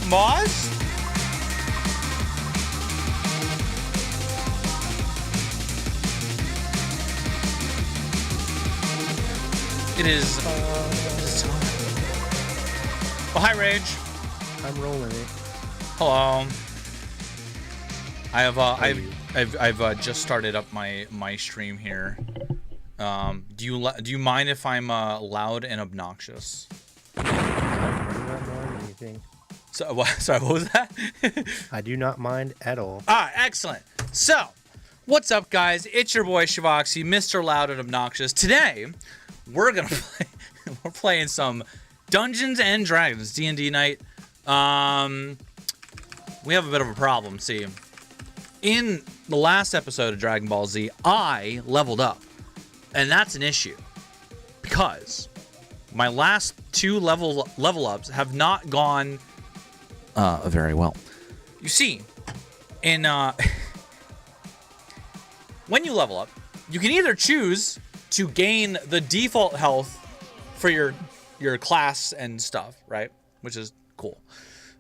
Moz? It is time. Oh, hi, Rage. I'm rolling it. Hello. I've just started up my stream here. Do you mind if I'm loud and obnoxious? I do not mind anything. Sorry, what was that? I do not mind at all. Ah, excellent. So, what's up, guys? It's your boy Shivoxy, Mr. Loud and Obnoxious. Today, we're gonna play. We're playing some Dungeons and Dragons D&D night. We have a bit of a problem. See, in the last episode of Dragon Ball Z, I leveled up, and that's an issue. because my last 2 level ups have not gone very well. You see, in when you level up, you can either choose to gain the default health for your class and stuff, right? Which is cool.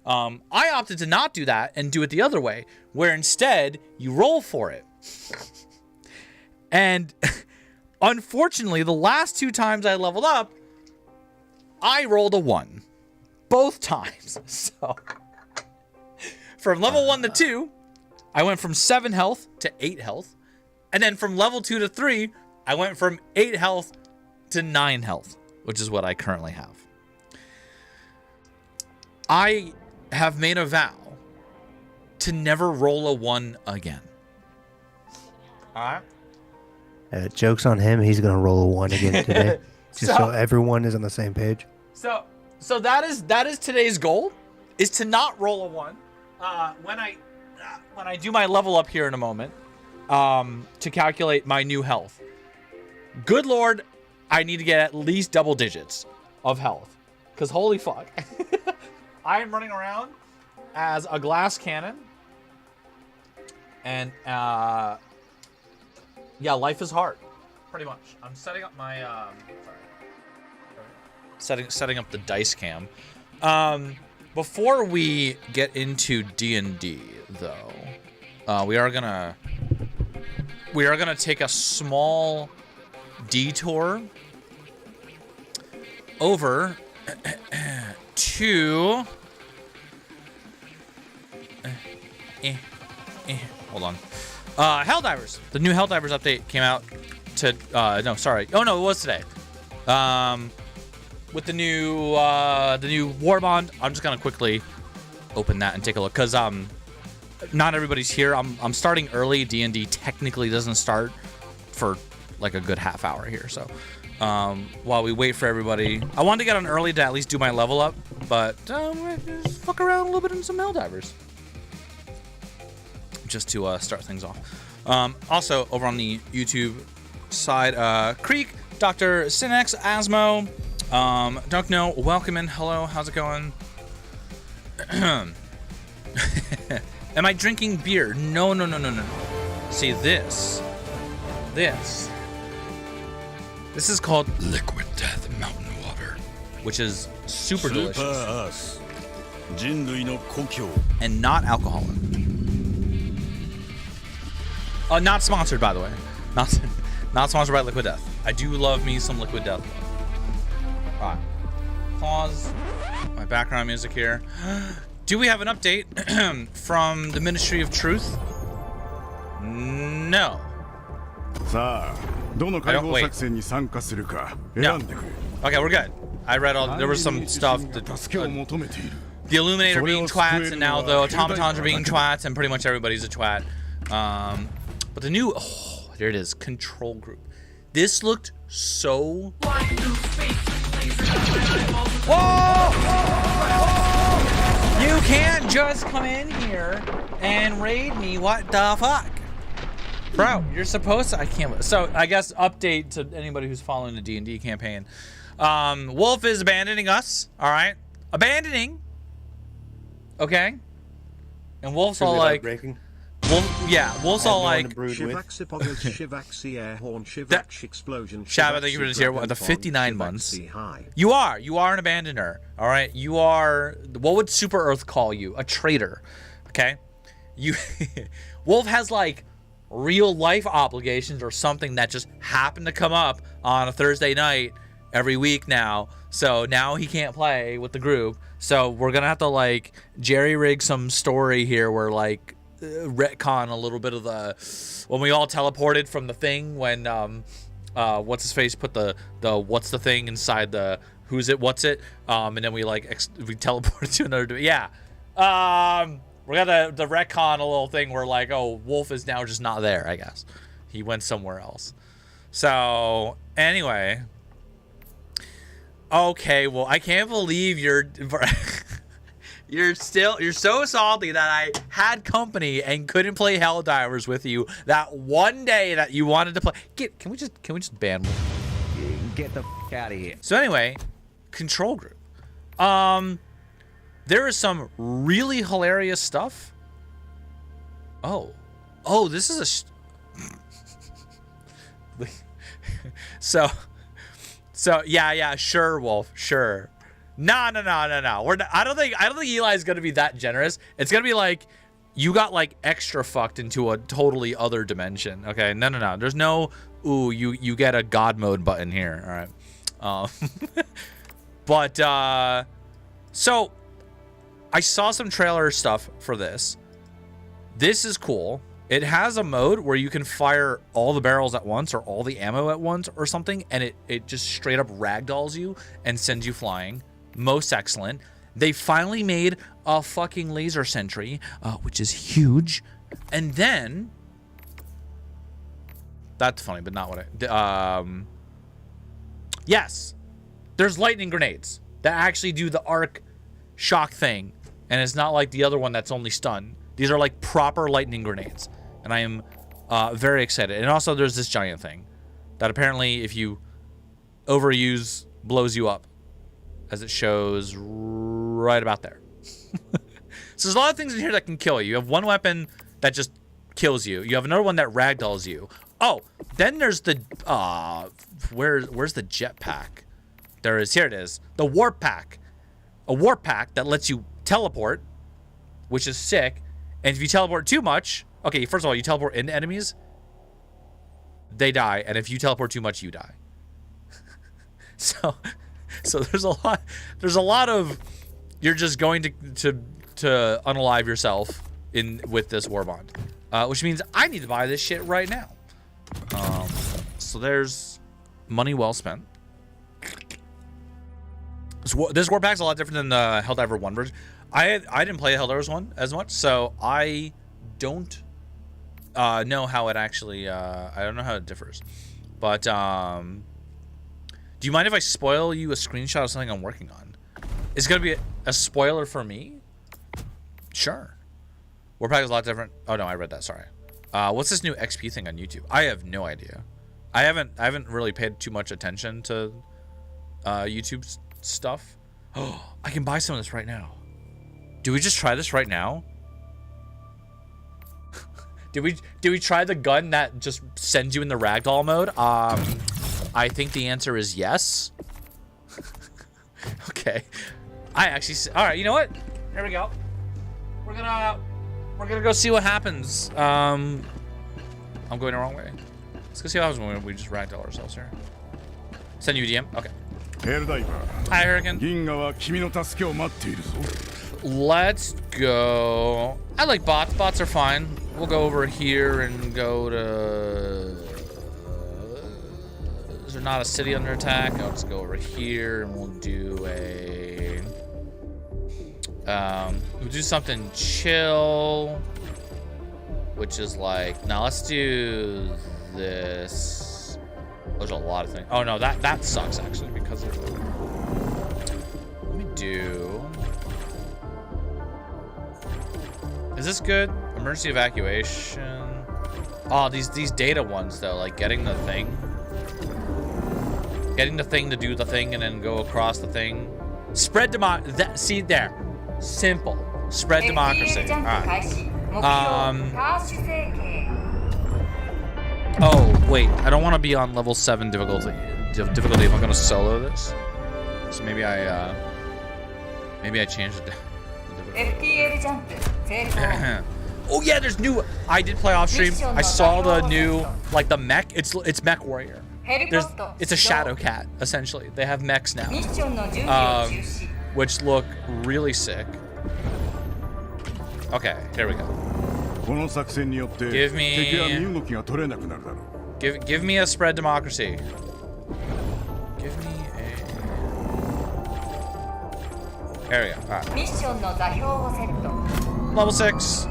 I opted to not do that and do it the other way, where instead you roll for it. And unfortunately, the last 2 times I leveled up, I rolled a 1. Both times. So from level 1 to 2, I went from 7 health to 8 health. And then from level 2 to 3, I went from 8 health to 9 health, which is what I currently have. I have made a vow to never roll a 1 again. All right. Joke's on him. He's going to roll a 1 again today. Just so So- everyone is on the same page. So that is today's goal, is to not roll a 1. When I do my level up here in a moment, to calculate my new health. Good Lord, I need to get at least double digits of health, because holy fuck, I am running around as a glass cannon, and yeah, life is hard, pretty much. I'm setting up my setting up the dice cam. Before we get into D&D, though, we are gonna take a small detour over to hold on. Helldivers. The new Helldivers update came out to no, sorry. Oh no, it was today. With the new Warbond, I'm just gonna quickly open that and take a look, because not everybody's here. I'm starting early. D&D technically doesn't start for like a good half hour here, so while we wait for everybody, I wanted to get on early to at least do my level up, but just fuck around a little bit in some Helldivers just to start things off. Also over on the YouTube side, Creek, Dr. Cinex, Asmo, don't know, welcome in. Hello, how's it going? Am I drinking beer? No. See, this is called Liquid Death Mountain Water, which is super delicious and not alcoholic. Not sponsored, by the way. Not sponsored by Liquid Death. I do love me some Liquid Death. All right. Pause my background music here. Do we have an update from the Ministry of Truth? No. No. Okay, we're good. I read all. There was some stuff. The Illuminator being twats, and now the automatons are being twats, and pretty much everybody's a twat. But the new, there it is, control group. This looked so. Whoa! You can't just come in here and raid me. What the fuck? Bro, you're supposed to. I can't. So I guess update to anybody who's following the D&D campaign. Wolf is abandoning us. All right, abandoning. Okay. And Wolf's all like, breaking. Wolf's all like. Shivaxi Poggers, Shivaxi Airhorn, Shivax Explosion. Shab, thank you for this here. The 59 months. You are an abandoner. All right. You are. What would Super Earth call you? A traitor. Okay. You. Wolf has like real life obligations or something that just happened to come up on a Thursday night every week now. So now he can't play with the group. So we're gonna have to like jerry rig some story here where like retcon a little bit of the when we all teleported from the thing when what's his face put the what's the thing inside the who's it what's it and then we like we teleported to another we're gonna the retcon a little thing where like, oh, Wolf is now just not there. I guess he went somewhere else. So anyway, okay, well, I can't believe you're so salty that I had company and couldn't play Helldivers with you that one day that you wanted to play. Can we just ban Wolf? Get the f out of here. So anyway, control group. There is some really hilarious stuff. Oh, this is so yeah, sure, Wolf, sure. No. We're not, I don't think Eli's gonna be that generous. It's gonna be like you got like extra fucked into a totally other dimension. Okay, no. There's no ooh you get a god mode button here. All right. But so I saw some trailer stuff for this. This is cool. It has a mode where you can fire all the barrels at once or all the ammo at once or something, and it just straight up ragdolls you and sends you flying. Most excellent. They finally made a fucking laser sentry, which is huge. And then that's funny, but not what I yes. There's lightning grenades that actually do the arc shock thing, and it's not like the other one that's only stun. These are like proper lightning grenades, and I am very excited. And also there's this giant thing that apparently if you overuse blows you up, as it shows right about there. So there's a lot of things in here that can kill you. You have one weapon that just kills you. You have another one that ragdolls you. Oh, then there's the where's the jetpack? Here it is. The warp pack. A warp pack that lets you teleport, which is sick. And if you teleport too much, okay, first of all, you teleport into enemies, they die, and if you teleport too much, you die. So there's a lot of you're just going to unalive yourself with this warbond, which means I need to buy this shit right now. So there's money well spent. This war pack's a lot different than the Helldiver 1 version. I didn't play Helldivers 1 as much, so I don't know how it actually I don't know how it differs. But do you mind if I spoil you a screenshot of something I'm working on? Is it gonna be a spoiler for me? Sure. Warpack is a lot different. Oh no, I read that, sorry. What's this new XP thing on YouTube? I have no idea. I haven't really paid too much attention to YouTube stuff. Oh, I can buy some of this right now. Do we just try this right now? Did we try the gun that just sends you in the ragdoll mode? I think the answer is yes. Okay. I actually all right, you know what? Here we go. We're gonna go see what happens. I'm going the wrong way. Let's go see what happens when we just ragdoll ourselves here. Send you a DM? Okay. Hi, Hurricane. Let's go. I like bots. Bots are fine. We'll go over here and go to... Is there not a city under attack? I'll just go over here and we'll do a... we'll do something chill. Which is like... Now let's do this. There's a lot of things. Oh no, that sucks actually because of... Let me do... Is this good? Emergency evacuation. Oh, these data ones though, like getting the thing to do the thing and then go across the thing. Spread see there. Simple. Spread democracy. All right. Oh wait, I don't want to be on level 7 difficulty if I'm gonna solo this. So maybe I changed it. Oh yeah, there's new. I did play off stream. I saw the new, like the mech. It's Mech Warrior. It's a Shadow Cat essentially. They have mechs now, which look really sick. Okay, here we go. Give me a spread democracy. Give me a... There we go. All right. Level 6.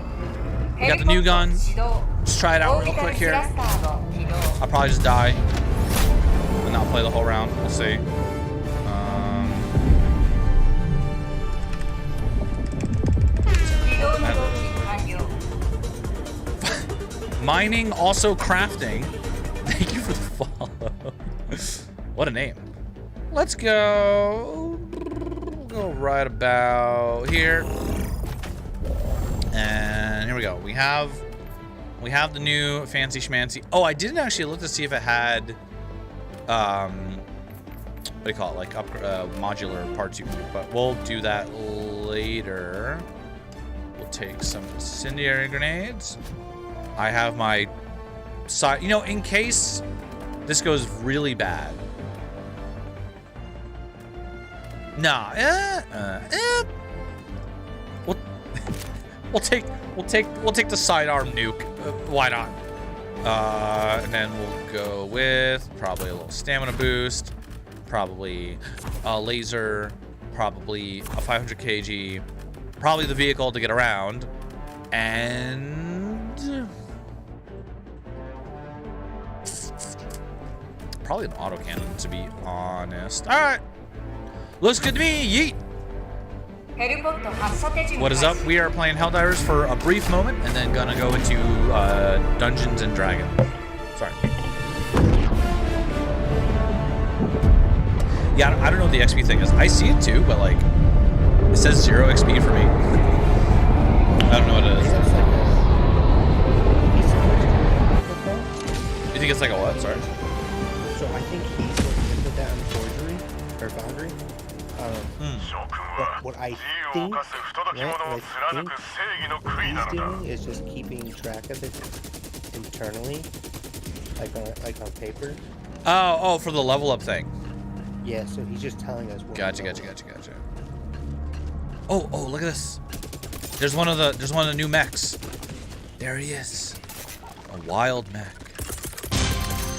We got the new gun. Just try it out real quick here. I'll probably just die and not play the whole round. We'll see. Mining, also crafting. Thank you for the follow. What a name. Let's go. Go right about here. And here we go. We have the new fancy schmancy. Oh, I didn't actually look to see if it had what do you call it? Like modular parts you can do, but we'll do that later. We'll take some incendiary grenades. I have my side, you know, in case this goes really bad. Nah, we'll take the sidearm nuke. Why not? And then we'll go with probably a little stamina boost, probably a laser, probably a 500 kg, probably the vehicle to get around, and probably an autocannon, to be honest. All right. Looks good to me. Yeet. What is up? We are playing Helldivers for a brief moment and then gonna go into Dungeons and Dragons. Sorry. Yeah, I don't know what the XP thing is. I see it too, but like, it says 0 XP for me. I don't know what it is. You think it's like a what? Sorry. So I think he's looking into that in Forgery or Foundry. What I think, what he's doing is just keeping track of it internally, like on paper. Oh, for the level up thing. Yeah, so he's just telling us. Gotcha. Oh, look at this. There's one of the new mechs. There he is. A wild mech.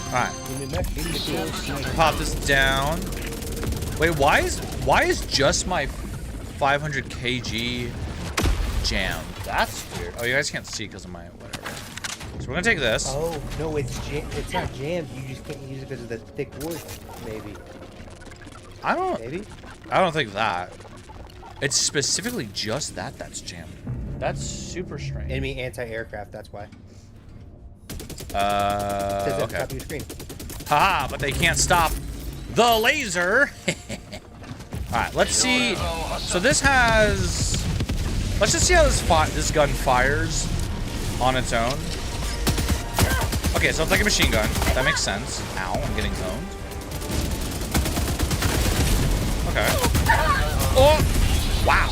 All right. Pop this down. Wait, why is just my 500 kg jammed? That's weird. Oh, you guys can't see because of my whatever. So we're gonna take this. Oh no, it's not jammed. You just can't use it because of the thick wood. Maybe. I don't think that. It's specifically just that's jammed. That's super strange. Enemy anti-aircraft. That's why. It says at the Okay. top of your screen. Haha, but they can't stop the laser. All right, let's see. So this has. Let's just see how this gun fires on its own. Okay, so it's like a machine gun. That makes sense. Ow, I'm getting owned. Okay. Oh, wow.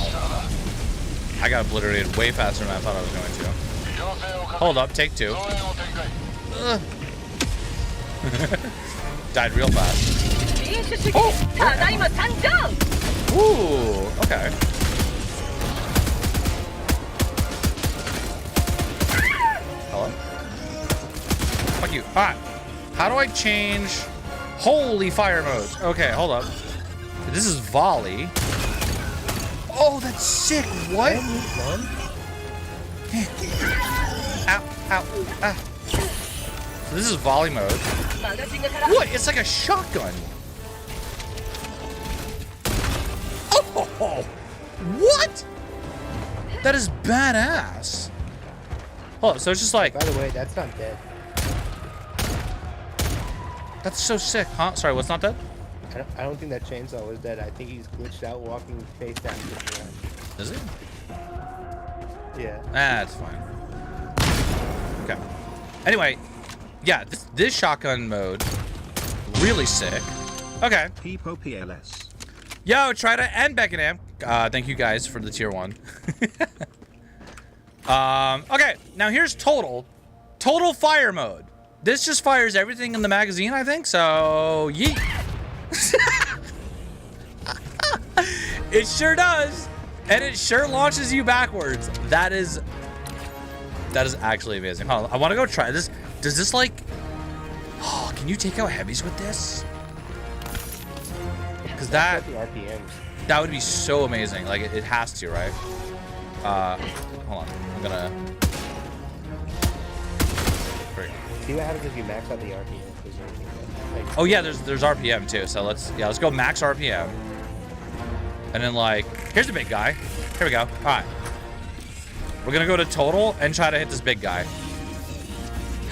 I got obliterated way faster than I thought I was going to. Hold up, take two. Died real fast. Oh! Ooh, okay. Hello? Fuck you. Alright. How do I change? Holy fire modes. Okay, hold up. This is volley. Oh, that's sick. What? Ow, ow, ah. So this is volley mode. What? It's like a shotgun. Oh, what? That is badass. Hold on, so it's just like. By the way, that's not dead. That's so sick, huh? Sorry, what's not dead? I don't think that chainsaw was dead. I think he's glitched out walking face down. Is it? Yeah. That's fine. Okay. Anyway, yeah, this shotgun mode, really sick. Okay. Peepo PLS. Yo, try to end Beckenham. Thank you guys for the tier 1. Okay, now here's total fire mode. This just fires everything in the magazine, I think. So, yeet. It sure does, and it sure launches you backwards. That is actually amazing. Hold on, I want to go try this. Does this like? Oh, can you take out heavies with this? Because that would be so amazing. Like it has to, right? Hold on, I'm gonna. See what happens if you max out the RPM. Oh yeah, there's RPM too. So let's go max RPM. And then like, here's the big guy. Here we go. All right. We're gonna go to total and try to hit this big guy.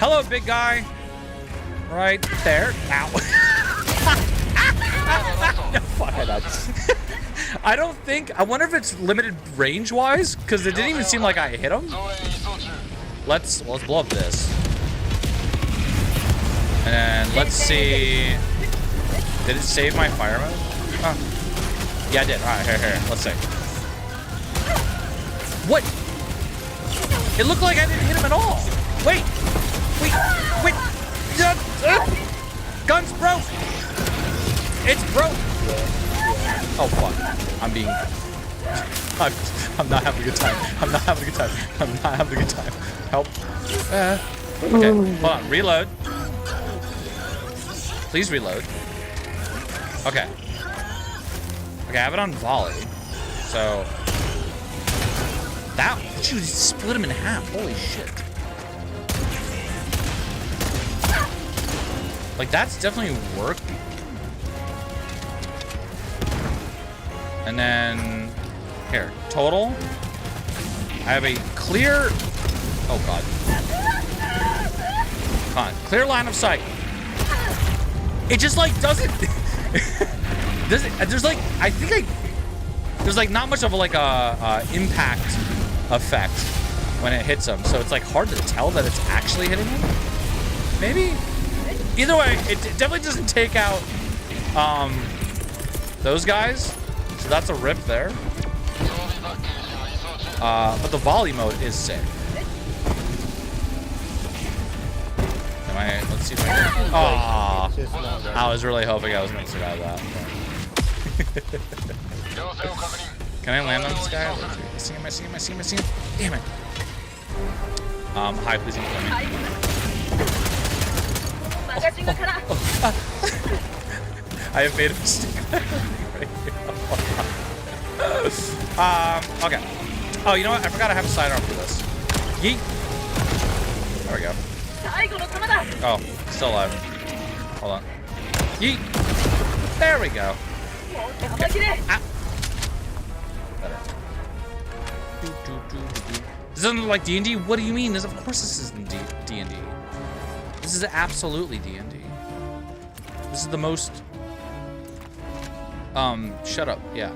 Hello, big guy. Right there. Ow. Fuck that. I don't think. I wonder if it's limited range wise, because it didn't even seem like I hit him. Let's blow up this, and then let's see. Did it save my fire mode? Oh. Yeah, I did. All right, here. Let's see. What? It looked like I didn't hit him at all. Wait. Gun's broke. It's broke. Oh fuck. I'm not having a good time. I'm not having a good time. Help. Okay, hold on. Reload. Please reload. Okay. Okay, I have it on volley. So that shoot, split him in half. Holy shit. Like that's definitely worked. And then here, total. I have a clear. Oh god. Come on, clear line of sight. It just like doesn't. There's like I think there's like not much of a like a impact effect when it hits him, so it's like hard to tell that it's actually hitting him. Maybe. Either way, it definitely doesn't take out those guys. So that's a rip there. But the volley mode is sick. Let's see if I can. Aww. I was really hoping I was going to survive that. Can I land on this guy? I see him. Damn it. Hi, please don't kill me. I have made a mistake. Okay. Oh, you know what? I forgot I have a sidearm for this. Yeet. There we go. Oh, still alive. Hold on. Yeet. There we go. Okay. Ah. Better. This doesn't look like D&D? What do you mean? Of course this isn't D&D. This is absolutely D&D. This is the most... shut up. Yeah.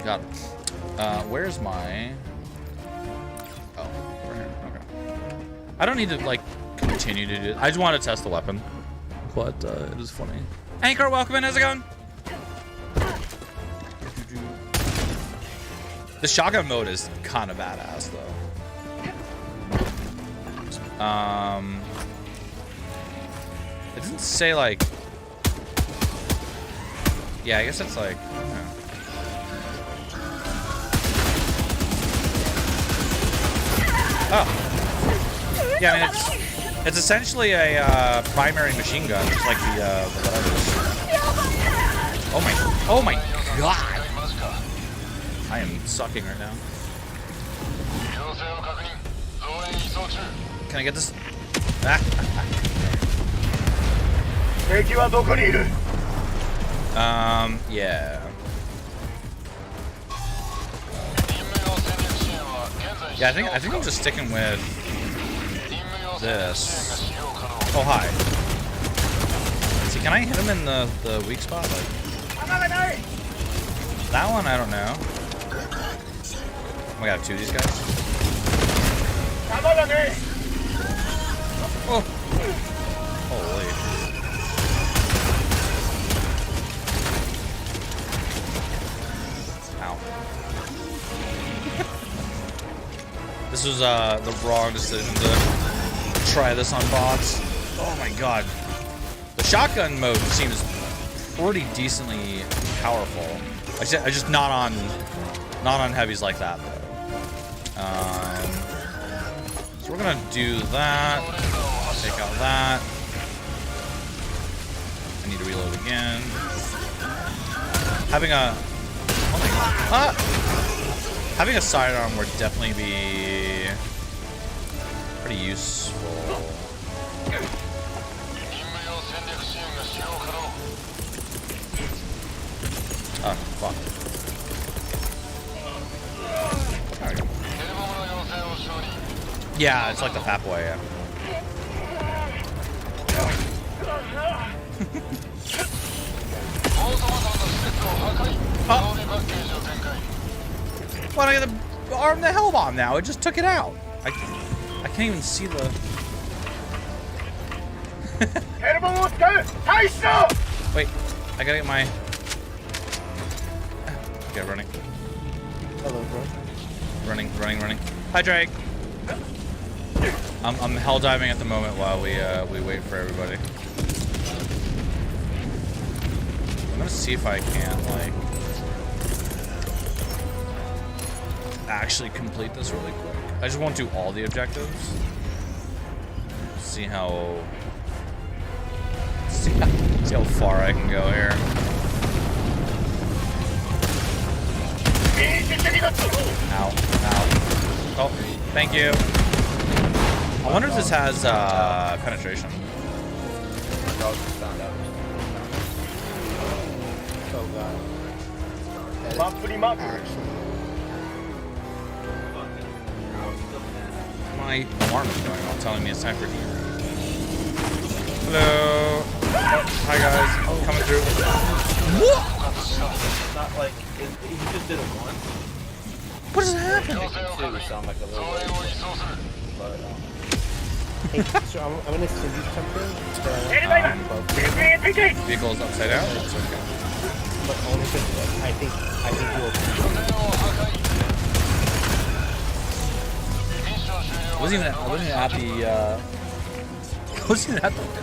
Got it. Where's my... Oh, over here. Okay. I don't need to, like, continue to do it. I just want to test the weapon. But, it is funny. Anchor, welcome in. How's it going? The shotgun mode is kind of badass, though. It doesn't say, like... Yeah, I guess it's like... Oh. Yeah, I mean, it's essentially a primary machine gun, just like the whatever. Oh my god! I am sucking right now. Can I get this? Yeah. Yeah, I think I'm just sticking with this. Oh, hi. See, can I hit him in the weak spot? Like, that one, I don't know. Oh my god, I have two of these guys. Oh. Holy. Ow. This was the wrong decision to try this on bots. Oh my god. The shotgun mode seems pretty decently powerful. I just not on heavies like that though. So we're gonna do that. Take out that. I need to reload again. Having a oh my god. Having a sidearm would definitely be pretty useful. Oh, fuck. There we go. Yeah, it's like the Fat Boy, yeah. Why do I get the arm the hell bomb now? It just took it out. I can't even see the. Wait, I gotta get my. Okay, running. Hello, bro. Running. Hi, Drake. I'm hell diving at the moment while we wait for everybody. I'm gonna see if I can like actually complete this really quick. I just won't do all the objectives. See how far I can go here. Ow. Oh, thank you. I wonder if this has penetration. Oh god. Actually, My alarm is going off telling me it's time for dinner. Hello. Oh, hi guys. Coming through. What? Not like he just did it once. What is happening? It sound like a little but hey, so I'm gonna send you something. Vehicle's upside down. That's okay. But only because I think you'll. I wasn't even at the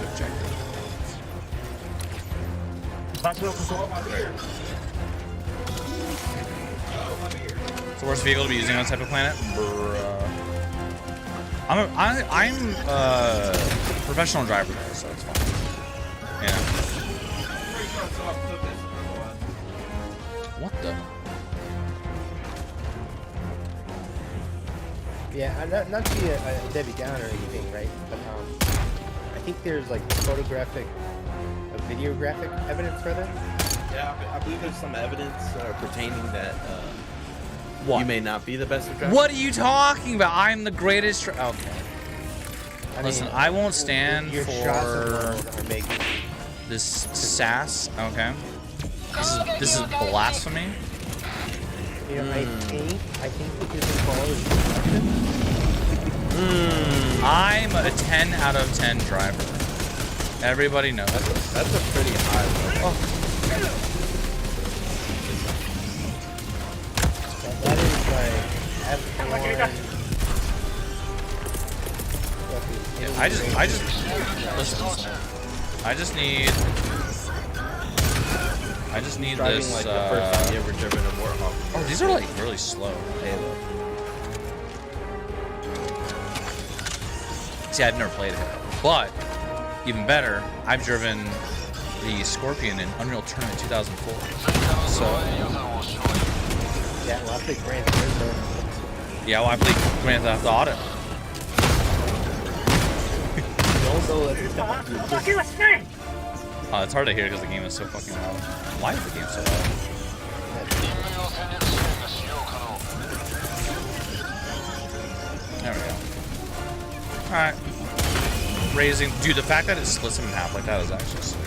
objective. It's the worst vehicle to be using on this type of planet? Bruh. I'm a professional driver there, so it's fine. Yeah. What the? Yeah, not to be a Debbie Downer or anything, right? But I think there's like photographic, videographic evidence for that. yeah, I believe there's some evidence pertaining that What? you may not be the best of drivers. What are you talking about? I'm the greatest. Okay. I Listen, mean, I won't stand your shots alone for are making. this sass. Okay. This is blasphemy. You know, I think because the ball is destruction. I'm a 10 out of 10 driver. Everybody knows. That's a pretty high level. That is like F1. Yeah, I just listen. I just need Driving this. like the first time you ever driven a Warhawk. Oh, these are like really slow. Halo. See, I've never played Halo, but even better, I've driven the Scorpion in Unreal Tournament 2004. So Yeah, well, I played Gran Turismo. yeah, well, I played Grand Theft Auto. Don't go at Oh, it's hard to hear because the game is so fucking loud. Why is the game so loud? There we go. Alright. Raising. Dude, the fact that it splits him in half like that is actually sick.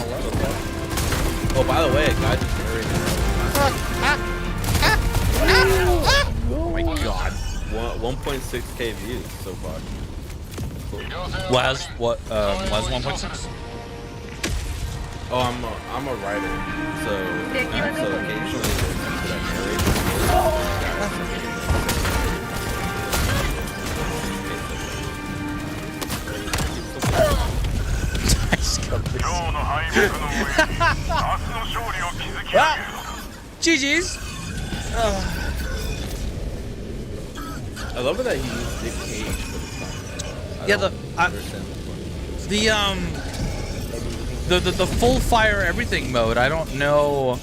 Hello. Oh, by the way, a guy just buried Oh my god. 1.6k views so far. Cool. Was 1.6? Oh, I'm a writer, so occasionally there's people that GG's. I love it that he used Nick Cage for the song. Yeah, the full fire everything mode. I don't know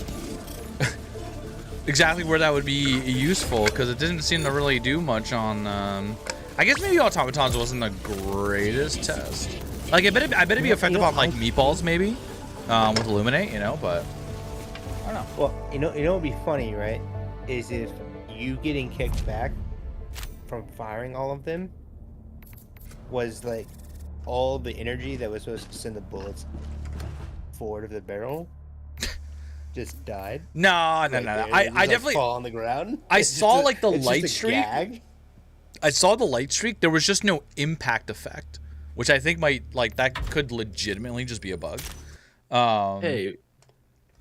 exactly where that would be useful because it didn't seem to really do much on. I guess maybe automatons wasn't the greatest test. Like I bet it'd be effective on like meatballs maybe, with Illuminate, you know. But I don't know. Well, you know what would be funny, right? Is if you getting kicked back from firing all of them was like all the energy that was supposed to send the bullets forward of the barrel just died? No. Right there, I they just, definitely fall on the ground. I It's just saw a- like the it's light just a streak. gag? I saw the light streak. There was just no impact effect, which I think might that could legitimately just be a bug. Hey,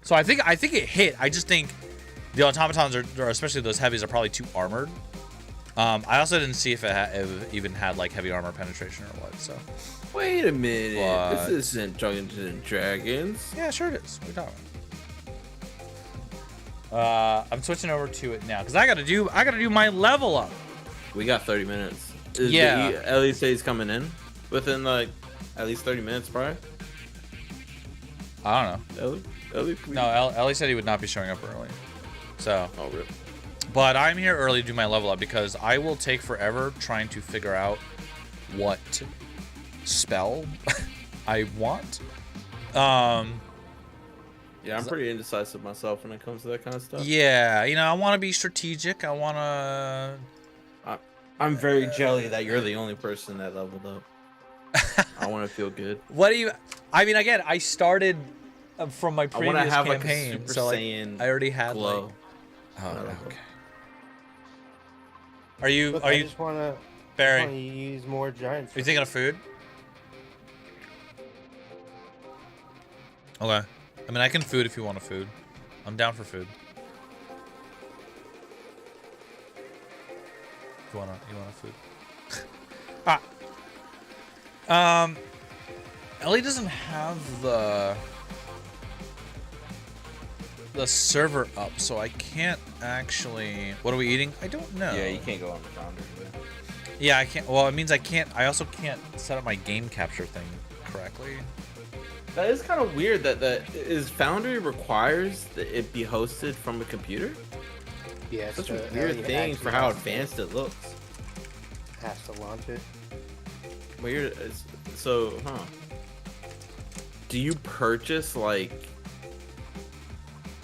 So I think it hit. I just think the automatons are especially those heavies are probably too armored. I also didn't see if it even had like heavy armor penetration or what. So wait a minute. What? This isn't Dungeons and Dragons. yeah, sure it is. What are you talking about? I'm switching over to it now because I gotta do my level up. We got 30 minutes. Yeah. Did Ellie say he's coming in within like at least 30 minutes, probably. I don't know. Ellie, please. No, Ellie said he would not be showing up early. So, Oh, rip. but I'm here early to do my level up because I will take forever trying to figure out what spell I want. Yeah, I'm pretty indecisive myself when it comes to that kind of stuff. Yeah, I want to be strategic. I want to. I'm very jelly that you're the only person that leveled up. I want to feel good. What do you? I mean, again, I started from my I previous want to have campaign, like a Super so Saiyan I already had glow. like. Oh, Whatever. okay. Are you? Look, Are I you, just want to Barry? use more giants. Are you thinking of food? Okay. I mean, I can food if you want a food. I'm down for food. You want a food? Ellie doesn't have the server up, so I can't actually. What are we eating? I don't know. Yeah, you can't go on the Foundry. Yeah, I can't. Well, it means I can't. I also can't set up my game capture thing correctly. That is kind of weird. That is Foundry requires that it be hosted from a computer. Yeah, Such so a weird Ellie thing actually for how has to- advanced it looks. Has to launch it. Weird. So, huh? Do you purchase like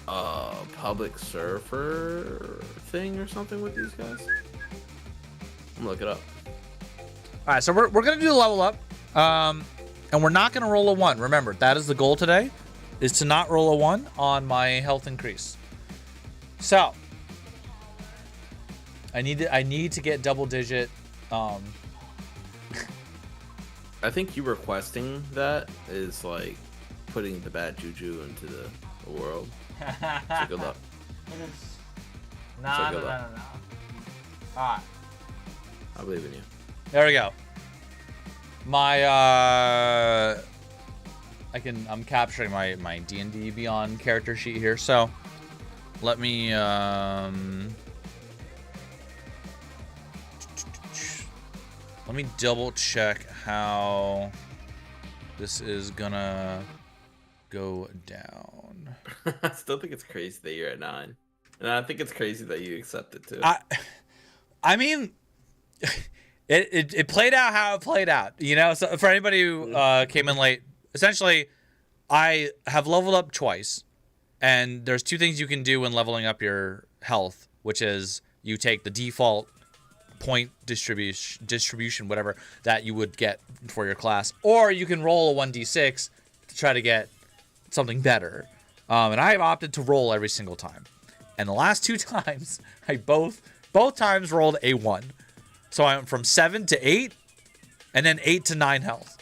a public server thing or something with these guys? I'm gonna look it up. All right, so we're gonna do the level up, and we're not gonna roll a 1. Remember, that is the goal today, is to not roll a 1 on my health increase. So I need to get double digit. I think you requesting that is like putting the bad juju into the world. So good luck. No. good luck. All right, I believe in you. there we go. My I'm capturing my D&D Beyond character sheet here. So let me let me double check how this is gonna go down. I still think it's crazy that you're at 9, and I think it's crazy that you accept it too. I mean, it played out how it played out. So for anybody who came in late, essentially, I have leveled up twice, and there's 2 things you can do when leveling up your health, which is you take the default point distribution, whatever that you would get for your class, or you can roll a 1d6 to try to get something better. And I have opted to roll every single time, and the last 2 times I both times rolled a 1. So I went from 7 to 8, and then 8 to 9 health.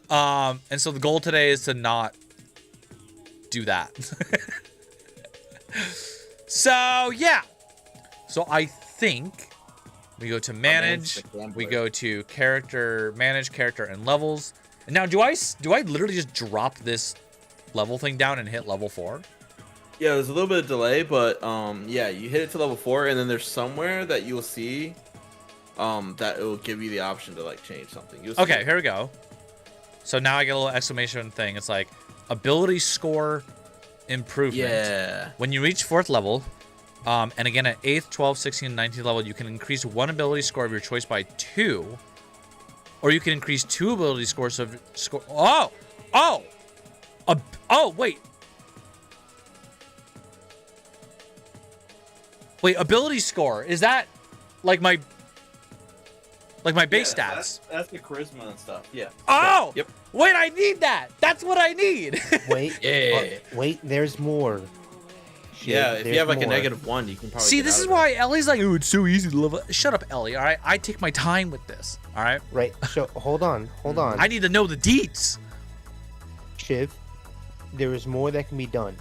And so the goal today is to not do that. So yeah. So I think we go to manage. We go to manage character and levels. And now do I literally just drop this level thing down and hit level 4? Yeah, there's a little bit of delay, but yeah, you hit it to level 4, and then there's somewhere that you'll see that it will give you the option to like change something. You'll see Okay, it. here we go. So now I get a little exclamation thing. It's like ability score improvement. Yeah. When you reach 4th level, and again at 8th, 12th, 16th, and 19th level, you can increase 1 ability score of your choice by 2, or you can increase 2 ability scores of score. Wait, ability score, is that like my base stats? That's the charisma and stuff. Yeah. Oh! Yep. Wait, I need that. That's what I need. Wait. Yeah. Wait, there's more. Shit, Yeah, if you have like there's a more. -1, you can probably. See, get this out is of it. why Ellie's like, oh, it's so easy to level. Shut up, Ellie. All right, I take my time with this. All right, Right. So hold on. I need to know the deets. Shiv, there is more that can be done.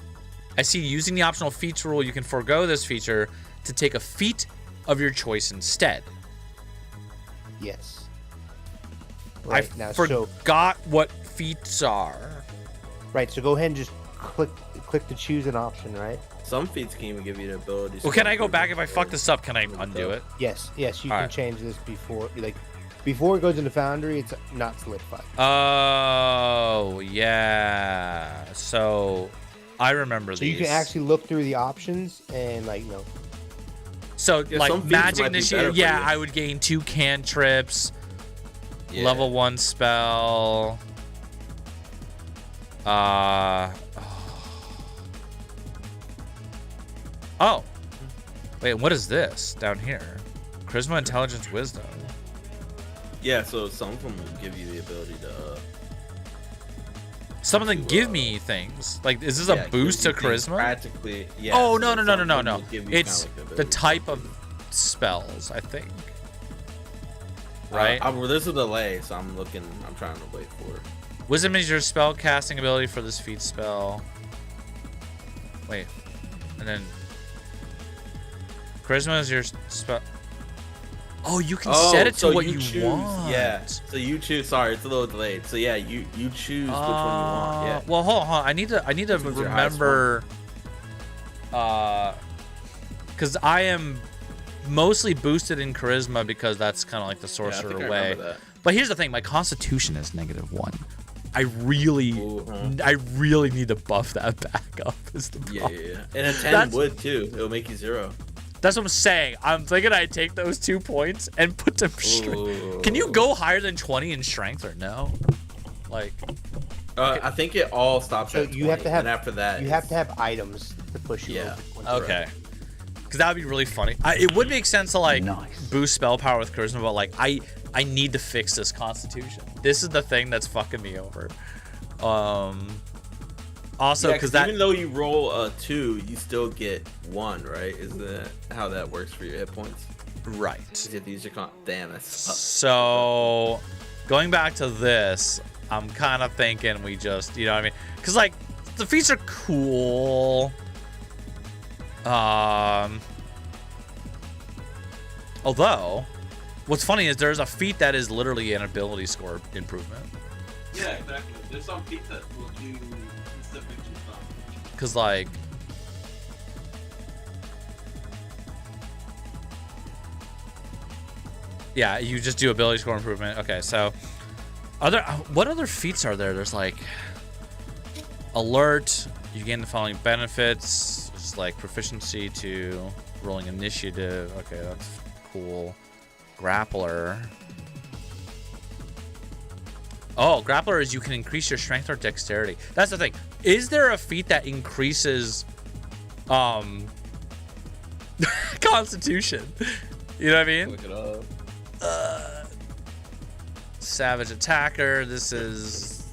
I see. Using the optional feats rule, you can forego this feature to take a feat of your choice instead. Yes. I Right now, forgot what feats are. right. So go ahead and just click to choose an option. Right. Some feats can even give you the ability. Well, can I go back if I fuck this up? Can I undo it? Yes. Yes. You All can right. change this before it goes into Foundry. It's not solidified. Oh yeah. So I remember So these. you can actually look through the options and So Yeah, like some feats magic might be initiator, better for yeah, you. I would gain 2 cantrips, Yeah. level 1 spell. Oh. Wait, what is this down here? Charisma, intelligence, wisdom. Yeah, so some of them will give you the ability to. Some of them give me things. Like, is this a boost to charisma? Practically, yeah. Oh so no no no some no of no them no! will give you It's kinda like the ability. type of spells, I think. Right? Well, there's a delay, so I'm trying to wait for it. Wisdom is your spell casting ability for this feat spell. Wait, and then charisma is your spell. Oh, you can set it to so what you choose, want. Yeah. So you choose. Sorry, it's a little delayed. So yeah, you choose which one you want. Yeah. Well, hold on. I need to one's your highest remember. Because I am mostly boosted in charisma because that's kind of like the Yeah, I sorcerer think I way. remember that. But here's the thing: my constitution is -1. I really, Ooh, huh. I really need to buff that back up. Is the Yeah, problem. yeah, yeah. And a 10 That's- would too. It'll make you 0. That's what I'm saying. I'm thinking I take those 2 points and put them strength. Can you go higher than 20 in strength or no? Like, I think it all stops So at you have 20, to have and after that, you have to have items to push you Yeah. over. okay. Because that would be really funny. It would make sense to like boost spell power with charisma, but like I need to fix this constitution. This is the thing that's fucking me over. Also, Yeah, because 'cause that even though you roll a 2, you still get 1, right? Isn't that how that works for your hit points? right. You have to use your damn, that's So going back to this, I'm kind of thinking we just, you know what I mean? Because like the feats are cool. Although, what's funny is there's a feat that is literally an ability score improvement. Yeah, exactly. There's some feats that will do specific stuff. Because like, yeah, you just do ability score improvement. Okay, so what other feats are there? There's like alert. You gain the following benefits. It's like proficiency to rolling initiative. Okay, that's cool. Grappler. Oh, grappler is you can increase your strength or dexterity. That's the thing. Is there a feat that increases constitution? You know what I mean? Look it up. Savage attacker. This is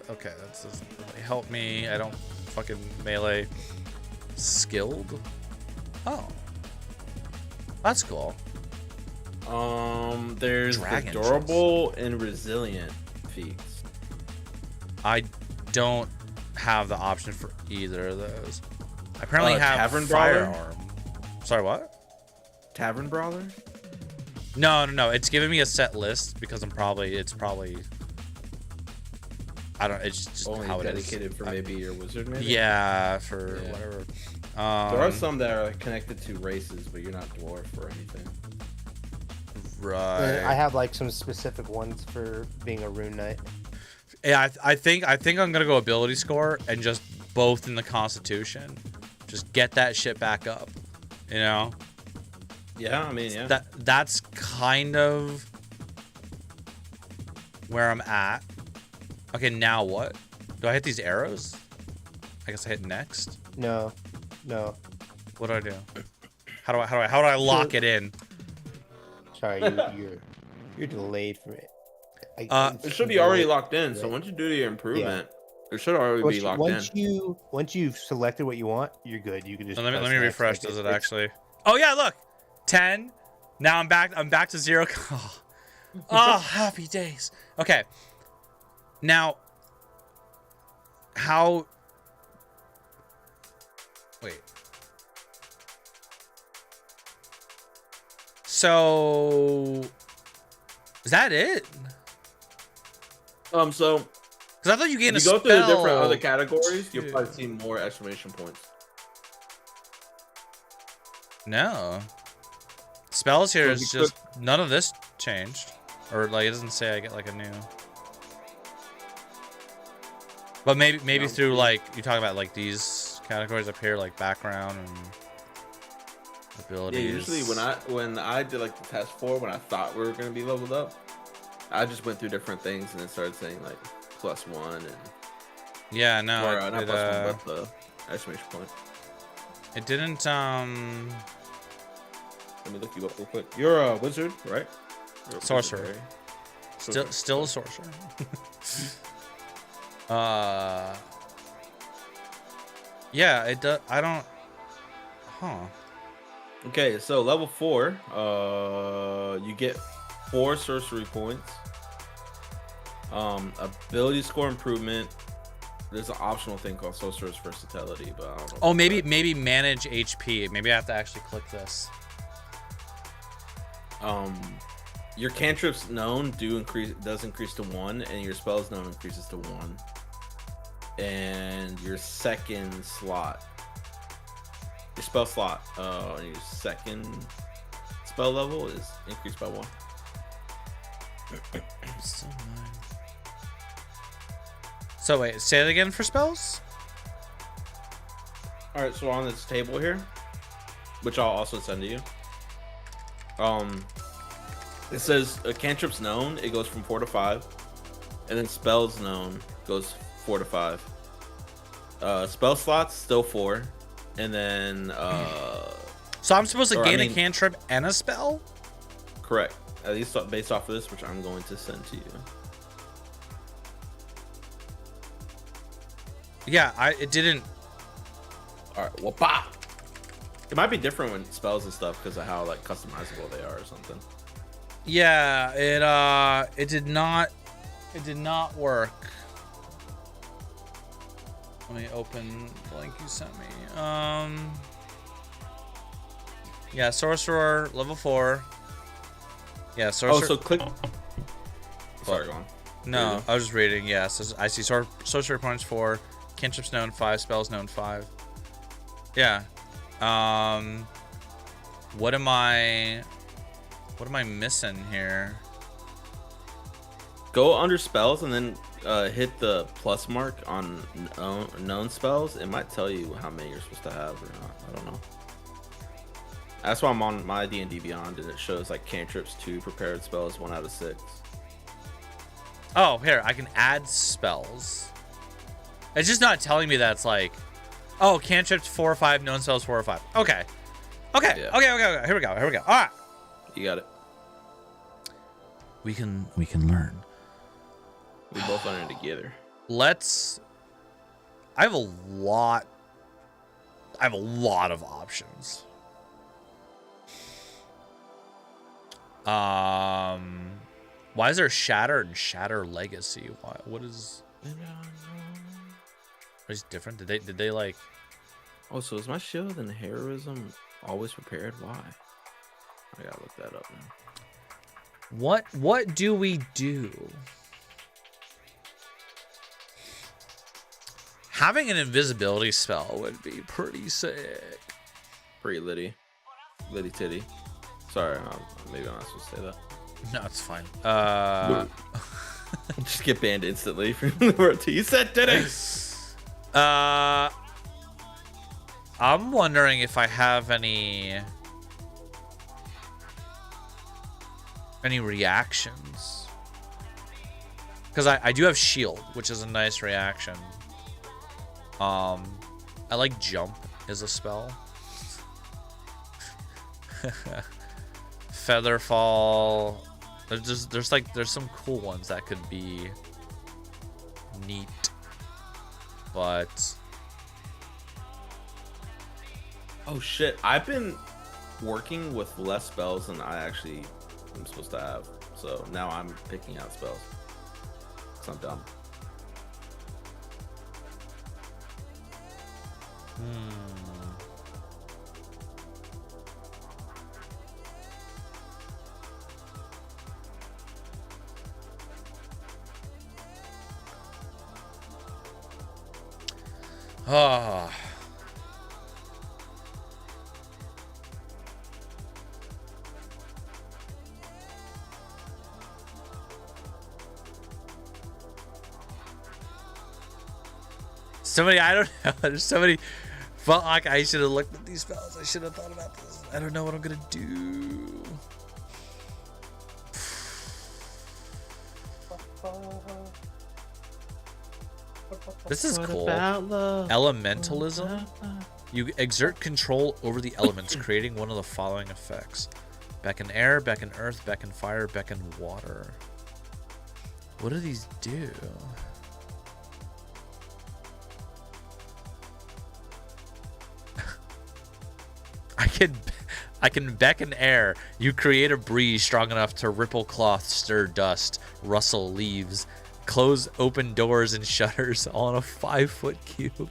okay. That doesn't really help me. I don't fucking melee. Skilled. Oh, that's cool. There's Dragon the durable and resilient feats. I don't have the option for either of those. I apparently have Tavern Brawler? firearm. Sorry, what? Tavern Brawler? No. It's giving me a set list because it's probably. I don't. It's just Only how it is. dedicated for maybe your wizard, maybe? Yeah, for Yeah. whatever. There are some that are connected to races, but you're not dwarf or anything. Right. I have like some specific ones for being a rune knight. Yeah, I think I'm gonna go ability score and just both in the Constitution, just get that shit back up. You know. Yeah, I mean, yeah. That's kind of where I'm at. Okay, now what? Do I hit these arrows? I guess I hit next. No. What do I do? How do I lock it in? Sorry, you're delayed from it. It should be already locked in. So once you do your improvement, it should already be locked in. Once you've selected what you want, you're good. You can just. Let me refresh. Does it actually? Oh yeah, look, 10. Now I'm back. I'm back to 0. Oh, happy days. Okay. Now, how? Wait. So, is that it? So because I thought you gained a spell. If you go through the different other categories, you'll probably see more exclamation points. No. Spells here is just none of this changed, or like it doesn't say I get like a new. But maybe through like you talk about like these categories up here, like background and abilities. Yeah, usually when I did like the test 4, when I thought we were gonna be leveled up, I just went through different things and then started saying like +1 and yeah, no, or, not +1, but the exclamation point. It didn't. Let me look you up real quick. You're a wizard, right? You're a sorcerer. Wizard, Still a sorcerer. Yeah, it does. I don't. Huh. Okay, so level 4, you get 4 sorcery points. Ability score improvement. There's an optional thing called sorcerer's versatility, but I don't know. Oh, maybe manage HP. Maybe I have to actually click this. Your cantrips known does increase to 1, and your spells known increases to 1. And your second slot, your spell slot, your second spell level is increased by 1. Still 9. So wait, say it again for spells. All right, so on this table here, which I'll also send to you, it says cantrips known. It goes from 4 to 5, and then spells known goes 4 to 5. Spell slots still 4, and then so I'm supposed to gain a cantrip and a spell. Correct. At least based off of this, which I'm going to send to you. Yeah, it didn't. All right, well, bah! It might be different when spells and stuff because of how like customizable they are or something. Yeah, it did not work. Let me open the link you sent me. Yeah, sorcerer level 4. Yeah, sorcerer. Oh, so click. Sorry, go on. No, I was just reading. Yeah, so I see sorcery points 4, cantrips known 5, spells known 5. Yeah. What am I missing here? Go under spells and then hit the plus mark on known spells. It might tell you how many you're supposed to have or not. I don't know. That's why I'm on my D&D Beyond, and it shows like cantrips 2, prepared spells 1 out of 6. Oh, here, I can add spells. It's just not telling me that it's like, oh, cantrips 4 or 5, known spells 4 or 5. Okay. Okay. Yeah. Okay. Here we go. All right. You got it. We can learn. We both learn it together. I have a lot of options. Why is there Shatter and Shatter Legacy? What is different? Did they like? Oh, so is my shield and heroism always prepared? Why? I gotta look that up now. What do we do? Having an invisibility spell would be pretty sick. Pretty litty titty. Sorry, maybe I'm not supposed to say that. No, it's fine. Just get banned instantly from the word you said today. I'm wondering if I have any reactions, because I do have shield, which is a nice reaction. I like jump as a spell. Featherfall. There's some cool ones that could be neat, but Oh shit! I've been working with less spells than I actually am supposed to have. So now I'm picking out spells. Cause I'm dumb. ah. Somebody, I don't know. There's somebody felt like I should have looked at these spells. I should have thought about this. I don't know what I'm gonna do. This is cool. Elementalism. You exert control over the elements, creating one of the following effects: beckon air, beckon earth, beckon fire, beckon water. What do these do? I can beckon air. You create a breeze strong enough to ripple cloth, stir dust, rustle leaves, close open doors and shutters all in a 5-foot cube.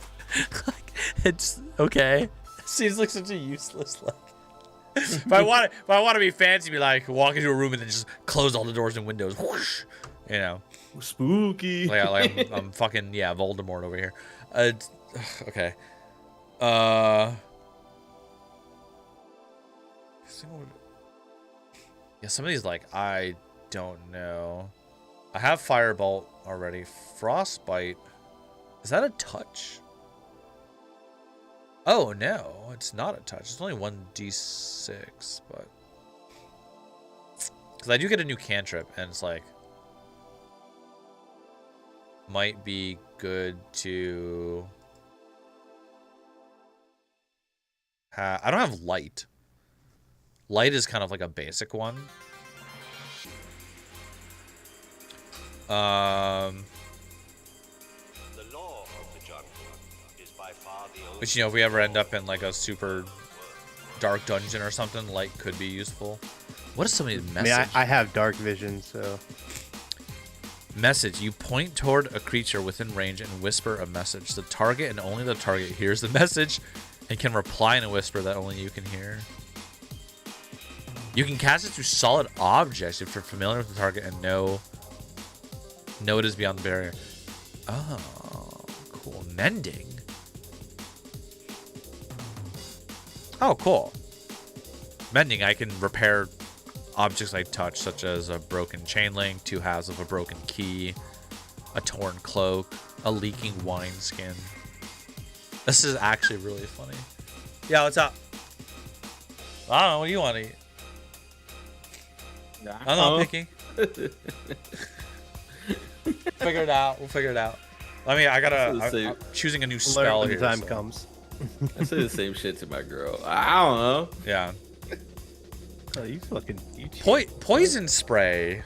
Like, it's okay. Seems like such a useless if I want to be fancy, be like walk into a room and then just close all the doors and windows. Whoosh, you know, Spooky. like I'm fucking Voldemort over here. Okay. Yeah, some of these, like, I don't know. I have Firebolt already. Frostbite. Is that a touch? Oh, no. It's not a touch. It's only 1d6, but... Because I do get a new cantrip, and it's like... Might be good to... I don't have Light. Light is kind of like a basic one. The law of the jungle is by far the But you know, if we ever end up in like a super dark dungeon or something, light could be useful. What is somebody's message? I mean, I have dark vision, so... Message. You point toward a creature within range and whisper a message. The target and only the target hears the message and can reply in a whisper that only you can hear. You can cast it through solid objects if you're familiar with the target and know it is beyond the barrier. Oh, cool. Mending. Oh, cool. Mending, I can repair objects I touch, such as a broken chain link, 2 halves of a broken key, a torn cloak, a leaking wineskin. This is actually really funny. Yeah, what's up? I don't know. What do you want to eat? I'm not picky. Figure it out. We'll figure it out. I'm choosing a new spell when here. the time so. comes. I say the same shit to my girl. I don't know. Yeah. Oh, you fucking... Poison spray.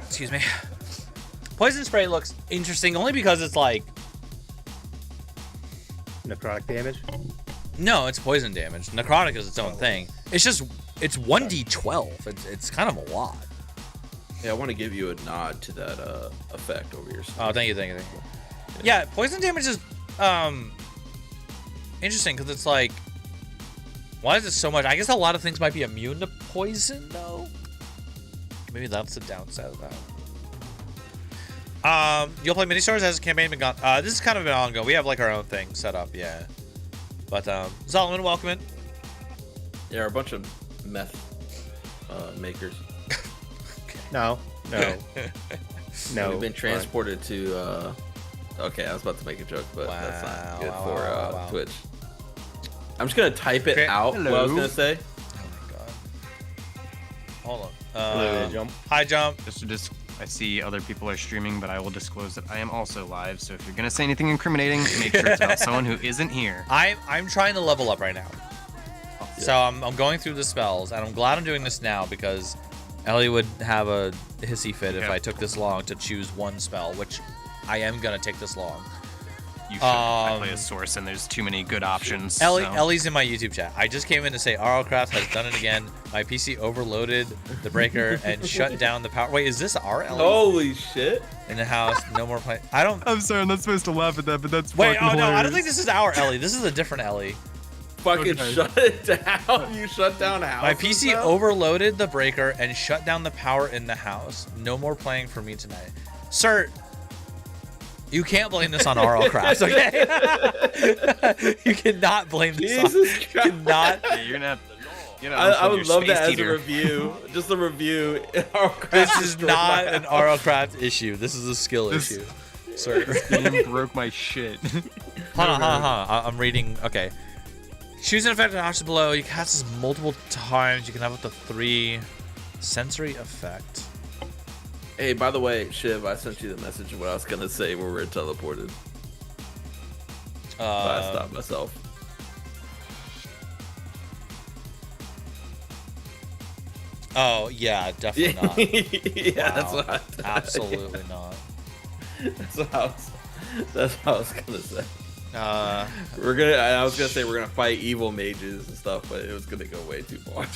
Excuse me. Poison spray looks interesting only because it's like... Necrotic damage? No, it's poison damage. Necrotic is its own thing. It's 1d12. It's kind of a lot. Yeah, I want to give you a nod to that effect over your. Oh, thank you. Yeah, poison damage is interesting because it's like, why is it so much? I guess a lot of things might be immune to poison though. Maybe that's the downside of that. You'll play mini stars as a campaign been gone. This is kind of an ongoing. We have like our own thing set up, yeah. But Solomon, welcome in. Yeah, we're a bunch of meth makers. No. No. We've been transported to. Okay, I was about to make a joke, but that's not good for Twitch. I'm just gonna type it out. Hello. What I was gonna say. Oh my god. Hold on. Hello, Jump. Hi, Jump. I see other people are streaming, but I will disclose that I am also live. So if you're gonna say anything incriminating, make sure it's about someone who isn't here. I'm trying to level up right now. So I'm going through the spells, and I'm glad I'm doing this now because Ellie would have a hissy fit if Okay. I took this long to choose one spell, which I am gonna take this long. You should. I play Um, a source, and there's too many good options. Ellie, so. Ellie's in my YouTube chat. I just came in to say RLCraft has done it again. My PC overloaded the breaker and shut down the power. Wait, is this our Ellie Holy shit! in the house? No more play. I don't. I'm sorry, I'm not supposed to laugh at that, but that's Wait, fucking oh no, I don't hilarious. think this is our Ellie. This is a different Ellie. Fucking Okay. shut it down. You shut down houses. My PC now? overloaded the breaker and shut down the power in the house. No more playing for me tonight. Sir, you can't blame this on RLCraft, okay? You cannot blame this on... Jesus You Christ. cannot... Yeah, you're gonna have to. I would love that as a review. Just a review. This is not an RLCraft issue. This is a skill issue. Sir. Game broke my shit. Hold on. I'm reading. Okay. Choose an effect on option below. You cast this multiple times. You can have up to 3 sensory effect. Hey, by the way, Shiv, I sent you the message of what I was gonna say when we were teleported. But I stopped myself. Oh yeah, definitely not. Yeah, that's Wow. what I Absolutely not. That's what I was gonna say. Uh, I was gonna say we're gonna fight evil mages and stuff, but it was gonna go way too far.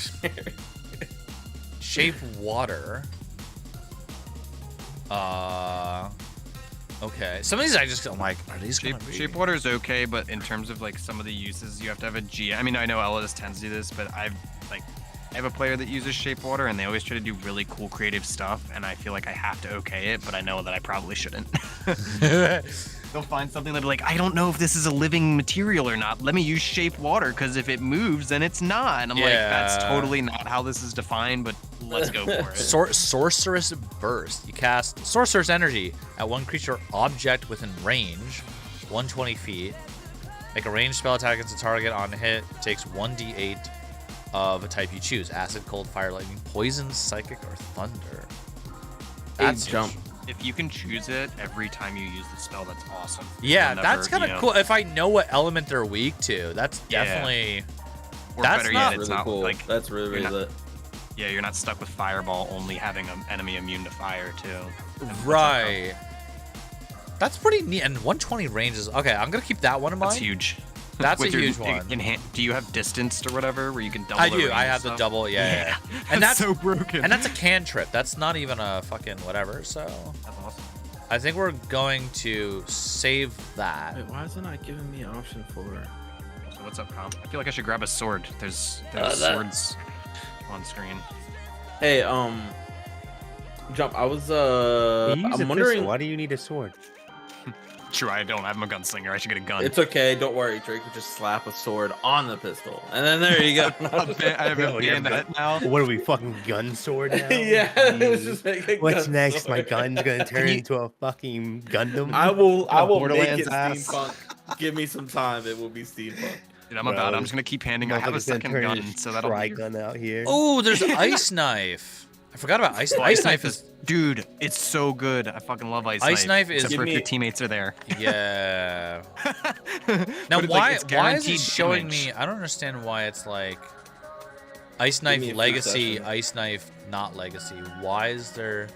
shape water. Okay. Some of these I'm like, are these gonna be? Shape water is okay, but in terms of like some of the uses, you have to have a G. I mean, I know Ellis tends to do this, but I have a player that uses shape water, and they always try to do really cool creative stuff, and I feel like I have to okay it, but I know that I probably shouldn't. They'll find something that like, I don't know if this is a living material or not. Let me use shape water, because if it moves, then it's not. And I'm like, that's Yeah. totally not how this is defined, but let's go for it. Sorceress Burst. You cast Sorceress Energy at one creature object within range, 120 feet. Make a ranged spell attack against a target on hit. It takes 1d8 of a type you choose. Acid, cold, fire, lightning, poison, psychic, or thunder. That's jump. If you can choose it every time you use the spell, that's awesome. Yeah, You'll never, that's kind of you know, cool. If I know what element they're weak to, that's Yeah. definitely... Or That's better not yet, it's really not cool. like That's really, really you're not- lit. yeah, you're not stuck with fireball only having an enemy immune to fire too. Right. That's pretty neat. And 120 range is... Okay, I'm going to keep that one in mind. That's huge. That's With a your huge one. Do you have distanced or whatever where you can double? I the do. range I and have the stuff? double. Yeah. And that's that's so broken. And that's a cantrip. That's not even a fucking whatever. So That's awesome. I think we're going to save that. Wait, why is it not giving me an option for? So what's up, comp? I feel like I should grab a sword. There's that- swords on screen. Hey, jump. I was You use a I'm wondering. pistol. Why do you need a sword? True, I don't. I'm a gunslinger. I should get a gun. It's okay. Don't worry. Drake would just slap a sword on the pistol, and then there you go. I have a Yo, you're bayonet now. What are we, fucking gun sword now? Yeah, it was just making What's gun next? sword. My gun's gonna turn you- into a fucking Gundam. I will make Borderlands it ass. steampunk. Give me some time. It will be steampunk. Dude, I'm about it. Bro. I'm just gonna keep handing. I have a Motherfucker's gonna second turn gun, his so that'll be. Trigun out here. Oh, there's Ice Knife. I forgot about Ice. Oh, Ice Knife is dude. It's so good. I fucking love Ice Knife. Ice Knife is- except for Give if your me- teammates are there. yeah. But Now it's like, why it's why is it guaranteed showing damage. me? I don't understand why it's like Ice Knife me a free Legacy, session. Ice Knife not Legacy. Why is there?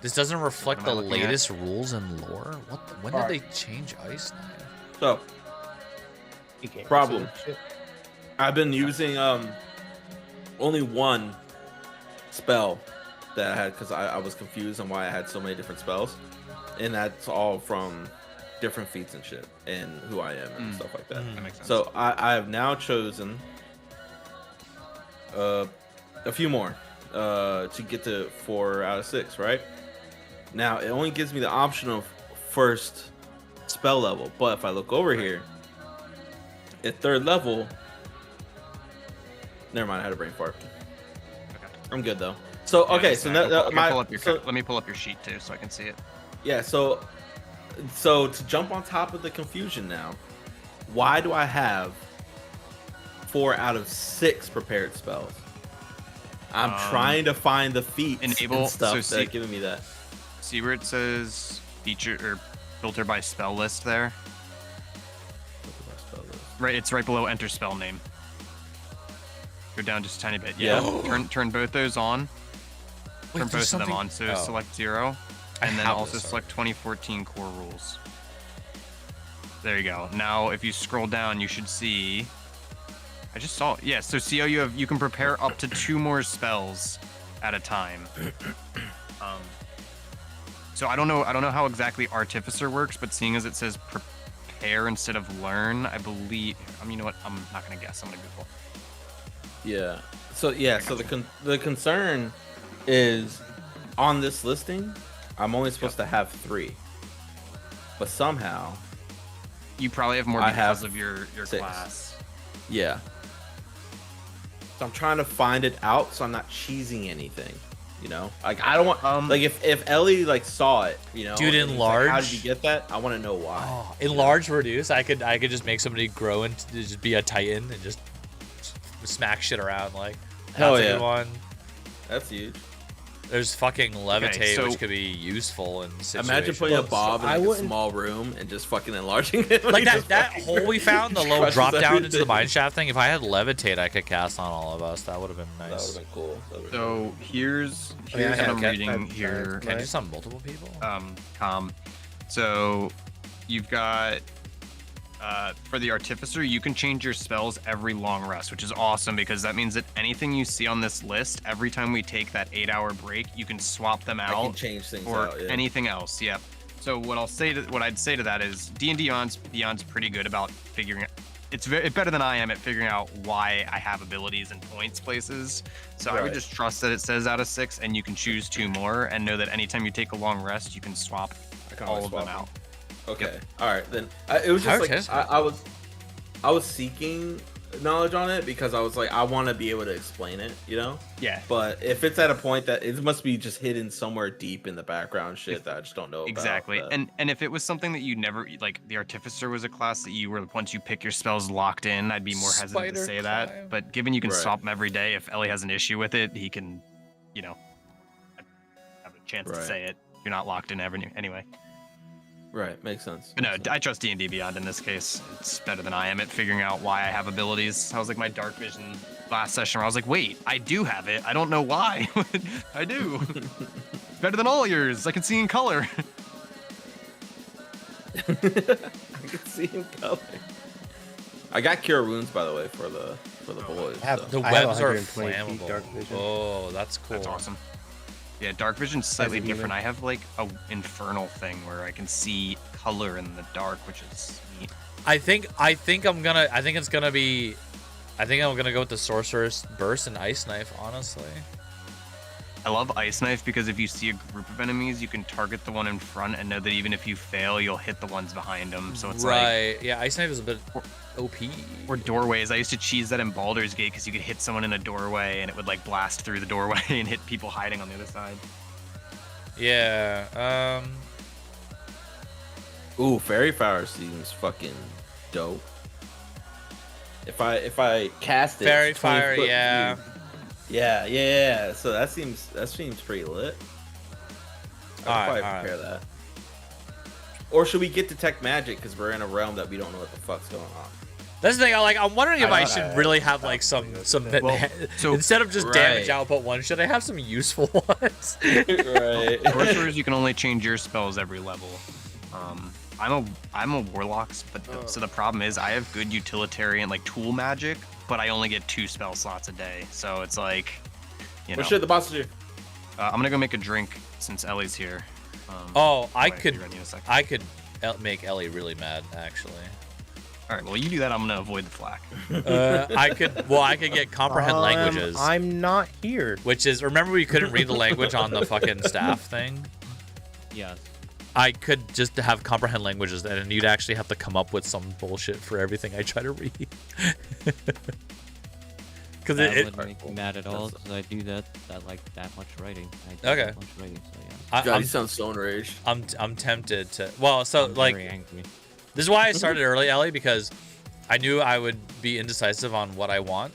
This doesn't reflect What the am I looking at? latest rules and lore. What? When did they change Ice Knife? So You can't Problem. consider shit. I've been using only one spell that I had because I was confused on why I had so many different spells, and that's all from different feats and shit and who I am and stuff like that. That makes sense. So I have now chosen a few more to get to 4 out of 6, right? Now it only gives me the option of first spell level, but if I look over here at 3rd level, never mind, I had a brain fart. Okay. I'm good though. So okay, so Let now me pull up your so, let me pull up your sheet too, so I can see it. yeah, so to jump on top of the confusion now, why do I have 4 out of 6 prepared spells? I'm trying to find the feats enable- and stuff so that see- are giving me that. See where it says feature or filter by spell list there? Right, it's right below enter spell name. Go down just a tiny bit. Yeah. Turn both those on. Wait, Turn there's both of them something- on. So Oh. select 0, I and then have also this select 2014 core rules. There you go. Now, if you scroll down, you should see. I just saw. Yeah. So see how you can prepare up to 2 more spells at a time. So I don't know how exactly Artificer works, but seeing as it says prepare instead of learn, I believe. You know what? I'm not gonna guess. I'm gonna Google. Yeah. So the concern is on this listing, I'm only supposed to have 3, but somehow, You probably have more I because have of your 6. class. yeah. So I'm trying to find it out, so I'm not cheesing anything. You know, like I don't want like if Ellie like saw it, you know, Dude, and he's like, how enlarge- did you get that? I want to know why. Oh, enlarge reduce. I could just make somebody grow and just be a Titan and just smack shit around like. Hell That's a yeah. good one. That's huge. There's fucking levitate, so- which could be useful in situations. Imagine putting a Bob in I like a wouldn't- small room and just fucking enlarging it. when like he that just that fucking hole we found, the low crushes drop down into the everything. mine shaft thing. If I had levitate, I could cast on all of us. That would have been That would nice. have been cool. So here's I mean, I what have I'm cat- reading I've- here. Can I do this on multiple people? So you've got for the Artificer, you can change your spells every long rest, which is awesome because that means that anything you see on this list, every time we take that 8-hour break, you can swap them I can out change things or out. Yeah. anything else. Yep. So what I'd say to that is D&D Beyond's pretty good about figuring it. It's better than I am at figuring out why I have abilities and points places. So I would Right. just trust that it says out of 6 and you can choose 2 more and know that anytime you take a long rest, you can swap I can all always of them swap out. Okay. All right. Then it was How just like tasty. I was seeking knowledge on it because I was like I want to be able to explain it, you know. Yeah. But if it's at a point that it must be just hidden somewhere deep in the background shit that I just don't know about. Exactly. but- And if it was something that you never like, the Artificer was a class that you were once you pick your spells locked in, I'd be more hesitant to Spider say climb. that. But given you can Right. swap them every day, if Ellie has an issue with it, he can, you know, have a chance to Right. say it. You're not locked in anyway. right, makes sense. But no, Makes sense. I trust D&D Beyond in this case. It's better than I am at figuring out why I have abilities. I was like my Dark Vision last session where I was like, wait, I do have it. I don't know why. I do. Better than all yours. I can see in color. I can see him coming. I got cure wounds by the way for the boys. I have- so. The I have webs are 120 feet flammable. dark vision. Oh, that's cool. That's awesome. Yeah, Dark Vision's slightly a human. different. I have like a infernal thing where I can see color in the dark, which is neat. I think I'm gonna go with the Sorcerer's Burst and Ice Knife, honestly. I love Ice Knife because if you see a group of enemies, you can target the one in front and know that even if you fail, you'll hit the ones behind them. So it's like, right. Yeah, Ice Knife is a bit OP. or doorways. I used to cheese that in Baldur's Gate because you could hit someone in a doorway and it would like blast through the doorway and hit people hiding on the other side. Yeah. Ooh, Fairy Fire seems fucking dope. If I cast it, Fairy it's 20 Fire, foot yeah. view. Yeah. So that seems pretty lit. I'll probably Alright. prepare that. Or should we get Detect Magic because we're in a realm that we don't know what the fuck's going on? That's the thing. I'm wondering if I don't- should really have like some Well, so- instead of just damage Right. output one, should I have some useful ones? Right. Sorcerers, you can only change your spells every level. I'm a warlock, but so the problem is I have good utilitarian like tool magic, but I only get 2 spell slots a day. So it's like, you know, What should the boss do? I'm gonna go make a drink since Ellie's here. Oh, I Be could ready in a second. make Ellie really mad actually. All right, well you do that. I'm gonna avoid the flak. I could get comprehend languages, I'm not here. which is remember we couldn't read the language on the fucking staff thing. Yes. I could just have comprehend languages, and then you'd actually have to come up with some bullshit for everything I try to read. Because That it, wouldn't make me mad at all because I do that like that much writing. I do Okay. that much writing, so yeah. God, I'm, you sound so enraged. I'm tempted to. Well, so I'm like very angry. this is why I started early, Ellie, because I knew I would be indecisive on what I want.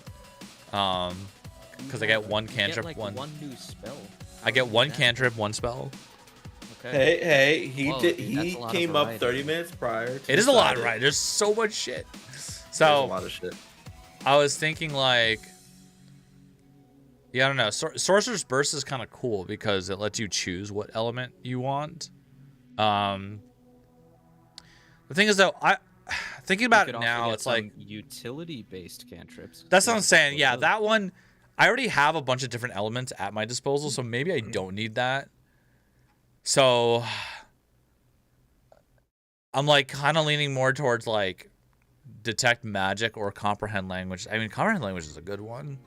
Because I get one cantrip, Get, like, one new spell. I get one Yeah. cantrip, one spell. Okay. Hey, he Whoa, did. dude, that's He a lot of came up variety. 30 minutes prior. To It is a lot, decide it. right? There's so much shit. There's a So lot of shit. I was thinking like Yeah, I don't know. Sorcerer's Burst is kind of cool because it lets you choose what element you want. The thing is, though, thinking about it now, it's like utility-based cantrips. that's what I'm saying. Yeah, that one, I already have a bunch of different elements at my disposal, so maybe I don't need that. So I'm like kind of leaning more towards like detect magic or comprehend language. I mean, comprehend language is a good one.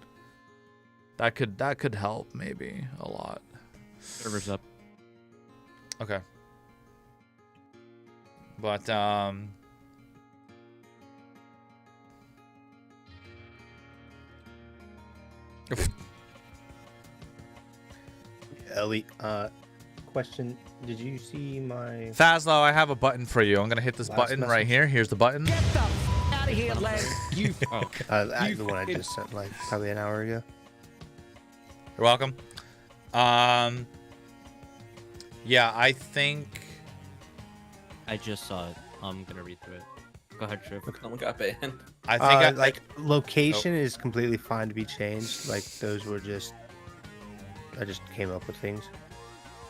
That could help maybe a lot. Servers up. Okay. But Ellie, question. Did you see my Fazlo, I have a button for you. I'm gonna hit this Last button right message? here. Here's the button. You. Oh. the one I just sent like probably an hour ago? You're welcome. Yeah, I think I just saw it. I'm gonna read through it. Go ahead, Triv. Someone got banned. I think Like location is completely fine to be changed. Like those were just I just came up with things.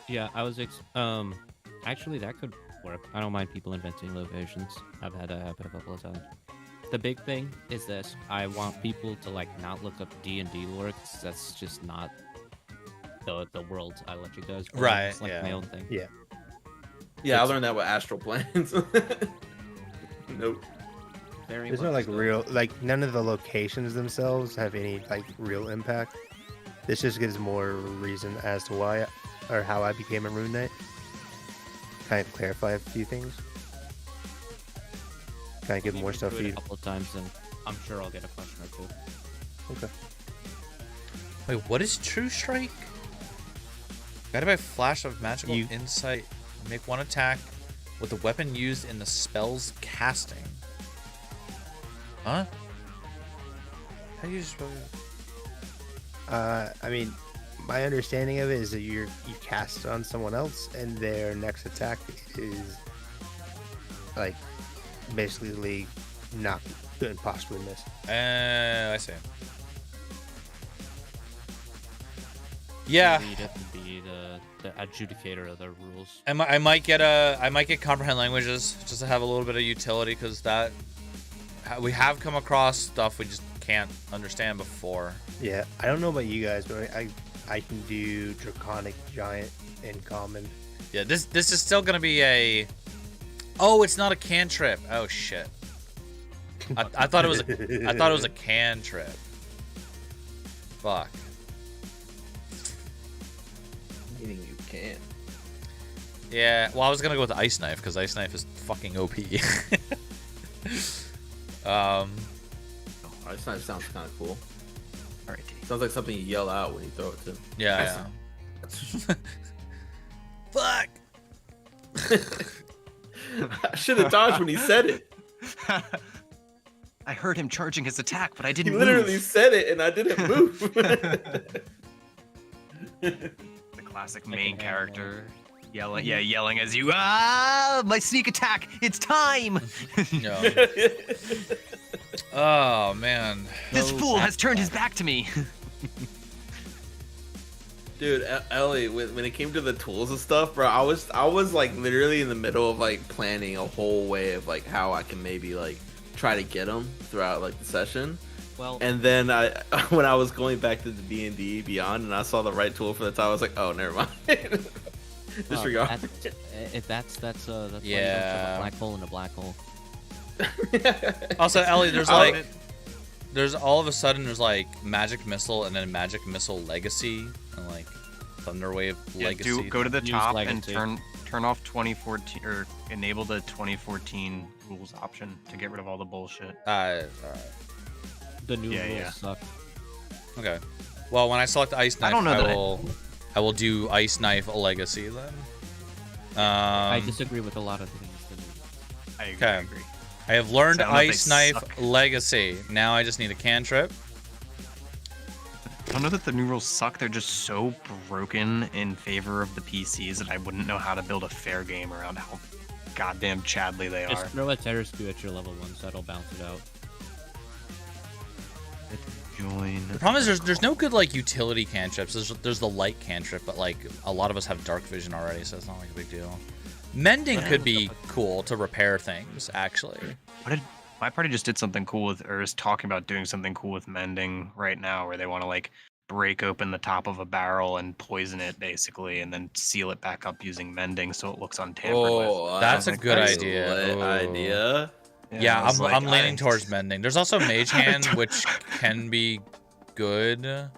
Yeah, I was actually that could work. I don't mind people inventing locations. I've had that happen a couple of times. The big thing is this: I want people to like not look up D&D lore, 'cause that's just not the world I let you guys play. Right, It's like yeah. my own thing. Yeah. Yeah, I learned that with Astral Planes. Nope. Very There's much no like so. real like none of the locations themselves have any like real impact. This just gives more reason as to why or how I became a Rune Knight. Kind of clarify a few things. Kind of give I'll more read stuff through for it you. a couple of times, and I'm sure I'll get a question or two. Okay. Wait, what is True Strike? Guided by flash of magical You- insight, make one attack with the weapon used in the spell's casting. Huh? How do you spell it? I mean, my understanding of it is that you cast it on someone else, and their next attack is like basically not good and possibly miss. I see. Yeah, Read it and be the adjudicator of the rules. I might get comprehend languages just to have a little bit of utility because that we have come across stuff we just can't understand before. Yeah, I don't know about you guys, but I can do Draconic Giant in common. Yeah, this is still gonna be a. Oh, it's not a cantrip. Oh shit. I thought it was a cantrip. Fuck. Meaning you can't. Yeah. Well, I was gonna go with Ice Knife because Ice Knife is fucking OP. Ice Knife sounds kind of cool. Alright. Sounds like something you yell out when you throw it too. Yeah. Fuck. I should have dodged when he said it. I heard him charging his attack, but I He didn't literally move. said it and I didn't move. The classic main can handle character yelling as you my sneak attack, it's time. No. Oh man. This fool has turned his back to me. Dude, Ellie, when it came to the tools and stuff, bro, I was like literally in the middle of like planning a whole way of like how I can maybe like try to get them throughout like the session. Well, And then when I was going back to the D&D Beyond and I saw the right tool for the time, I was like, oh, never mind. Disregard. if that's why you Yeah. don't shove a black hole in a black hole. Also, Ellie, there's Oh. like, there's all of a sudden there's like Magic Missile and then Magic Missile Legacy and like Thunderwave Yeah, Legacy. go to the Use top legacy. and turn off 2014 or enable the 2014 rules option to get rid of all the bullshit. Alright. The new Yeah, rules yeah. suck. Okay. Well, when I select Ice Knife, I don't know that I will do Ice Knife Legacy then. I disagree with a lot of things. I agree. Okay. I agree. I have learned I don't know if Ice they Knife suck. Legacy. Now I just need a cantrip. I don't know that the new rules suck. They're just so broken in favor of the PCs that I wouldn't know how to build a fair game around how goddamn Chadley they Just are. throw a terror spew at your level 1, so that'll bounce it out. Join. The problem is there's no good like utility cantrips. There's the light cantrip, but like a lot of us have dark vision already, so it's not like a big deal. Mending could be cool to repair things, actually. My party just did something cool with, or is talking about doing something cool with mending right now, where they want to like break open the top of a barrel and poison it basically, and then seal it back up using mending so it looks untampered with. That's a Something good crazy. idea. Lit idea. Yeah, I was like, I'm leaning towards mending. There's also mage hand, which can be good.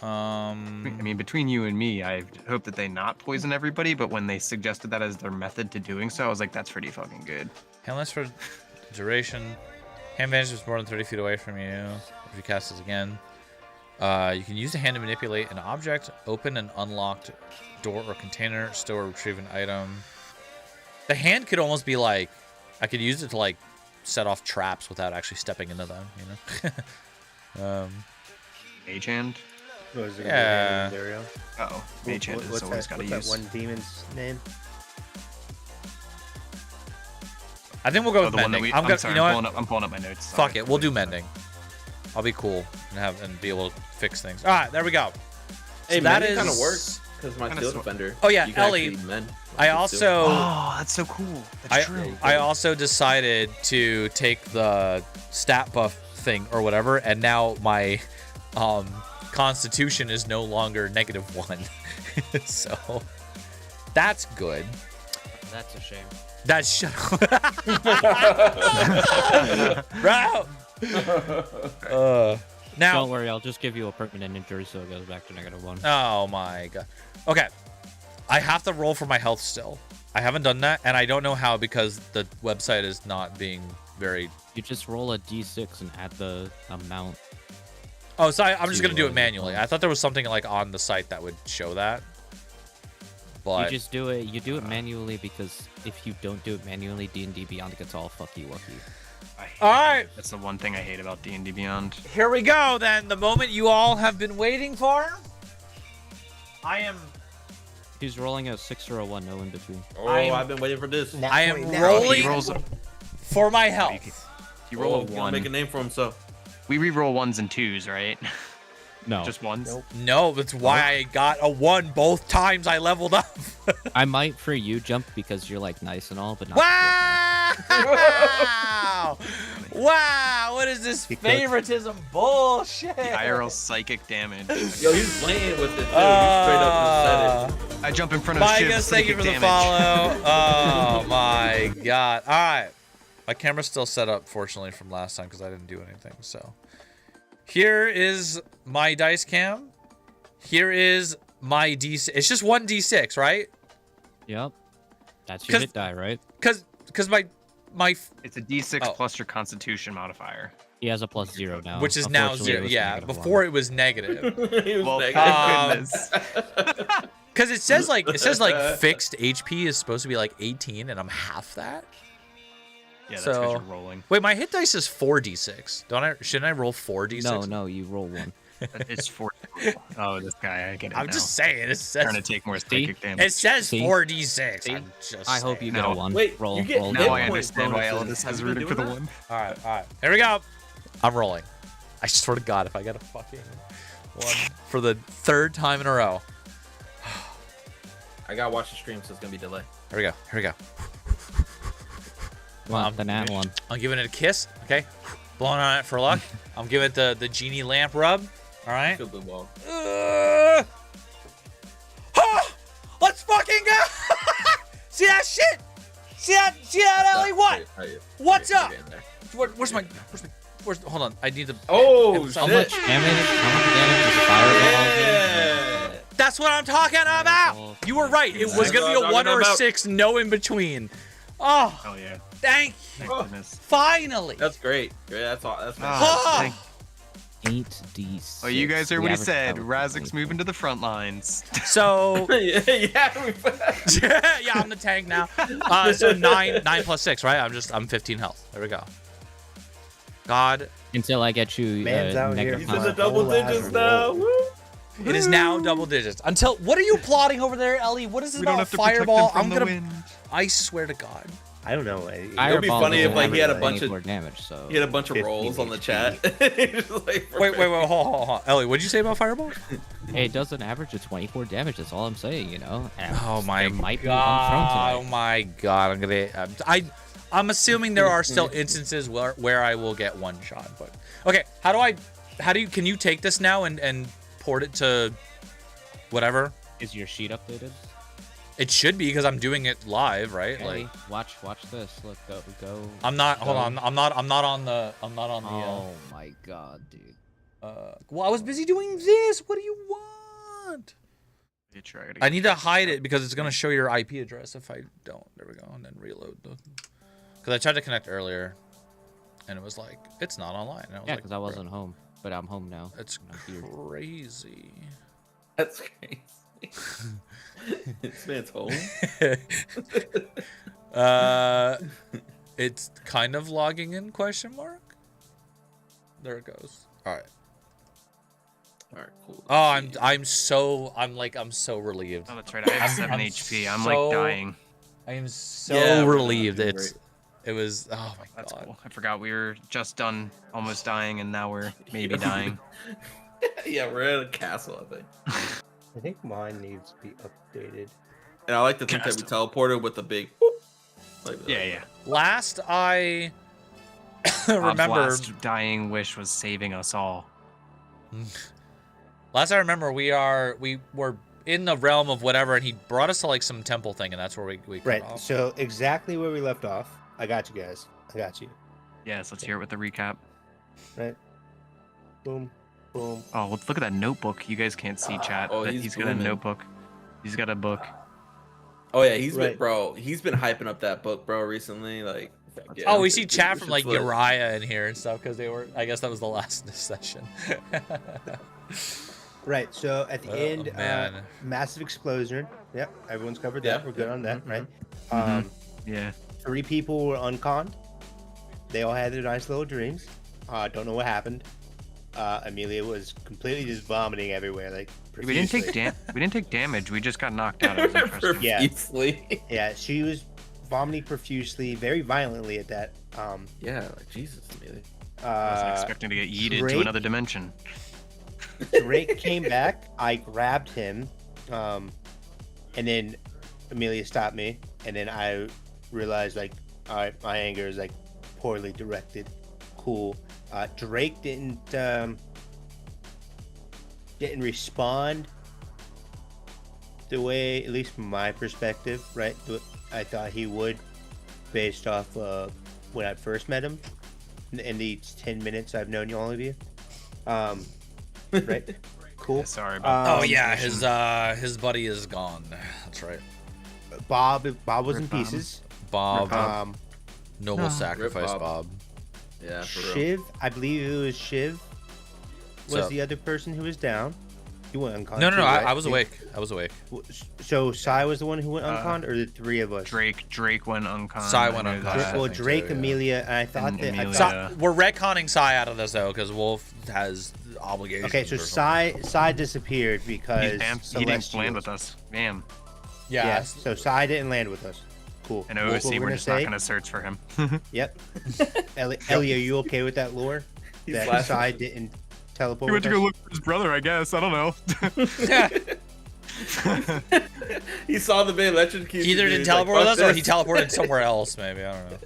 I mean, between you and me, I hope that they not poison everybody, but when they suggested that as their method to doing so, I was like, that's pretty fucking good. Handless for duration. Hand vantage is more than 30 feet away from you. If you cast this again. You can use the hand to manipulate an object, open an unlocked door or container, store or retrieve an item. The hand could almost be like, I could use it to like set off traps without actually stepping into them, you know? Mage hand? What is it? Yeah. Dario? Oh, mage hand is What's always that, got to what's use. that one demon's name? I think we'll go Oh, with the one that mending. we, I'm I'm gonna, sorry, you know I'm, what? pulling up, I'm pulling up my notes. Fuck Sorry. it, we'll do mending. I'll be cool and be able to fix things. All right, there we go. Hey, So that mending is kind of works because my Kinda shield sort- defender. Oh, yeah, you can Ellie, actually mend. I Like, it's still- also Oh, that's so cool. That's true. I also decided to take the stat buff thing or whatever, and now my constitution is no longer -1. So that's good. That's a shame. That's shut Bro. Now Don't worry, I'll just give you a permanent injury so it goes back to -1. oh my god. Okay. I have to roll for my health still. I haven't done that, and I don't know how because the website is not being very. You just roll a d6 and add the amount. Oh, so I'm just gonna do it to, manually. I thought there was something like on the site that would show that. But You just do it. You do it manually because if you don't do it manually, D&D Beyond gets all fucky wucky. all right, That's the one thing I hate about D&D Beyond. here we go. Then the moment you all have been waiting for. I am. He's rolling a 6 or a 1, no in between. Oh, I'm- I've been waiting for this. I am He rolling rolls a, for my health. you roll a He's gonna 1. make a name for himself. We re-roll 1s and 2s, right? No, Just 1s? Nope. No, that's why I got a 1 both times I leveled up. I might for you jump because you're like nice and all, but not. Wow! Wow! What is this He cooked. favoritism bullshit? The IRL psychic damage. Yo, he's playing with it too. He straight up just said it. I jump in front of Bye, Shiv, guys. Thank you psychic for the damage. follow. Oh my god! All right, my camera's still set up, fortunately, from last time because I didn't do anything. So here is my dice cam. Here is my D6. It's just one D6, right? Yep. That's your 'Cause- hit die, right? Because my It's a D6 Oh. plus your Constitution modifier. He has a +0 now. which is now Unfortunately, it 0. was Yeah, -1. before it was negative. He was Well, negative. thank goodness. Because it says like fixed HP is supposed to be like 18, and I'm half that. Yeah, that's So- because you're rolling. Wait, my hit dice is 4d6. Don't I? Shouldn't I roll 4d6? No, you roll 1. It's 4. Oh, this guy, I get it I'm now. just saying. It says trying to take more psychic it damage. says See? 4d6. See? I'm just I hope you saying. get a No. 1. Wait, roll, you get roll, hit Now roll. I points understand why bonuses. Elvis Have has you been rooted for the doing 1. All right. Here we go. I'm rolling. I swear to God, if I get a fucking 1 for the 3rd time in a row. I gotta watch the stream, so it's gonna be delayed. Here we go. Well, the nat 1. I'm giving it a kiss. Okay. Blowing on it for luck. I'm giving it the genie lamp rub. All right. Feel good, well. Let's fucking go! See that shit? See that, Ellie? What? What's up? Where's hold on? I need to. Oh, How shit. much damage? How much damage is Fireball? Yeah. That's what I'm talking about. You were right. It was gonna be a 1 or a 6, no in between. Oh, Oh, yeah. thank you. Thank goodness. Finally. That's great. Great. That's all. That's Ah. thank- 8d6. Oh, you guys heard The what he average said. power Razik's point. moving to the front lines. So yeah. yeah, I'm the tank now. So 9 plus 6, right? I'm 15 health. There we go. God, Until I get you Man's out here. negative He's in Huh. the power. double Whole digits ass now. roll. Woo. it is now double digits. Until what are you plotting over there, Ellie? What is this We don't about have to protect fireball? him from I'm the gonna. wind. I swear to God. I don't know. It would be Fireball funny if doesn't like he had a have bunch of 24 damage. So he had a bunch of 15 rolls on the HP. chat. Just like, Wait, hold on. Ellie, what'd you say about Fireball? it doesn't average a 24 damage. That's all I'm saying. You know. And Oh my there might be god! Oh unthrown my god! I'm assuming there are still instances where I will get one shot. But okay, can you take this now and port it to whatever? tonight. Is your sheet updated? It should be because I'm doing it live, right? Okay, Like watch this. Look, go. I'm not. Hold go. on. I'm not on the. Oh my god, dude. Well, I was busy doing this. What do you want? You try it I need to hide it because it's gonna show your IP address if I don't. There we go, and then reload the. Because I tried to connect earlier, and it was like it's not online. And I was Yeah, like, because I wasn't home, but I'm home now. It's and I'm here. crazy. That's crazy. This man's home. It's kind of logging in ? There it goes. All right. All right, cool. Oh, I'm so relieved. Oh, that's right. I have 7 I'm HP. I'm so- like dying. I am so Yeah, we're not relieved. doing It was. Oh my That's god. cool. I forgot we were just done almost dying, and now we're maybe dying. Yeah, we're at a castle, I think. I think mine needs to be updated. And I like to think that we Castle. teleported with a big. Whoop, like that. Yeah. Last I Bob's remember. last dying wish was saving us all. Last I remember, we were in the realm of whatever, and he brought us to like some temple thing, and that's where we cut Right. off. So exactly where we left off. I got you guys. I got you. Yes, let's hear it with the recap. Right. Boom. Boom. Oh, look at that notebook. You guys can't see chat. Oh, but he's he's got a booming. notebook. He's got a book. Oh yeah, he's been Right. he's been hyping up that book, bro, recently. Like. yeah, Oh, we it's- see it's- chat it's from like lit. Uriah in here and stuff because they were. I guess that was the last session. Right. So at the Oh, end, man. massive explosion. Yep. Everyone's covered that. Yeah. We're good on that, right? Mhm. Yeah. 3 people were unconned. They all had their nice little dreams. Don't know what happened. Amelia was completely just vomiting everywhere, like We didn't take profusely. we didn't take damage. We just got knocked out. It was interesting. Yeah. Profusely. Yeah, she was vomiting profusely, very violently at that. Yeah, like Jesus, Amelia. I wasn't Uh, expecting to get yeeted Drake- to another dimension. Drake came back. I grabbed him, and then Amelia stopped me, and then I realized like, all right, my anger is like poorly directed. Cool. Drake didn't respond the way, at least from my perspective, right? I thought he would, based off when I first met him in the 10 minutes I've known all of you. Right? Cool. Yeah, sorry about Oh Um, yeah, his buddy is gone. That's right. Bob was in Rip Bob. pieces. Bob, Um, noble No. sacrifice, Rip Bob. Bob. Yeah, for real. Shiv, I believe it was Shiv, was So- the other person who was down. He went unconscious. No, right? I was awake. I was awake. So Sai was the one who went Uh, unconscious, or the 3 of us? Drake went unconscious. Sai went unconscious. Well, I think Drake, so, yeah. Amelia, and I thought And that. Amelia. We're retconning Sai out of this though, because Wolf has obligations. Okay, so or something. Sai disappeared because He didn't Celestials. land with us. Damn. Yeah. Yeah, so Sai didn't land with us. Cool. And What OC, we're gonna just not going to search for him. Yep. Ellie, are you okay with that lore? He's That laughing. Sai didn't teleport He went with to go us? look for his brother, I guess. I don't know. He saw the man electrocuted. He either didn't teleport with us or he teleported somewhere else. Maybe I don't know.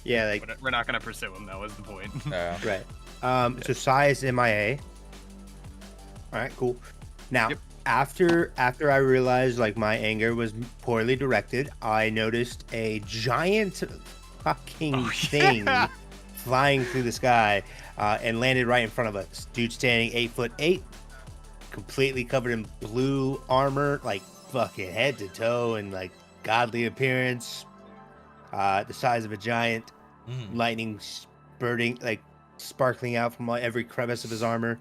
Yeah, like, We're not going to pursue him. That was the point. Yeah. right. So Sai is MIA. All right, cool. Now, Yep. after I realized like my anger was poorly directed, I noticed a giant fucking Oh, thing yeah. flying through the sky and landed right in front of us. Dude standing 8'8", completely covered in blue armor, like fucking head to toe, and like godly appearance. The size of a giant. Mm. Lightning spurting, like sparkling out from every crevice of his armor,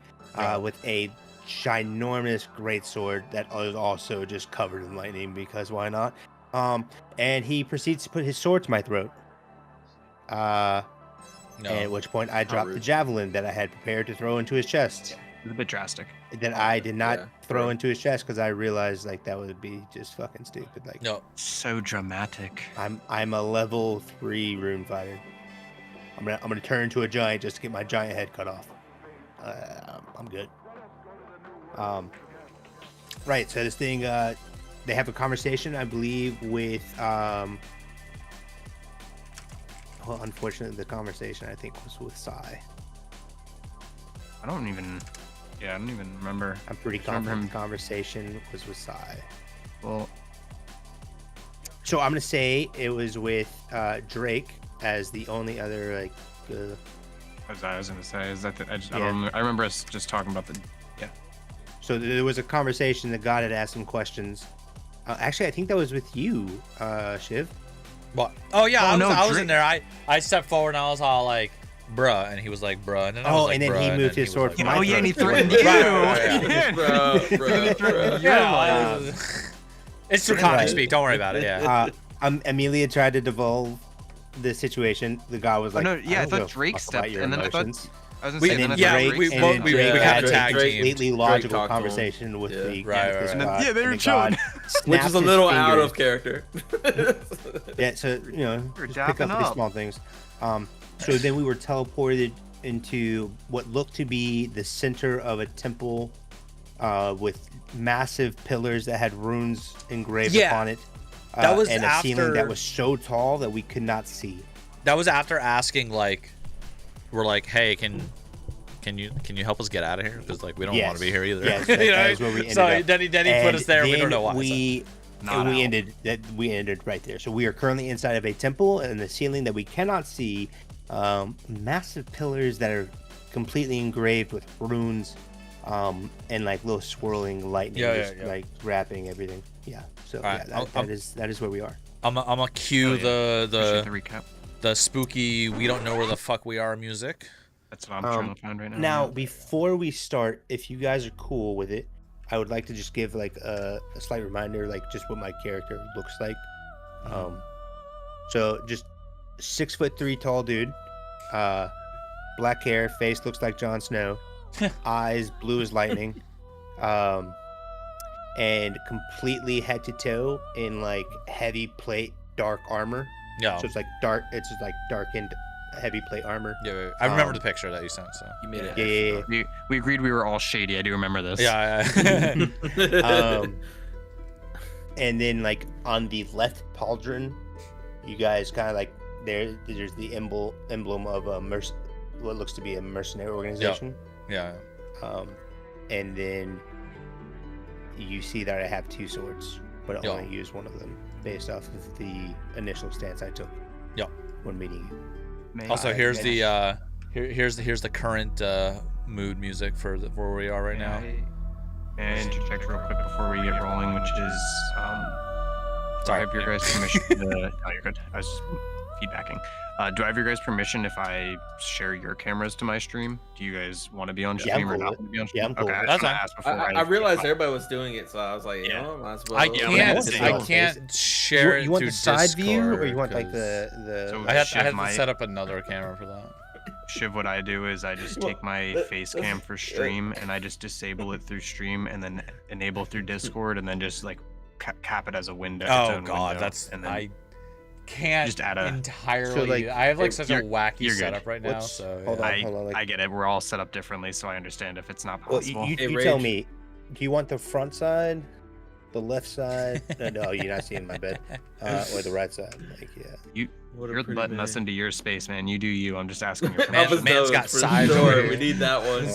with a ginormous greatsword that was also just covered in lightning because why not? And he proceeds to put his sword to my throat. No. At which point I dropped the rude. javelin that I had prepared to throw into his chest. It's a bit drastic. that I did not Yeah, throw right. into his chest because I realized like that would be just fucking stupid. Like No. So dramatic. I'm a level 3 rune fighter. I'm gonna turn into a giant just to get my giant head cut off. I'm good. Right. So this thing, they have a conversation, I believe, with well, unfortunately, the conversation I think was with Sai. I don't even remember. I'm pretty Remember confident him- the conversation was with Sai. Well, So I'm gonna say it was with Drake as the only other like. as I was gonna say, is that I Yeah. don't. I remember us just talking about the. Yeah. So there was a conversation that God had asked some questions. Actually, I think that was with you, Shiv. What? Oh yeah, Oh, I no, was Drake- in there. I stepped forward and I was all like, "Bruh," and he was like, "Bruh," and then I was Oh, like, and then "Bruh," he and moved then his he was sword like, from "Bruh." my Oh yeah, and he throat. threatened you. Right, Yeah. Bro, bro. Yeah, it's Draconic Right. speak. Don't worry about it. Yeah. Amelia tried to devolve the situation. The guy was Oh, like, no, yeah, I don't thought give a Drake fuck stepped, about your and then I thought- emotions." I was gonna We- say, And and then then I thought yeah, Drake, we- and both- then we Drake kinda had a tag teamed. completely Drake logical talked to him. conversation with Yeah. the Right, with this right, right. god, Yeah, they were and the god Which snapped is a his little out fingers. of character. Yeah, so We're just pick up dapping these up. small things. So then we were teleported into what looked to be the center of a temple, with massive pillars that had runes engraved Yeah. upon it. That was and a ceiling that after- was so tall that we could not see. That was after asking like, we're like, "Hey, can you help us get out of here? Because like we don't want Yes. to be here either." Yes, You that know? is where we ended so up. then he put And us there. We don't then know why. so. Not out. We ended right there. So we are currently inside of a temple, and the ceiling that we cannot see, massive pillars that are completely engraved with runes, and like little swirling lightning, Yeah, just yeah. like wrapping everything. Yeah. So Alright, yeah, I'm- that is where we are. I'm a cue Oh, yeah. the Appreciate the recap. the spooky "We don't know where the fuck we are" music. That's what I'm trying to find right now. Now, before we start, if you guys are cool with it, I would like to just give like a slight reminder, like just what my character looks like. So just 6'3" tall dude, black hair, face looks like Jon Snow, eyes blue as lightning, and completely head to toe in like heavy plate dark armor. Yeah. So it's like dark. It's just like darkened heavy plate armor. Yeah, I remember Um, the picture that you sent. So. You made it. Yeah, yeah, yeah. we agreed we were all shady. I do remember this. Yeah. And then like on the left pauldron, you guys kind of like there's the emblem of a what looks to be a mercenary organization. yeah. And then you see that I have 2 swords, but I Yeah. only use one of them based off of the initial stance I took. Yeah. When meeting you. Man, Also, I- here's the yeah. here's the current mood music for where we are right now. And interject real quick before we get rolling, which is do I Sorry. have your guys' permission? Oh, you're good. I was just feedbacking. Do I have your guys' permission if I share your cameras to my stream? Do you guys want to be on Yeah, I'm stream or cool not with want to be on Yeah, stream? I'm cool okay, with I it. was gonna That's ask before. I realized everybody was doing it, so I was like, Yeah. you know, might as well. I Yeah, can't but I it's- can't share it You want through the side view, or Discord, you want like 'cause the? So- I had Shiv to might- set up another camera for that. Shiv, what I do is I just take my face cam for stream and I just disable it through stream and then enable through Discord and then just like cap it as a window. its Oh own god, window, that's and then I can't just add a- entirely. like, I have like such a you're- wacky you're good. setup right now. What's- So hold yeah. on. I get it. We're all set up differently, so I understand if it's not Well, possible. you Hey, tell Rage. me. Do you want the front side, the left side? No, you're not seeing my bed. Or the right side? Like, yeah. What a You're pretty letting man. us into your space, man. You do you. I'm just asking your Man- Up his man's nose, got for size sure. over here. We need that one.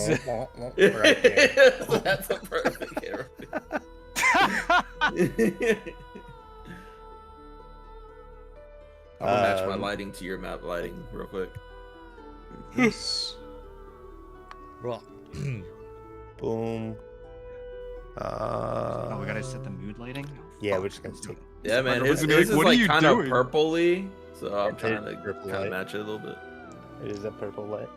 Right there. That's a perfect camera. I'm gonna match my Um, lighting to your map lighting real quick. Boom. Oh, we gotta set the mood lighting. Yeah, we're just gonna take. Yeah, man. Everyone's His, gonna be his like, is "What are like you kind of doing?" purpley, so I'm It trying is to purple kind light. of match it a little bit. It is a purple light.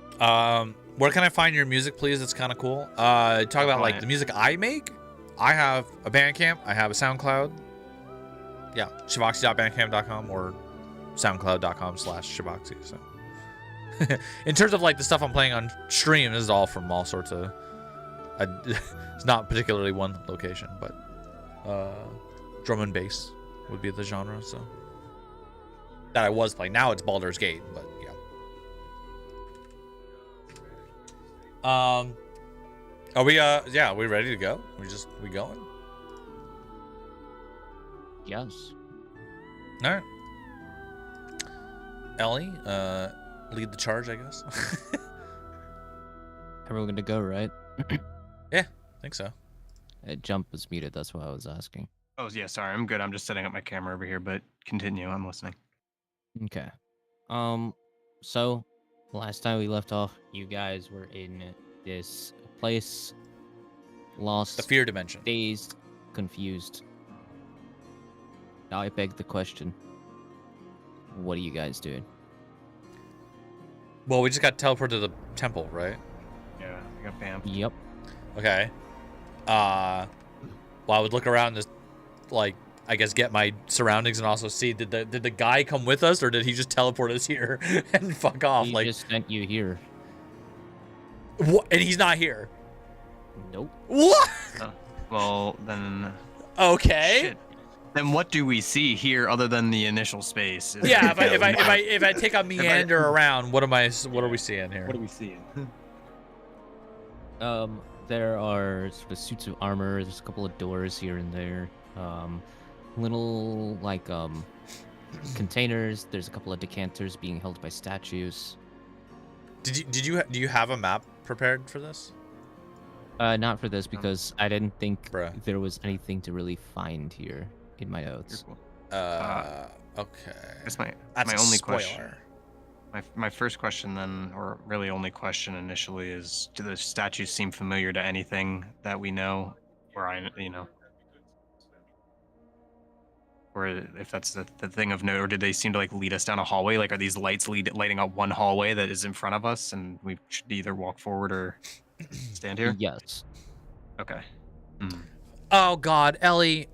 Where can I find your music, please? It's kind of cool. Talk about like the music I make. I have a Bandcamp. I have a SoundCloud. Yeah, shivoxy.bandcamp.com or soundcloud.com/shivoxy. So, in terms of like the stuff I'm playing on stream, this is all from all sorts of It's not particularly one location, but drum and bass would be the genre. So that I was playing. Now it's Baldur's Gate, but yeah. Are we yeah, are we ready to go? We going? Yes. All right. Ellie, lead the charge, I guess. Everyone gonna go, right? Yeah, I think so. Jump was muted. That's why I was asking. Oh yeah, sorry, I'm good. I'm just setting up my camera over here, but continue. I'm listening. Okay. So last time we left off, you guys were in this place, lost, The fear dimension. dazed, confused. Now I beg the question: what are you guys doing? Well, we just got teleported to the temple, right? Yeah, I got bam. Yep. Okay. Well, I would look around and just, like, I guess get my surroundings and also see did the guy come with us or did he just teleport us here and fuck off? He Like, just sent you here. what? And he's not here. Nope. What? Well, then. Okay. Shit. Then what do we see here other than the initial space? Is Yeah. there- If I take a meander around, what are we seeing here? What are we seeing? There are sort of suits of armor. There's a couple of doors here and there. Little like containers. There's a couple of decanters being held by statues. Do you have a map prepared for this? Not for this because I didn't think Bruh. there was anything to really find here in my You're notes. cool. Okay. That's my That's my a only spoiler. question. My first question then, or really only question initially, is: do the statues seem familiar to anything that we know, or or if that's the thing of note, or did they seem to like lead us down a hallway? Like, are these lights lighting up one hallway that is in front of us, and we should either walk forward or stand here? Yes. Okay. Oh God, Ellie.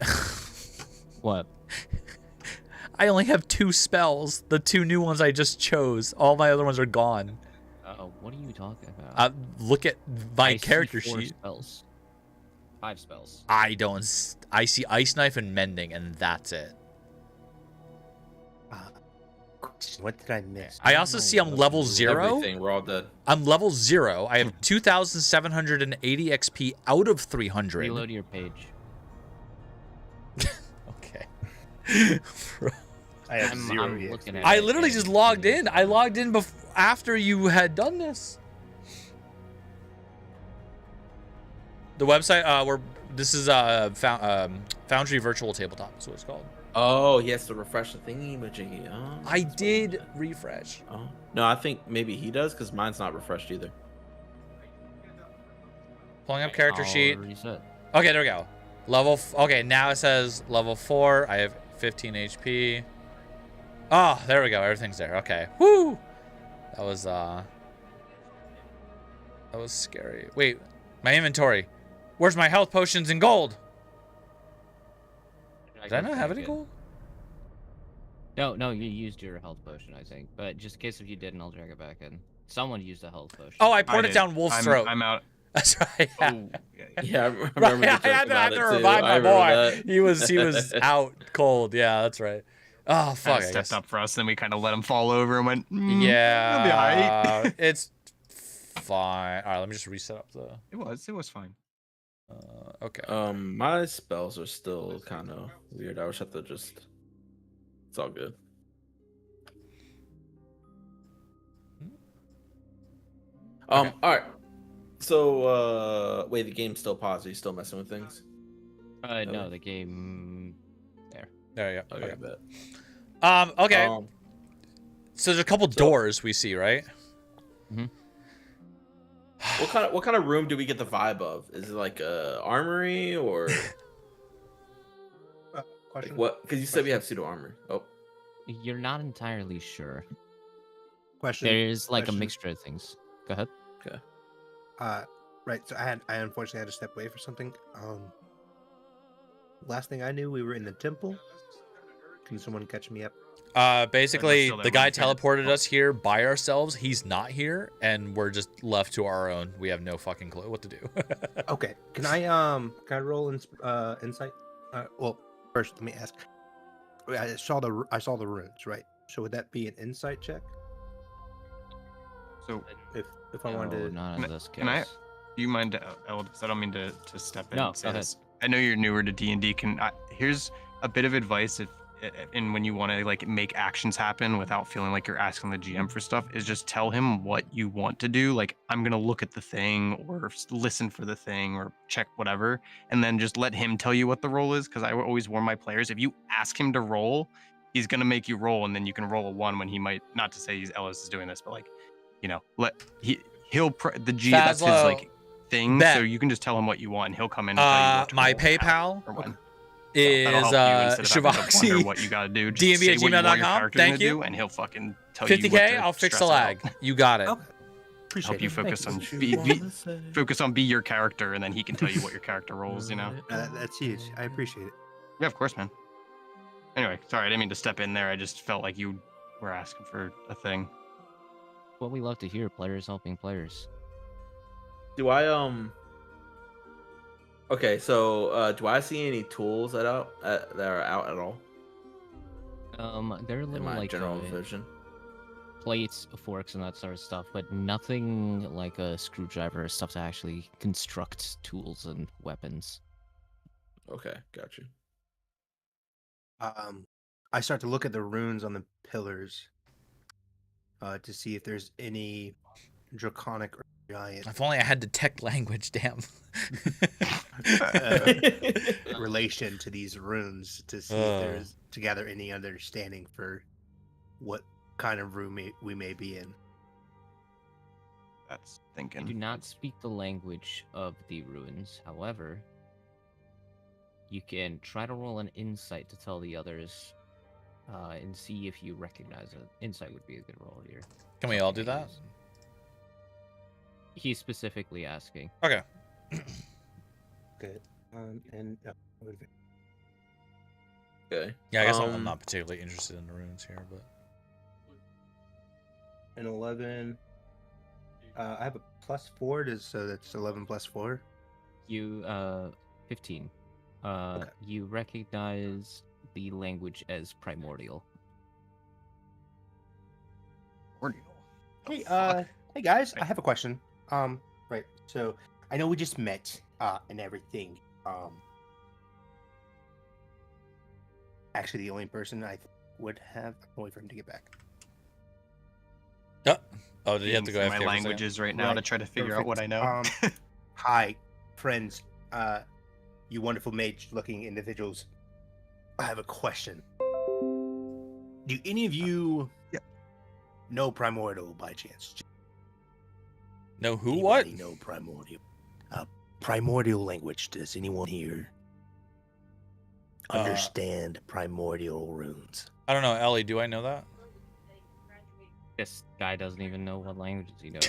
What? I only have 2 spells. The 2 new ones I just chose. All my other ones are gone. What are you talking about? Look at my I see character 4 sheet. spells. 5 spells. I don't. I see Ice Knife and Mending, and that's it. What did I miss? I also see I'm level 0. Everything. We're all dead. I'm level 0. I have 2,780 XP out of 300. Reload your page. Okay. I have I'm 0 looking at I it literally and just logged it's- in. I logged in after you had done this. The website, this is Foundry Virtual Tabletop. Is what it's called. Oh, he has to refresh the thingy majiggy. Oh, I that's what did he did. refresh. Oh. No, I think maybe he does because mine's not refreshed either. Pulling up character I'll sheet. reset. Okay, there we go. Okay, now it says level 4. I have 15 HP. Oh, there we go. Everything's there. Okay. Woo! That was scary. Wait, my inventory. Where's my health potions and gold? Did I not have any gold? No, you used your health potion, I think. But just in case if you didn't, I'll drag it back in. Someone used a health potion. Oh, I poured it did. down Wolf's throat. I'm out. That's right. Yeah. Oh, Yeah, I Right, remember. I had to revive my boy. He was out cold. Yeah, that's right. Oh fuck! Kinda I stepped guess. up for us, then we kind of let him fall over and went. It'll be Yeah, alright." it's fine. All right, let me just reset up the. It was fine. Okay. My spells are still kind of weird. I wish I could just. It's all good. All right. So, wait, the game's still paused. Are you still messing with things? No, the game. There you go. Okay, Okay. bet. Okay. So there's a couple doors we see, right? What kind of room do we get the vibe of? Is it like a armory or like Question. what? Because you said we have pseudo armor. Oh, You're not entirely sure. Question. There is like a question. mixture of things. Go ahead. Right. So I unfortunately had to step away for something. Last thing I knew, we were in the temple. Can someone catch me up? Basically, still, that the guy wouldn't fit. teleported us here by ourselves. He's not here, and we're just left to our own. We have no fucking clue what to do. Okay, can I roll insight? Well, first let me ask. I saw the runes, right? So would that be an insight check So, if I wanted No, to? not in this case. can I? Do you mind, Eldis? I don't mean to step in. No, and say go ahead. this. I know you're newer to D&D. Here's a bit of advice and when you want to like make actions happen without feeling like you're asking the GM for stuff, is just tell him what you want to do. Like, I'm gonna look at the thing, or listen for the thing, or check whatever, and then just let him tell you what the roll is. Because I always warn my players, if you ask him to roll, he's gonna make you roll, and then you can roll a 1 when he might. Not to say Ellis is doing this, but like, you know, the G, that's his Fazlo, like thing. bet. So you can just tell him what you want, and he'll come in and tell you what to My roll, PayPal or when. is That'll help you instead of having to wonder Shavaxi what you gotta do. Just DMB say at what you want your gmail.com. character Thank to you. do, and he'll fucking tell you what 50K. to I'll fix the stress lag. out. You got it. Okay. Appreciate Help you it. focus on Thank focus on be your character, and then he can tell you what your character rolls. You know. That's huge. I appreciate it. Yeah, of course, man. Anyway, sorry, I didn't mean to step in there. I just felt like you were asking for a thing. What we love to hear, players helping players. Do I Okay, so do I see any tools that are out at all They're in little my like general vision? plates, forks, and that sort of stuff, but nothing like a screwdriver or stuff to actually construct tools and weapons. Okay, got you. I start to look at the runes on the pillars to see if there's any draconic or giant If only I had detect language. Damn. relation to these runes to see if there's to gather any understanding for what kind of room we may be in. That's I thinking. do not speak the language of the ruins. However, you can try to roll an insight to tell the others and see if you recognize it. Insight would be a good roll here. Can we all do that? He's specifically asking. Okay. Good. And Okay. Yeah, I guess I'm not particularly interested in the runes here, but an 11. I have a +4, so that's 11 +4. You 15. Okay. You recognize the language as primordial. Hey, hey guys, I have a question. Right. So I know we just met and everything. Actually, the only person I would have wait for him to get back. oh, did you have to go my after for a second? languages right now to Right, try to figure out what I perfect. know. Hi, friends. You wonderful mage-looking individuals. I have a question. Do any of you know Primordial by chance? No, who? What? Anybody know Primordial? Primordial language. Does anyone here understand Primordial runes? I don't know, Ellie. Do I know that? This guy doesn't even know what languages he knows.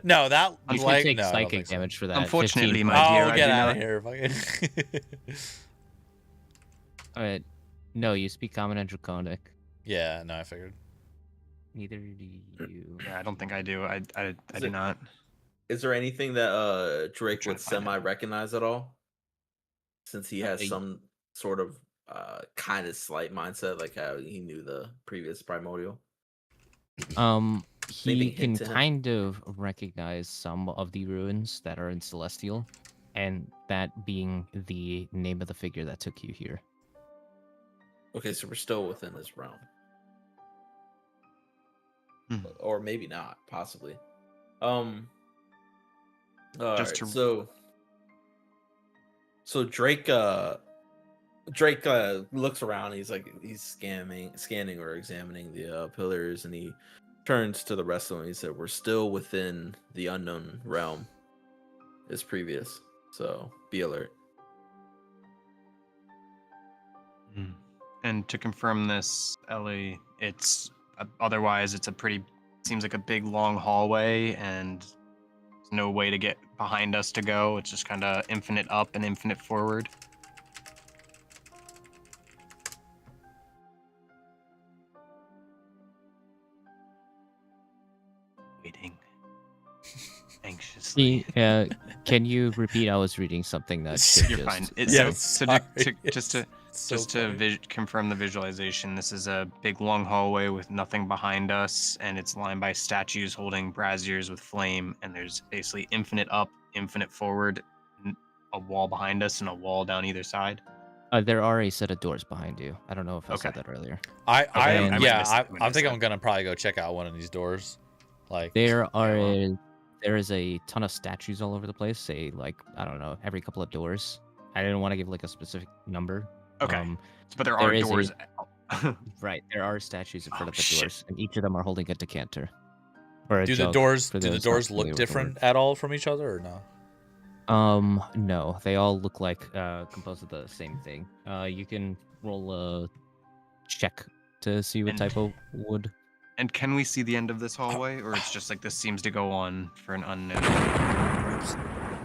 No, that You should like take no, I don't psychic think so. damage for that. Unfortunately, 15. my dear, Oh, I get do out of not. here! Fucking. Alright. No, you speak Common and Draconic. Yeah, no, I figured. Neither do you. Yeah, I don't think I do. I Is do it- not. Is there anything that Drake Trying would to find it. semi-recognize at all? Since he has Uh, some sort of kind of slight mindset, like how he knew the previous primordial. He hint can to him. kind of recognize some of the ruins that are in Celestial, and that being the name of the figure that took you here. Okay, so we're still within this realm, Hmm. or maybe not, possibly. Just Alright, to- so Drake looks around. He's scanning or examining the pillars, and he turns to the rest of them. He said, "We're still within the unknown realm, as previous. So be alert." And to confirm this, Ellie, it's otherwise it's a pretty seems like a big long hallway, and there's no way to get behind us to go. It's just kind of infinite up and infinite forward. Waiting. Anxiously. Can you repeat? I was reading something that You're just- fine. Yeah, So sorry. just to So just to funny. confirm the visualization, this is a big long hallway with nothing behind us, and it's lined by statues holding braziers with flame, and there's basically infinite up, infinite forward, a wall behind us, and a wall down either side. There are a set of doors behind you. I don't know if I said Okay. that earlier. I I might yeah, miss that, I might I miss think that. I'm gonna probably go check out one of these doors. Like, There well. there is a ton of statues all over the place. Say like I don't know, every couple of doors. I didn't want to give like a specific number. Okay. But there there are is a- doors. Right, there are statues in front Oh, of the shit. doors, and each of them are holding a decanter. Or a do the jug, doors for do the those not doors familiar look with the different word. at all from each other or no? No, they all look like composed of the same thing. You can roll a check to see what And- type of wood. And can we see the end of this hallway, or it's just like this seems to go on for an unknown? Oops.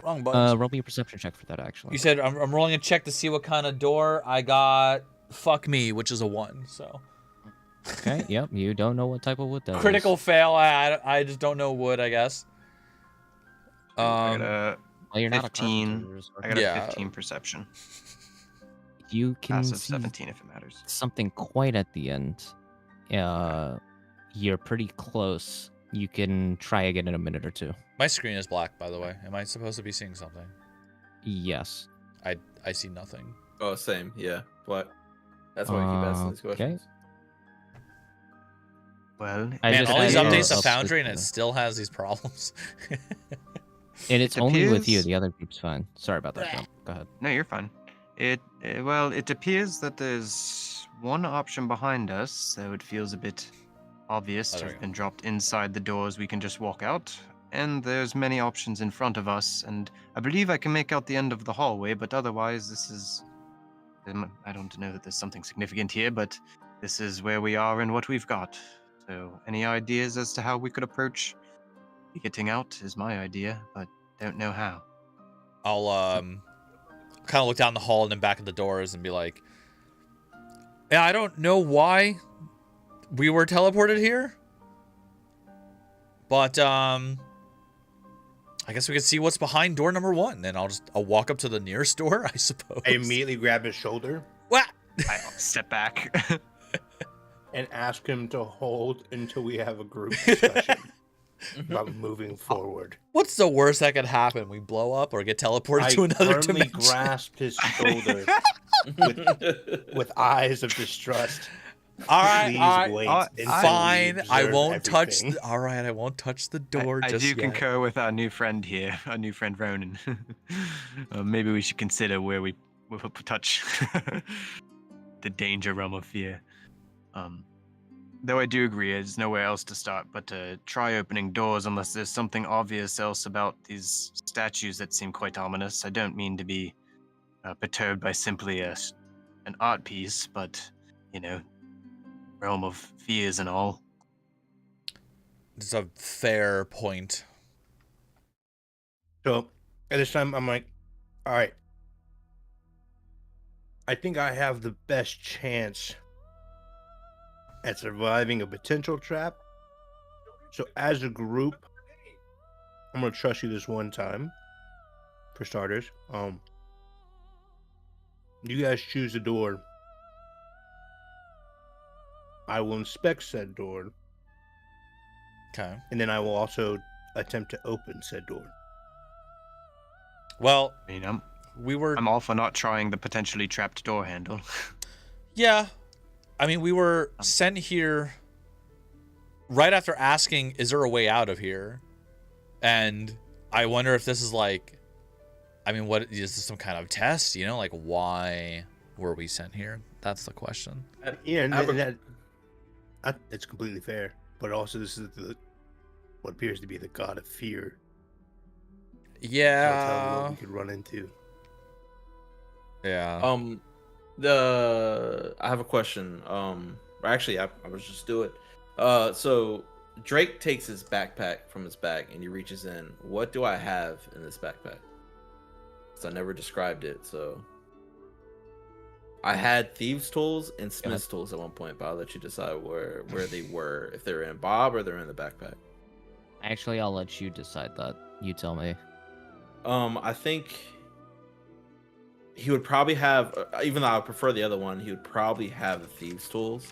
Wrong button. Roll me a perception check for that, actually. You said I'm rolling a check to see what kind of door. I got fuck me, which is a 1. So Okay, yep, you don't know what type of wood that is. critical fail. I just don't know wood, I guess. I got a, Well, you're not a 15. carpenter, so- I got a Yeah. 15 perception. You can Passive see 17 if it matters. something quite at the end. You're pretty close. You can try again in a minute or two. My screen is black, by the way. Am I supposed to be seeing something? Yes. I see nothing. Oh, same. Yeah. What? That's why I keep asking these Okay. questions. Well, I Man, just all these had, updates to I'll Foundry switch and it to- still has these problems. And it's only with you. appears- The other group's fine. Sorry about that, Jump. Go ahead. no, you're fine. Well, it appears that there's one option behind us, though it feels a bit obvious Oh, to there we have go. been dropped inside the doors. We can just walk out, and there's many options in front of us. And I believe I can make out the end of the hallway, but otherwise, this is. I don't know that there's something significant here, but this is where we are and what we've got. So, any ideas as to how we could approach getting out is my idea, but don't know how. I'll kind of look down the hall and then back at the doors and be like, yeah, I don't know why we were teleported here, but I guess we can see what's behind door number 1. Then I'll walk up to the nearest door, I suppose. I immediately grab his shoulder What? I'll step back. and ask him to hold until we have a group discussion about moving forward. What's the worst that could happen? We blow up or get teleported I to another firmly dimension. grasp his shoulder with eyes of distrust. All right, Please all right. wait until Fine. we I observe won't touch. everything. All right, I won't touch the door. I just do yet. concur with our new friend here, our new friend Ronan. Maybe we should consider where we will touch the danger realm of fear. Though I do agree, there's nowhere else to start but to try opening doors unless there's something obvious else about these statues that seem quite ominous. I don't mean to be perturbed by simply an art piece, but, you know, realm of fears and all. It's a fair point. So at this time, I'm like, all right. I think I have the best chance at surviving a potential trap. So as a group, I'm gonna trust you this one time. For starters, you guys choose a door. I will inspect said door, Okay. and then I will also attempt to open said door. Well, I mean, we were. I'm all for not trying the potentially trapped door handle. Yeah. I mean, we were sent here right after asking, is there a way out of here? And I wonder if this is like, I mean, what is this some kind of test? You know, like why were we sent here? That's the question. Yeah, and, I have a- it's completely fair. But also, this is what appears to be the god of fear. So tell me Yeah. what we could run into. Yeah. I have a question. Actually, I was just do it. So Drake takes his backpack from his bag and he reaches in. What do I have in this backpack? Because I never described it. So I had thieves' tools and smith's tools at one point, but I'll let you decide where they were. If they're in Bob or they're in the backpack. Actually, I'll let you decide that. You tell me. I think he would probably have, even though I would prefer the other one, he would probably have the thieves' tools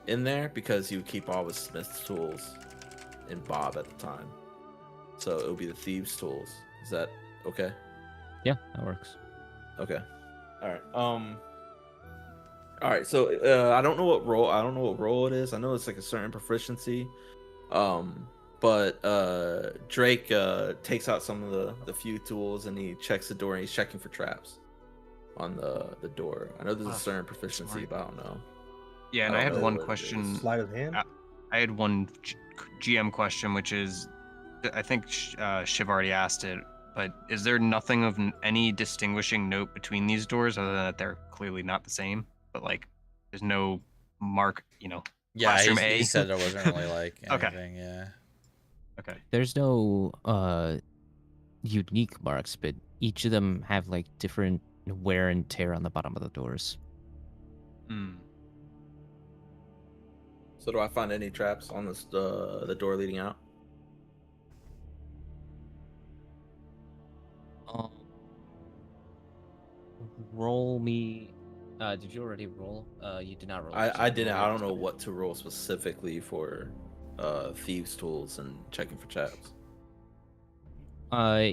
in there because he would keep all his smith's tools in Bob at the time. So it would be the thieves' tools. Is that okay? Yeah, that works. Okay. All right. All right. So I don't know what role. I don't know what role it is. I know it's like a certain proficiency. But Drake takes out some of the few tools and he checks the door and he's checking for traps on the door. I know there's a certain proficiency, smart. but I don't know. Yeah, and I I don't had know one what it question. is. Sleight of hand. I had one GM question, which is, I think Shiv already asked it, but is there nothing of any distinguishing note between these doors other than that they're clearly not the same? But like, there's no mark, Yeah, classroom he A. said there wasn't really like Okay. anything. Yeah. Okay. There's no unique marks, but each of them have like different wear and tear on the bottom of the doors. Hmm. So do I find any traps on this the door leading out? Roll me. Did you already roll? You did not roll. I didn't. Roll I don't know perception. what to roll specifically for thieves' tools and checking for traps.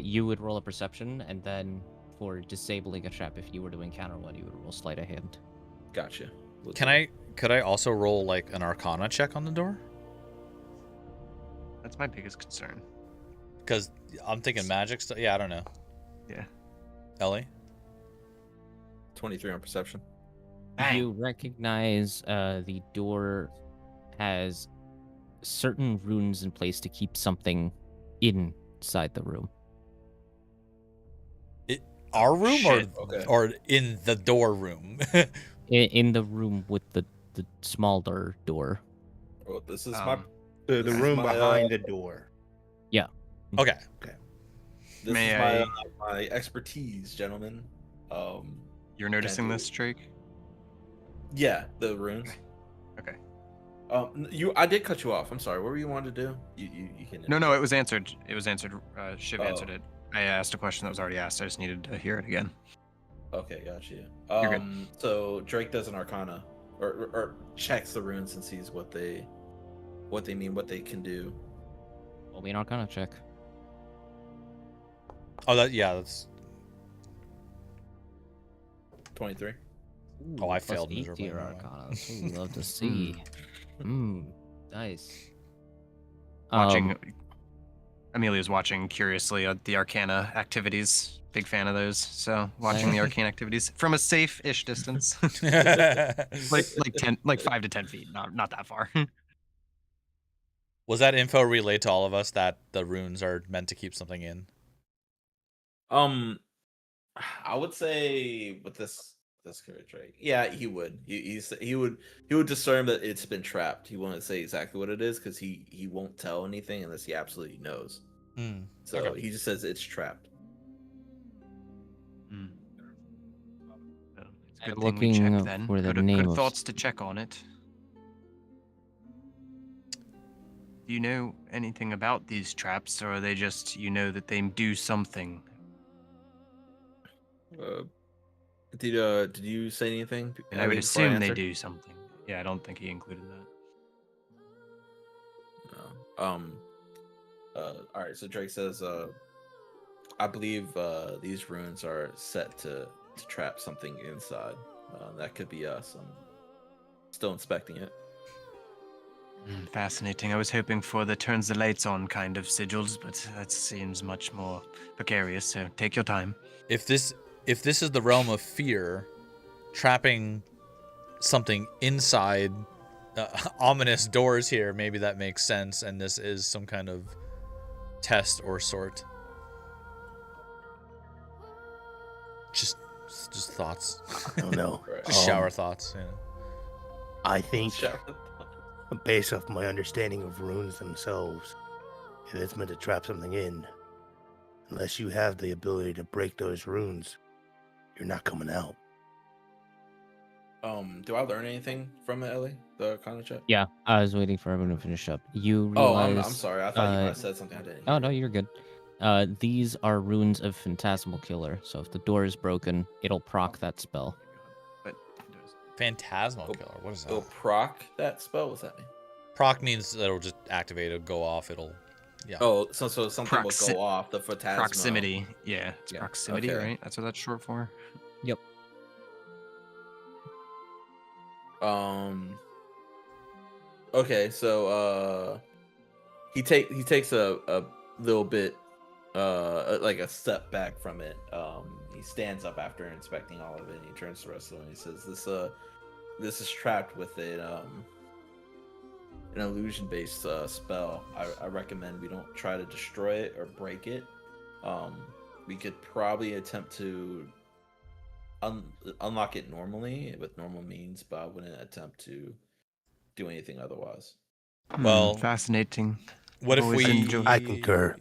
You would roll a perception, and then for disabling a trap, if you were to encounter one, you would roll sleight of hand. Gotcha. Could I also roll like an Arcana check on the door? That's my biggest concern. Because I'm thinking magic stuff. Yeah, I don't know. Yeah. Ellie. 23 on perception. You recognize the door has certain runes in place to keep something inside the room. Our room Shit, okay. or in the door room? In the room with the smaller door. Oh, this is The This is room my, behind the door. Okay. this May is my I- my expertise, gentlemen. You're noticing do this, Drake? Yeah, the runes. Okay. I did cut you off. I'm sorry. What were you wanting to do? You can. No, it was answered. It was answered. Shiv Oh. answered it. I asked a question that was already asked. I just needed to hear it again. Okay, gotcha. You're good. So Drake does an Arcana, or checks the runes and sees what they mean, what they can do. Roll me an Arcana check. Oh, that's. 23. Oh, I Plus failed 8 to miserably, your never mind. Arcana. That's what we love to see. Nice. Watching. Amelia's watching curiously the Arcana activities. Big fan of those. So watching the Arcana activities from a safe-ish distance, like 5 to 10 feet, not that far. Was that info relayed to all of us that the runes are meant to keep something in? I would say with this character trait, yeah, he would. He would discern that it's been trapped. He won't say exactly what it is because he won't tell anything unless he absolutely knows. So Okay. he just says it's trapped. It's a I'm good thing we checked looking then. for the good, name good of- thoughts to check on it. Do you know anything about these traps, or are they just that they do something? Did you say anything? And I would Abby, before assume they answer? do something. Yeah, I don't think he included that. No. All right. So Drake says, I believe these runes are set to trap something inside. That could be us. I'm still inspecting it. Fascinating. I was hoping for the turns the lights on kind of sigils, but that seems much more precarious. So take your time. If this is the realm of fear, trapping something inside ominous doors here, maybe that makes sense, and this is some kind of test or sort. Just thoughts. I don't know. Right. Just shower thoughts. You know. I think, Shower. based off my understanding of runes themselves, if it's meant to trap something in, unless you have the ability to break those runes, you're not coming out. Do I learn anything from it, Ellie? The Arcana check? Yeah, I was waiting for everyone to finish up. You Oh, realize. I'm sorry. I thought you might have said something I didn't. Oh hear. no, you're good. These are runes of Phantasmal Killer. So if the door is broken, it'll proc that spell. But Phantasmal Killer. What is It'll that? proc that spell. What's that mean? Proc means that it'll just activate. It'll go off. It'll. Yeah. Oh, so something Proxi- will go off the phantasmal. proximity. Yeah, it's Yeah. proximity, Okay. right? That's what that's short for. Yep. Okay, so he takes a little bit like a step back from it. He stands up after inspecting all of it and he turns to Russell and he says, this is trapped with an illusion based spell. I recommend we don't try to destroy it or break it. We could probably attempt to unlock it normally with normal means, but I wouldn't attempt to do anything otherwise. Well, Fascinating. What if always we? enjoy- I concur.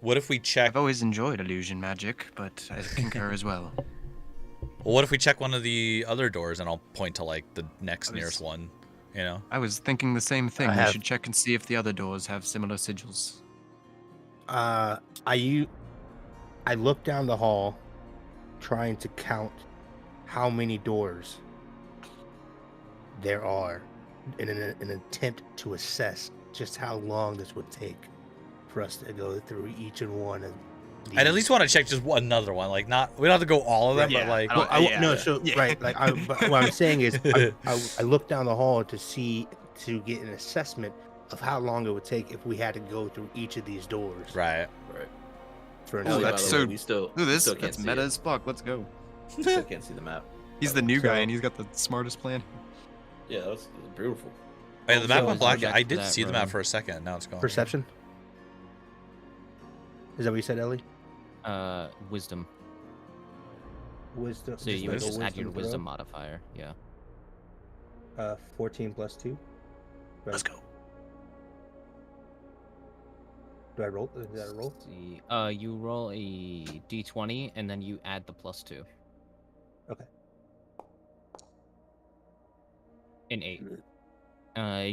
What if we check? I've always enjoyed illusion magic, but I concur as well. Well, what if we check one of the other doors and I'll point to like the next I was- nearest one? You know. I was thinking the same thing. I We have- should check and see if the other doors have similar sigils. I look down the hall, trying to count how many doors there are, in an attempt to assess just how long this would take for us to go through each and one of these. I'd at least want to check just another one. Like not, we don't have to go all of them, Yeah, but like. I don't- yeah. No, so Yeah. right, like but what I'm saying is, I look down the hall to get an assessment of how long it would take if we had to go through each of these doors. Right. For an Oh, Ellie, by that's the so- way, we still Look at this. still can't That's see meta it. as fuck. Let's go. We still can't see the map. He's the new So- guy and he's got the smartest plan. Yeah, that was beautiful. Wait, the map So- went black. Check I for did that see the map room. for a second. Now it's gone. Perception. Is that what you said, Ellie? Wisdom. Wisdom. So you like would a just add your throw? wisdom modifier. Yeah. 14 plus 2. Let's go. Do I roll? Is that a roll? See, you roll a d20 and then you add the +2. Okay. An 8.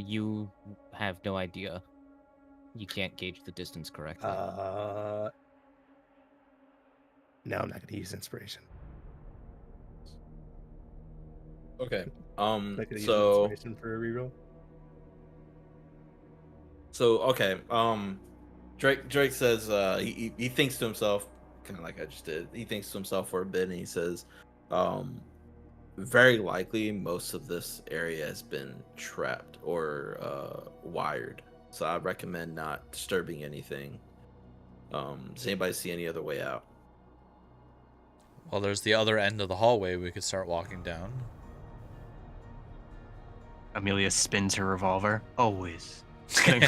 You have no idea. You can't gauge the distance correctly. No, I'm not going to use inspiration. Okay. I'm not going to use So inspiration for a reroll. okay. Drake says he thinks to himself, kind of like I just did. He thinks to himself for a bit, and he says, very likely most of this area has been trapped or wired. So I recommend not disturbing anything. Does anybody see any other way out? Well, there's the other end of the hallway we could start walking down. Amelia spins her revolver. Always. No,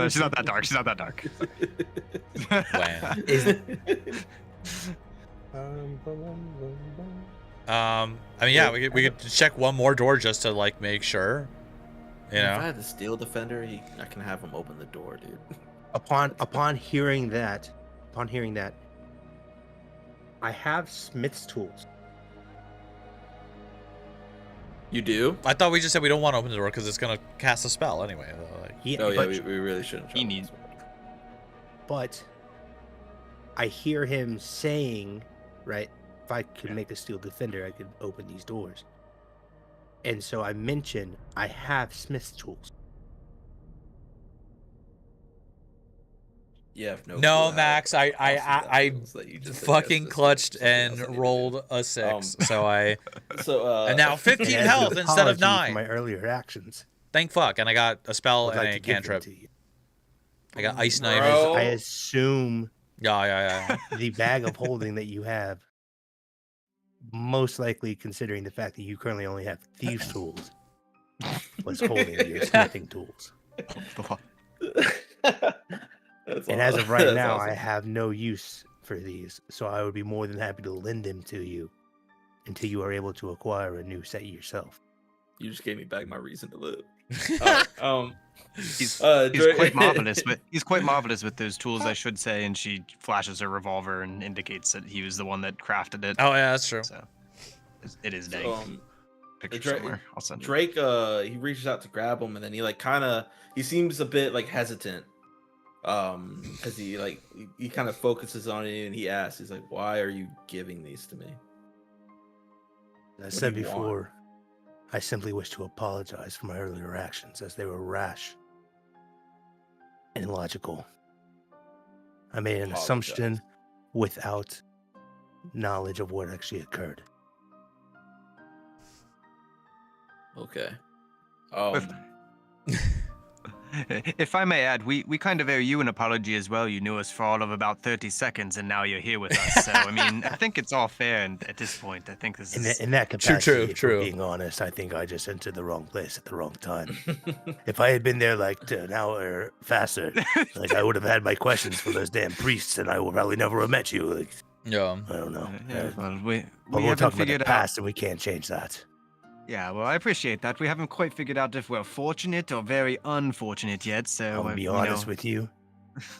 she's not that dark. She's not that dark. I mean, yeah, we could check one more door just to like make sure. You If I know. had the steel defender, I can have him open the door, dude. Upon hearing that, I have Smith's tools. You do? I thought we just said we don't want to open the door because it's gonna cast a spell anyway. Though. Like, Yeah, Oh yeah, but, we really shouldn't. try He to- needs- but I hear him saying, right, if I could make a steel defender, I could open these doors. And so I mention I have Smith's tools. Yeah, no. no, clue how Max, I awesome that feels that you just said fucking yes to clutched something else I and didn't rolled a 6, Um, so I So and now 15 And as an health instead of apology for 9. my earlier actions. Thank fuck, and I got a spell I'd and like a to give them cantrip. to you. I got ice knife. Bro. I assume Yeah. the bag of holding that you have, most likely considering the fact that you currently only have thieves' tools, was holding your smithing tools. And as of right now, I have no use for these, so I would be more than happy to lend them to you until you are able to acquire a new set yourself. You just gave me back my reason to live. He's Drake- quite marvelous, but he's quite marvelous with those tools, I should say. And she flashes her revolver and indicates that he was the one that crafted it. Oh yeah, that's true. So it is dang. So, picture Dra- somewhere. I'll send it. Drake, he reaches out to grab him, and then he like he seems a bit like hesitant, because he kind of focuses on it, and he asks, he's like, "Why are you giving these to me?" As I What said do you want? before, I simply wish to apologize for my earlier actions as they were rash and illogical. I made an Apologize. assumption without knowledge of what actually occurred. Okay. If I may add, we kind of owe you an apology as well. You knew us for all of about 30 seconds, and now you're here with us. So, I mean, I think it's all fair and at this point. I think this is... In that capacity, true. if we're being honest, I think I just entered the wrong place at the wrong time. If I had been there like an hour faster, like I would have had my questions for those damn priests, and I would probably never have met you. Like, Yeah. I don't know. Yeah, well, But we we're haven't talking about figured the out... past, and we can't change that. Yeah, well, I appreciate that. We haven't quite figured out if we're fortunate or very unfortunate yet, so... I'm gonna be honest with you.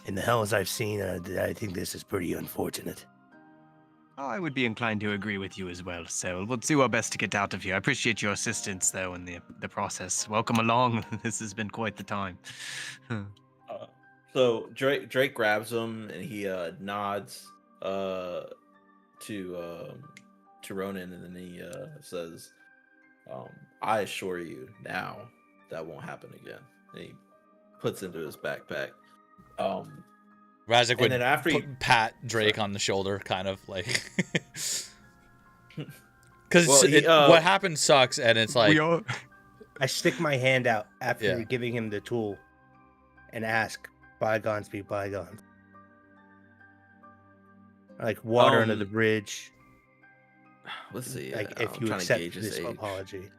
In the hells I've seen, I think this is pretty unfortunate. I would be inclined to agree with you as well, so we'll do our best to get out of here. I appreciate your assistance, though, in the process. Welcome along. This has been quite the time. So Drake grabs him, and he nods to Ronan, and then he says, "I assure you now that won't happen again." And he puts into his backpack. Razak And would then after he- pat Drake on the shoulder, kind of like, because Well, what happened sucks, and it's like, we all... I stick my hand out after Yeah. giving him the tool and ask, bygones be bygones. Like water under the bridge. Let's see. Like I'm if you trying to accept gauge his this age. apology.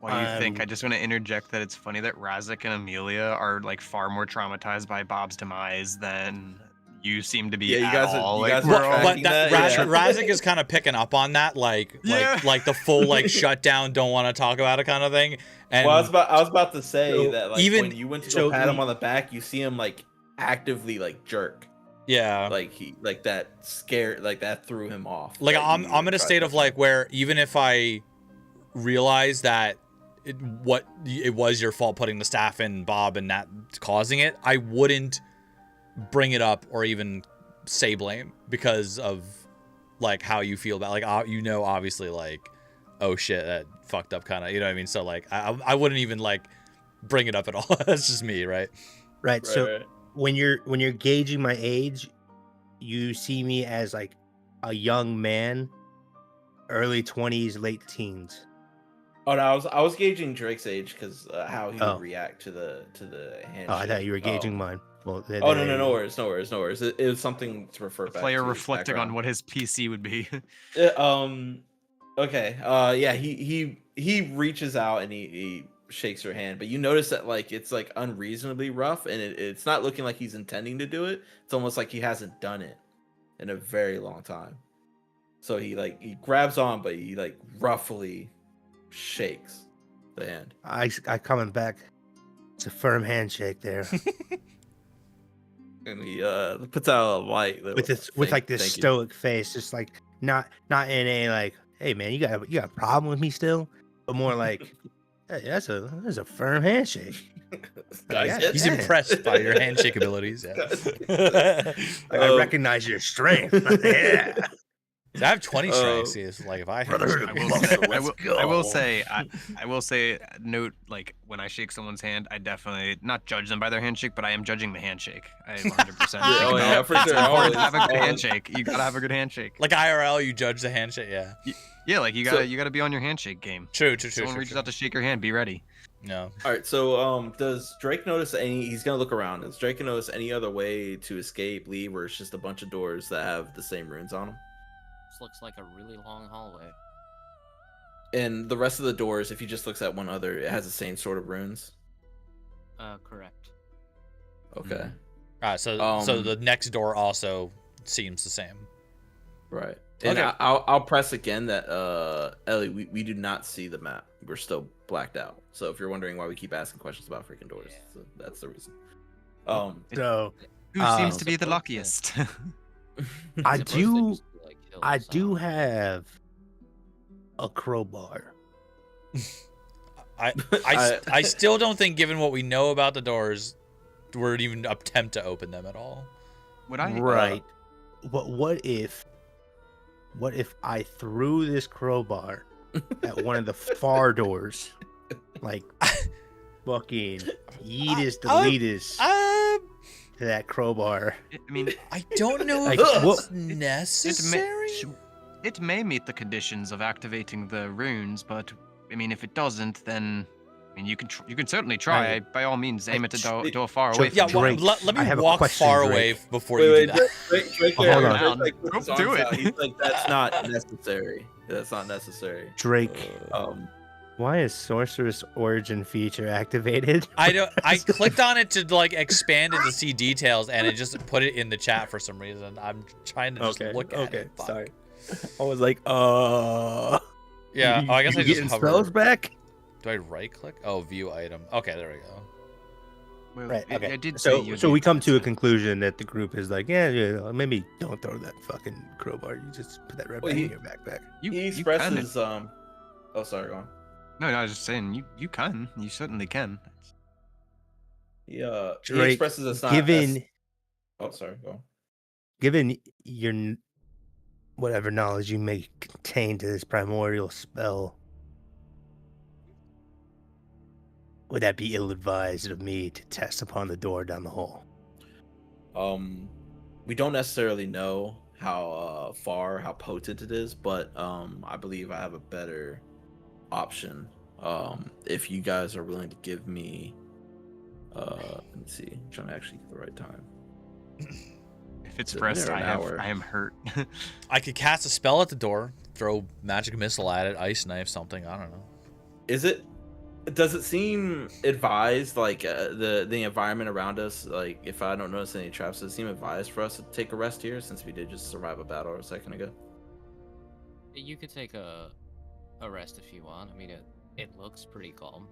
What do you think? I Um, just want to interject that it's funny that Razak and Amelia are like far more traumatized by Bob's demise than you seem to be. Yeah, you at guys are- all. you Like, guys are we're Well, all- tracking but that, that, yeah. Razak is kind of picking up on that, like the full like shutdown, don't want to talk about it kind of thing. And Well, I was about to say So, that like even- when you went to so go pat him we- on the back, you see him like actively like jerk, yeah, like he like that scared, like that threw him off. like that I'm he in a tried state to- of like where even if I realize that it was your fault putting the staff in Bob and that causing it, I wouldn't bring it up or even say blame because of like how you feel about like obviously like, oh shit, that fucked up kind of, you know what I mean? So like I wouldn't even like bring it up at all. That's just me, right? Right. So Right. when you're gauging my age, you see me as like a young man, early 20s, late teens. Oh no, I was gauging Drake's age because how he Oh. would react to the handshake. Oh, I thought you were gauging mine. Well, Oh no worries. It was something to refer back. player to his reflecting on background. what his PC would be. Okay. Yeah. He reaches out and he shakes her hand, but you notice that like it's like unreasonably rough, and it's not looking like he's intending to do it. It's almost like he hasn't done it in a very long time. So he grabs on, but he like roughly shakes the hand. I coming back. It's a firm handshake there, And he puts out a light with this with like this stoic face, just like not in a like, hey man, you got a problem with me still, but more like, hey, that's a firm handshake. Yeah, He's Yeah. impressed by your handshake abilities. Yeah. Like, I recognize your strength. Yeah. I have 20 strengths. It's like if I Brotherhood I of will Muscle, say, let's I will go. say, I will say, note like when I shake someone's hand, I definitely not judge them by their handshake, but I am judging the handshake. I 100%. Yeah, oh, yeah, for It's sure, important to always, have a good always. handshake. You gotta have a good handshake. like IRL, you judge the handshake. Yeah. Yeah, like you So- gotta be on your handshake game. True. Someone reaches out to shake your hand, be ready. No. All right, so does Drake notice any? He's gonna look around. Does Drake notice any other way to escape, leave, or it's just a bunch of doors that have the same runes on them? This looks like a really long hallway. And the rest of the doors, if he just looks at one other, it has the same sort of runes. Correct. Okay, All right. So Um, the next door also seems the same. right. And Okay. I'll press again that Ellie, we do not see the map. We're still blacked out. So if you're wondering why we keep asking questions about freaking doors, so that's the reason. So Who seems to be the luckiest? I Supposed to do just be, like, hills, I do so- have a crowbar. I still don't think, given what we know about the doors, we'd even attempt to open them at all. Would I? Right. What if I threw this crowbar at one of the far doors, like fucking yeetus deletus to that crowbar? I mean, I don't know if Like, that's what- necessary. it may meet the conditions of activating the runes, but I mean, if it doesn't, then I mean, you can certainly try. Right. By all means, aim at the Drake- door far away. Yeah, From well, Drake, let I me have a walk question, far Drake. away before you do that. Drake, Hold on. Drake, like, puts his Go arms do it. out. He's like, that's not necessary. That's not necessary. Drake, why is Sorceress Origin feature activated? I clicked on it to like expand it to see details, and it just put it in the chat for some reason. I'm trying to just look at it. Fuck. Sorry. I was like, Yeah. Oh, I guess I you just getting hover. spells back? Do I right click? Oh, view item. Okay, there we go. Well, Right. Okay. I did say you So we did come to a answer. conclusion that the group is like, yeah, maybe don't throw that fucking crowbar. You just put that right Well, back he- in your backpack. You, He you can. expresses Oh, sorry, go on. No, I was just saying you can. You certainly can. He Drake, expresses it's not. given Oh, sorry, go on. given your whatever knowledge you may contain to this primordial spell, would that be ill-advised of me to test upon the door down the hall? We don't necessarily know how how potent it is, but I believe I have a better option. If you guys are willing to give me, let's see, I'm trying to actually get the right time. If it's It's pressed, been I an hour. am hurt. I could cast a spell at the door, throw magic missile at it, ice knife, something. I don't know. Does it seem advised, like the environment around us, like if I don't notice any traps, does it seem advised for us to take a rest here since we did just survive a battle a second ago? You could take a rest if you want. I mean, it looks pretty calm.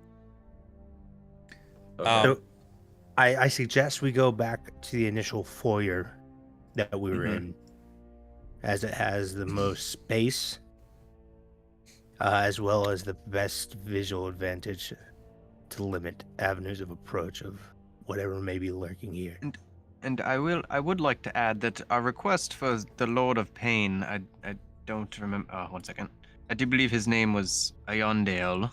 Um, So I suggest we go back to the initial foyer that we were Mhm. in, as it has the most space, as well as the best visual advantage to limit avenues of approach of whatever may be lurking here. And I would like to add that our request for the Lord of Pain, I don't remember. Oh, 1 second. I do believe his name was Ayondale.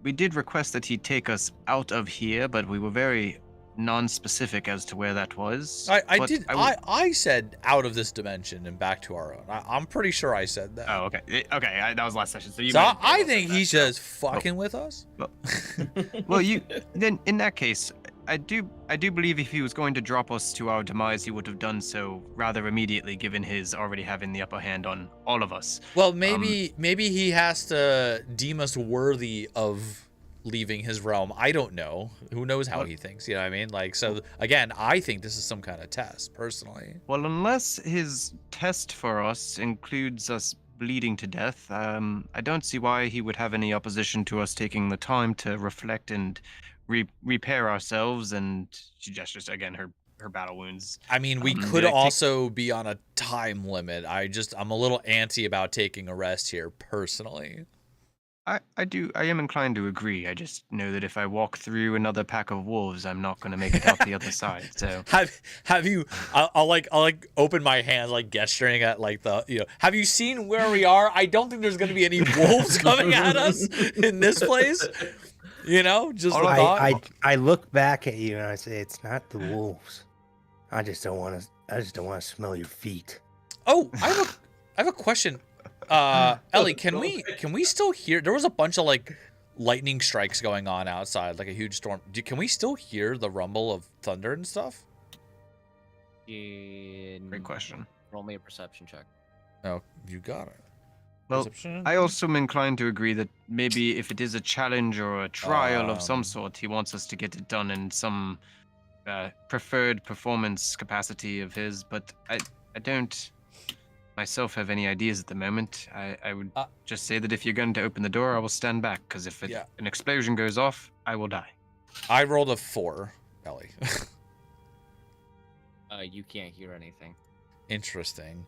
We did request that he take us out of here, but we were very non-specific as to where that was. I But did. would- I said out of this dimension and back to our own. I'm pretty sure I said that. Oh, okay. That was last session. So you. So might have I also think said he's that. just fucking with us. Well, then in that case, I do believe if he was going to drop us to our demise, he would have done so rather immediately, given his already having the upper hand on all of us. Well, maybe he has to deem us worthy of leaving his realm. I don't know. Who knows how he thinks? You know what I mean? Like, so again, I think this is some kind of test, personally. Well, unless his test for us includes us bleeding to death, I don't see why he would have any opposition to us taking the time to reflect and repair ourselves. And she gestures again her battle wounds. I mean, we could did I take- also be on a time limit. I'm a little antsy about taking a rest here, personally. I am inclined to agree. I just know that if I walk through another pack of wolves, I'm not going to make it out the other side. So Have you? I'll like open my hands, like gesturing at like the Have you seen where we are? I don't think there's gonna be any wolves coming at us in this place. Just a thought. I look back at you and I say, it's not the wolves. I just don't want to smell your feet. Oh, I have a question. Ellie, can we still hear? There was a bunch of like lightning strikes going on outside, like a huge storm. Can we still hear the rumble of thunder and stuff? great question. Roll me a perception check. Oh, you got it. Well, Perception? I also am inclined to agree that maybe if it is a challenge or a trial of some sort, he wants us to get it done in some preferred performance capacity of his. But I don't myself have any ideas at the moment. I would just say that if you're going to open the door, I will stand back, because if an explosion goes off, I will die. I rolled a 4, Ellie. You can't hear anything. Interesting.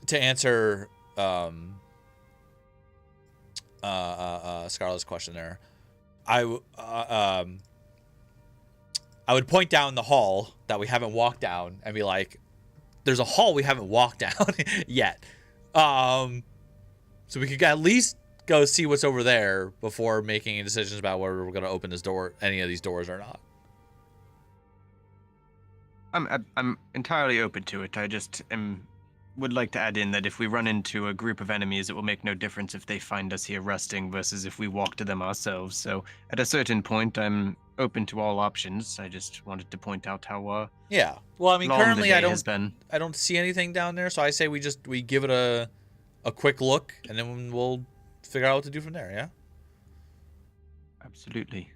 To answer Scarlett's question there. I would point down the hall that we haven't walked down and be like, "There's a hall we haven't walked down yet." So we could at least go see what's over there before making any decisions about whether we're going to open this door, any of these doors, or not. I'm entirely open to it. I just would like to add in that if we run into a group of enemies, it will make no difference if they find us here resting versus if we walk to them ourselves. So at a certain point, I'm open to all options. I just wanted to point out how Yeah. Well, I mean, long the currently day I has been. don't see anything down there, so I say we give it a quick look, and then we'll figure out what to do from there. Yeah. Absolutely.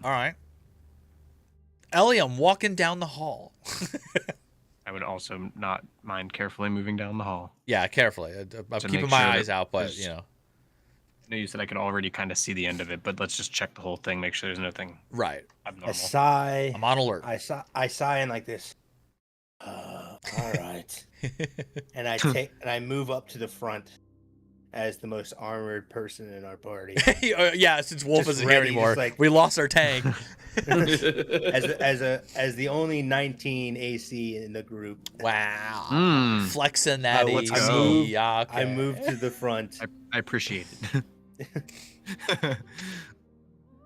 All right. Ellie, I'm walking down the hall. I would also not mind carefully moving down the hall. Yeah, carefully. I'm To keeping make my sure that eyes out, but there's- you know. I know you said I could already kind of see the end of it, but let's just check the whole thing, make sure there's nothing Right. I abnormal. sigh. I'm on alert. I sigh and like this. All right. And I move up to the front as the most armored person in our party. Yeah, since Wolf Just isn't here ready, just anymore, like- we lost our tank. as the only 19 AC in the group. Wow. Mm, Flexing that let's AC. go. Yeah, I okay. move to the front, I appreciate it.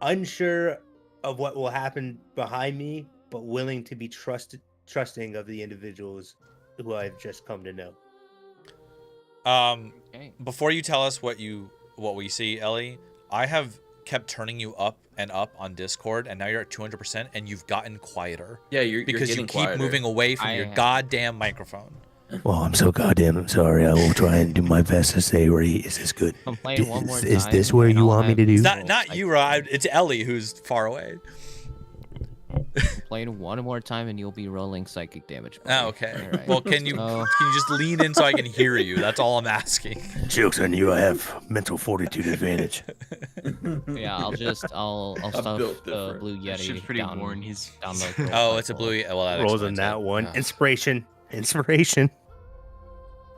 unsure of what will happen behind me, but willing to be trusting of the individuals who I've just come to know. Okay. Before you tell us what we see, Ellie, I have kept turning you up and up on Discord, and now you're at 200%, and you've gotten quieter Yeah, you're because you getting keep quieter. moving away from I your have- goddamn microphone. Well, I'm so goddamn sorry. I will try and do my best to stay where is this good? I'm playing one more time. Is this where and you I'll want me have to do? It's full not psychic you, Rod. It's Ellie who's far away. Playing one more time and you'll be rolling psychic damage. Oh, buddy. okay. Alright. Well, can you So- just lean in so I can hear you? That's all I'm asking. Joke's on you. I have mental fortitude advantage. Yeah, I'll stuff built the different. blue That shit's yeti pretty down, worn. He's down the Oh, it's a blue. Well, that Rolls on explains that it. one. Oh. Inspiration. Inspiration.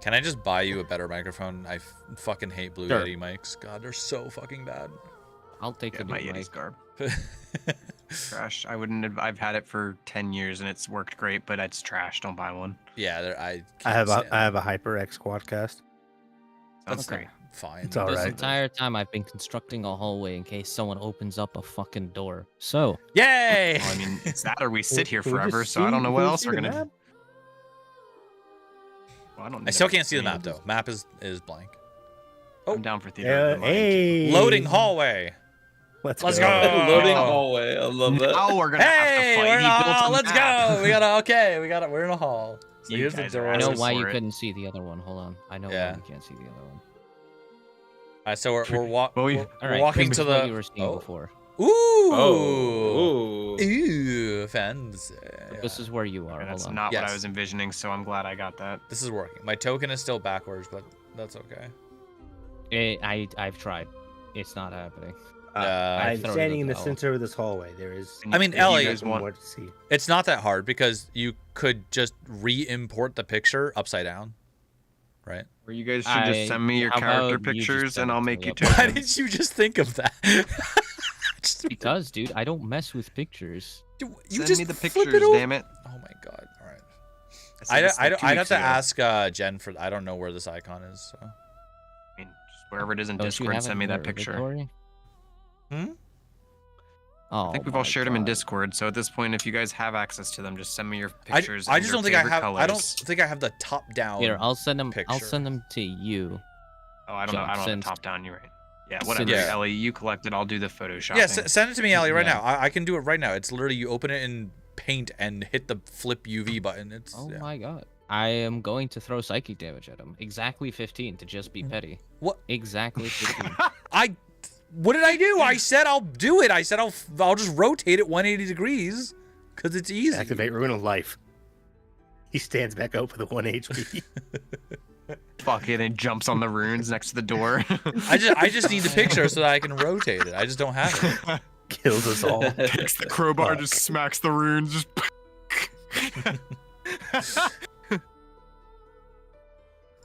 Can I just buy you a better microphone? I fucking hate Blue Sure. Yeti mics. God, they're so fucking bad. I'll take yeah, the my new Yeti's mic. garb. Trash. I wouldn't have. I've had it for 10 years and it's worked great, but it's trash. Don't buy one. Yeah, I can't have stand a HyperX quadcast. Sounds Okay. great. Fine. It's all This right. entire time I've been constructing a hallway in case someone opens up a fucking door. So, Yay! Well, I mean, it's that or we sit here Can we just forever, so I see- don't know can what we else see we're the gonna do. map? Well, I don't. I still know. can't see the I mean, map though. Map is blank. I'm down for theater. of the mind. Hey. Loading hallway. Let's Let's go. go. Loading Oh. hallway. I love that. Now we're gonna Hey, have to we're fight. in He a built hall. a Let's map. go. We're in a hall. So You here's the guys are door. I know Asses why for you it. couldn't see the other one. Hold on. I know Yeah. why you can't see the other one. All right, so we're Well, we- we're All right. walking this to is what the. you were seeing Oh. before. Ooh. Oh. Ooh. Ooh, fancy. This is where you are. Yeah, that's Hold on. not what Yes. I was envisioning, so I'm glad I got that. This is working. My token is still backwards, but that's okay. I've tried. It's not happening. Uh, I'm thrown it standing at in the the center of this hallway. There is. And I mean, if you Ellie- guys want- more to see. It's not that hard because you could just re-import the picture upside down, right? Or you guys should just send me your how character about you just pictures send and it I'll to make me you up? Why tokens. didn't you just think of that? Just- Because, dude, I don't mess with pictures. you Send just me the flip pictures, it over. damn it. Oh my god! All right. said this like 2 I'd have weeks to ago. ask Jen for. I don't know where this icon is. So. I mean, just wherever it is in Don't you Discord, have send it me that there, picture. Victoria? Hmm? Oh, I think we've all my shared them in God. Discord, so at this point, if you guys have access to them, just send me your I pictures. just and don't your think I favorite have. I don't colors. think I have the top down. Here, I'll send them. I'll picture. send them to you. Oh, I don't know. I don't have Since- the top down. You're right. Yeah, whatever. Yeah. Ellie, you collect it. I'll do the Photoshop. Yeah, send it to me, Ellie, right Yeah. now. I can do it right now. It's literally you open it in Paint and hit the flip UV button. It's Oh yeah. my god. I am going to throw psychic damage at him. Exactly 15 to just be petty. What? Exactly 15. What did I do? I said I'll do it. I said I'll just rotate it 180 degrees because it's easy. Activate Rune of Life. He stands back up with a 1 HP. Fuck it, and jumps on the runes next to the door. I just need the picture so that I can rotate it. I just don't have it. Kills us all. Takes the crowbar, Fuck. just smacks the runes. Just.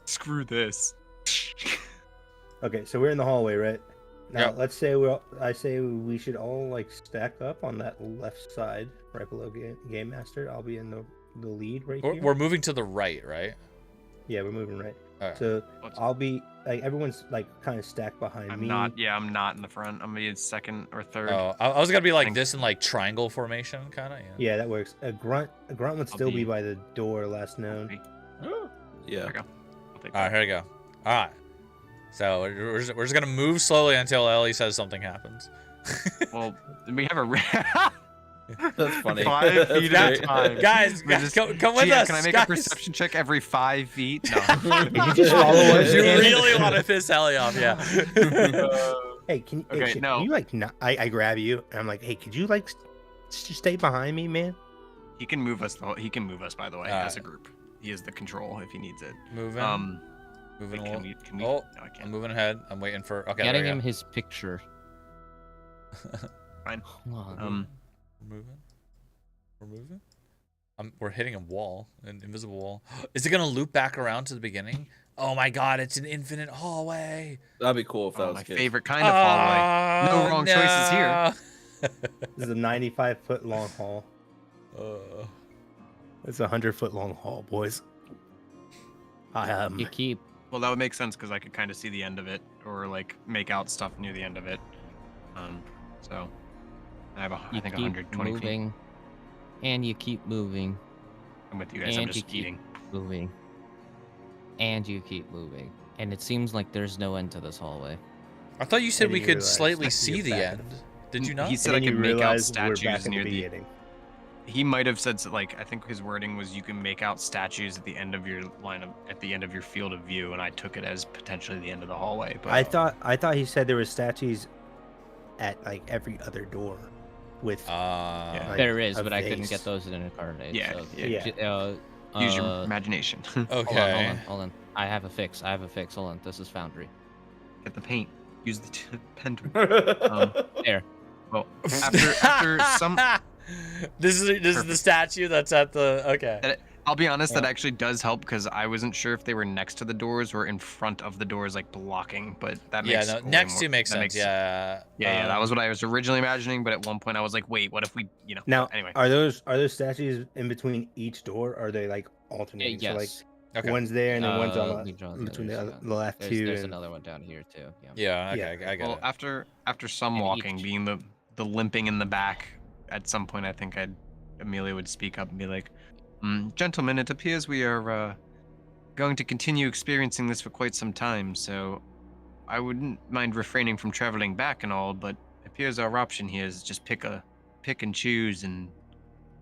Screw this. Okay, so we're in the hallway, right? Now Yep. let's say I say we should all like stack up on that left side, right below Game Master. I'll be in the lead right here. We're moving to the right, right? Yeah, we're moving right. Alright. So What's- I'll be like everyone's like kind of stacked behind I'm me. not. Yeah, I'm not in the front. I'm gonna be in second or third. Oh, I was gonna be like Thank- this in like triangle formation, kind of. Yeah. Yeah, that works. A grunt would still be be- by the door, last known. Yeah. There we go. I'll take All right, that. here we go. All right. So we're just gonna move slowly until Ellie says something happens. Well, we have a. That's funny. 5 feet at a That's time. great. Guys, We're just- come with Gee, us. Can I make guys. a perception check every 5 feet? No. Can you just follow us? You man? really want to piss Ellie off, yeah. Hey, can Okay, shit, no. can you like not? I grab you and I'm like, hey, could you like just stay behind me, man? He can move us. He can move us. By the way, Alright. as a group, he is the control if he needs it. Moving. Moving a Wait, little. can we? Oh, No, I I'm can't. moving ahead. I'm waiting for. Okay, Getting there him we his picture. Fine. Hold on. go. We're moving. We're moving. We're hitting a wall, an invisible wall. Is it gonna loop back around to the beginning? Oh my God! It's an infinite hallway. That'd be cool if that Oh, was my the case. favorite kind of hallway. No wrong choices here. This is a 95-foot long hall. Uh, It's a 100-foot long hall, boys. You keep Well, that would make sense because I could kind of see the end of it, or like make out stuff near the end of it. So I have I you think keep 120 feet. moving, and you keep moving, I'm with you guys. I'm and you just keep eating. moving, and you keep moving, and it seems like there's no end to this hallway. I thought you said And we you could realize slightly you're see the back in end. Did you not? He said And I then could you make out realize we're back statues in near the the. beginning. He might have said like I think his wording was you can make out statues at the end of your at the end of your field of view, and I took it as potentially the end of the hallway. But I thought he said there were statues at like every other door with like, There is, a but I couldn't vase. get those in incarnate. Yeah, so yeah. use your uh, imagination. Okay. Hold on. I have a fix. Hold on. This is Foundry. Get the paint. Use the pen. There. Well, after some. This is the Perfect. statue that's at the. Okay. I'll be honest, that actually does help because I wasn't sure if they were next to the doors or in front of the doors, like blocking. But that Yeah, makes no, way next more- to makes that sense. Yeah. Yeah, that was what I was originally imagining. But at one point, I was like, wait, what if we, Now, Anyway, are those statues in between each door? Or are they like alternating? So, like Yes. Okay. one's there and then one's on let me draw in between those, the left two. There's and... another one down here too. Yeah. Yeah. Yeah. Okay. I got well, it. after some And each- walking, being the limping in the back, at some point, I think Amelia would speak up and be like, "Gentlemen, it appears we are going to continue experiencing this for quite some time. So, I wouldn't mind refraining from traveling back and all, but it appears our option here is just pick and choose and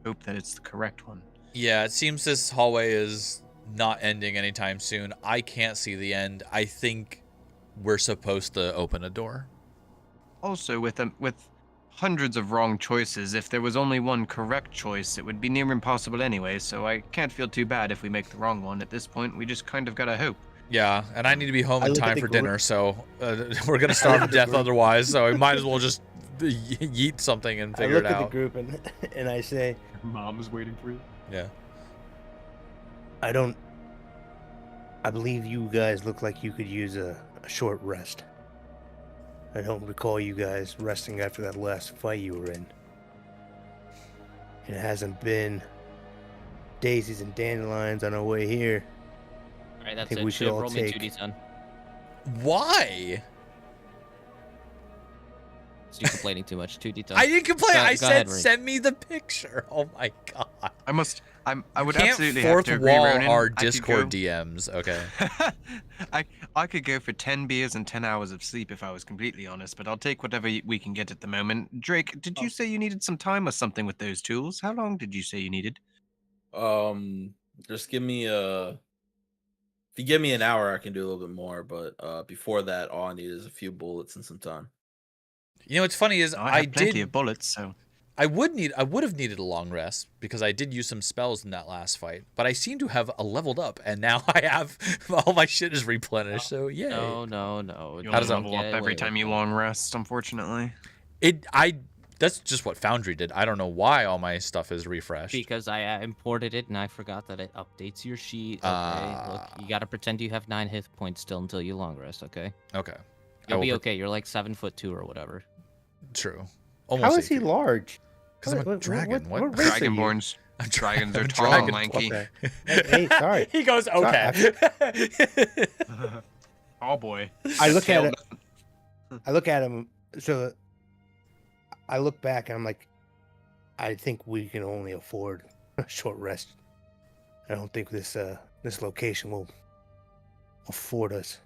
hope that it's the correct one." Yeah. It seems this hallway is not ending anytime soon. I can't see the end. I think we're supposed to open a door. Also, with hundreds of wrong choices, if there was only one correct choice, it would be near impossible anyway, so I can't feel too bad if we make the wrong one. At this point, we just kind of gotta hope. Yeah, and I need to be home I in look at time the for group- dinner, so we're gonna starve to the death group. otherwise. So we might as well just yeet something and I figure look it at the out. group and I say, Mom's waiting for you. Yeah. I believe you guys look like you could use a short rest. I don't recall you guys resting after that last fight you were in. It hasn't been daisies and dandelions on our way here. All right, that's think it. we should all Roll me take- 2d, son. Why? So you're complaining too much. 2d, son. I didn't complain. Go I ahead, said Ray. send me the picture. Oh my god. I would Can't absolutely have fourth to agree, wall Ronan. our I could Discord go- DMs. Okay. I could go for 10 beers and 10 hours of sleep if I was completely honest, but I'll take whatever we can get at the moment. Drake, did you say you needed some time or something with those tools? How long did you say you needed? Just give me if you give me an hour, I can do a little bit more. But before that, all I need is a few bullets and some time. You know what's funny is I have plenty did. of bullets, so I would have needed a long rest because I did use some spells in that last fight, but I seem to have leveled up and now I have all my shit is replenished. So yeah. No. you How does only that level up every time you long rest, unfortunately. that's just what Foundry did. I don't know why all my stuff is refreshed. Because I imported it and I forgot that it updates your sheet. Okay, look, you gotta pretend you have 9 hit points still until you long rest. Okay, Okay. you'll will be pre- okay. You're like 7'2" or whatever. True. How Almost is he 8 feet. large? 'Cause I'm a dragon. What? race are you? Dragonborns. Dragons I'm are a tall dragon. and lanky. Okay. Hey, sorry. He goes, Sorry, okay. Oh boy. I look at Tail it. I look at him. So I look back and I'm like, I think we can only afford a short rest. I don't think this location will afford us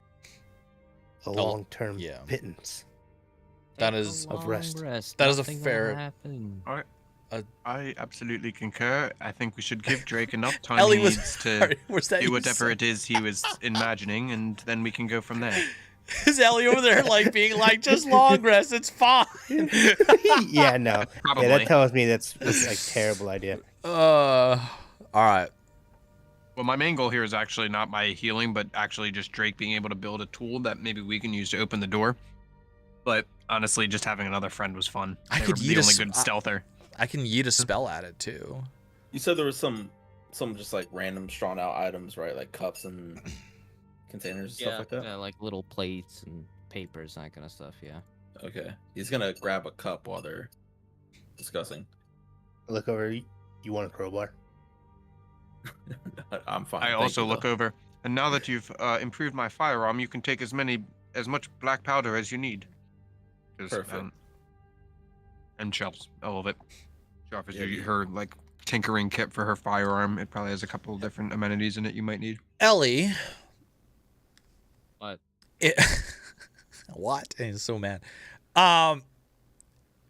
a long-term yeah. pittance. That Take a is- Of long rest. That is a Nothing will fair- happen. I absolutely concur. I think we should give Drake enough time Ellie he was needs to sorry, was that do you whatever said? it is he was imagining, and then we can go from there. Is Ellie over there like being like, just long rest, it's fine. Yeah, no. Probably. Yeah, that tells me that's like terrible idea. All right. Well, my main goal here is actually not my healing, but actually just Drake being able to build a tool that maybe we can use to open the door. But honestly, just having another friend was fun. I They could were yeet the a only s- good stealther. I can yeet a spell at it too. You said there was some just like random drawn out items, right? Like cups and containers and stuff like that. Yeah, like little plates and papers, that kind of stuff. Yeah. Okay. He's gonna grab a cup while they're discussing. Look over. You want a crowbar? I'm fine. I thank also you, look though. over, and now that you've improved my firearm, you can take as much black powder as you need. 'Cause, Perfect. And shells, all of it. She offers Yeah, you you- her like tinkering kit for her firearm. It probably has a couple of different amenities in it you might need. Ellie. What? What? He's so mad.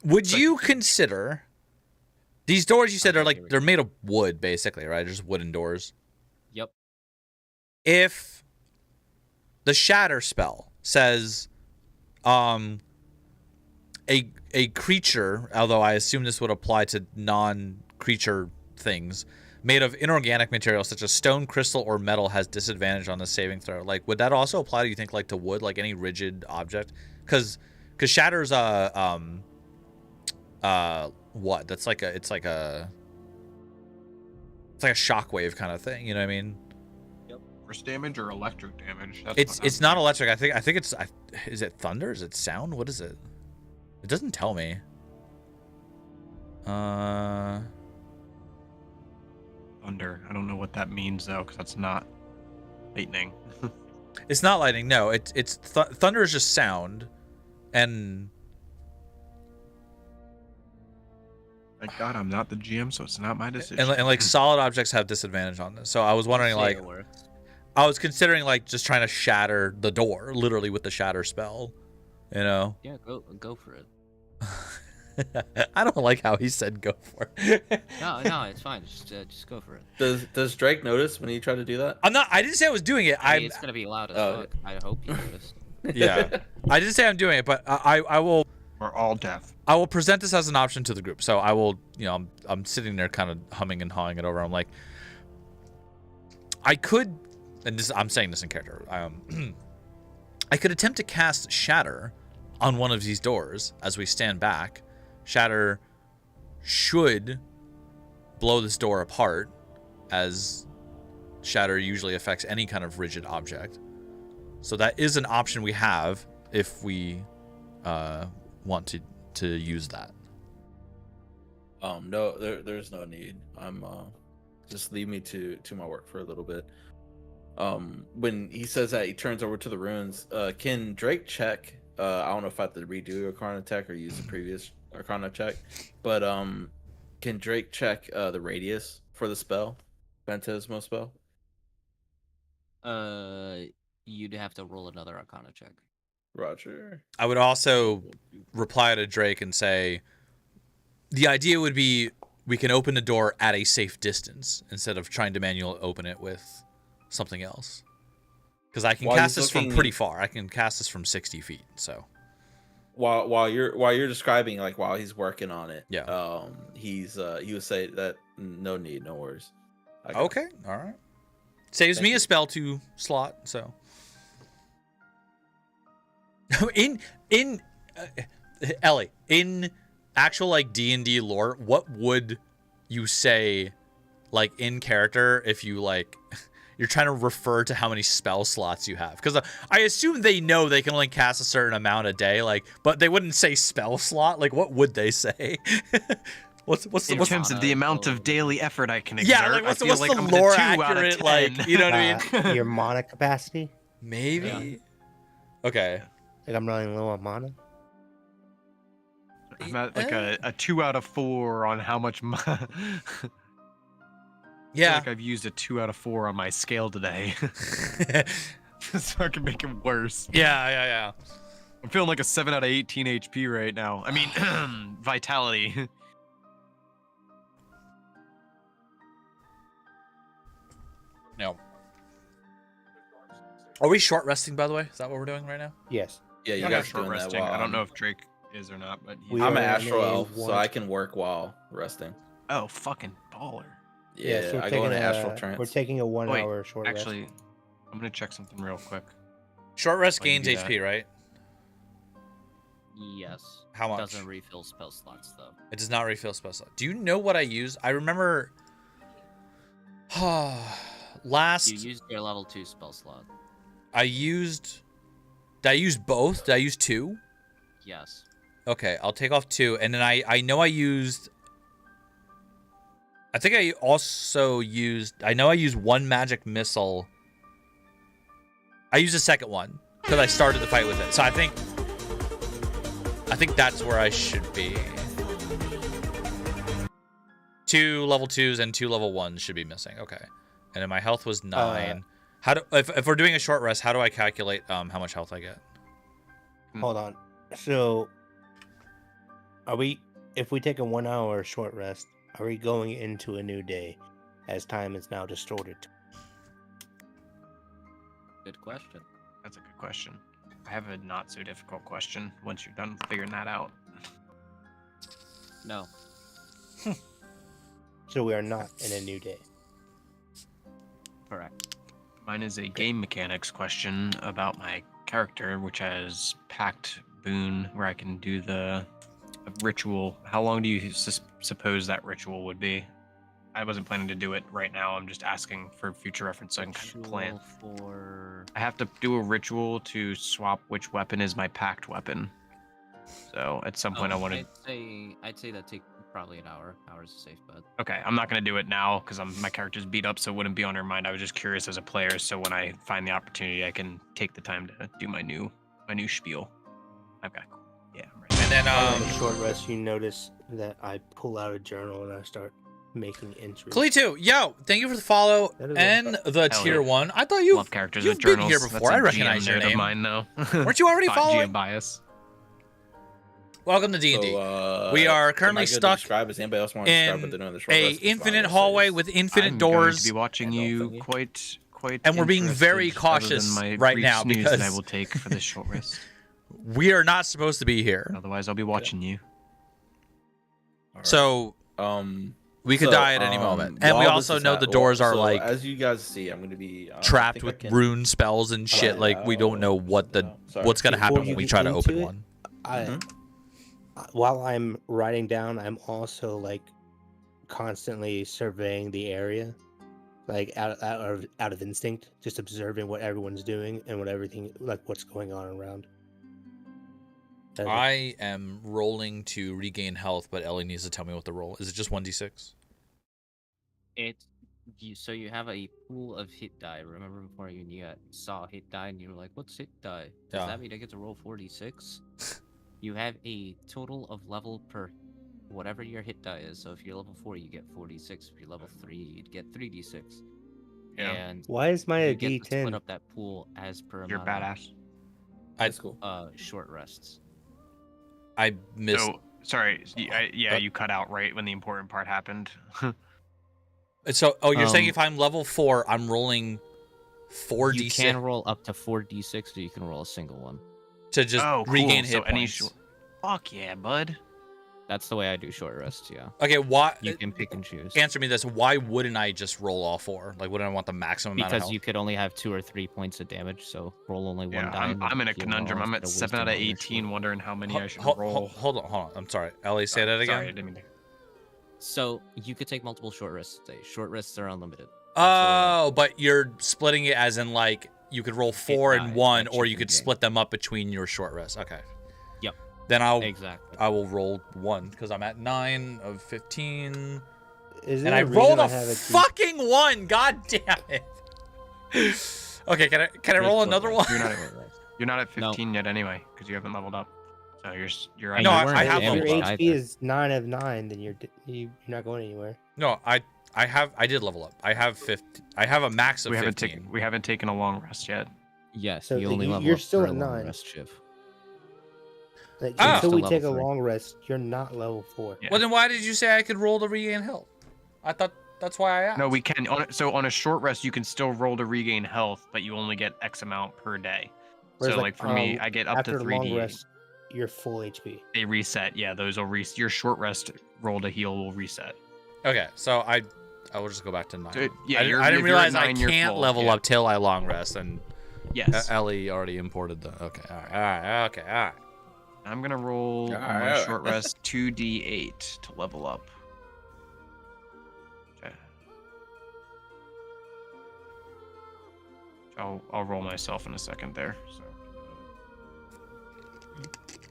Would you consider these doors? You said are like they're made of wood, basically, right? Just wooden doors. Yep. If the shatter spell says, a creature, although I assume this would apply to non-creature things, made of inorganic material such as stone, crystal, or metal has disadvantage on the saving throw. Like, would that also apply? Do you think, like to wood, like any rigid object? Because shatter's what? That's like a it's like a shockwave kind of thing. You know what I mean? Force damage or electric damage? It's not electric. I think it's is it thunder? Is it sound? What is it? It doesn't tell me. thunder. I don't know what that means though, because that's not lightning. It's not lightning. No, it's thunder is just sound, and Thank God I'm not the GM, so it's not my decision. and like solid objects have disadvantage on this. So I was wondering, Say like, it works. I was considering like just trying to shatter the door, literally with the shatter spell. You know? Yeah, go for it. I don't like how he said go for it. No, it's fine. Just go for it. Does Drake notice when you try to do that? I'm not. I didn't say I was doing it. I mean, it's gonna be loud as Oh. fuck. I hope you notice. Yeah. I didn't say I'm doing it, but I will. We're all deaf. I will present this as an option to the group. So I will, I'm sitting there kind of humming and hawing it over. I'm like, I could, and this, I'm saying this in character. I could attempt to cast Shatter on one of these doors as we stand back. Shatter should blow this door apart, as Shatter usually affects any kind of rigid object. So that is an option we have if we want to use that. No, there's no need. I'm just leave me to my work for a little bit. When he says that, he turns over to the runes. Can Drake check? I don't know if I have to redo Arcana check or use the previous Arcana check, but can Drake check the radius for the spell, Phantasmo spell? You'd have to roll another Arcana check. Roger. I would also reply to Drake and say, the idea would be we can open the door at a safe distance instead of trying to manually open it with something else. Because I can While cast he's this from looking- pretty far. I can cast this from 60 feet. So While you're describing, like while he's working on it, Yeah. he would say that no need, no worries. I got it. okay, all right. Saves Thank me you. a spell to slot. So in Ellie, in actual like D&D lore, what would you say like in character if you like you're trying to refer to how many spell slots you have? Because I assume they know they can only cast a certain amount a day, like, but they wouldn't say spell slot. Like, what would they say? what's In terms of the amount of daily effort I can exert, yeah, like what's, I feel what's like the I'm lore at a 2 out of accurate 10. like, you know what I mean? Your mana capacity? Maybe. Yeah. Okay. Like I'm running low on mana. I'm at like a 2 out of 4 on how much. Yeah. Like I've used a 2 out of 4 on my scale today, so I can make it worse. Yeah. I'm feeling like a 7 out of 18 HP right now. I mean, vitality. No. Are we short resting, by the way? Is that what we're doing right now? Yes. Yeah, you I'm guys not are short doing that resting. while I don't know if Drake is or not, but We I'm are an in astral a elf, so one- I can work while resting. oh, fucking baller. Yeah, so I go into astral trance. We're taking a 1 Wait, hour short rest. Actually, I'm gonna check something real quick. Short rest I can gains do that. HP, right? Yes. How much? Doesn't refill spell slots though. It does not refill spell slot. Do you know what I use? I remember last You used your level 2 spell slot. I used. Did I use both? Did I use 2? Yes. Okay, I'll take off 2, and then I know I used. I think I also used. I know I used 1 magic missile. I used a second one because I started the fight with it. So I think that's where I should be. 2 level 2s and 2 level 1s should be missing. Okay, and then my health was 9. How do if we're doing a short rest? How do I calculate how much health I get? Hold on. So, are we? If we take a 1 hour short rest, are we going into a new day, as time is now distorted? Good question. That's a good question. I have a not so difficult question once you're done figuring that out. No. So we are not in a new day. Correct. Mine is a game mechanics question about my character, which has Pact Boon, where I can do the ritual. How long do you suppose that ritual would be? I wasn't planning to do it right now. I'm just asking for future reference so I can kind of plan. For I have to do a ritual to swap which weapon is my Pact weapon. So at some point I want to. I'd say that take probably an hour. Hour's a safe bet. Okay, I'm not gonna do it now because my character's beat up, so it wouldn't be on her mind. I was just curious as a player, so when I find the opportunity, I can take the time to do my new spiel. Okay, cool. Yeah, I'm ready. And then On the short rest, you notice that I pull out a journal and I start making entries. Klee2, yo, thank you for the follow That is and the Hell tier yeah. 1. I thought you Love characters you've with been journals. here before. That's I a recognize GM your nerd name. of mine now. Weren't you already following? GM bias. Welcome to D&D. So, We are am currently I good to stuck describe? Does anybody else want to describe what in they're doing in the short a rest? That's what I infinite gotta say. hallway with infinite I'm doors. going to be watching and you opening. quite. And we're being very interested, other than cautious my right brief now snooze that I because- will take for this short rest. We are not supposed to be here. Otherwise, I'll be watching you. Alright. So we could So, die at any moment. And we while also this is know the doors are so like as you guys see, I'm gonna be I trapped think I with can- rune spells and shit. Yeah, Like we don't know what the Sorry. what's gonna Before happen you when we get try to into open it, one. While I'm writing down, I'm also like constantly surveying the area, like out of instinct, just observing what everyone's doing and what's going on around. That's it. I am rolling to regain health, but Ellie needs to tell me what the roll is. It just 1d6? So you have a pool of hit die. Remember before you saw hit die and you were like, "What's hit die? Does Yeah. that mean I get to roll 46?" You have a total of level per whatever your hit die is. So if you're level 4, you get 46. If you're level 3, you'd get 3d6. Yeah. And Why is my you a get to split D10? up that pool as per You're amount badass. That's cool. of short rests. I missed. So sorry. You cut out right when the important part happened. So, you're saying Um, if I'm level 4, I'm rolling 4d6 You can roll up to 4d6, or you can roll a single one. to just oh, cool. regain hit so any points. Fuck yeah, bud. That's the way I do short rests. Yeah, Okay, why? you can pick and choose Answer me this: why wouldn't I just roll all 4? Like, wouldn't I want the maximum amount of because health? you could only have 2 or 3 points of damage. So roll only one Yeah, die. and I'm in a heal conundrum. all I'm at instead of 7 out of wasting all your 18, wondering how many I should Hold roll. on. I'm sorry. Ellie, say that again. Sorry, I didn't mean to. So you could take multiple short rests today. Short rests are unlimited. Oh, but you're splitting it as in like you could roll 4 and dies, 1, like or you chicken could game. split them up between your short rests. Okay. Yep. Then Exactly. I will roll 1 because I'm at 9 of 15, Is and there I a reason rolled a have it be- fucking 1. God damn it. Okay, can I Take roll short another rest. one? You're not at No. 15 yet anyway, because you haven't leveled up. So you're And No, you I weren't have If leveled your up. HP is 9 of 9, then you're not going anywhere. No, I did level up. I have 50. I have a max of we 15. haven't taken a long rest yet. Yes, So you only level you're up still for a at long 9. rest shift. Like, Ah. until Still we take a level 3. long rest, you're not level 4. Yeah. Well, then why did you say I could roll to regain health? I thought that's why I asked. No, we can. So on a short rest, you can still roll to regain health, but you only get X amount per day. Whereas, So like for me, I get up after to the 3 long D. rest, you're full HP. They reset. Yeah, those will reset. Your short rest roll to heal will reset. Okay, so I will just go back to 9. So, yeah, I you're- didn't if you're at realize I 9, you're can't full, level yeah. up till I long rest, and Yes. Ellie already imported the. Okay, all right. I'm gonna roll on my Alright. short rest 2d8 to level up. Okay. I'll roll myself in a second there. So.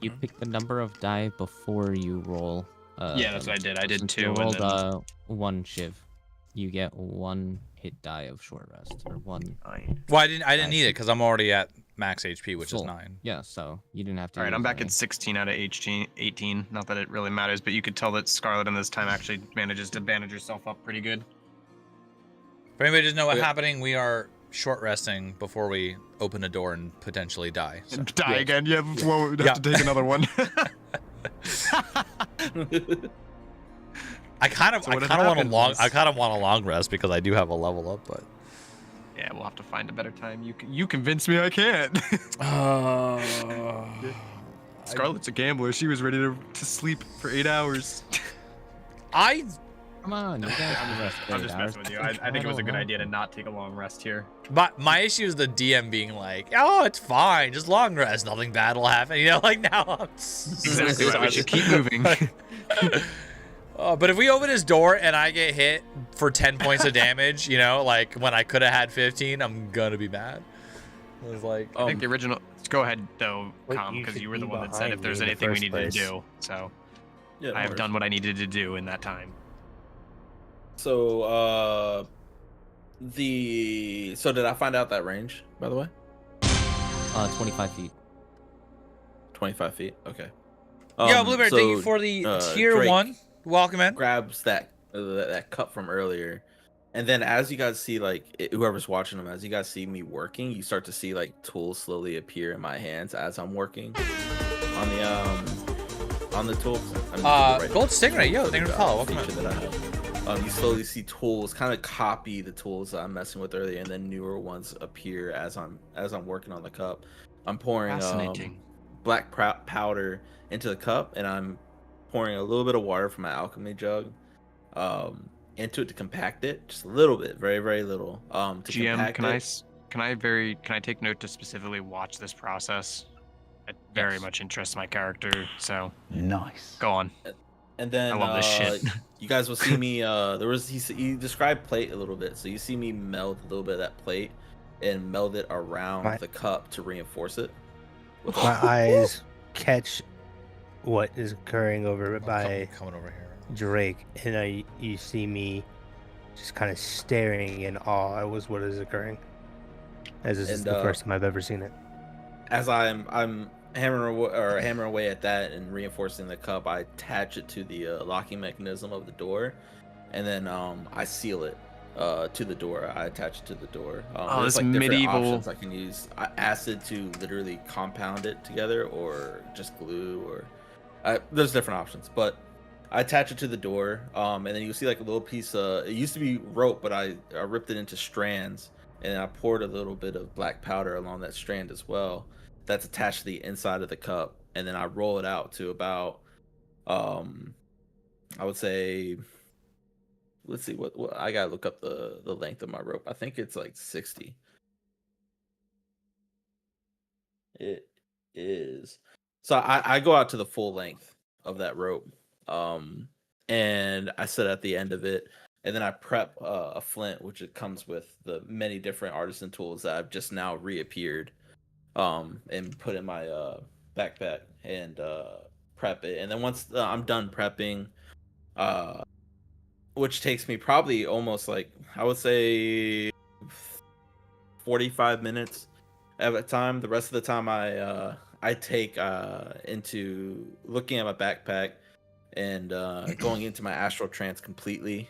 You pick the number of die before you roll. Yeah, that's what I did. I did since 2, You and rolled then- 1 shiv. You get 1 hit die of short rest, or 1. Well, I didn't need it see. because I'm already at max HP, which is Full. 9. Yeah, so you didn't have to. All right, I'm use back any. at 16 out of 18. Not that it really matters, but you could tell that Scarlet in this time actually manages to bandage herself up pretty good. If anybody doesn't know what's Okay. happening, we are short resting before we open a door and potentially die. So. Die again? Yeah, well, we'd Yeah. have to take another one. I kind of So what had want a happened long. was- I kind of want a long rest because I do have a level up, but. Yeah, we'll have to find a better time. You convinced me I can't. Scarlet's a gambler. She was ready to sleep for 8 hours. Come on, you guys can rest I'm 8 just hours. messing with you. I think it was a good idea to not take a long rest here. But my issue is the DM being like, "Oh, it's fine, just long rest, nothing bad will happen." You know, like now I'm. Exactly right. We should keep moving. But if we open his door and I get hit for 10 points of damage, you know, like when I could have had 15, I'm gonna be mad. It was like, I think the original. Let's go ahead though, Wait, Com, you because should you were the be one that said behind if there's me in the anything we first needed place. to do. So Yeah, no I have worries. done what I needed to do in that time. So, so did I find out that range, by the way? 25 feet. 25 feet. Okay. yo, Blueberry, thank you so, for the uh, tier Drake 1. Welcome in. grabs that cup from earlier, and then as you guys see, like whoever's watching them, as you guys see me working, you start to see like tools slowly appear in my hands as I'm working on the tools. Gold Stingray, yo, thank you for the follow. Welcome feature in. that I have. You slowly see tools kind of copy the tools that I'm messing with earlier, and then newer ones appear as I'm working on the cup. I'm pouring Fascinating. black powder into the cup, and I'm pouring a little bit of water from my alchemy jug into it to compact it, just a little bit, very very little. To GM, compact can it. I take note to specifically watch this process? It very much interests my character. So Nice. go on. And then I love this shit. you guys will see me. He described plate a little bit, so you see me meld a little bit of that plate and meld it around My- the cup to reinforce it. With My eyes catch what is occurring over I'm by coming over here. Drake, and you see me just kind of staring in awe at what is occurring. As this is And, the first time I've ever seen it. As I'm hammering away at that and reinforcing the cup, I attach it to the locking mechanism of the door, and then I seal it to the door. I attach it to the door. There's this different medieval- options I can use. Acid to literally compound it together, or just glue, or there's different options. But I attach it to the door, and then you'll see like a little piece. It used to be rope, but I ripped it into strands, and then I poured a little bit of black powder along that strand as well. That's attached to the inside of the cup, and then I roll it out to about I would say, let's see, what I gotta look up the length of my rope. I think it's like 60. It is. So I go out to the full length of that rope. And I sit at the end of it, and then I prep a flint, which it comes with the many different artisan tools that I've just now reappeared, and put in my backpack and prep it. And then once I'm done prepping, which takes me probably almost like, I would say 45 minutes at a time. The rest of the time I take into looking at my backpack and going into my astral trance completely,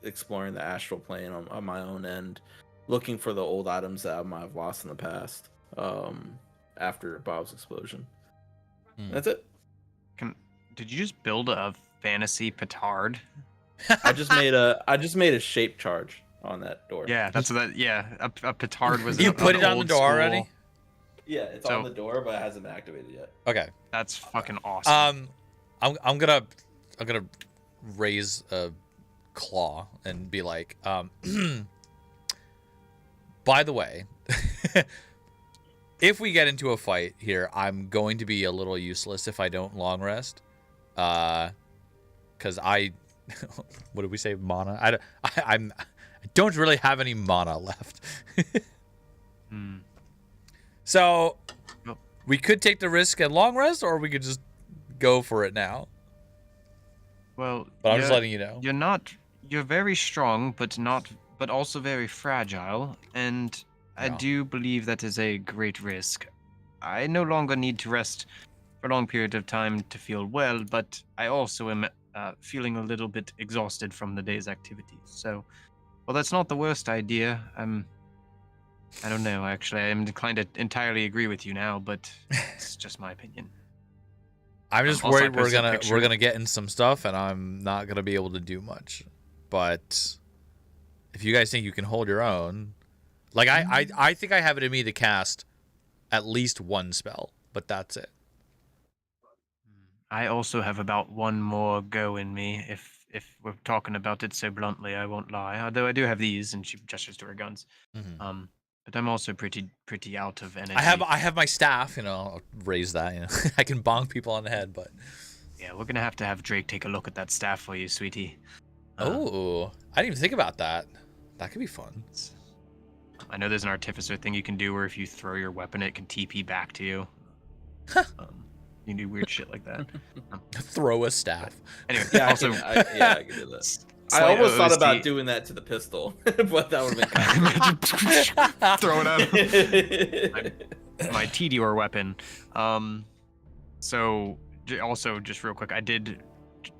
exploring the astral plane on my own end, looking for the old items that I might have lost in the past, after Bob's explosion. That's it. Did you just build a fantasy petard? I just made a shape charge on that door. Yeah, that's what that. Yeah, a petard was. You an put it on the old door school- already? Yeah, it's So- on the door, but it hasn't been activated yet. Okay. That's fucking awesome. I'm gonna raise a claw and be like, by the way, if we get into a fight here, I'm going to be a little useless if I don't long rest, because I what did we say, mana? I don't really have any mana left. So we could take the risk and long rest, or we could just go for it now. Well, But I'm just letting you know. You're very strong, but also very fragile, and I Yeah. do believe that is a great risk. I no longer need to rest for a long period of time to feel well, but I also am feeling a little bit exhausted from the day's activities. So, well, that's not the worst idea. I don't know, actually. I'm inclined to entirely agree with you now, but it's just my opinion. I'm just Also, I worried we're posted a gonna picture. get in some stuff, and I'm not gonna be able to do much. But if you guys think you can hold your own, like I think I have it in me to cast at least one spell, but that's it. I also have about one more go in me, if we're talking about it so bluntly, I won't lie. Although I do have these, and she gestures to her guns. Mhm. But I'm also pretty out of energy. I have my staff, you know, I'll raise that, you know. I can bonk people on the head, but Yeah, we're gonna have to have Drake take a look at that staff for you, sweetie. oh, I didn't even think about that. That could be fun. I know there's an artificer thing you can do where if you throw your weapon, it can TP back to you. You can do weird shit like that. Throw a staff. Anyway, Yeah, also, I can do that. I slight almost thought OST. about doing that to the pistol, but that would have been kind of throw it at him. my My Tedior weapon. So also just real quick, I did,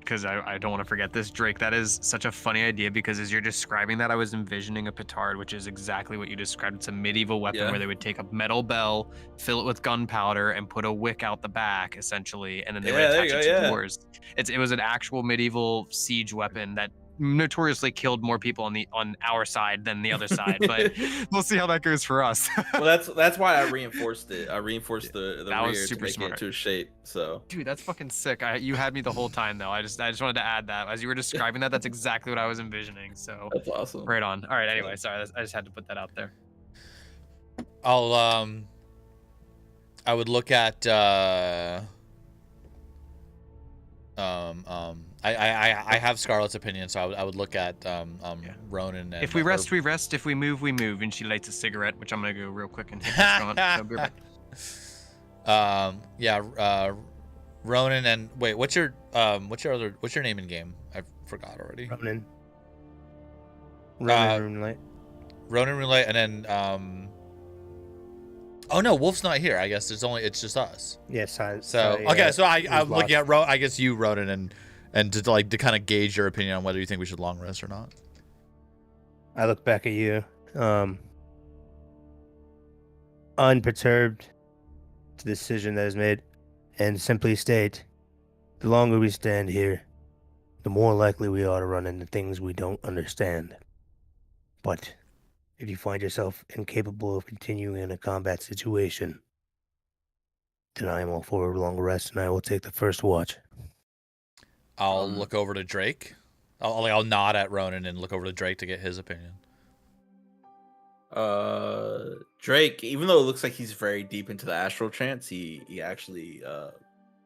because I don't want to forget this, Drake. That is such a funny idea, because as you're describing that, I was envisioning a petard, which is exactly what you described. It's a medieval weapon Yeah. where they would take a metal bell, fill it with gunpowder, and put a wick out the back, essentially, and then they would Yeah, there attach you it go, to yeah. doors. It was an actual medieval siege weapon that notoriously killed more people on our side than the other side, but we'll see how that goes for us. Well, that's why I reinforced it. I reinforced the That was rear to super make it smart. into a shape. So Dude, that's fucking sick. You had me the whole time though. I just wanted to add that as you were describing that. That's exactly what I was envisioning. So that's awesome. right on. All right. Anyway, sorry. I just had to put that out there. I'll I would look at I have Scarlet's opinion, so I would look at Ronan and If we rest, we rest. If we move, we move. And she lights a cigarette, which I'm gonna go real quick and hit this joint. So I'll be right back. Ronan and wait, what's your name in game? I forgot already. Ronan. Uh, Ronan Runelight. Ronan Roulette, and then oh no, Wolf's not here. I guess it's just us. Yes. So okay, so I'm lost. looking at I guess you, Ronan, and to kind of gauge your opinion on whether you think we should long rest or not. I look back at you, unperturbed to the decision that is made, and simply state, the longer we stand here, the more likely we are to run into things we don't understand. But if you find yourself incapable of continuing in a combat situation, Then I am all for a long rest, and I will take the first watch. I'll look over to Drake. I'll nod at Ronan and look over to Drake to get his opinion. Drake, even though it looks like he's very deep into the astral trance, he actually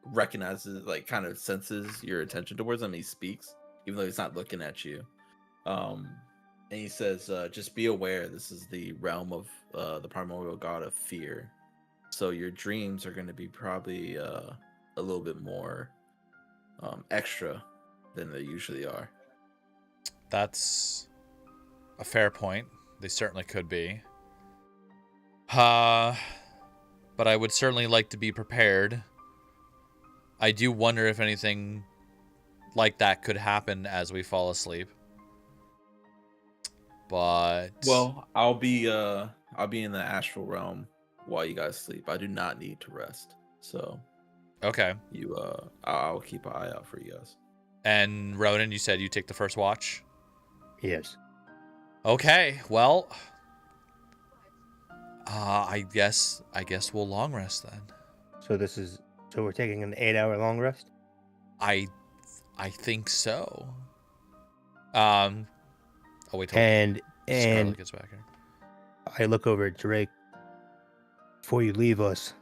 recognizes, like, kind of senses your attention towards him. He speaks, even though he's not looking at you. And he says, just be aware, this is the realm of the primordial god of fear. So your dreams are going to be probably a little bit more extra than they usually are. That's a fair point. They certainly could be. But I would certainly like to be prepared. I do wonder if anything like that could happen as we fall asleep. But Well, I'll be in the astral realm while you guys sleep. I do not need to rest. So okay. I'll keep an eye out for you guys. And Ronan, you said you take the first watch? Yes. Okay, well, I guess we'll long rest then. So we're taking an 8-hour long rest? I think so. I'll wait till And Scarlet gets back here. I look over at Drake. Before you leave us,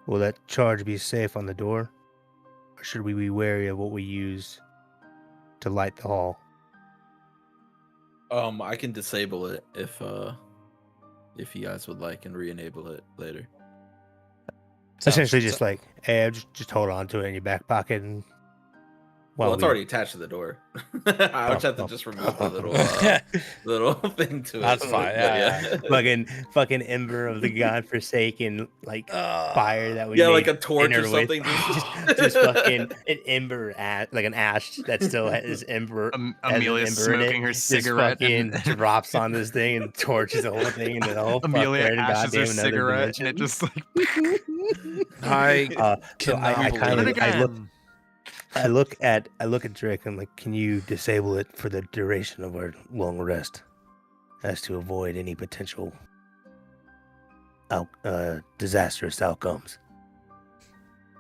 will that charge be safe on the door? Or should we be wary of what we use to light the hall? I can disable it if you guys would like, and re-enable it later. Essentially just like, hey, just hold on to it in your back pocket. And Well, it's already attached to the door. I would have to just remove the little thing to it. That's fine. But fucking ember of the godforsaken fire that would like a torch or something. just fucking an ember like an ash that still has ember. Amelia smoking her cigarette and drops on this thing and torches the whole thing, and then the whole Amelia ashes her cigarette, and it just like. I look at Drake. I'm like, can you disable it for the duration of our long rest, as to avoid any potential disastrous outcomes?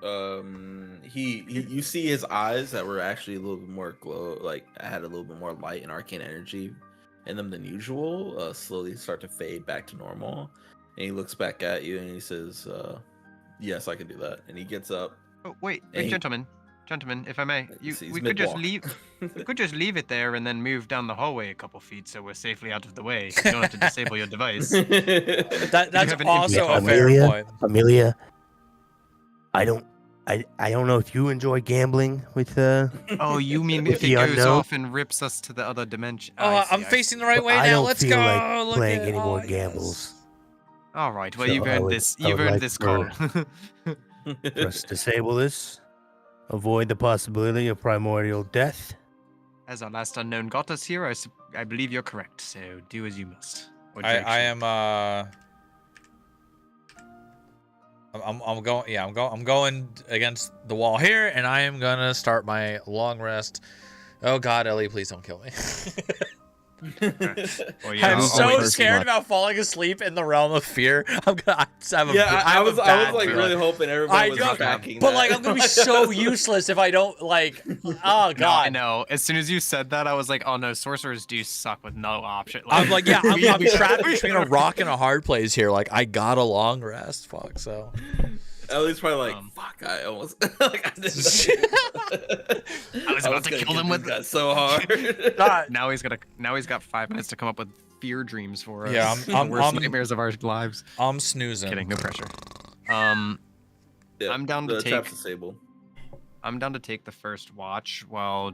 You see his eyes that were actually a little bit more glow, like had a little bit more light and arcane energy in them than usual. Slowly start to fade back to normal, and he looks back at you and he says, "Yes, I can do that." And he gets up. Oh, wait, Gentlemen, if I may, we could just leave it there and then move down the hallway a couple feet so we're safely out of the way. You don't have to disable your device. That's also a fair point. Amelia, I don't know if you enjoy gambling with Oh, you mean if it goes off and rips us to the other dimension? I'm facing the right way now. Let's go. Like playing any more gambles. All right. Well, you've earned this. You've earned this card. Let's disable this. Avoid the possibility of primordial death. As our last unknown got us here, I believe you're correct. So do as you must. I'm going against the wall here, and I am gonna start my long rest. Oh God, Ellie, please don't kill me. Well, yeah, I'm so scared about falling asleep in the realm of fear. I was like really hoping everybody was tracking but that. like I'm gonna be so useless if I don't like. Oh God! No, I know. As soon as you said that, I was like, oh no, sorcerers do suck with no option. Like, I'm like, yeah, I'm trapped between a rock and a hard place here. Like I got a long rest. Fuck. So. Ellie's probably like, fuck, I almost like I was about to kill him with that so hard. Now he's got 5 minutes to come up with fear dreams for us. Yeah, I'm worst nightmares of our lives. I'm snoozing. Kidding, no pressure. Yeah, I'm down to trap's disabled. I'm down to take the first watch. While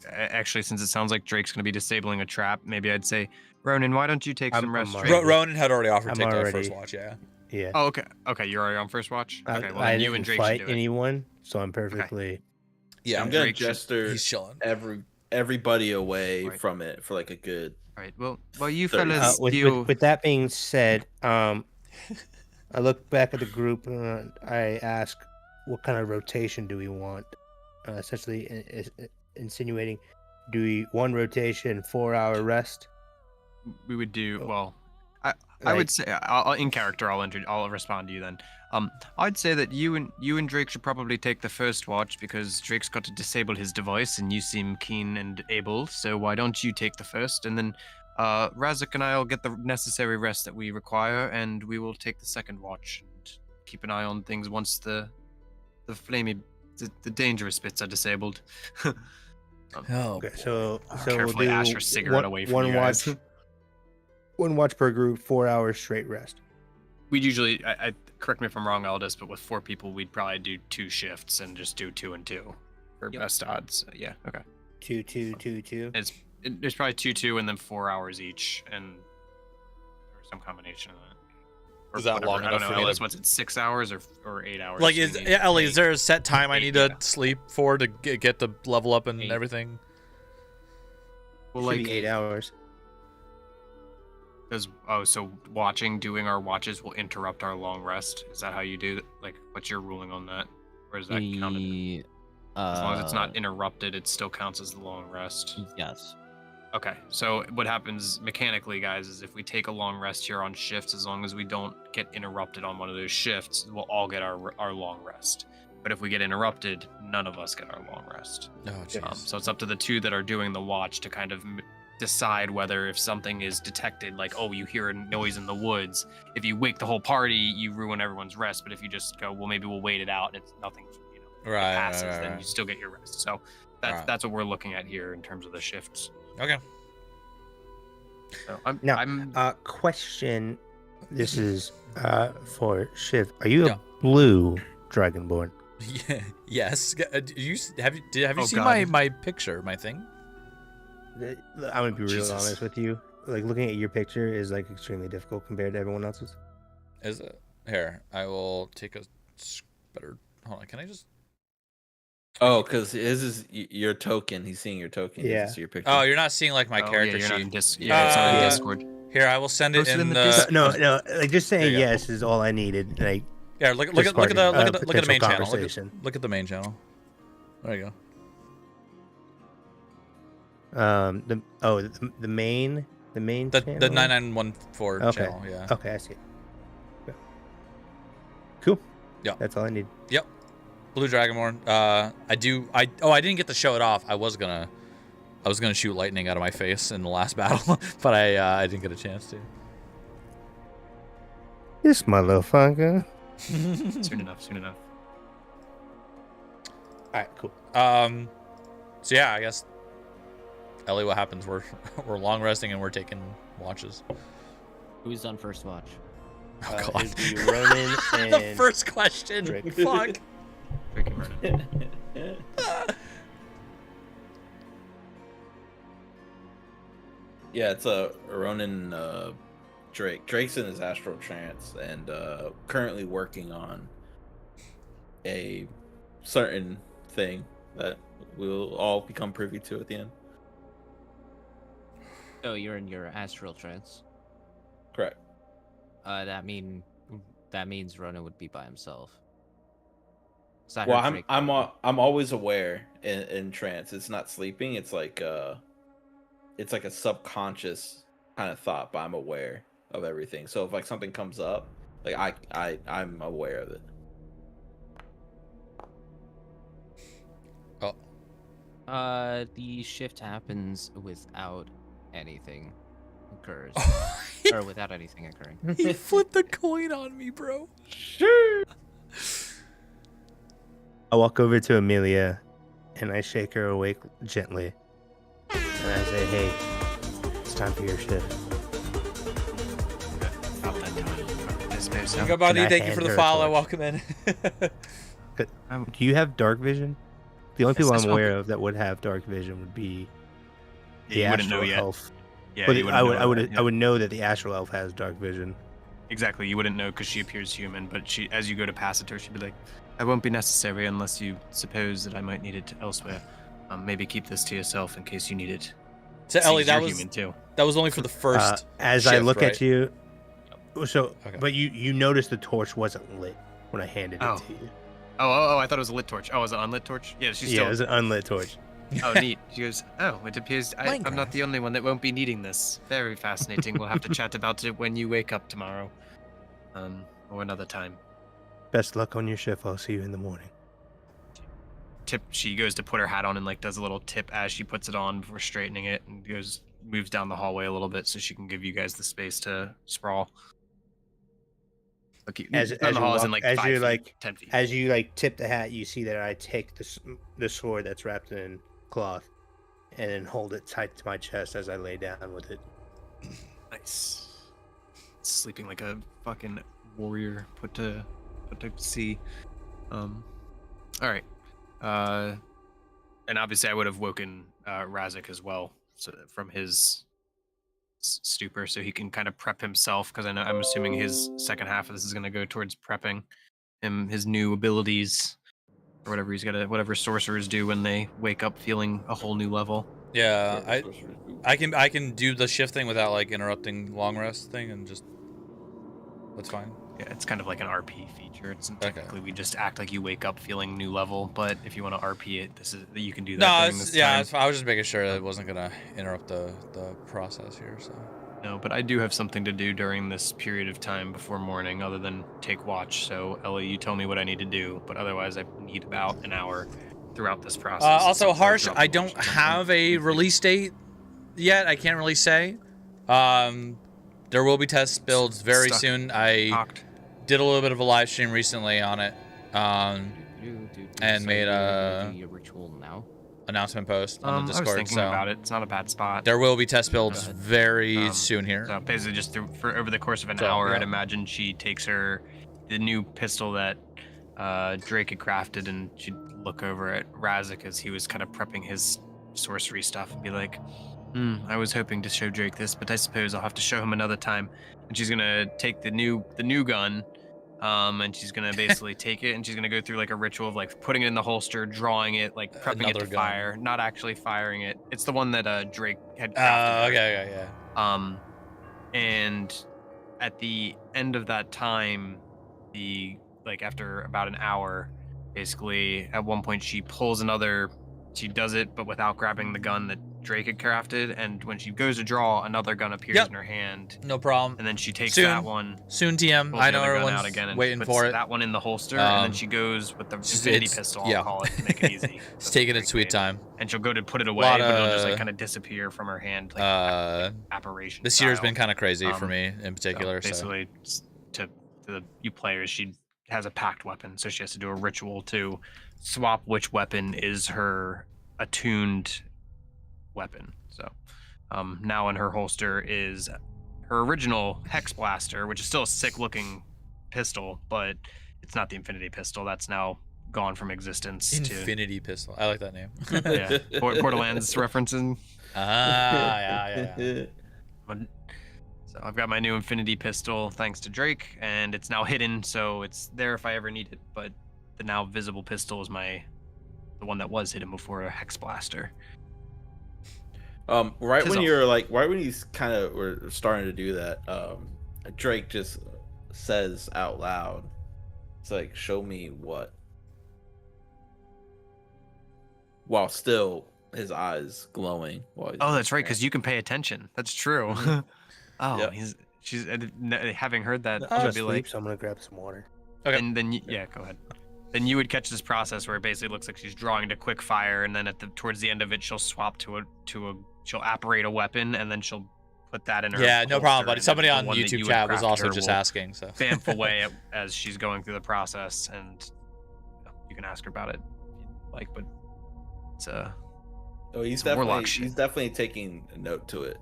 actually, since it sounds like Drake's going to be disabling a trap, maybe I'd say, Ronan, why don't you take some rest? Ronan had already offered to take the first watch. Yeah. Yeah. Oh, okay. Okay, you're already on first watch. Okay, well I then you didn't and Drake fight should do it. anyone, so I'm perfectly. Yeah, I'm gonna Drake gesture he's chilling. everybody away from it for like a good. All right. Well, you fellas with that being said, I look back at the group and I ask, what kind of rotation do we want? Essentially, insinuating, do we one rotation, 4-hour rest? We would do well. I would say in character. I'll respond to you then. I'd say that you and Drake should probably take the first watch because Drake's got to disable his device, and you seem keen and able. So why don't you take the first, and then Razik and I'll get the necessary rest that we require, and we will take the second watch and keep an eye on things once the dangerous bits are disabled. Oh, Okay, so I'll we'll carefully do ask your cigarette away from you guys. watch. One watch per group, 4 hours straight rest. We'd usually, I correct me if I'm wrong, Aldous, but with 4 people, we'd probably do 2 shifts and just do 2 and 2 for best odds. Yeah, okay. 2, 2, 2, 2. There's probably 2 and then 4 hours each, and or some combination of that. Or Is that whatever. long I don't enough know, for me to- Ellis, what's it, 6 hours or 8 hours? like, So is we need Ellie? Is 8. there a set time I need to Yeah. sleep for to get the level up and 8. everything? Well, Should be like, 8 hours. so doing our watches will interrupt our long rest. Is that how you do it? Like, what's your ruling on that? Or is that counted? As long as it's not interrupted, it still counts as the long rest. Yes. Okay, so what happens mechanically, guys, is if we take a long rest here on shifts, as long as we don't get interrupted on one of those shifts, we'll all get our long rest. But if we get interrupted, none of us get our long rest. Oh, jeez. So it's up to the 2 that are doing the watch to kind of decide whether if something is detected, like, oh, you hear a noise in the woods. If you wake the whole party, you ruin everyone's rest. But if you just go, well, maybe we'll wait it out, and it's nothing, it Right, passes, right, then right. you still get your rest. So that's what we're looking at here in terms of the shifts. Okay. So Now, question. This is for Shiv. Are you Yeah. a blue Dragonborn? Yeah, yes. Have you Oh, seen God. my picture, my thing? I'm gonna be real Jesus. honest with you. Like looking at your picture is like extremely difficult compared to everyone else's. Is it? Here, I will take a better. Hold on. Can I just? Oh, because his is your token. He's seeing your token. He Yeah. doesn't see your picture. Oh, you're not seeing like my character you're not in sheet. it's not in Yeah. Discord. Here, I will send it Post it in in the the. Discord. No, like just There saying you go. yes is all I needed. Like Yeah, look at just the sparking a main potential channel. conversation. Look at the main channel. There you go. The main The channel? 9914 Okay. channel. Yeah. Okay, I see. Yeah. Cool. Yeah. That's all I need. Yep. Blue Dragonborn. I didn't get to show it off. I was gonna shoot lightning out of my face in the last battle, but I didn't get a chance to. This motherfucker. Soon enough. All right, cool. So yeah, I guess Ellie, what happens? We're long resting and we're taking watches. Who's done first watch? Oh god. It'd be Ronan and The first question. Drake. Fuck. Freaking Ronan. Yeah, it's a Ronin Drake. Drake's in his astral trance and currently working on a certain thing that we'll all become privy to at the end. Oh, you're in your astral trance. Correct. That means Ronan would be by himself. So I Well, heard Drake- I'm always aware in trance. It's not sleeping. It's like a subconscious kind of thought, but I'm aware of everything. So if like something comes up, like I'm aware of it. The shift happens without anything occurs, or without anything occurring. He flipped the coin on me, bro. I walk over to Amelia and I shake her awake gently. And I say, hey, it's time for your shift. About that time. Disperse out. Goodbye, Can I thank you hand for the her a follow. torch? Welcome in. Do you have dark vision? The only people Yes, I'm I aware of that would have dark vision would be the You wouldn't know astral yet. elf. Yeah, But you I wouldn't would know that, yeah. I would know that the astral elf has dark vision. Exactly, you wouldn't know because she appears human, but as you go to pass it to her, she'd be like, "I won't be necessary unless you suppose that I might need it elsewhere. Maybe keep this to yourself in case you need it." So See, Ellie, that you're was human too. only for the first. As I shift, look right? at you, so Okay. but you noticed the torch wasn't lit when I handed Oh. it to you. Oh, I thought it was a lit torch. Oh, was it an unlit torch? Yeah, she's Yeah, still. it was an unlit torch. Oh, neat. She goes, oh, it appears I'm Minecraft. not the only one that won't be needing this. Very fascinating. We'll have to chat about it when you wake up tomorrow. Or another time. Best luck on your shift. I'll see you in the morning. She goes to put her hat on and like does a little tip as she puts it on before straightening it, and moves down the hallway a little bit so she can give you guys the space to sprawl. Okay, As the you hall is walk- in like as 5 you, feet, like- 10 feet. As you like tip the hat, you see that I take the sword that's wrapped in cloth, and then hold it tight to my chest as I lay down with it. Nice. Sleeping like a fucking warrior put to sea. All right. And obviously I would have woken Razik as well, so from his stupor, so he can kind of prep himself, because I'm assuming his second half of this is going to go towards prepping him his new abilities or whatever whatever sorcerers do when they wake up feeling a whole new level. Yeah, I can do the shift thing without like interrupting long rest thing, and just that's fine. Yeah, it's kind of like an RP feature. It's technically we just act like you wake up feeling new level, but if you want to RP it, you can do that. No, during this time. I was just making sure that it wasn't gonna interrupt the process here. So No, but I do have something to do during this period of time before morning, other than take watch. So Ellie, you tell me what I need to do, but otherwise I need about an hour throughout this process. also, since Harsh, dropped I the don't watch or something. have a release date yet. I can't really say. There will be test builds very Stuck. soon. I Talked. did a little bit of a live stream recently on it, and made a do your ritual now. announcement post on the I was Discord. thinking So about it. It's not a bad spot. there will be test builds very Um, soon here. So basically, just for over the course of an So, hour, yeah. I'd imagine she takes the new pistol that Drake had crafted, and she'd look over at Razik as he was kind of prepping his sorcery stuff, and be like, I was hoping to show Drake this, but I suppose I'll have to show him another time. And she's gonna take the new gun, and she's gonna basically take it, and she's gonna go through like a ritual of like putting it in the holster, drawing it, like prepping it Another to gun. fire, not actually firing it. It's the one that Drake had crafted. Okay, yeah. And at the end of that time, after about an hour, basically at one point she does it, but without grabbing the gun that Drake had crafted, and when she goes to draw, another gun appears Yep. in her hand, No problem. and then she takes Soon. that one, Soon TM. pulls I the know other gun everyone's out again, and waiting puts for it. that one in the holster, and then Um, she goes with the it's- infinity it's- pistol, yeah. I'll call it, to make it easy. It's taking its sweet Drake made. time. And she'll go to put it away, Lot but it'll just like of- kind of disappear from her hand, like apparition. This year's style. been kind of crazy for Um, me in particular. So, basically, to you players, she has a packed weapon, so she has to do a ritual to swap which weapon is her attuned weapon. So now in her holster is her original Hex Blaster, which is still a sick-looking pistol, but it's not the Infinity Pistol. That's now gone from existence. Infinity Pistol. I like that name. Yeah, Borderlands referencing. yeah. But- So I've got my new Infinity Pistol thanks to Drake, and it's now hidden, so it's there if I ever need it. But the now visible pistol is the one that was hidden before a Hex Blaster. Right when Tizzle. you're like, right when you kind of were starting to do that, Drake just says out loud, "It's like, show me what," while still his eyes glowing. While he's Oh, that's right, because you can pay attention. That's true. Oh, Yep. she's having heard that. I'll She'll be be like, so I'm gonna grab some water. Okay. and then yeah, go ahead. Then you would catch this process where it basically looks like she's drawing to quick fire, and then towards the end of it, she'll swap she'll apparate a weapon, and then she'll put that in her. Yeah, no problem, holster, buddy. and somebody the on one that YouTube you chat had was crafted also her just will asking. So vamp away as she's going through the process, and you can ask her about it if you'd like, but it's Oh, he's Some warlock definitely taking a note to it.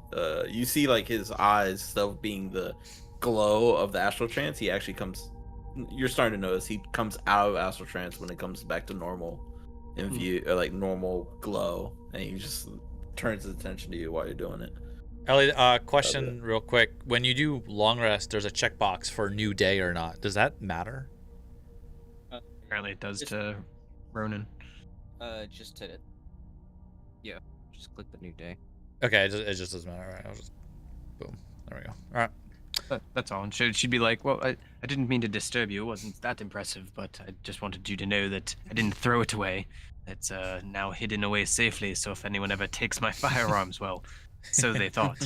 You see, like his eyes, stuff being the glow of the astral trance. He actually comes. You're starting to notice he comes out of astral trance when it comes back to normal in view, or like normal glow, and he just turns his attention to you while you're doing it. Ellie, question real quick. When you do long rest, there's a checkbox for new day or not. Does that matter? apparently it does to Ronan. Just hit it. Yeah, just click the new day. Okay, it just doesn't matter. All right, I'll just boom. There we go. All right. That's all. And she'd be like, well, I didn't mean to disturb you. It wasn't that impressive, but I just wanted you to know that I didn't throw it away. It's now hidden away safely, so if anyone ever takes my firearms, well, so they thought.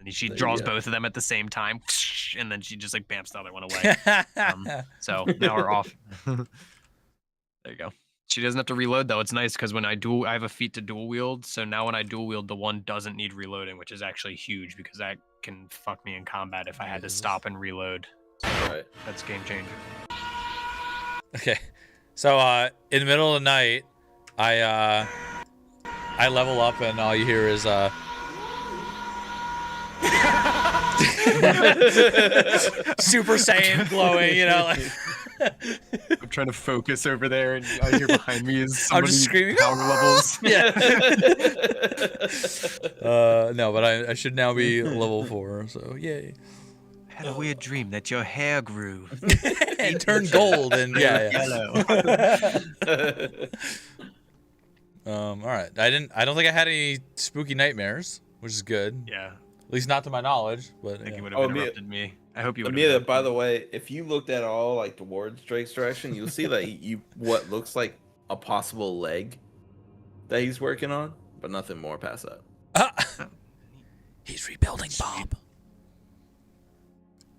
And she There you draws go. both of them at the same time, and then she just like bamps the other one away. So now we're off. There you go. She doesn't have to reload though. It's nice because when I have a feat to dual wield. So now when I dual wield, the one doesn't need reloading, which is actually huge because that can fuck me in combat if I had to stop and reload. Right. That's game changer. Okay, so in the middle of the night, I level up and all you hear is Super Saiyan glowing, you know, like I'm trying to focus over there, and I hear behind me is I'm just somebody screaming, power levels. yeah. No, but I should now be level 4, so yay. I had a weird dream that your hair grew. And turned gold and yeah. Yellow. All right. I don't think I had any spooky nightmares, which is good. Yeah. At least not to my knowledge, but I think yeah. it would have interrupted me. I hope you would Amelia, have. by the way, if you looked at all like towards Drake's direction, you'll see that what looks like a possible leg that he's working on, but nothing more past that. He's rebuilding Bob.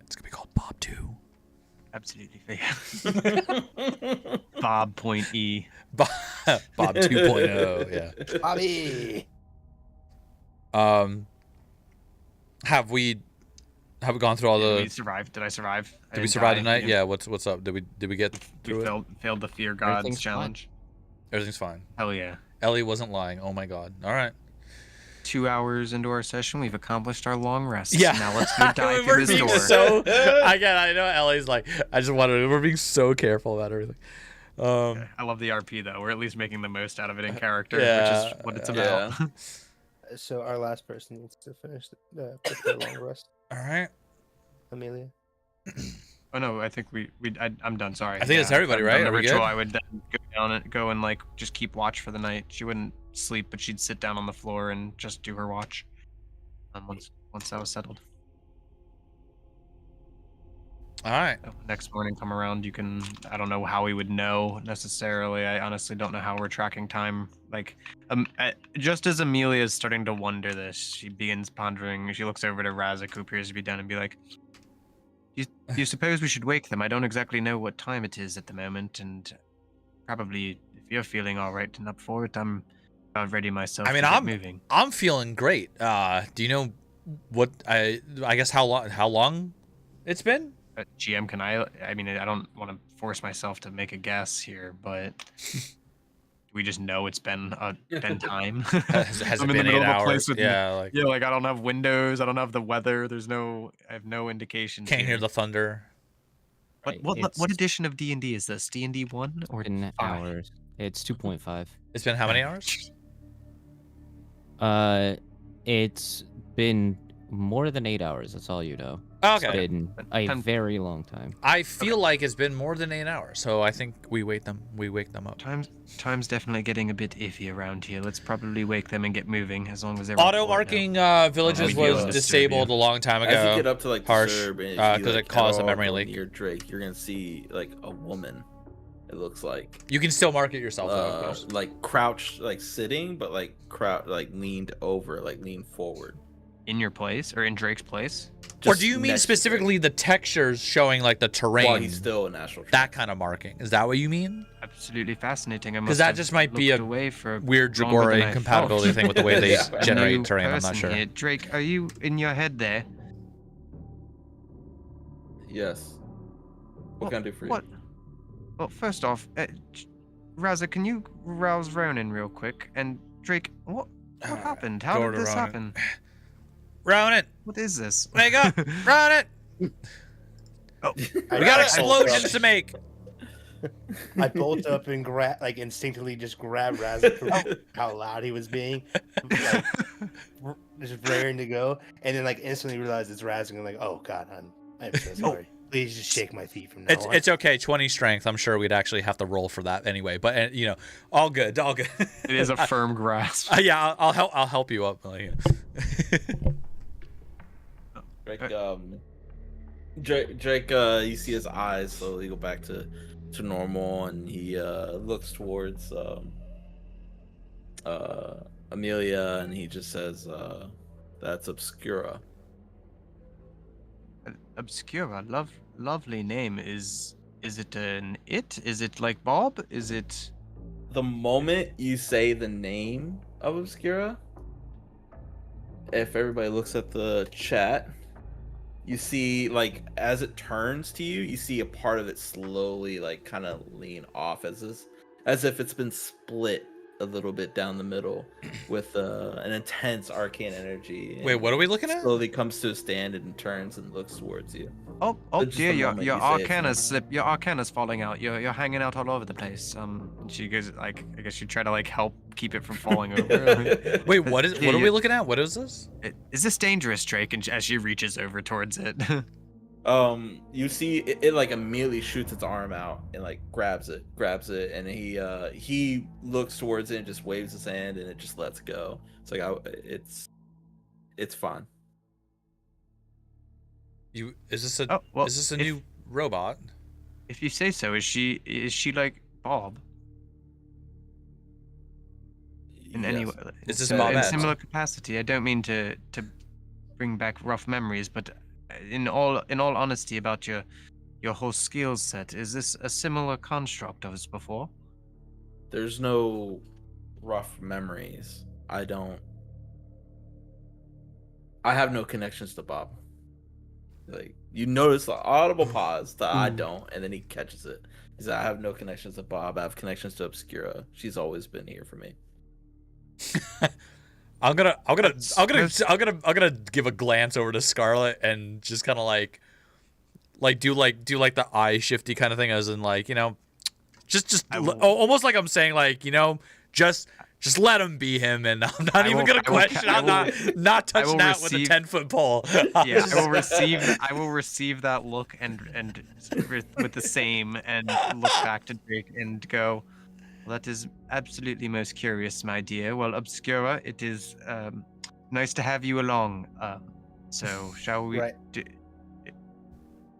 It's gonna be called Bob 2. Absolutely fair. Bob point E. Bob 2.0, yeah. Bobby. Have we gone through all Did we the? survive? Did I survive? I Did we didn't survive die? tonight? Yeah. What's up? Did we get We through it? failed the fear gods Everything's fine. challenge. Everything's fine. Hell yeah. Ellie wasn't lying. Oh my god. All right. 2 hours into our session, we've accomplished our long rest. Yeah. Now let's go dive We're through this being door. so. Again, I know Ellie's like. I just wanted. We're being so careful about everything. I love the RP though. We're at least making the most out of it in character, Yeah, which is what it's yeah. about. So our last person needs to finish put their long rest. All right. Amelia. Oh no, I think I'm done. Sorry. I think it's everybody, I've done right? the Are we ritual, good? I would then go and like just keep watch for the night. She wouldn't sleep, but she'd sit down on the floor and just do her watch. Once that was settled. All right. So next morning, come around. You can. I don't know how we would know necessarily. I honestly don't know how we're tracking time. Like, just as Amelia is starting to wonder this, she begins pondering. She looks over to Razak, who appears to be down, and be like, "Do you suppose we should wake them? I don't exactly know what time it is at the moment, and probably if you're feeling all right and up for it, I'm about ready myself. I mean, to get I'm moving. I'm feeling great. Do you know what I guess how long it's been? GM, can I mean, I don't want to force myself to make a guess here, but we just know it's been time. Has I'm it in the been 8 middle of a hours? place with Yeah, like yeah, like I don't have windows, I don't have the weather. I have no indication. can't hear the thunder. What edition of D&D is this? D&D 1 or In 5? hours. It's 2.5. It's been how many hours? It's been more than 8 hours. That's all you know. Oh, It's okay. been a Ten- very long time. I feel like it's been more than 8 hours, so I think we wake them up. Time's definitely getting a bit iffy around here. Let's probably wake them and get moving as long as they're Auto marking villages we was do disabled a long time As you ago. get up to like Harsh, Disturb, and if you, 'cause like, it caused at a memory all go leak. near Drake, you're gonna see like a woman. It looks like You can still mark it yourself, though, of course. like crouched, like sitting, but like leaned over, like leaned forward. in your place or in Drake's place. Or Just do you mean next to Drake. specifically the textures showing like the terrain? While he's still in astral train. That kind of marking. Is that what you mean? Absolutely fascinating. Because that just might be a away for weird longer than Dragora I incompatibility thought. thing with the way they Yeah. generate New terrain. I'm not person sure. here. Drake, are you in your head there? Yes. What can I do for you? What? Well, first off, Raza, can you rouse Ronan real quick? And Drake, what happened? How Go did to this Ronan. happen? Ronan, What is this? wake up! Ronan, Oh, we got I explosions to make. I bolt up and instinctively just grab Razak from how loud he was being, like, just raring to go, and then like instantly realize it's Razak and like, oh god, I'm so sorry. Please just shake my feet from now on. It's okay. 20 strength. I'm sure we'd actually have to roll for that anyway. But you know, all good, all good. it is a firm grasp. Yeah, I'll help you up. Like, Drake, you see his eyes slowly go back to to normal, and he looks towards Amelia, and he just says, "That's Obscura." Obscura, lovely name. Is it an it? Is it like Bob? Is it? The moment you say the name of Obscura, if everybody looks at the chat, you see, like, as it turns to you, you see a part of it slowly, like, kind of lean off as if it's been split a little bit down the middle with an intense arcane energy. Wait, what are we looking at? Slowly comes to a stand and turns and looks towards you. Oh Just dear, the your moment you say its arcana's slip. Your arcana's falling out. You're hanging out all over the place. She goes like, I guess you try to like help keep it from falling over. Wait, what are we looking at? What is this? Is this dangerous, Drake? And as she reaches over towards it. You see it like immediately shoots its arm out and like grabs it, and he looks towards it and just waves his hand, and it just lets go. It's like it's fine. Is this a Oh, well, is this a new robot? If you say so, is she like Bob? In any way, Is this in Bobette? similar capacity? I don't mean to bring back rough memories, but in all honesty about your whole skill set, is this a similar construct of as before? There's no rough memories. I have no connections to Bob. Like, you notice the audible pause, I don't, and then he catches it. He's like, I have no connections to Bob. I have connections to Obscura. She's always been here for me. I'm gonna give a glance over to Scarlet and just kind of like do the eye shifty kind of thing, as in like, you know, almost like I'm saying like, you know, just let him be him, and I'm not even gonna question. I'm not touching that with a 10-foot pole. Yeah, I will receive that look and with the same, and look back to Drake and go, well, that is absolutely most curious, my dear. Well, Obscura, it is nice to have you along. So shall we? Right.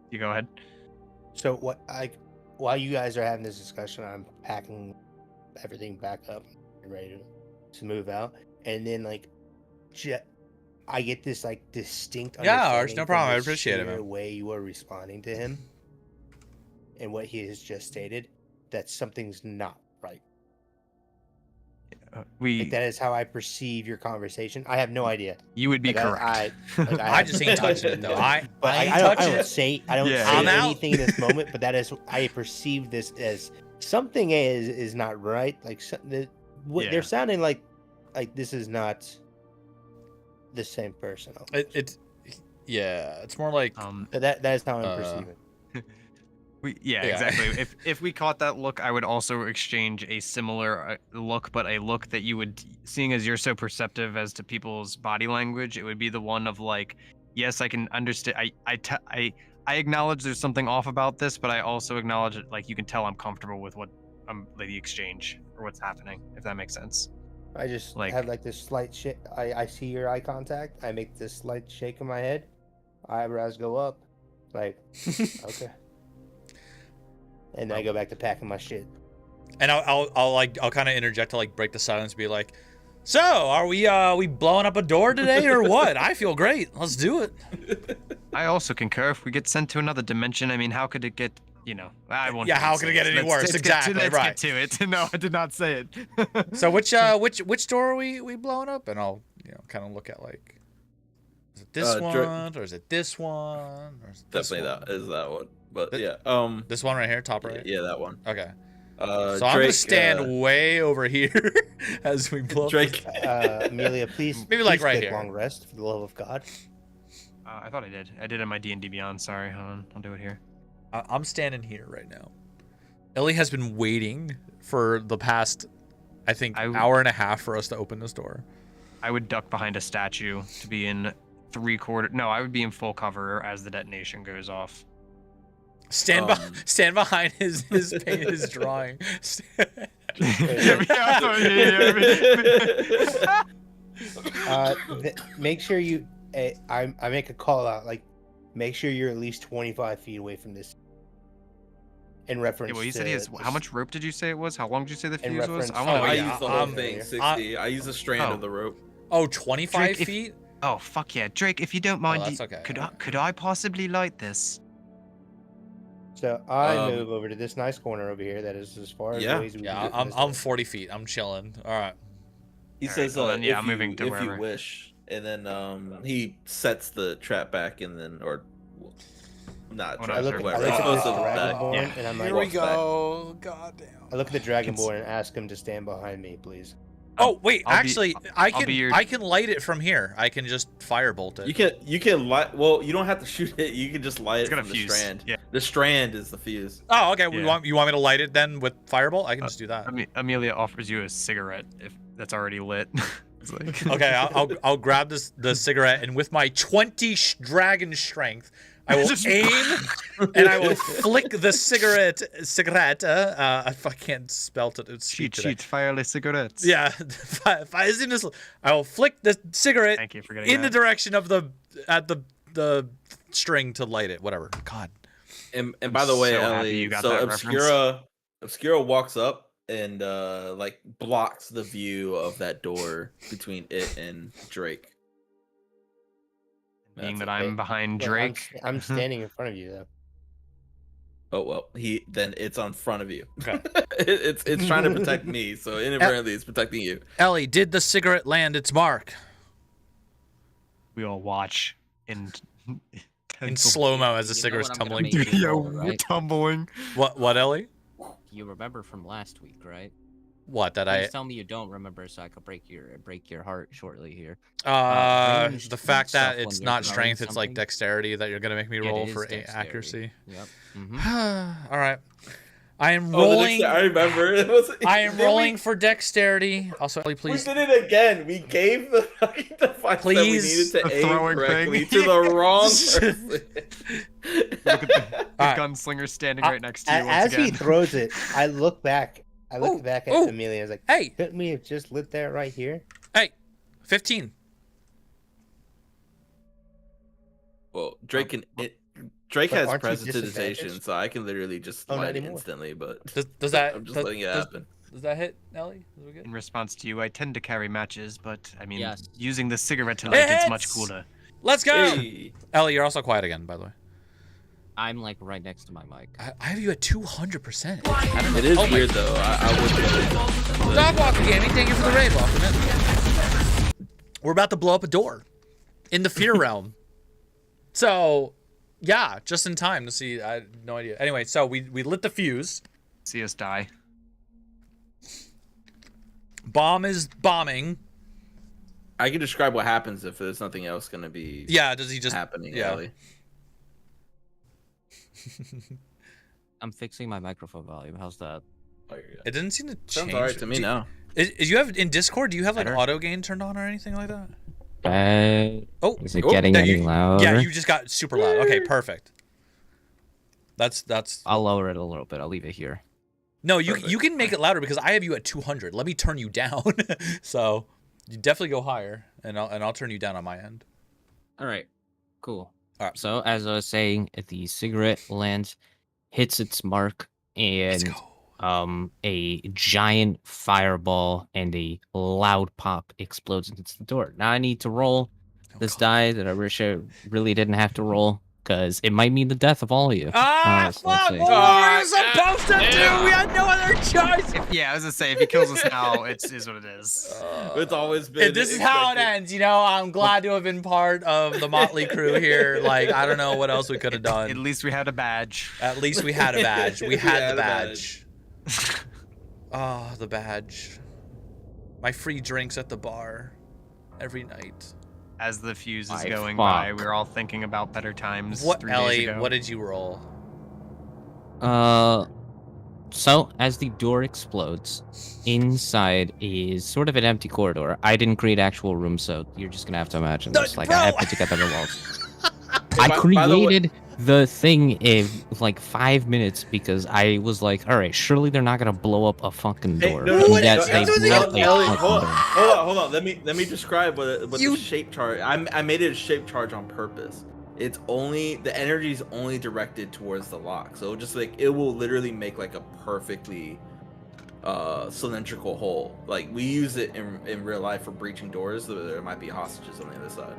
You go ahead. So while you guys are having this discussion, I'm packing everything back up and ready to move out, and then like, I get this like distinct. Yeah, Arch, no understanding problem. from I the appreciate it, sheer man. way you are responding to him, and what he has just stated, that something's not right. Like, that is how I perceive your conversation. I have no idea. You would be Like, correct. I just ain't touching it though. I don't say I'm out. anything in this moment, but that is, I perceive this as something is not right. Like they're sounding like this is not the same person. It's more like that is how I'm perceiving. Yeah, exactly. If we caught that look, I would also exchange a similar look, but a look that you would, seeing as you're so perceptive as to people's body language, it would be the one of like, yes, I can understand. I acknowledge there's something off about this, but I also acknowledge it, like, you can tell I'm comfortable with what the exchange or what's happening, if that makes sense. I just like, have like this slight shake. I see your eye contact. I make this slight shake in my head. Eyebrows go up. Like, okay. And then I go back to packing my shit. And I'll kind of interject to like break the silence, be like, so are we blowing up a door today or what? I feel great. Let's do it. I also concur. If we get sent to another dimension, I mean, how could it get? You know, I won't. Yeah, how could it get any worse? Exactly. Let's right. get to it. No, I did not say it. So which door are we blowing up? And I'll kind of look at like, is it this one or is it this one? Or is it this Definitely one? that is that one. But yeah, this one right here, top right. Yeah, that one. Okay. So I'm gonna stand way over here as we blow. Drake. Amelia, please. Maybe like please right take here. Long rest for the love of God. I thought I did. I did on my D&D Beyond. Sorry, hold on. I'll do it here. I'm standing here right now. Ellie has been waiting for the past, I think, hour and a half for us to open this door. I would duck behind a statue to be in 3/4. No, I would be in full cover as the detonation goes off. Stand behind his drawing. Make sure you. I make a call out. Like, make sure you're at least 25 feet away from this. in reference. Yeah, well, you said he has. to How much rope did you say it was? How long did you say the In fuse was? reference- I Oh, want I yeah, used the whole um, thing, 60. I used a strand Oh. of the rope. Oh, 25 Drake, if- feet? Oh fuck yeah, Drake! If you don't mind, that's okay. could I possibly light this? So I Um, move over to this nice corner over here that is as far Yeah. away as we Yeah, can get from I'm this I'm door. 40 feet. I'm chilling. All right. He Alright, says, well then, yeah, if I'm moving to if wherever. you wish, and then he sets the trap back, and then not Oh, no, trap, I look, sorry, I whatever. look It's at supposed this to back. dragonborn Yeah. and I'm like, Here we walks back. go. God damn. I look at the dragonborn and ask him to stand behind me, please. Oh wait, I'll be- actually, I I'll be your- can light it from here. I can just firebolt it. You can light. Well, you don't have to shoot it. You can just light It's it got a from the fuse. strand. Yeah. The strand is the fuse. Oh, okay. Yeah. You want me to light it then with firebolt? I can just do that. Amelia offers you a cigarette if that's already lit. It's like, Okay, I'll grab the cigarette, and with my 20 dragon strength, I will Just- aim and I will flick the cigarette. If I can't spell it, it's cheat, today. cheat, fireless cigarettes. Yeah, I will flick the cigarette Thank you for getting in the that. direction of the string to light it. Whatever. God. And by the way, so happy Ellie, you got so that Obscura walks up and like blocks the view of that door between it and Drake. Being That's that I'm behind Well, Drake. I'm standing in front of you though. Oh well, then it's on front of you. Okay. it's trying to protect me, so inadvertently it's protecting you. Ellie, did the cigarette land its mark We all watch in slow mo as the You know cigarette's what I'm gonna tumbling? make you roll, we're right? tumbling. What, Ellie? You remember from last week, right? What that Please tell me you don't remember, so I could break your heart shortly here. ranged the fact that stuff when it's you're not throwing strength, it's like something? dexterity that you're gonna make me It roll is for dexterity. accuracy. Yep. Mm-hmm. All right, I am Oh, the rolling. I remember. It was, I am did rolling for dexterity. Also, Ellie, We please. did it again. We gave the fucking device that we Please. needed to The aim throwing correctly thing. to the wrong person. Look at the Alright. gunslinger standing right next to you once As he again. throws it, I look back. I look Ooh, back at ooh. Amelia. I was like, Hey, couldn't we have just lit that right here? hey, 15. Well, Drake Drake But has aren't you prestidigitation, disadvantaged? so I can literally just Oh, not light it anymore. instantly. But Does that? I'm just does, letting it does- happen. does that hit, Ellie? Is we good? In response to you, I tend to carry matches, but I mean, Yes. using the cigarette to It light it's much hits! cooler. Let's go. Hey. Ellie, you're also quiet again, by the way. I'm like right next to my mic. I have you at 200%. It is Oh my- weird though. I would. Dogwalker Gaming, thank you for the raid. Welcome in. We're about to blow up a door in the fear realm. So, yeah, just in time to see. I had no idea. Anyway, so we lit the fuse. See us die. Bomb is bombing. I can describe what happens if there's nothing else going to be Yeah, does he just happening. yeah. Ellie. I'm fixing my microphone volume. How's that? Oh, you're good. It didn't seem to Sounds change. alright to me Do- now. Is you have in Discord? Do you have like Better? auto gain turned on or anything like that? Oh, Is it Oh, getting yeah, any you- louder? yeah, you just got super loud. Okay, perfect. That's I'll lower it a little bit. I'll leave it here. no, you Perfect. you can make it louder because I have you at 200. Let me turn you down. So you definitely go higher, and I'll turn you down on my end. All right. Cool. All right. So as I was saying, the cigarette lands, hits its mark, Let's and go. a giant fireball and a loud pop explodes into the door. Now I need to roll Oh, this God. die that I wish I really didn't have to roll because it might mean the death of all of you. Ah, so let's fuck! see. What were we supposed to do? We had no other choice. Yeah, I was gonna say if he kills us now, it is what it is. It's always been. And this is how it expected. ends. You know, I'm glad to have been part of the Motley crew here. Like, I don't know what else we could have At done. least we had a badge. At least we had a badge. We had had the a badge. Oh, the badge. My free drinks at the bar every night. As the fuse is My going by, fuck. we were all thinking about better times. What, 3 days Ellie? ago. What did you roll? So as the door explodes, inside is sort of an empty corridor. I didn't create actual rooms, so you're just gonna have to imagine this. Like I have put together the walls. I By the way- created the thing in like 5 minutes because I was like, all right, surely they're not gonna blow up a fucking Hey, door. no, And no, yet no, they Ellie, blew up a Ellie, fucking hold door. on. Let me describe what You- the shape chart. I made it a shape charge on purpose. it's only the energy is only directed towards the lock. So just like it will literally make like a perfectly cylindrical hole. Like we use it in real life for breaching doors. There might be hostages on the other side.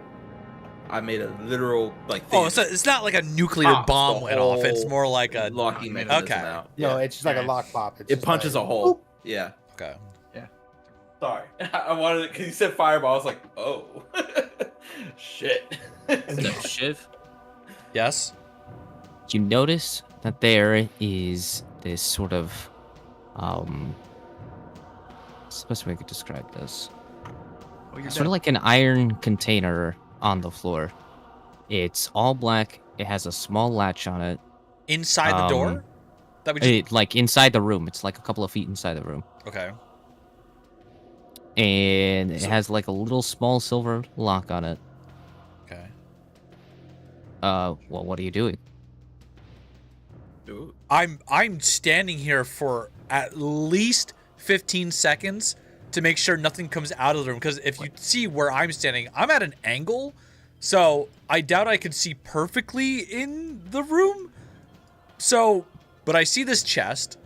I made a literal like thing. Oh, so it's not like a nuclear Pops bomb the went off. It's whole more like a locking mechanism okay. out. No, Yeah. it's just like a Yeah. lock pop. It's It just punches like, a hole. Yeah. Okay. Sorry, I wanted it because you said fireball. I was like, oh, shit. So, Shiv, Yes. you notice that there is this sort of what's the best way I could describe this? Oh, you're Sort of like an iron container on the floor. It's all black. It has a small latch on it. Inside the door. That we just Like inside the room. It's like a couple of feet inside the room. okay. And it So- has like a little small silver lock on it. Okay. Well, what are you doing? Ooh. I'm standing here for at least 15 seconds to make sure nothing comes out of the room, because if you see where I'm standing, I'm at an angle, so I doubt I could see perfectly in the room. So, but I see this chest,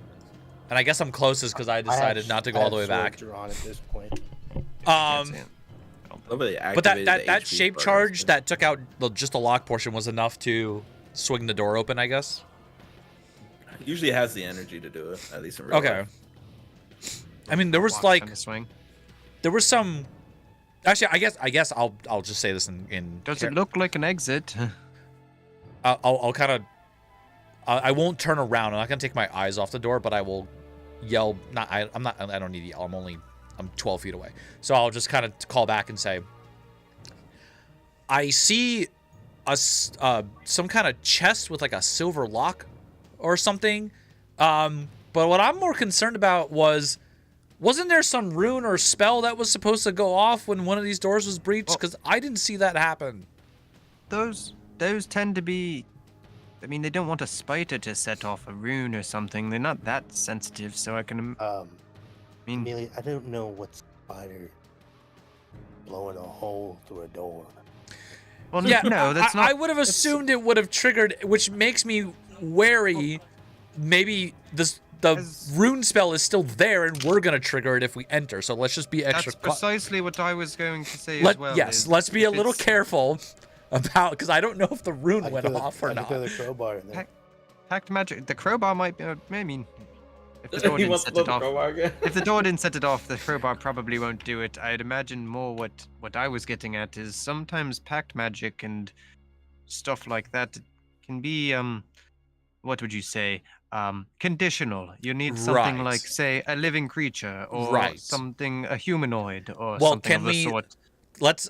and I guess I'm closest because I decided not to go all the way back. Drawn at this point. Um, Nobody but that activated that the HP shape part, charge so- that took out just the lock portion was enough to swing the door open, I guess. usually has the energy to do it, at least in real Okay. life. I mean, there was Lock like trying to swing. there was some. Actually, I guess I'll just say this in. Does it look like an exit? I'll kind of. I won't turn around. I'm not gonna take my eyes off the door, but I will yell. I'm not. I don't need to yell. I'm 12 feet away, so I'll just kind of call back and say, I see some kind of chest with like a silver lock or something. But what I'm more concerned about wasn't there some rune or spell that was supposed to go off when one of these doors was breached? Well- Because I didn't see that happen. Those tend to be. I mean, they don't want a spider to set off a rune or something. They're not that sensitive, so I can. I mean, Amelia, I don't know what spider blowing a hole through a door. well, Yeah, no, that's not. I would have assumed it would have triggered, which makes me wary. Maybe the As- rune spell is still there, and we're gonna trigger it if we enter. So let's just be extra. That's precisely what I was going to say as well. is Let's be a if little it's- careful about, because I don't know if the rune I went could off or I not. could throw the crowbar in there. Heck, Packed magic. The crowbar might be. I mean, if the door He didn't wants to set blow it the off. crowbar again. If the door didn't set it off, the crowbar probably won't do it. I'd imagine more what I was getting at is sometimes packed magic and stuff like that can be what would you say? Conditional. You need something Right. like, say, a living creature or Right. something, a humanoid or Well, something can of the we sort.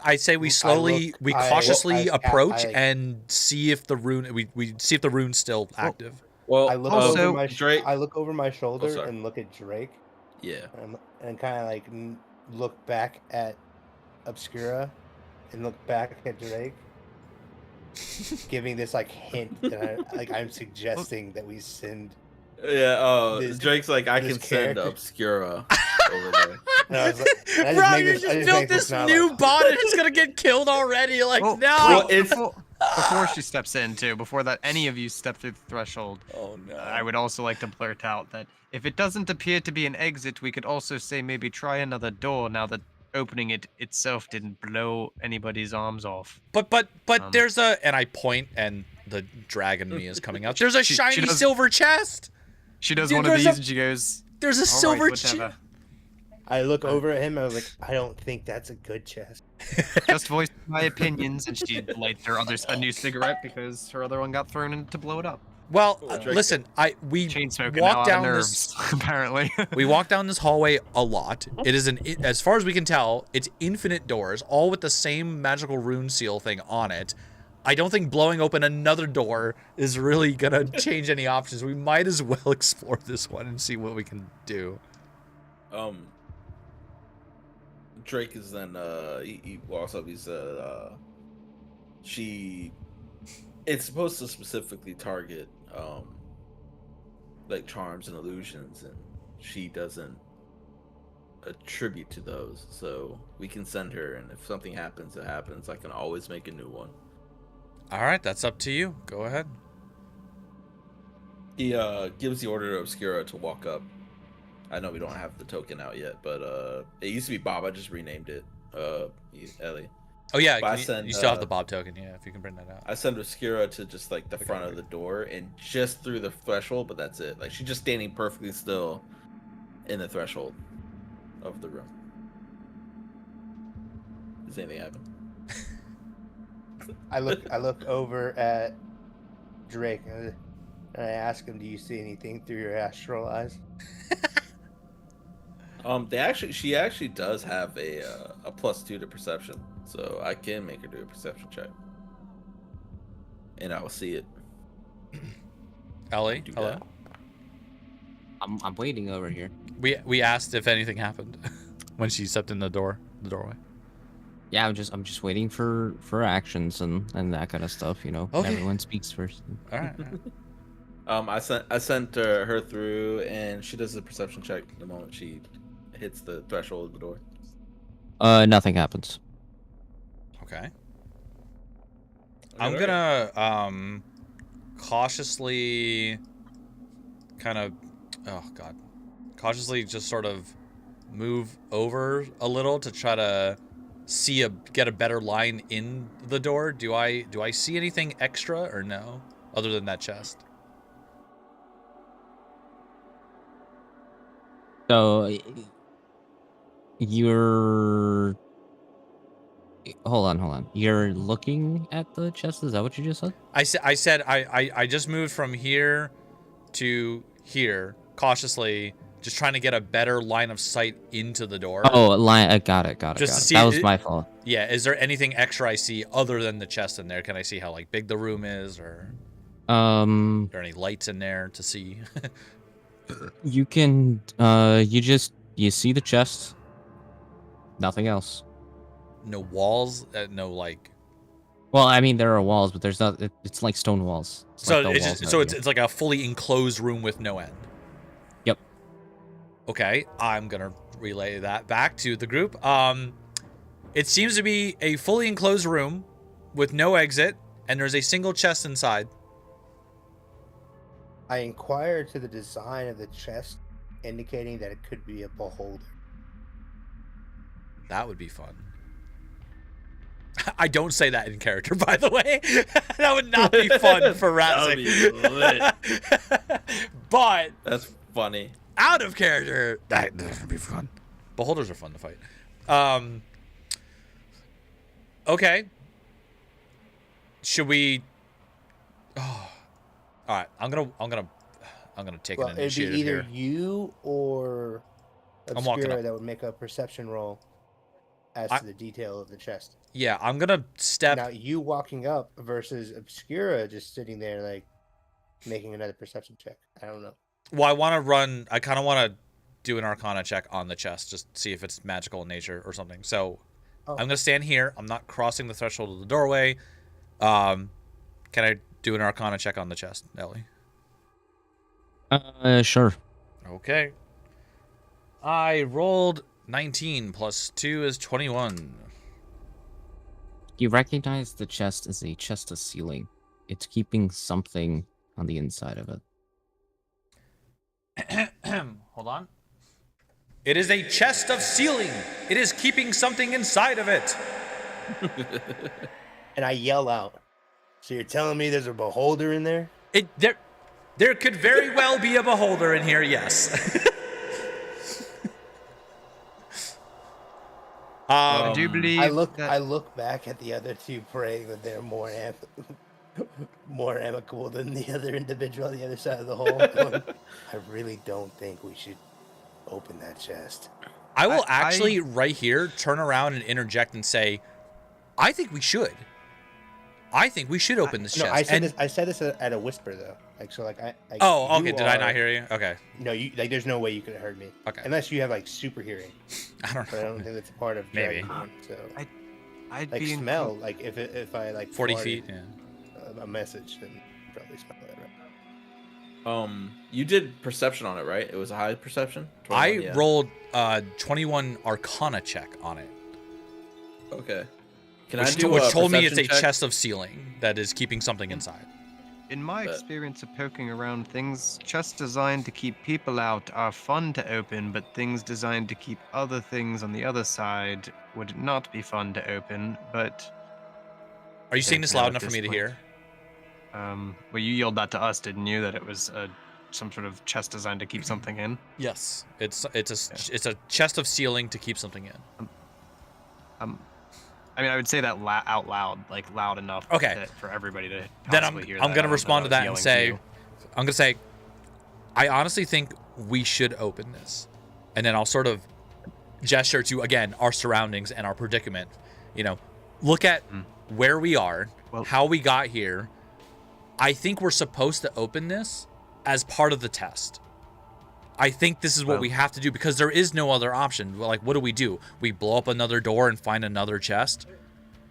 I say we slowly, we I- cautiously I- approach I- and see if the rune, we see if the rune's still active. Well, I look Also- over my Drake. I look over my shoulder sorry. and look at Drake Yeah. and kind of like look back at Obscura and look back at Drake, giving this like hint that I'm suggesting that we send. Yeah. Oh, This- Drake's like, I this can send character- Obscura over there. And I was like, and I just Rob, make you this- I just just built make this sound new like- bot and it's gonna get killed already. Like, Well, no. well, it's- before she steps in too, before that any of you step through the threshold, Oh no. I would also like to blurt out that if it doesn't appear to be an exit, we could also say maybe try another door now that opening it itself didn't blow anybody's arms off. But Um, there's a, and I point and the dragon me is coming out. There's a She shiny does- silver chest. She does Dude, one of there's these a- and she goes, There's a "All silver right, chest. whatever." I look over at him. I was like, I don't think that's a good chest. Just voiced my opinions, and she lights her a new cigarette because her other one got thrown in to blow it up. Well, Drake- listen, we Chain smoking now walk out down of this. nerves, apparently. We walk down this hallway a lot. It is as far as we can tell, it's infinite doors, all with the same magical rune seal thing on it. I don't think blowing open another door is really gonna change any options. We might as well explore this one and see what we can do. Drake is then he walks up. He's it's supposed to specifically target like charms and illusions, and she doesn't attribute to those. So we can send her, and if something happens, it happens. I can always make a new one. All right, that's up to you. Go ahead. He gives the order to Obscura to walk up. I know we don't have the token out yet, but it used to be Bob. I just renamed it. Ellie. Oh yeah, But I you, send, you still have the Bob token. Yeah, if you can bring that out. I send Obscura to just like the front of the door and just through the threshold, but that's it. Like she's just standing perfectly still in the threshold of the room. Does anything happen? I look over at Drake and I ask him, "Do you see anything through your astral eyes?" She actually does have a +2 to perception, so I can make her do a perception check, and I will see it. Ellie, Do hello. that. I'm waiting over here. We asked if anything happened when she stepped in the doorway. Yeah, I'm just waiting for actions and that kind of stuff. You know, Okay. everyone speaks first. All right. I sent her through, and she does a perception check the moment she hits the threshold of the door. Nothing happens. Okay. I'm gonna cautiously cautiously just sort of move over a little to try to get a better line in the door. Do I see anything extra or no, other than that chest? So you're hold on. You're looking at the chest. Is that what you just said? I said I just moved from here to here cautiously, just trying to get a better line of sight into the door. Oh, line. I got it. Just to see that was it- my fault. Yeah, is there anything extra I see other than the chest in there? Can I see how like big the room is, or are there any lights in there to see? You can. You see the chest. Nothing else. No walls, no like. Well, I mean, there are walls, but there's not. It's like stone walls. So like the it's walls just, so are it's here. it's like a fully enclosed room with no end. Yep. Okay, I'm gonna relay that back to the group. It seems to be a fully enclosed room with no exit, and there's a single chest inside. I inquire to the design of the chest, indicating that it could be a beholder. That would be fun. I don't say that in character, by the way. That would not be fun for That would Ratzik. be But That's funny. out of character, that would be fun. Beholders are fun to fight. Okay. Should we? Oh. All right. I'm gonna take Well, an it'd be initiative either here. you or I'm walking Obscura up. that would make a perception roll as I- to the detail of the chest. Yeah, I'm gonna step. Now, you walking up versus Obscura just sitting there, like, making another perception check. I don't know. Well, I kind of want to do an Arcana check on the chest, just see if it's magical in nature or something. So Oh. I'm gonna stand here. I'm not crossing the threshold of the doorway. Can I do an Arcana check on the chest, Ellie? Sure. Okay. I rolled 19 plus 2 is 21. You recognize the chest as a chest of sealing. It's keeping something on the inside of it. Hold on. It is a chest of sealing. It is keeping something inside of it. And I yell out. So you're telling me there's a beholder in there? There could very well be a beholder in here, yes. I do believe I look that- I look back at the other two, praying that they're more more amicable than the other individual on the other side of the hole. Going, I really don't think we should open that chest. I will I- actually right here turn around and interject and say, I think we should. I think we should open this No, chest. I said this at a whisper though. Like so, like Oh, you okay. Did I are- not hear you? Okay. No, you like. There's no way you could have heard me. Okay. Unless you have like super hearing, I don't but I know. don't think that's a part of Maybe. dragon. So I'd like be in- smell. Like if I like 40 farted feet, yeah. a message, then probably smell that. Right? You did perception on it, right? It was a high perception. I 21, yeah. rolled 21 Arcana check on it. Okay. Can I which, do which a told me it's a perception check? chest of ceiling that is keeping something inside. In my But- experience of poking around, things just designed to keep people out are fun to open, but things designed to keep other things on the other side would not be fun to open. But Are you saying don't this know loud at enough for this me to point. hear? Well, you yelled that to us, didn't you? That it was some sort of chest designed to keep something in. Yes. It's a chest of ceiling to keep something in. I mean, I would say that out loud, like loud enough Okay. for everybody to Then possibly hear I'm that. gonna I don't know respond to that that I was and yelling say, to you. I'm gonna say, I honestly think we should open this, and then I'll sort of gesture to again our surroundings and our predicament. You know, look at where we are, Well- how we got here. I think we're supposed to open this as part of the test. I think this is what Well- we have to do because there is no other option. Like, what do? We blow up another door and find another chest?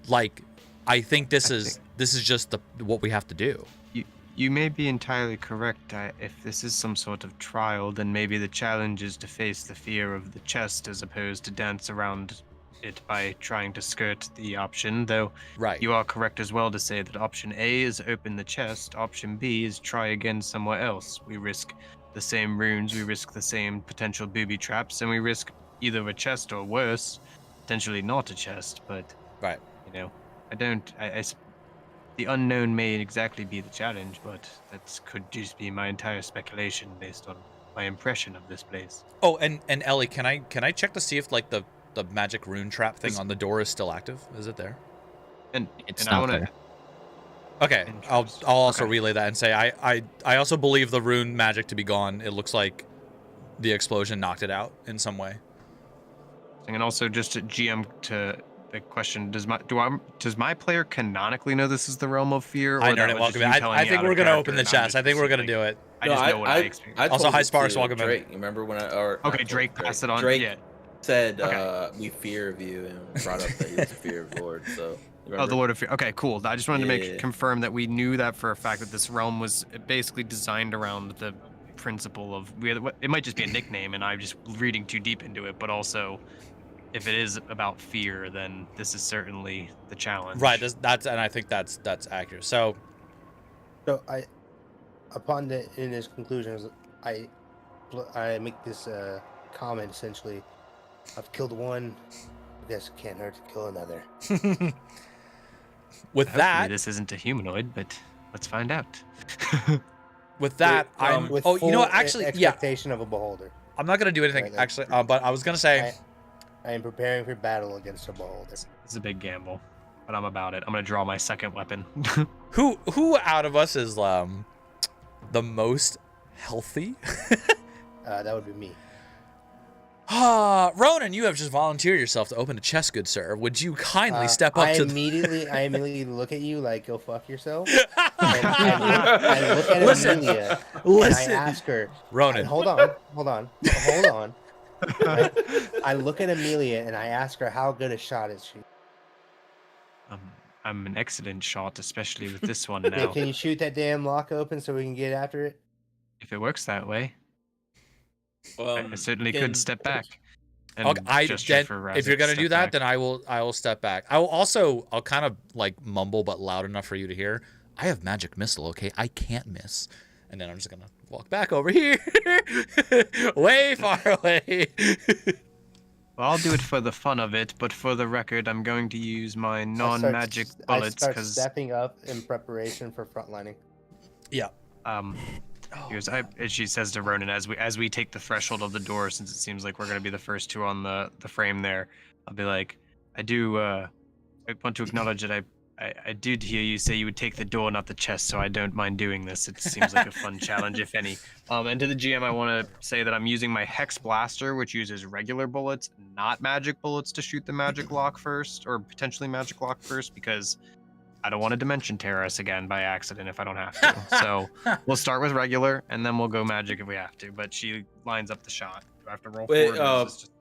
Like, I think this is just what we have to do. You may be entirely correct. If this is some sort of trial, then maybe the challenge is to face the fear of the chest as opposed to dance around it by trying to skirt the option. Though Right. you are correct as well to say that option A is open the chest, option B is try again somewhere else. We risk the same runes, we risk the same potential booby traps, and we risk either a chest or worse, potentially not a chest. But Right. you know, the unknown may exactly be the challenge, but that could just be my entire speculation based on my impression of this place. Oh, and Ellie, can I check to see if like the magic rune trap thing on the door is still active? Is it there? And It's and not I wanna, there. Okay, I'll also Okay. relay that and say I also believe the rune magic to be gone. It looks like the explosion knocked it out in some way. And also just to GM to the question: does my player canonically know this is the realm of fear? Or I that nerd it. was Welcome. just you telling I me think out of we're gonna character open the and I'm chest. just I think we're gonna assuming? do it. I just know what I experienced. I Also, told hi, it Sparks, to welcome in. Drake. You remember when not Okay, told Drake passed it on. Drake Yeah. said, Okay. "We fear of you," and brought up that he was a fear of Lord. So. you Oh, remember? the Lord of Fear. Okay, cool. I just wanted to Yeah. confirm that we knew that for a fact that this realm was basically designed around the principle of it might just be a nickname, and I'm just reading too deep into it. But also, if it is about fear, then this is certainly the challenge. Right. That's and I think that's accurate. So So in his conclusions, I make this comment essentially. I've killed one. I guess it can't hurt to kill another. with Hopefully that, this isn't a humanoid, but let's find out. with that, Wait, I'm. With Oh, you know what? full Actually, yeah. expectation of a beholder. I'm not gonna do anything Right, like- actually. But I was gonna say. I am preparing for battle against a beholder. It's a big gamble, but I'm about it. I'm gonna draw my second weapon. Who out of us is the most healthy? That would be me. Ronan, you have just volunteered yourself to open a chest, good sir. Would you kindly step up I to immediately look at you like, go fuck yourself. I look at Listen, Amelia listen. and I ask her, Ronan? hold on. I look at Amelia and I ask her, how good a shot is she? I'm an excellent shot, especially with this one Yeah, now. can you shoot that damn lock open so we can get after it? If it works that way, I certainly can- could step back. And Okay, gesture then, for if you're Razek gonna to do step that, back. then I will step back. I'll kind of like mumble but loud enough for you to hear. I have magic missile, okay? I can't miss. And then I'm just gonna walk back over here, way far away. Well, I'll do it for the fun of it, but for the record, I'm going to use my non-magic I bullets start because stepping up in preparation for frontlining. Yeah. here's as she says to Ronan as we take the threshold of the door, since it seems like we're going to be the first two on the frame there. I'll be like, I want to acknowledge that I did hear you say you would take the door, not the chest, so I don't mind doing this. It seems like a fun challenge, if any. And to the GM, I want to say that I'm using my Hex Blaster, which uses regular bullets, not magic bullets, to shoot the magic lock first, or potentially magic lock first, because I don't want to dimension terror us again by accident if I don't have to. So we'll start with regular, and then we'll go magic if we have to. But she lines up the shot. Do I have to roll Wait, for it? Or is this just...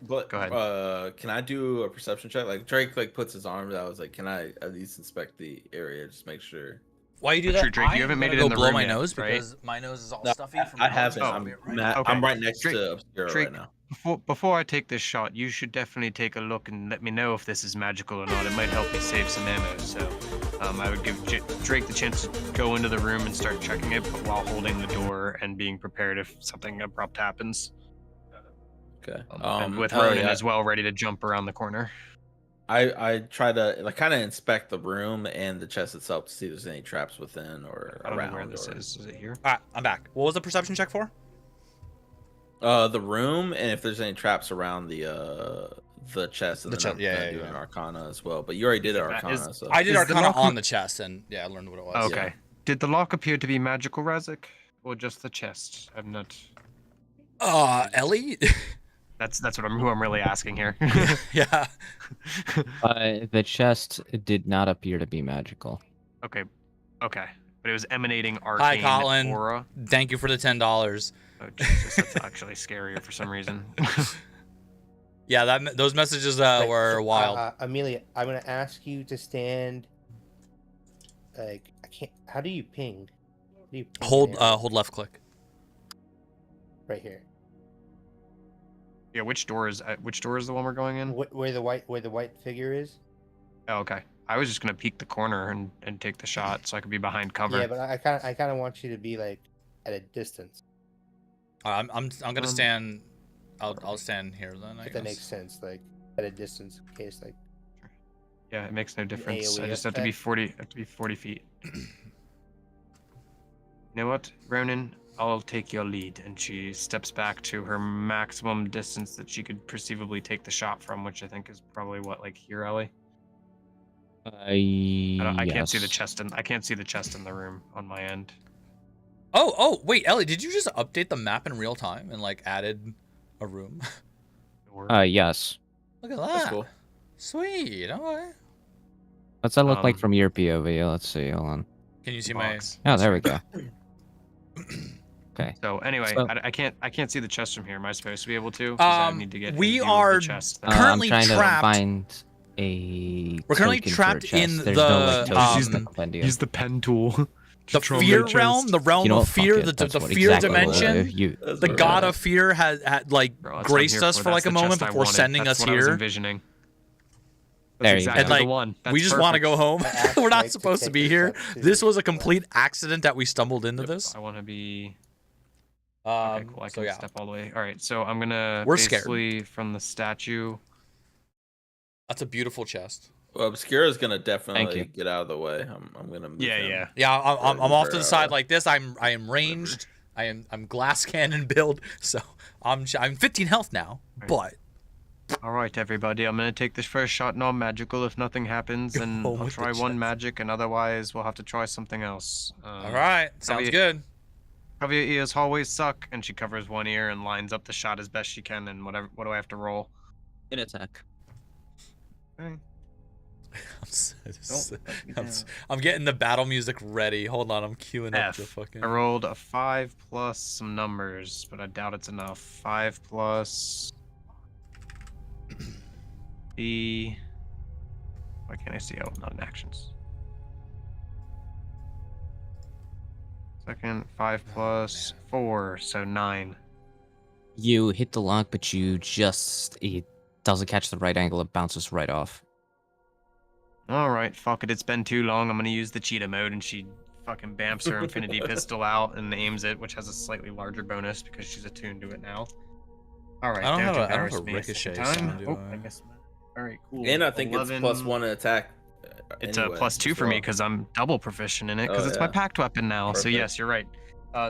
But Go ahead. Can I do a perception check? Like Drake puts his arms out. I was like, can I at least inspect the area, just make sure? Why you do True, that? Drake, you I'm haven't made gonna it in go the blow room my yet, nose right? because my nose is all No, stuffy. From I the haven't. nose. Oh, I'm, Right Matt, okay. I'm right next Drake- to Obscura Drake- right now. Before I take this shot, you should definitely take a look and let me know if this is magical or not. It might help me save some ammo. So, I would give Drake the chance to go into the room and start checking it, but while holding the door and being prepared if something abrupt happens. Okay. And with Ellie, Ronan as well, ready to jump around the corner. I try to like kind of inspect the room and the chest itself to see if there's any traps within or I don't around. know where this or... is. Is it here? All right, I'm back. What was the perception check for? The room and if there's any traps around the chest. And The then chest, I'm yeah, gonna yeah, do yeah. an Arcana as well. But you already did That Arcana, is- so I did Is the Arcana lock- on the chest, and yeah, I learned what it was. Okay. Did the lock appear to be magical, Razik, or just the chest? I'm not. Ellie? That's who I'm really asking here. Yeah. The chest did not appear to be magical. Okay. But it was emanating Hi, arcane Colin. aura. Thank you for the $10. Oh Jesus, that's actually scarier for some reason. Yeah, those messages were wild. Amelia, I'm gonna ask you to stand. Like I can't. How do you ping? How do you ping Hold there? hold left click. Right here. Yeah, which door is the one we're going in? Where the white figure is. Oh, okay. I was just gonna peek the corner and take the shot so I could be behind cover. Yeah, but I kind of want you to be like at a distance. I'm gonna stand. I'll stand here then. I If guess. that makes sense, like at a distance, in case like. Yeah, it makes no difference. I AoE just have to be effect. 40 feet. You know what, Ronan? I'll take your lead. And she steps back to her maximum distance that she could perceivably take the shot from, which I think is probably what, like here, Ellie? I can't see the chest I can't see the chest in the room on my end. Oh, wait, Ellie, did you just update the map in real time and like added a room? Yes. Look at that. that's cool. Sweet. All right. What's that look like Um, from your POV? Let's see. Hold on. Can you see Box. Oh, there we go. Okay. So anyway, So- I can't see the chest from here. Am I supposed to be able to? 'Cause I need to get we in view of are the chest. currently I'm trying trapped- to find a. We're currently token for a trapped in chest. There's no, like, the, tokens in um, the compendium. Use the pen tool. The fear realm, the realm You know of what? Fuck fear, it, the that's what- fear exactly what- dimension. you- That's The what god I- of fear had like Bro, that's what I'm graced here us for like That's a the moment chest I before wanted. sending That's us what I was here. envisioning. There That's you exactly go. And the like one. That's we just want to perfect. go home. asked We're not Drake to supposed to take be the here. steps to- This was a complete accident that we stumbled into this. I want to be. Okay, cool. I So can yeah, step all the way. All right, so I'm gonna We're scared. basically from the statue. that's a beautiful chest. Well, Obscura's gonna you. definitely get out of the way. I'm gonna move him. Yeah, I'm Or- off to the or, side like this. I am ranged. I'm glass cannon build. So I'm 15 health now. Right. But All right, everybody. I'm gonna take this first shot non-magical. If nothing happens, Go then home I'll with the try one chest. magic, and otherwise we'll have to try something else. all right, sounds you- good. Cover your ears. Hallways suck. And she covers one ear and lines up the shot as best she can. And whatever. What do I have to roll? An attack. Okay. I'm getting the battle music ready. Hold on, I'm queuing up the F. fucking. I rolled a 5 plus some numbers, but I doubt it's enough. 5 plus the. Why can't I see? Oh, not in actions. Second, 5 plus 4, so 9. You hit the lock, but it doesn't catch the right angle. It bounces right off. Alright, fuck it. It's been too long. I'm gonna use the cheetah mode, and she fucking bamps her infinity pistol out and aims it, which has a slightly larger bonus because she's attuned to it now. Alright, I don't have a embarrass me a ricochet second time. sound, do Oh, I? I guess. Alright, cool. And I think 11. it's +1 in attack. It's anyway, a +2 as for me well. because I'm double proficient in it because Oh, it's my yeah. packed weapon now. So Perfect. yes, you're right.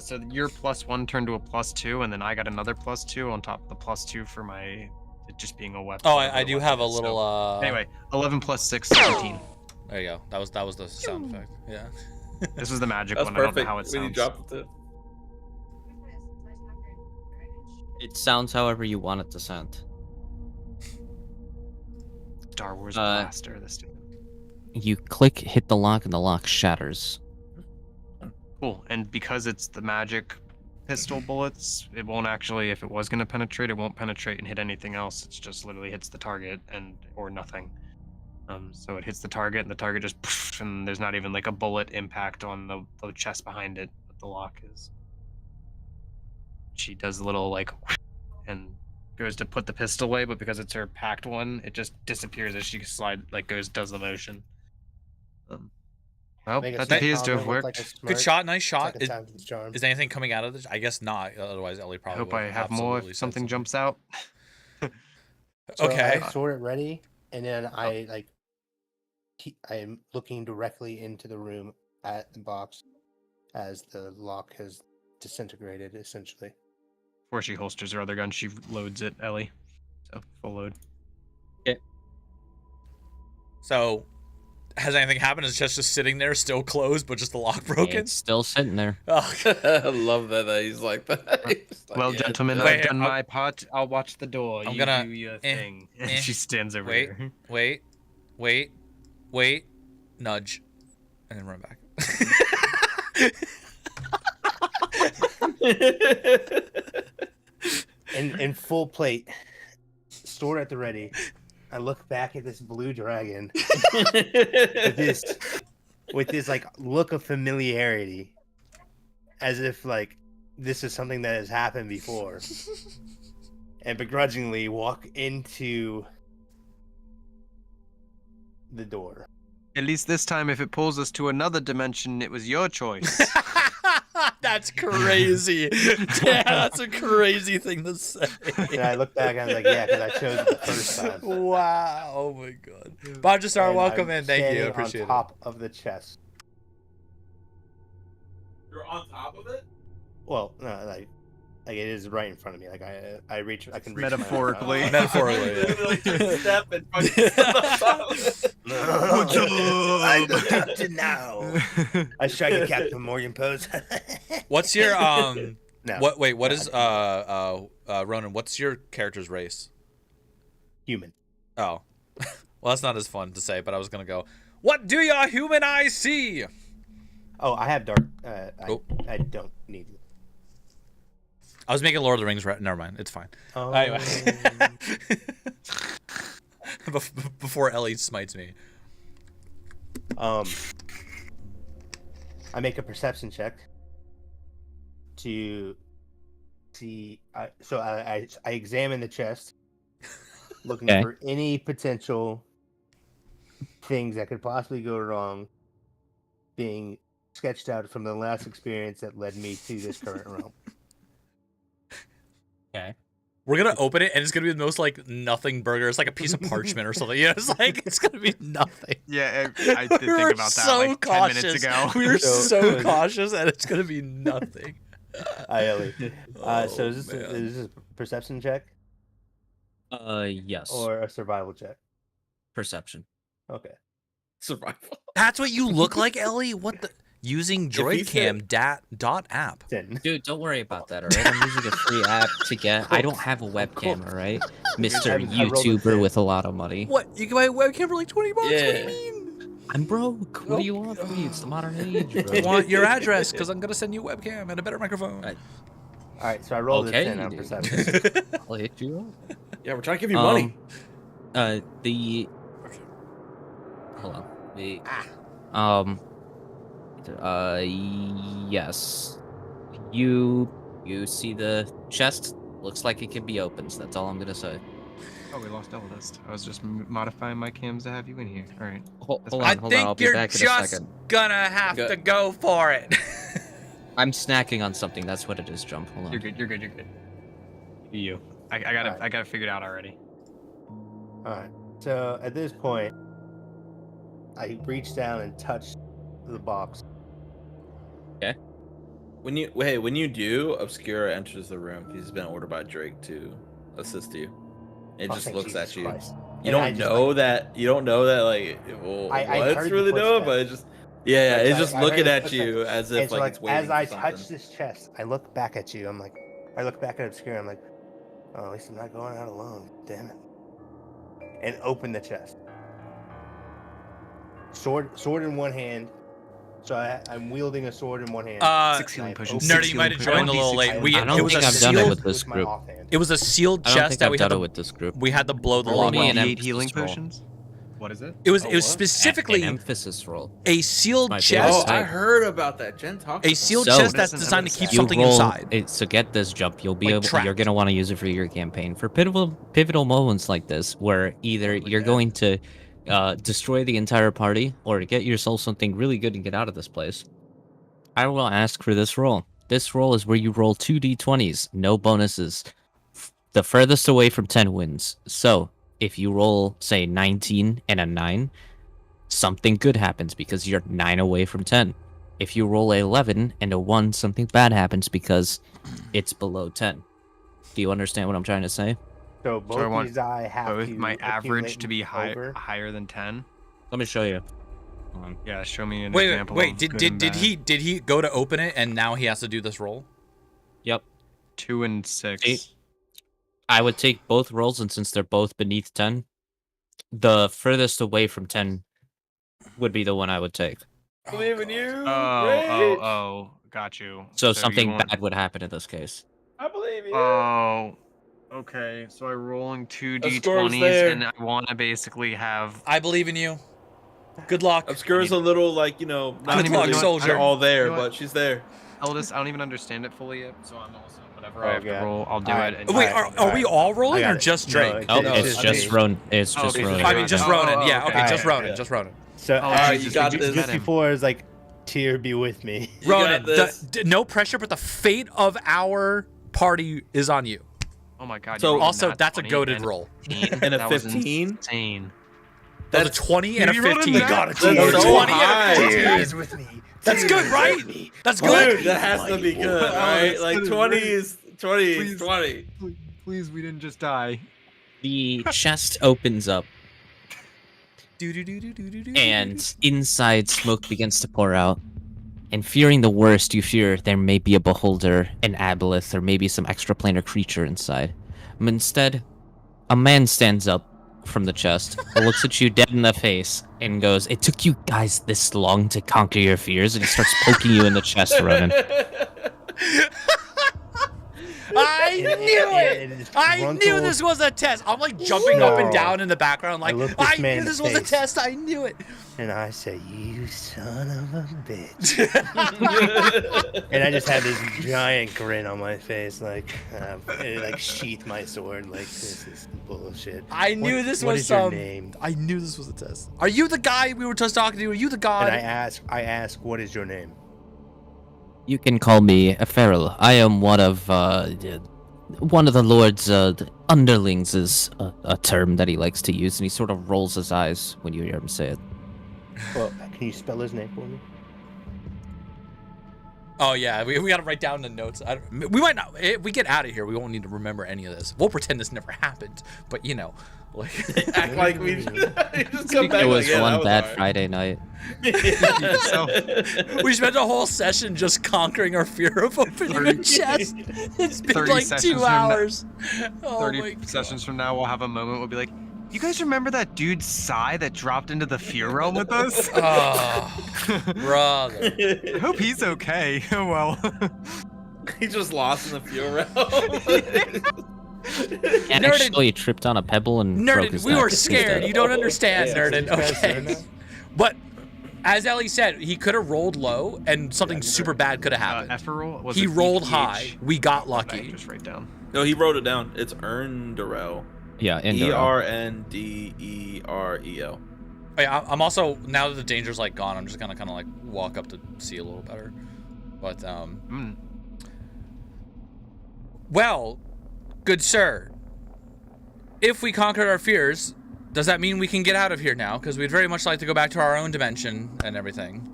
So your +1 turned to a +2, and then I got another +2 on top of the +2 for my it just being a weapon. Oh, whatever I the do weapon have a is. So, little. anyway, 11 plus 6, 17. There you go. That was the sound effect. Yeah. This was the magic That's one. I don't know perfect. how it When you sounds. dropped it. It sounds however you want it to sound. Star Wars Uh, blaster this time. You click, hit the lock, and the lock shatters. Cool. And because it's the magic pistol bullets, it won't actually. If it was gonna penetrate, it won't penetrate and hit anything else. It's just literally hits the target or nothing. So it hits the target, and the target just poof, and there's not even like a bullet impact on the chest behind it. But the lock is. She does a little like, and goes to put the pistol away, but because it's her packed one, it just disappears as she does the motion. Well, Make a that smart appears to have comment with, worked. like, a Good smirk. shot, nice shot. Second time's the charm. Is anything coming out of this? I guess not. Otherwise, Ellie I probably. hope would I have more absolutely if said something jumps out. So Okay. I sword it ready, and then I am looking directly into the room at the box as the lock has disintegrated, essentially. Before she holsters her other gun, she loads it, Ellie. So full load. So, has anything happened? Is it just sitting there, still closed, but just the lock broken? It's still sitting there. Oh, I love that he's like that. He's like, Well, yeah, gentlemen, yeah. Wait, I've done I'm- my part. I'll watch the door. I'm You gonna- do your eh, thing. eh. And she stands over wait, here. wait, nudge, and then run back. In full plate, sword at the ready. I look back at this blue dragon with this like look of familiarity, as if like this is something that has happened before, and begrudgingly walk into the door. At least this time, if it pulls us to another dimension, it was your choice. That's crazy. Yeah, that's a crazy thing to say. And I look back and I'm like, yeah, because I chose it the first time. Wow. Oh my god. Bonjastar, And welcome I'm in. Thank you. I standing appreciate on it. top of the chest. You're on top of it? Well, no, like it is right in front of me. Like I reach, I can reach my- Metaphorically. Metaphorically, yeah. Literally took a step and fucking stood on top of it. I attempt to now. I strike a Captain Morgan pose. What's your No, what is Ronan, what's your character's race? human? Oh. Well, that's not as fun to say, but I was going to go, "What do your human eyes see?" Oh, I have dark. Oh. I don't need it. I was making Lord of the Rings. Never mind. It's fine. Oh, Anyway. Before Ellie smites me. I make a perception check to see. So I examine the chest, looking Okay. for any potential things that could possibly go wrong, being sketched out from the last experience that led me to this current realm. Okay. We're gonna open it and it's gonna be the most like nothing burger. It's like a piece of parchment or something. You know, it's gonna be nothing. Yeah, I did We were think about that so like 10 cautious. minutes ago. We were So- so cautious and it's gonna be nothing. Ellie. So Oh, is this, man. is this a perception check Yes. or a survival check? Perception. Okay. Survival. That's what you look like, Ellie? What the using If he DroidCam dot app. 10. Dude, don't worry about that, alright? I'm using a free app to get. I don't have a webcam, alright? Mr. I rolled a 10. YouTuber with a lot of money. What? You can buy a webcam for like $20? What do Yeah. you mean? I'm broke. What do you want from me? It's the modern age, I bro. want your address because I'm gonna send you a webcam and a better microphone. Right. All right, so I rolled Okay, a 10 on dude. perception. I'll hit you up. Yeah, we're trying to give you money. The hold on. The yes. You see the chest? Looks like it can be opened. That's all I'm gonna say. Oh, we lost Double Dust. I was just modifying my cams to have you in here. All right. Hold That's on, I hold on. I'll think be you're back in a just second. gonna have Go- to go for it. I'm snacking on something. That's what it is, Jump. Hold on. You're good. You're good. You're good. You. I got it. Alright. I got it figured out already. All right. So at this point, I reached down and touched the box. When you do, Obscura enters the room. He's been ordered by Drake to assist you. It Oh, just thank looks Jesus at you. Christ. You And I don't just, know like- that. You don't know that. Like, well, I what's heard the really doing? footsteps. But it just, yeah, Like, it's just I heard looking the at you as if And so, like it's waiting as I for touch something. this chest, I look back at you. I look back at Obscura. I'm like, oh, at least I'm not going out alone. Damn it. And open the chest. Sword in one hand. So I'm wielding a sword in one hand. 6 healing I potions. open- Nerdy, you might have Six joined a healing little late. potions. We I don't it was think a I've done it sealed. with this my group. offhand. It was a sealed I don't chest think that I've we had done it to with this group. we had to blow the Roll lock me off. an Eight emphasis healing roll. potions. What is it? It was Oh, it was what? specifically An emphasis roll. a sealed My chest. Oh, I heard about that. Jen talked. A about sealed So- chest that's Doesn't designed to have keep a something roll, inside. So get this jump. You'll be Like able. trapped. You're gonna want to use it for your campaign for pivotal moments like this, where either you're going to destroy the entire party or to get yourself something really good and get out of this place. I will ask for this roll. This roll is where you roll 2d20s, no bonuses. The furthest away from 10 wins. So if you roll, say, 19 and a 9, something good happens because you're 9 away from 10. If you roll a 11 and a 1, something bad happens because it's below 10. Do you understand what I'm trying to say? So both I want these I have Both to my average accumulate to be over. higher than 10. Let me show you. Hold on. Yeah, show me an Wait, example. wait. of Did good did and did bad. he go to open it and now he has to do this roll? Yep. 2 and 6? See? I would take both rolls, and since they're both beneath 10, the furthest away from 10 would be the one I would take. Believe in you. Oh, got you. So you something want- bad would happen in this case. I believe you. Oh, okay. So I'm rolling two A score's d20s, there. and I want to basically have. I believe in you. Good luck. Obscura's a little like not Good really luck, soldier. all there, You know what? but she's there. Eldest, I don't even understand it fully yet, so I'm also whatever Oh, I have God. to roll, I'll do Alright. it. And Wait, Alright, are we all rolling I got or it. just No, Drake? it's- Oh, No, it's just me. Ronan. It's Oh, just okay, Ronan. I mean, just Oh, Ronan. oh, Yeah, okay. okay, just Alright. Ronan. Just Ronan. So Oh, you Jesus, got we this. just just met him. before is like tier be with me. You Ronan, got this. no pressure, but the fate of our party is on you. Oh my god. So- you rolled Also, nat that's a 20 goaded and roll. 15. And a That was 15? Insane. That's a 20 and a You rolled a 15. nat- God, That's tier. so 20 and a high. 15. Tiers with me. That's Tiers good, right? with me. That's Dude, good. that has to be good, right? that's Like good, 20 right? is 20 is Please. 20. Please, we didn't just die. The chest opens up, and inside smoke begins to pour out. And fearing the worst, you fear there may be a beholder, an aboleth, or maybe some extraplanar creature inside. But instead, a man stands up from the chest, looks at you dead in the face, and goes, "It took you guys this long to conquer your fears," and he starts poking you in the chest, Ronan. I knew it. And it's I knew gruntled. this was a test. I'm like jumping up and No. down in the background, like looked this I man knew in the this was a face. test. I knew it. And I say, "You son of a bitch!" And I just had this giant grin on my face, like, like sheath my sword, like this is bullshit. I knew What- this what was is your some. name? I knew this was a test. Are you the guy we were just talking to? Are you the god? And I ask, "What is your name?" You can call me a feral. I am one of the Lord's underlings, is a term that he likes to use, and he sort of rolls his eyes when you hear him say it. Well, can you spell his name for me? Oh yeah, we got to write down the notes. We might not. If we get out of here, we won't need to remember any of this. We'll pretend this never happened. But like. Act like we just come back It was like, yeah, one that bad alright. Friday night. We spent a whole session just conquering our fear of opening a chest. It's been 30 like sessions 2 from now. hours. Oh 30 my God. sessions from now, we'll have a moment. We'll be like, "You guys remember that dude Sai that dropped into the fear realm with us? Oh, brother. I hope he's okay." Oh well. He just lost in the fuel realm. And Nerded- actually tripped on a pebble and broke Nerded, his we neck were instead. scared. You don't understand, Yeah, Nerded. so you guys Okay. learn that? But as Ellie said, he could have rolled low and something super bad could have happened. Efferol? Was He it rolled ETH? high. We got Okay, lucky. just write down. No, he wrote it down. It's Erndorel. Yeah, in ERNDEREL. Oh, yeah, I'm also, now that the danger's like gone, I'm just gonna kind of like walk up to see a little better. But well, good sir, if we conquered our fears, does that mean we can get out of here now? Because we'd very much like to go back to our own dimension and everything.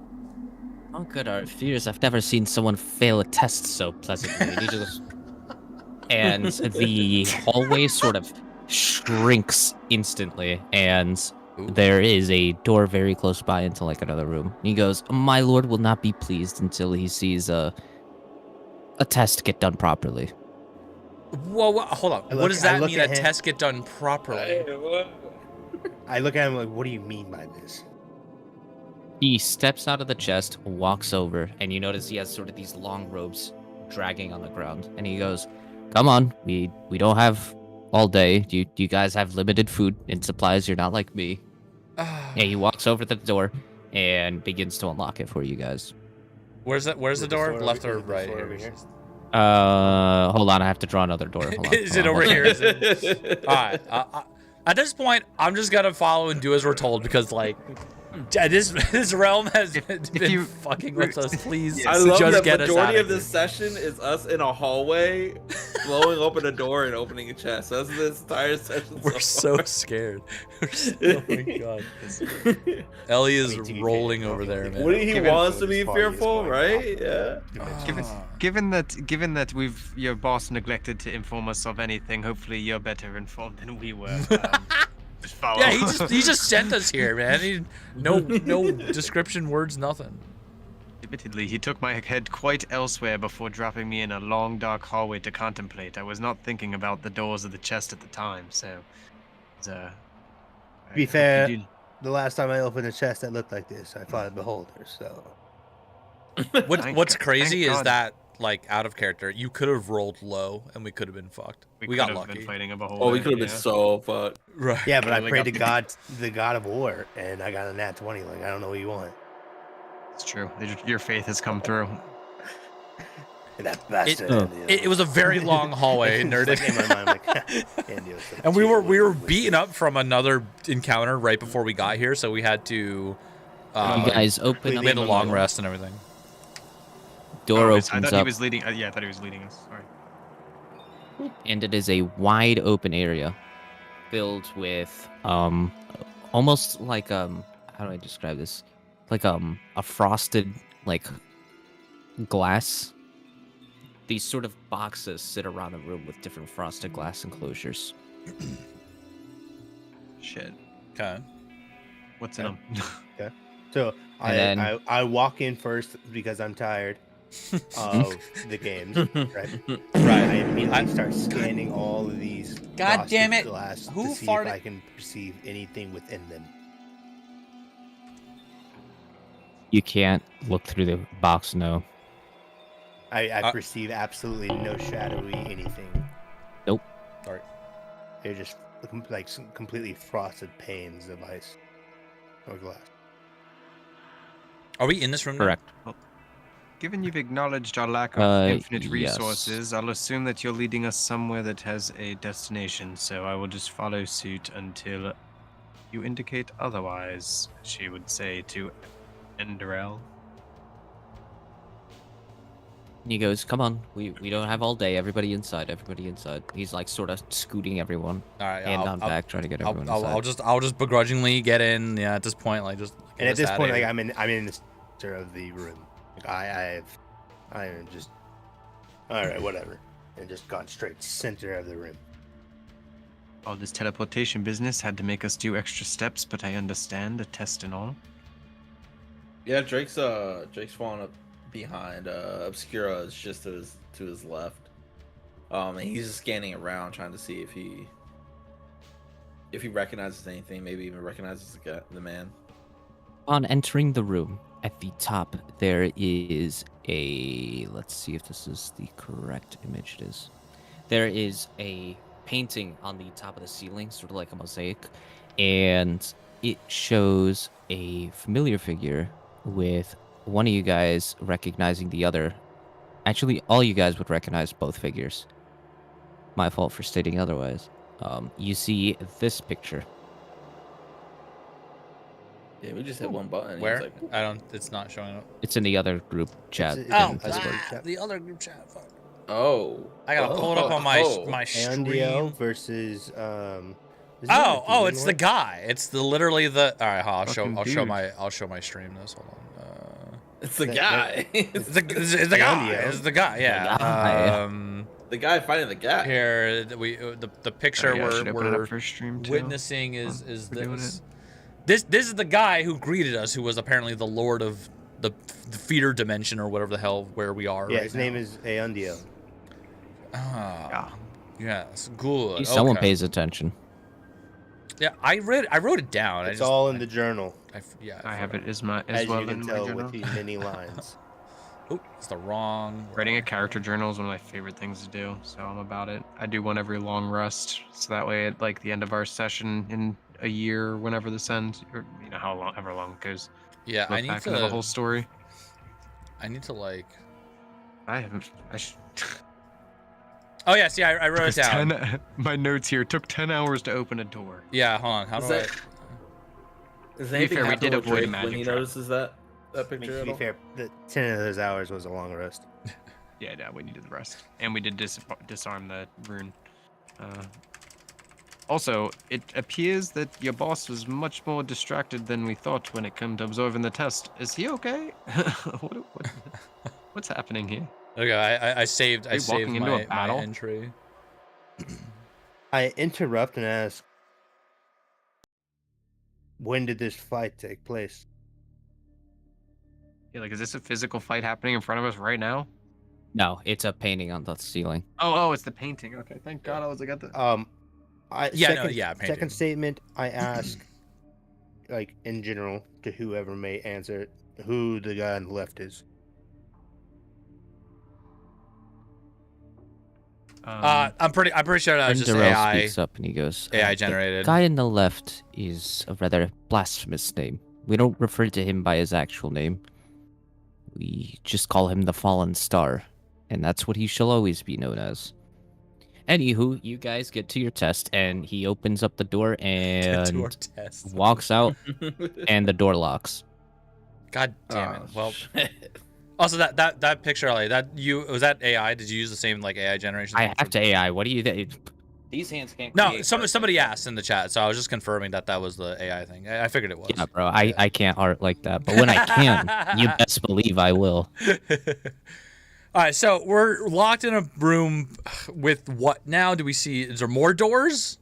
Conquered our fears. I've never seen someone fail a test so pleasantly. And he just... And the hallway sort of shrinks instantly, and there is a door very close by into like another room. He goes, "My lord will not be pleased until he sees a test get done properly." Whoa, hold on. I What look- does I that look mean? at A him- test get done properly? I look at him like, "What do you mean by this?" He steps out of the chest, walks over, and you notice he has sort of these long robes dragging on the ground. And he goes, "Come on, we don't have all day. You guys have limited food and supplies. You're not like me." Ah, Yeah, he walks over to the door and begins to unlock it for you guys. Where's the Is the door? door Left over- or is the right? door Here? over here? Hold on, I have to draw another door. Hold on, Is hold it on, over hold on. here? Is it... All right. At this point, I'm just gonna follow and do as we're told because, like, this realm has been you- fucking with us. Please, I love just that get us out majority of of this session is us in a hallway, blowing open a door and opening a chest. That's this entire session. We're so scared. We're so, oh my god. Ellie is I mean, to be rolling fair, over there, probably- man. What do he Given- want us to be This party is fearful, going right? off. Yeah. Given that your boss neglected to inform us of anything, hopefully you're better informed than we were. Just follow. Yeah, he just sent us here, man. No description, words, nothing. Admittedly, he took my head quite elsewhere before dropping me in a long, dark hallway to contemplate. I was not thinking about the doors of the chest at the time, so. To be fair, the last time I opened a chest that looked like this, I fought a beholder. So What's crazy thank is God. that, like, out of character, you could have rolled low and we could have been fucked. We got could have lucky. Been fighting a beholder, Oh, we could have been yeah. so fucked. Right. yeah, but I Only prayed to got- God, the God of War, and I got a nat 20. Like I don't know what you want. It's true. Your faith has come through. And that bastard. It was a very long hallway, It's nerded. like in my mind, like, Andy was like, And we were "Gee, beaten up from another encounter right before we got here, so we had to You guys open we up. had a long rest and everything. Door I opens thought he up, was leading. Yeah, I thought he was leading us. Sorry. and it is a wide open area filled with almost like how do I describe this? Like a frosted like glass. These sort of boxes sit around the room with different frosted glass enclosures. Shit. Okay. What's in them? So And I walk in first because I'm tired of the games, right? I immediately start scanning all of these. God frosted damn it. Glass Who to see farted? if I can perceive anything within them. You can't look through the box, no. I perceive absolutely no shadowy anything. Nope. Sorry. They're just like some completely frosted panes of ice or glass. Are we in this room now? Correct. Given you've acknowledged our lack of infinite yes. resources, I'll assume that you're leading us somewhere that has a destination, so I will just follow suit until you indicate otherwise, she would say to Enderell. And he goes, "Come on, we don't have all day. Everybody inside. Everybody inside." He's like sort of scooting everyone, All right. hand on back, trying to get everyone inside. I'll just begrudgingly get in. Yeah, at this point, like just. And get at us this outta point, like here. I'm in the center of the room. Like I am just all right, whatever, and just gone straight center of the room. All this teleportation business had to make us do extra steps, but I understand, a test and all. Yeah, Drake's falling up behind. Obscura is just to his left. And he's just scanning around, trying to see if he recognizes anything. Maybe even recognizes the man. On entering the room, at the top there is a. Let's see if this is the correct image. It is. There is a painting on the top of the ceiling, sort of like a mosaic, and it shows a familiar figure with one of you guys recognizing the other. Actually, all you guys would recognize both figures. My fault for stating otherwise. You see this picture. Yeah, we just hit one button. Where? He's like, I don't. It's not showing up. It's in the other group chat. It's Oh, in the Discord chat. the other group chat. Fuck. oh. I gotta pull it up on my stream. Andio versus is it Oh, a demon it's the one? guy. It's literally the. All right, I'll Fucking show dude. my stream. This. Hold on. It's the That- guy. It's the guy. Andio. It's the guy. Yeah. guy. The guy fighting the guy. Here the picture Sorry, I should open it up we're for stream too. witnessing is we're doing this. This is the guy who greeted us, who was apparently the lord of the feeder dimension or whatever the hell where we are. Yeah, right his now. name is Aundio. Ah, yes, good. Someone okay. pays attention. Yeah, I wrote it down. It's all in the journal, Yeah, I have it as as well you in can my tell journal. with these many lines. Oh, it's the wrong. Writing a character journal is one of my favorite things to do, so I'm about it. I do one every long rest, so that way at like the end of our session in a year, whenever this ends, or you know however long it goes. Yeah, Look I need back into the whole to. story. I need to like. I haven't. I should. Oh yeah, see, I wrote it down. My notes here took 10 hours to open a door. Yeah, hold on. How Is do I? that- Does be anything fair, we happen did with avoid a Drake magic when he trap. notices that I picture mean, to at be all? fair, the 10 of those hours was a long rest. Yeah, we needed the rest, and we did disarm the rune. Also, it appears that your boss was much more distracted than we thought when it came to observing the test. Is he okay? What's happening here? Okay, I saved. I you saved walking into a my battle? entry. I interrupt and ask, when did this fight take place? Yeah, like, is this a physical fight happening in front of us right now? No, it's a painting on the ceiling. Oh, it's the painting. Okay, thank God I was like at the. Yeah, no, second, yeah, painting. second statement, I ask, like, in general, to whoever may answer it, who the guy on the left is. I'm pretty sure that was just Darrell AI. speaks up and he goes, AI The generated. guy on the left is a rather blasphemous name. We don't refer to him by his actual name. We just call him the Fallen Star, and that's what he shall always be known as. Anywho, you guys get to your test, and he opens up the door Get to our and test. walks out, and the door locks. God damn it. Oh, Well, also that picture, like that was that AI? Did you use the same like AI generation? I thing have for- to AI. What do you think? These hands can't. No, create somebody art like asked in the chat, so I was just confirming that was the AI thing. I figured it was. that. Yeah, bro. I can't art like that, but when I can, you best believe I will. All right, so we're locked in a room with what now? Do we see? Is there more doors?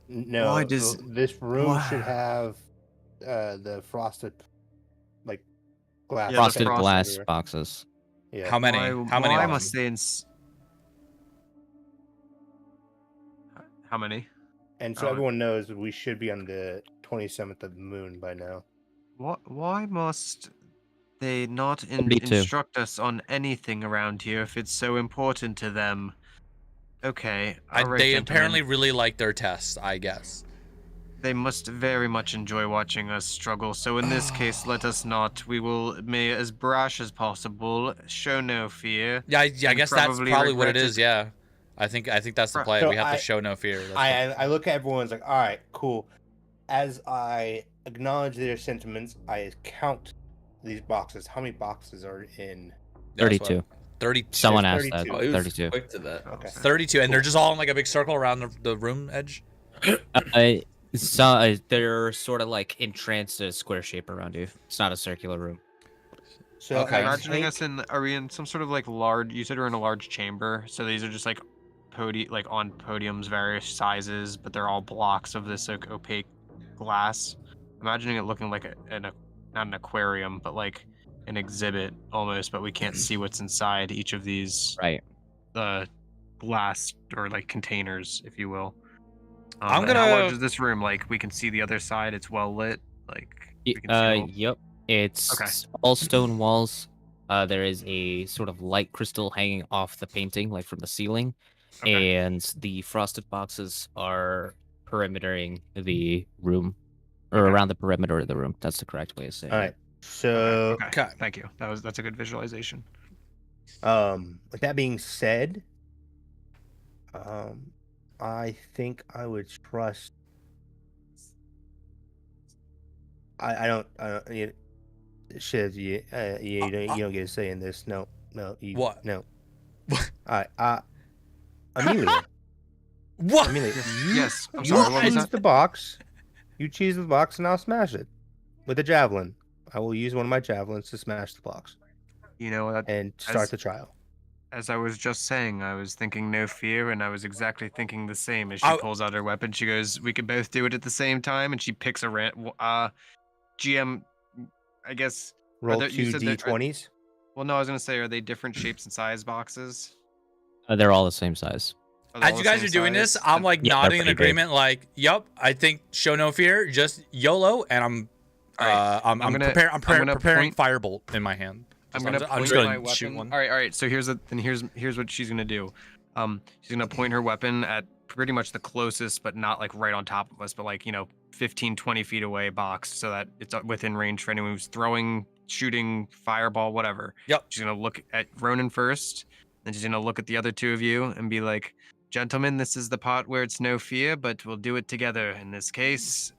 No, Why does- this room why- should have the frosted, like, glass. Yeah, the Frosted panels glass everywhere. boxes. Yeah. How many? How many? Why of must them? they How many? And so Oh. everyone knows we should be on the 27th of the moon by now. Why must they not 32. instruct us on anything around here if it's so important to them? Okay, alright, They gentlemen. apparently really like their tests, I guess. They must very much enjoy watching us struggle. So in this case, let us not. We will be as brash as possible. Show no fear. Yeah, I And guess that's probably probably what it regret is. Yeah, I think that's the play. So We have I- to show no fear. That's I look at everyone's like, all right, cool. As I acknowledge their sentiments, I count these boxes. How many boxes are in? that's 32. 32. Someone asked that. 32. Oh, he was 32. quick to that. Okay. 32, and they're just all in like a big circle around the room edge. They're sort of like entranced in a square shape around you. It's not a circular room. So Okay. I Imagining take- us in, are we in some sort of like large? You said we're in a large chamber, so these are just like like on podiums, various sizes, but they're all blocks of this like opaque glass. Imagining it looking like not an aquarium, but like an exhibit almost, but we can't see what's inside each of these Right. glass or like containers, if you will. I'm and how large gonna- is this room? Like we can see the other side. It's well lit. Like we can see all- Yep. It's Okay. all stone walls. There is a sort of light crystal hanging off the painting, like from the ceiling, Okay. and the frosted boxes are perimetering the room, or Okay. around the perimeter of the room. That's the correct way of saying All it. right. So, Okay. Okay. Thank you. That's a good visualization. with that being said, I think I would trust. I don't. Shiv, you don't get a say in this. No. You, What? No. All right. Amelia. What? Amelia. Yes. I'm You sorry. What was choose that? the box. You choose the box, and I'll smash it with a javelin. I will use one of my javelins to smash the box You know what? and start As- the trial. As I was just saying, I was thinking no fear, and I was exactly thinking the same. As she I- pulls out her weapon, she goes, "We could both do it at the same time," and she picks a GM. I guess. Roll there- you two said that- d20s. Well, no, I was gonna say, are they different shapes and size boxes? They're all the same size. Are they As all you the guys same are doing this, size? I'm like Yeah, they're nodding in pretty big. agreement. Like, yep, I think show no fear, just YOLO, and I'm Alright, I'm I'm gonna- preparing. I'm gonna preparing point- firebolt in my hand. I'm Just- gonna I'm point just my gonna weapon. shoot one. All right. So here's what she's gonna do. She's gonna point her weapon at pretty much the closest, but not like right on top of us, but like 15, 20 feet away box, so that it's within range for anyone who's throwing, shooting, fireball, whatever. Yep. She's gonna look at Ronan first, then she's gonna look at the other two of you and be like, "Gentlemen, this is the part where it's no fear, but we'll do it together. In this case,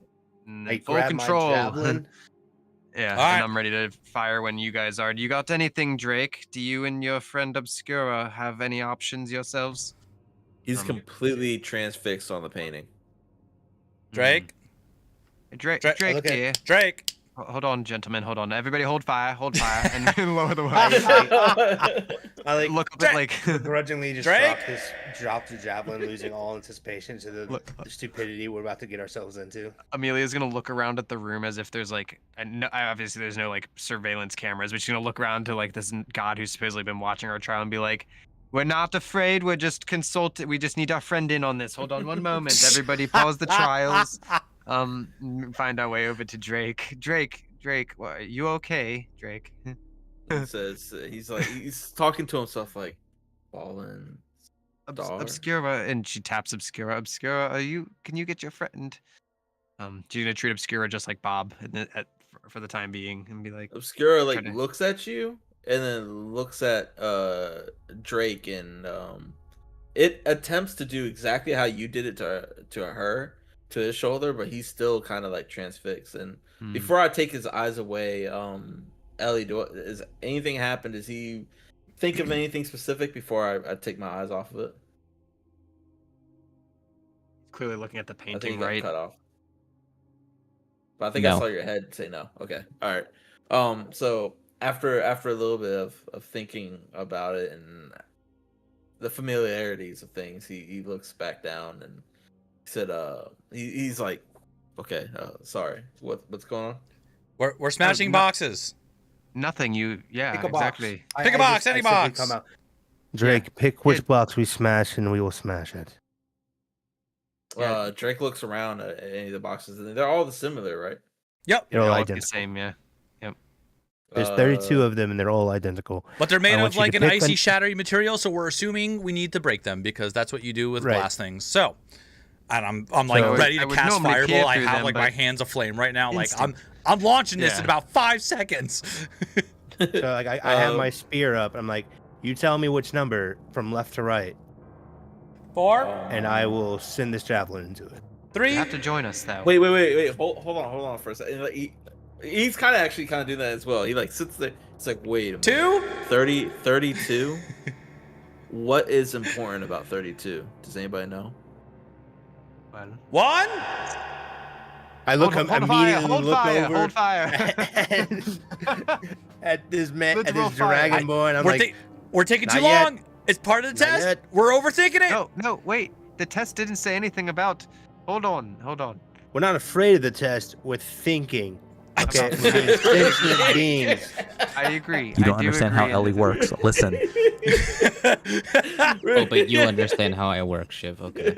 I full grab my control." javelin. Yeah, All right. and I'm ready to fire when you guys are. Do you got anything, Drake? Do you and your friend Obscura have any options yourselves? He's completely transfixed on the painting. Drake. Drake, Dra- Drake, okay. dear. Drake. Hold on, gentlemen. Hold on. Everybody, hold fire, and lower the I like Look up at like. begrudgingly just Drake? drop the javelin, losing all anticipation to the stupidity we're about to get ourselves into. Amelia's gonna look around at the room as if there's like, obviously there's no like surveillance cameras, but she's gonna look around to like this god who's supposedly been watching our trial and be like, "We're not afraid. We're just consulting. We just need our friend in on this. Hold on one moment. Everybody, pause the trials. Find our way over to Drake. Drake, you okay, Drake?" He says he's talking to himself like, "Fallen star." Obscura, and she taps Obscura. Obscura, can you get your friend? She's gonna treat Obscura just like Bob for the time being, and be like, Obscura like trying to- looks at you and then looks at Drake, and it attempts to do exactly how you did it to his shoulder, but he's still kind of like transfixed. And before I take his eyes away, Ellie, is anything happened? Does he think of anything specific before I take my eyes off of it? clearly looking at the I think painting, you got right? cut off. But I think I No. saw your head say no. Okay. All right. So after a little bit of thinking about it and the familiarities of things, he looks back down and said, he's like, okay, sorry, what's going on? We're smashing no- boxes. Nothing. Pick a box. Exactly. Pick a box, any simply box. come out. Drake, pick which box we smash, and we will smash it. Yeah. Drake looks around at any of the boxes, and they're all similar, right? Yep. They're They all all look the identical. same, yeah. There's 32 of them, and they're all identical. But they're made I of want you like to an pick icy, an- shattery material, so we're assuming we need to break them because that's what you do with Right. glass things. So, and I'm like So- ready I to would cast normally peer fireball. I through have them, like my but hands aflame right now. Like instant. I'm launching this Yeah. in about 5 seconds. So like I have my Um, spear up. I'm like, you tell me which number from left to right, 4, and I will send this javelin into it. 3. You have to join us, though. Wait. Hold on for a second. Like, he's kind of doing that as well. He like sits there. It's like, wait a minute. 2. 32. What is important about 32? Does anybody know? Well, 1. I look hold immediately fire, hold look fire, over hold fire. at this man, at Literal this fire. dragon boy, and I'm We're, like, we're taking too not yet. long. It's part of the Not test. yet. We're overthinking it. No, wait. The test didn't say anything about. Hold on. we're not afraid of the test. We're thinking. Okay, we're being sentient beings. I agree. You don't I do understand how agree. Ellie works. Listen. Oh, but you understand how I work, Shiv. Okay.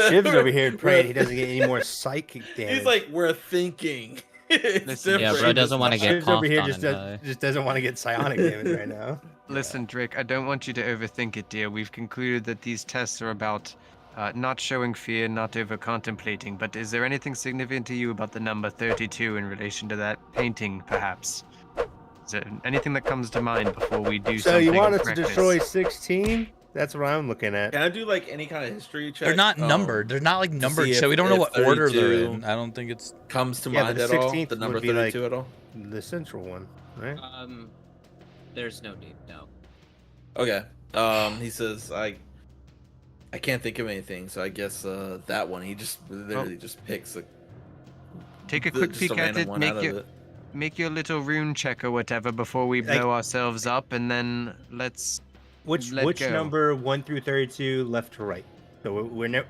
Shiv's over here praying he doesn't get any more psychic damage. He's like, we're thinking. It's Listen, Yeah, different. bro doesn't want to get Shiv's over coughed here on just, and die. just doesn't want to get psionic damage right now. Listen, Drake, I don't want you to overthink it, dear. We've concluded that these tests are about not showing fear, not over contemplating. But is there anything significant to you about the number 32 in relation to that painting, perhaps? Is there anything that comes to mind before we do So something? you want us to reckless? destroy 16? That's what I'm looking at. Can I do like any kind of history check? They're not Um, numbered. They're not like numbered. see So if- we don't know if what order they're 32 in. I don't think it's. Comes to Yeah, but mind the at all? 16th The number would be, like- 32 at all? The central one, right? There's no need. No. Okay. He says I can't think of anything, so I guess that one he just literally just picks Take a quick just peek at random it. one out of it. Make your little rune check or whatever before we Like- blow ourselves up, and then let's. Which Let go. number 1 through 32 left to right? So we're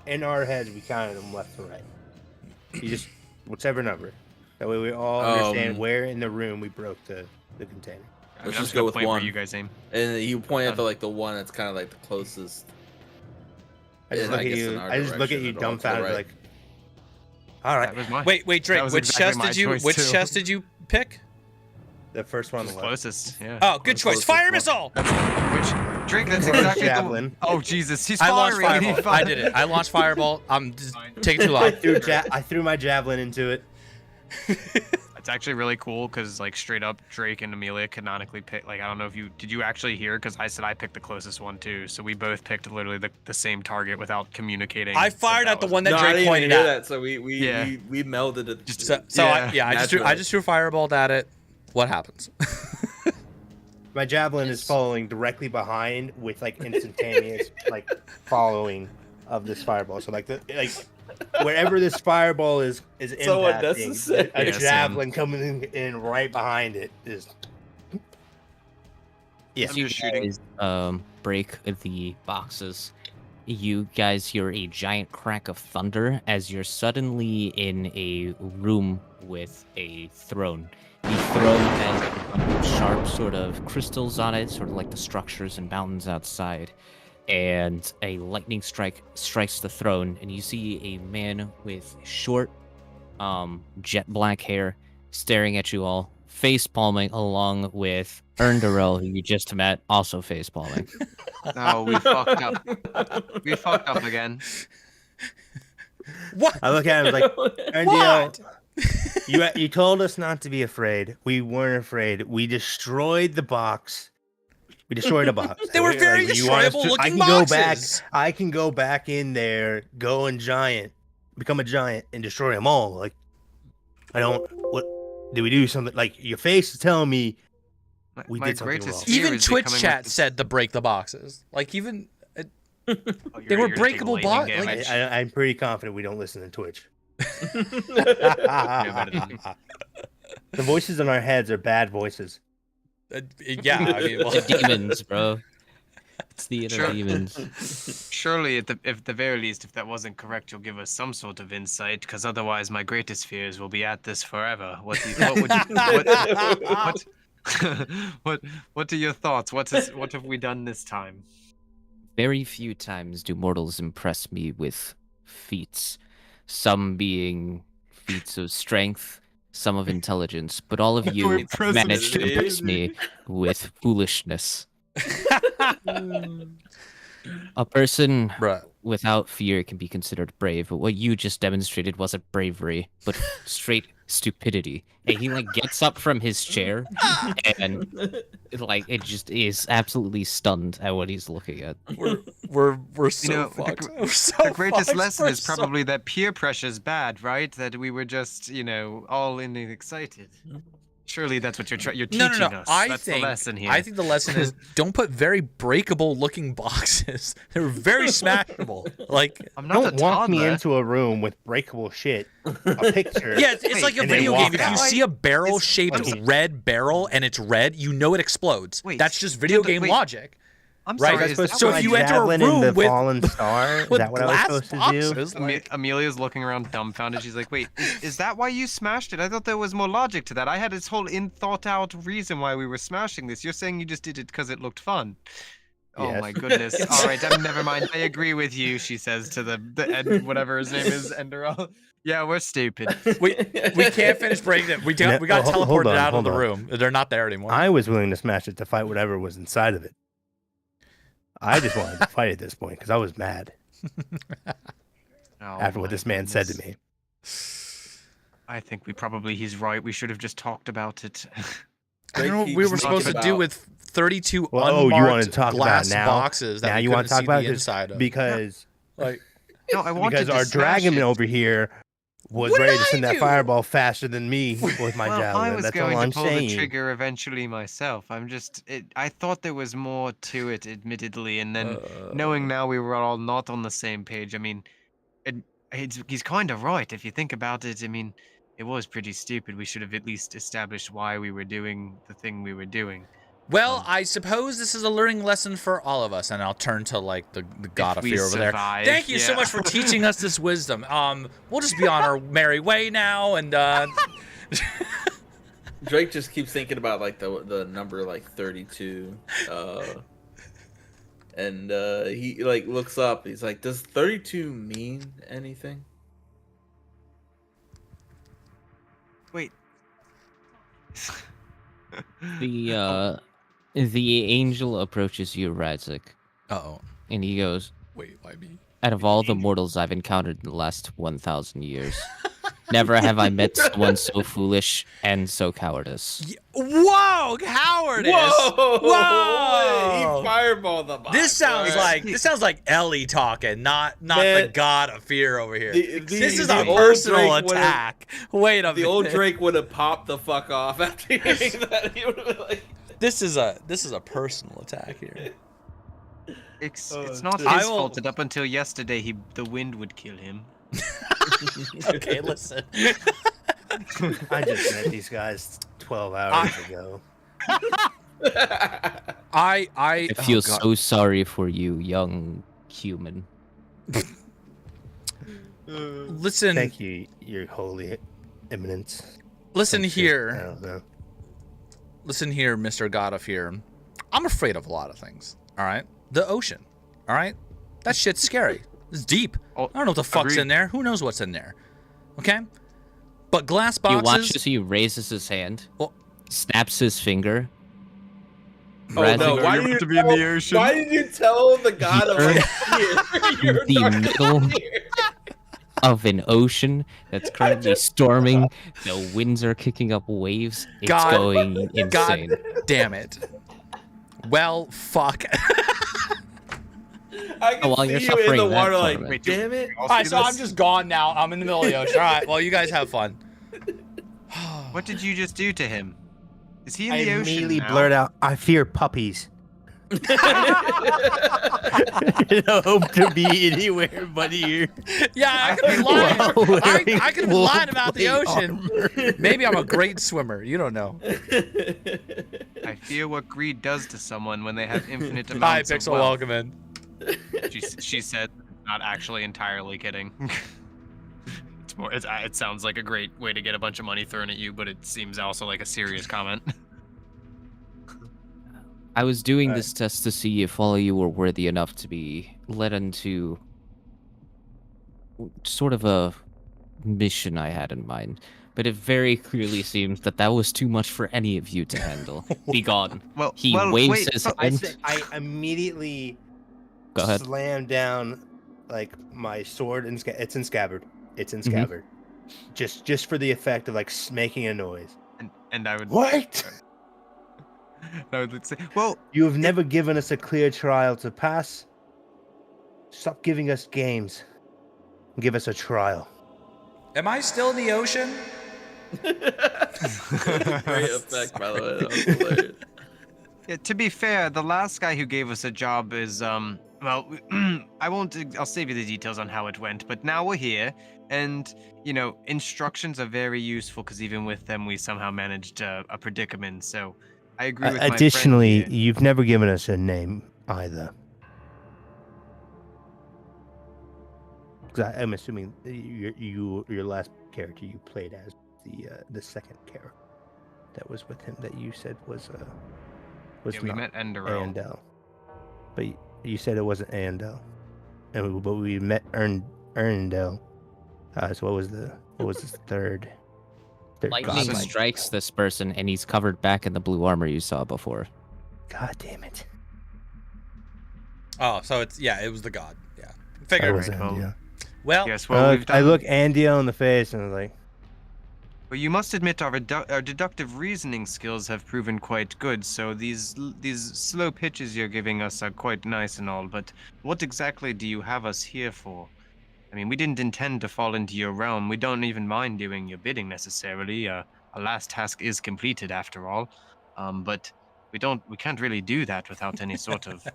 in our heads we counted them left to right. You just whichever number. That way we all understand where in the room we broke the container. I Let's I'm just gonna go with point where one. you guys aim. And you point at like the one that's kind of like the closest. I just And look I at guess you. in our I just look at direction, you it'll all to the dumbfounded, right. like, all right. That was mine. Wait, Drake. was Which exactly chest my did you? choice, Which too. chest did you pick? The first one on Who's the left. closest? Yeah. Oh, good choice. closest Fire one. missile. Which Drake, that's Or exactly javelin. the. Oh Jesus, he's I launched firing. fireball. I did it. I launched fireball. I'm just taking too long. I threw my javelin into it. It's actually really cool because like straight up Drake and Amelia canonically picked. Like I don't know if you did you actually hear because I said I picked the closest one too. So we both picked literally the same target without communicating. I fired that at the was- one that No, I Drake didn't even pointed hear at. that, so we Yeah. we melded it. So I naturally. just threw fireballed at it. What happens? My javelin is following directly behind with like instantaneous like following of this fireball. So like wherever this fireball is So impacting, unnecessary. a Yeah, same. javelin coming in right behind it is. Yeah. I'm just shooting. Break the boxes. You guys hear a giant crack of thunder as you're suddenly in a room with a throne. The throne has a bunch of sharp sort of crystals on it, sort of like the structures and mountains outside. And a lightning strike strikes the throne, and you see a man with short, jet black hair staring at you all, face palming, along with Erndorel, who you just met, also face palming. No, we fucked up. We fucked up again. What? I look at him like, What? you told us not to be afraid. We weren't afraid. We destroyed the box. We destroyed a box. They were very you want us destroyable to- I looking can go back. boxes. I can go back in there, go and giant, become a giant, and destroy them all. Like, I don't. What did we do? Something like your face is telling me we My did something greatest wrong. fear Even is Twitch becoming chat like this- said to break the boxes. Like even Oh, they you're were gonna take breakable lightning box- like- damage. I'm pretty confident we don't listen to Twitch. better than me. The voices in our heads are bad voices. yeah, I mean, well, The demons, bro. It's the inner Sure. demons. Surely, at the very least, if that wasn't correct, you'll give us some sort of insight, because otherwise, my greatest fears will be at this forever. What would what are your thoughts? What have we done this time? Very few times do mortals impress me with feats, some being feats of strength, some of intelligence, but all of you impressive, managed to impress baby. me with foolishness. A person bruh. without fear can be considered brave, but what you just demonstrated wasn't bravery, but straight stupidity. And he like gets up from his chair and it just is absolutely stunned at what he's looking at. We're so know, fucked. the We're so The greatest fucked. lesson We're is so- probably that peer pressure is bad, right? That we were just, all in and excited. Surely that's what you're teaching No. us. I That's think the lesson here. I think the lesson is don't put very breakable looking boxes. They're very smashable. Like I'm not Don't a walk me toddler. into a room with breakable shit. A picture. yeah, it's like a and then video walk game. If you out. see a barrel-shaped It's- red barrel and it's red, you know it explodes. Wait, That's just video game wait. logic. I'm Right, sorry. that's is supposed that so what if I you enter a javelin in room the with- fallen star, is With that what I was glass supposed to do? boxes, like- Amelia's looking around dumbfounded. She's like, wait, is that why you smashed it? I thought there was more logic to that. I had this whole thought out reason why we were smashing this. You're saying you just did it because it looked fun. Oh Yes. my goodness. All right, never mind. I agree with you, she says to the whatever his name is, Enderal. Yeah, we're stupid. we can't finish breaking it. We got hold teleported on, out of hold the on. room. They're not there anymore. I was willing to smash it to fight whatever was inside of it. I just wanted to fight at this point because I was mad Oh after what my this man said to goodness. me. I think he's right. We should have just talked about it. I don't know what Drake we keeps were supposed to talking do about- with 32 Well, oh, you unmarked wanted to talk about glass now? boxes that Now we you want couldn't to talk see about the it inside of. because Like, No, I wanted because to our smash dragon it. over here was What did ready to I send that do? fireball faster than me with my Well, javelin. I was That's going all to I'm pull saying. the trigger eventually myself. I thought there was more to it, admittedly, and then knowing now we were all not on the same page. I mean, he's kind of right if you think about it. I mean, it was pretty stupid. We should have at least established why we were doing the thing we were doing. well, I suppose this is a learning lesson for all of us, and I'll turn to like the god of we fear over there. survive, Thank you so yeah. much for teaching us this wisdom. We'll just be on our merry way now, and Drake just keeps thinking about like the number like 32, and he like looks up. He's like, "Does 32 mean anything?" Wait. The The angel approaches you, Radzik, Uh-oh. and he goes, Wait, why me? out of all the mortals I've encountered in the last 1,000 years, never have I met someone so foolish and so cowardice. Whoa, cowardice! Whoa! Whoa! He fireballed the box. This sounds like Ellie talking, not the Man, god of fear over here. This is the a old personal Drake would've- attack. Wait a The minute. old Drake would have popped the fuck off after hearing that. He would have been like, This is a personal attack here. It's Oh, not dude. his I will- fault that up until yesterday the wind would kill him. Okay, listen. I just met these guys 12 hours ago. I I feel oh God. so sorry for you, young human. Listen. Thank you, your holy eminence. Listen Some shit, I here. don't know. Listen here, Mr. God of Fear. I'm afraid of a lot of things. All right, the ocean. All right, that shit's scary. It's deep. I Oh, don't know what the fuck's agreed. in there. Who knows what's in there? Okay, but glass You watch boxes. as he raises his hand, Well- snaps his finger. oh Radzik, no, why You're did you about to be in the ocean. Why did you tell the god of You're fear? You're the dark middle fear. of an ocean that's currently storming. The winds are kicking up waves. It's God- going insane. God damn it. Well, fuck. I can while see you're you in suffering the that water like, torment. Wait, damn it. All right, so I'm just gone now. I'm in the middle of the ocean. All right, well, you guys have fun. What did you just do to him? Is he in I the ocean immediately now? blurt out, I fear puppies. In hope to be anywhere but here. Yeah, I could be lying. While wearing I could be lying about the full plate ocean. armor. Maybe I'm a great swimmer. You don't know. I fear what greed does to someone when they have infinite Hi, amounts of Pixel. wealth. Welcome in. She said, not actually entirely kidding. It's more. It sounds like a great way to get a bunch of money thrown at you, but it seems also like a serious comment. I was doing this test to see if all of you were worthy enough to be led into sort of a mission I had in mind. But it very clearly seems that that was too much for any of you to handle. Be gone. Well, He well, waves wait, his so- I hand. said I immediately Go ahead. slam down like my sword and it's in scabbard. It's in Mhm. scabbard. Just for the effect of like making a noise. and I would. What? I would say, well, You have never given us a clear trial to pass. Stop giving us games. Give us a trial. Am I still in the ocean? Great effect, by the way. That was hilarious. yeah, to be fair, the last guy who gave us a job is well, I won't. I'll save you the details on how it went. But now we're here, and instructions are very useful because even with them, we somehow managed a predicament. So I agree with my friend Additionally, here. you've never given us a name either. 'Cause I'm assuming your last character you played as the second character that was with him that you said was Yeah, we not met Enderell. Andel, but you said it wasn't Andel, but we met Erndel. So what was the third? Lightning God, my- strikes this person, and he's covered back in the blue armor you saw before. God damn it! Oh, so it was the god. Yeah, That figured. was right, well, Andel. Well, Yes, well, we've I done. look Andel in the face and I was like, Well, you must admit our deductive reasoning skills have proven quite good. So these slow pitches you're giving us are quite nice and all, but what exactly do you have us here for? I mean, we didn't intend to fall into your realm. We don't even mind doing your bidding necessarily. Our last task is completed after all, but we can't really do that without any sort of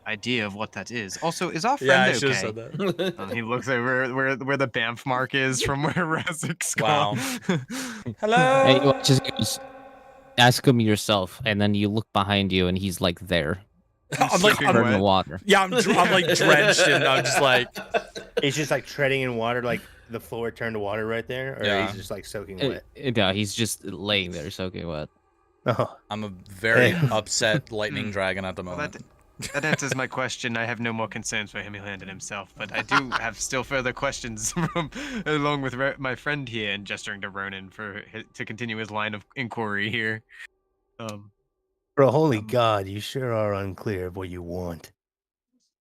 idea of what that is. Also, is our yeah, I friend should have okay? said that. He looks at where the Banff mark is from where Razik's Wow. gone. Hello. Hey, you just ask him yourself, and then you look behind you, and he's like there, I'm like, soaking covered in wet. water. yeah, I'm like drenched, and I'm just like, it's just like treading in water, like the floor turned to water right there, or Yeah. he's just like soaking Uh, wet. No, he's just laying there soaking wet. Oh, I'm a very Hey. upset lightning dragon at the Well, moment. that answers my question. I have no more concerns for him. He landed himself, but I do have still further questions along with my friend here, and gesturing to Ronan to continue his line of inquiry here. For a holy god, you sure are unclear of what you want.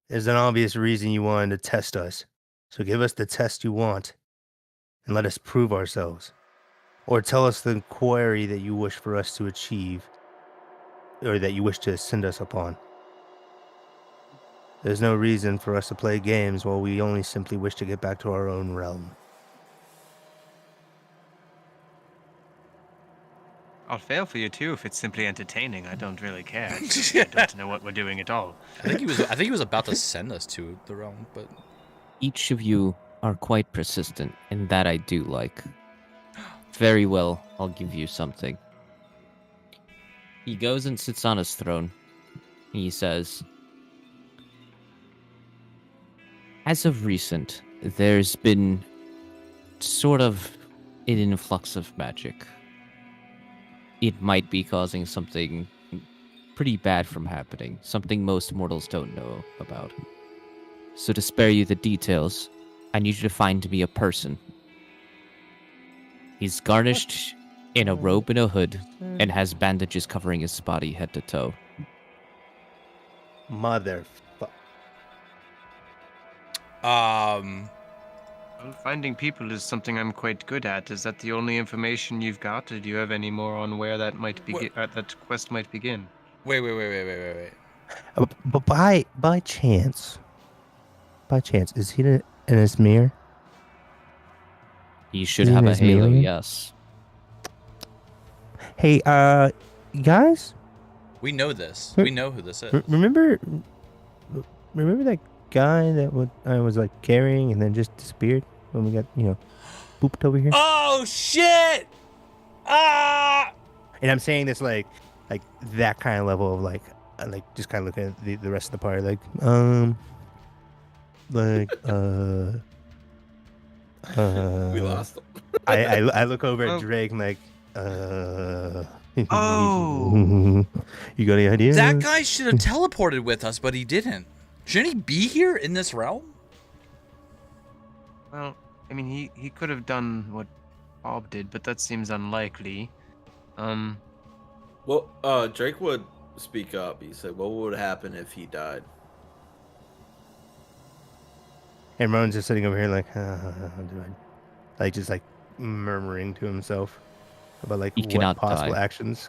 There's an obvious reason you wanted to test us. So give us the test you want, and let us prove ourselves. Or tell us the query that you wish for us to achieve, or that you wish to send us upon. There's no reason for us to play games while we only simply wish to get back to our own realm. I'll fail for you too if it's simply entertaining. I don't really care. I don't know what we're doing at all. I think he was about to send us to the realm, but Each of you are quite persistent, and that I do like. Very well, I'll give you something. He goes and sits on his throne. He says, as of recent, there's been sort of an influx of magic. It might be causing something pretty bad from happening, something most mortals don't know about. So to spare you the details, I need you to find me a person. He's garnished in a robe and a hood, and has bandages covering his body head to toe. Motherfucker. Well, finding people is something I'm quite good at. Is that the only information you've got? Or do you have any more on where that might begin? That quest might begin. wait. But by chance, is he an Esmir? He should His have name a is halo, Miriam? yes. Hey, guys, We know this. We know who this is. remember that guy that I was like carrying and then just disappeared when we got booped over here? Oh shit! Ah! And I'm saying this like that kind of level of like just kind of looking at the rest of the party like We lost him. I look over Oh. at Drake and like Oh. you got any ideas? That guy should have teleported with us, but he didn't. Shouldn't he be here in this realm? Well, I mean, he could have done what Bob did, but that seems unlikely. Well, Drake would speak up. He said, "What would happen if he died?" And Ron's just sitting over here like like just like murmuring to himself about like He what cannot possible die. actions.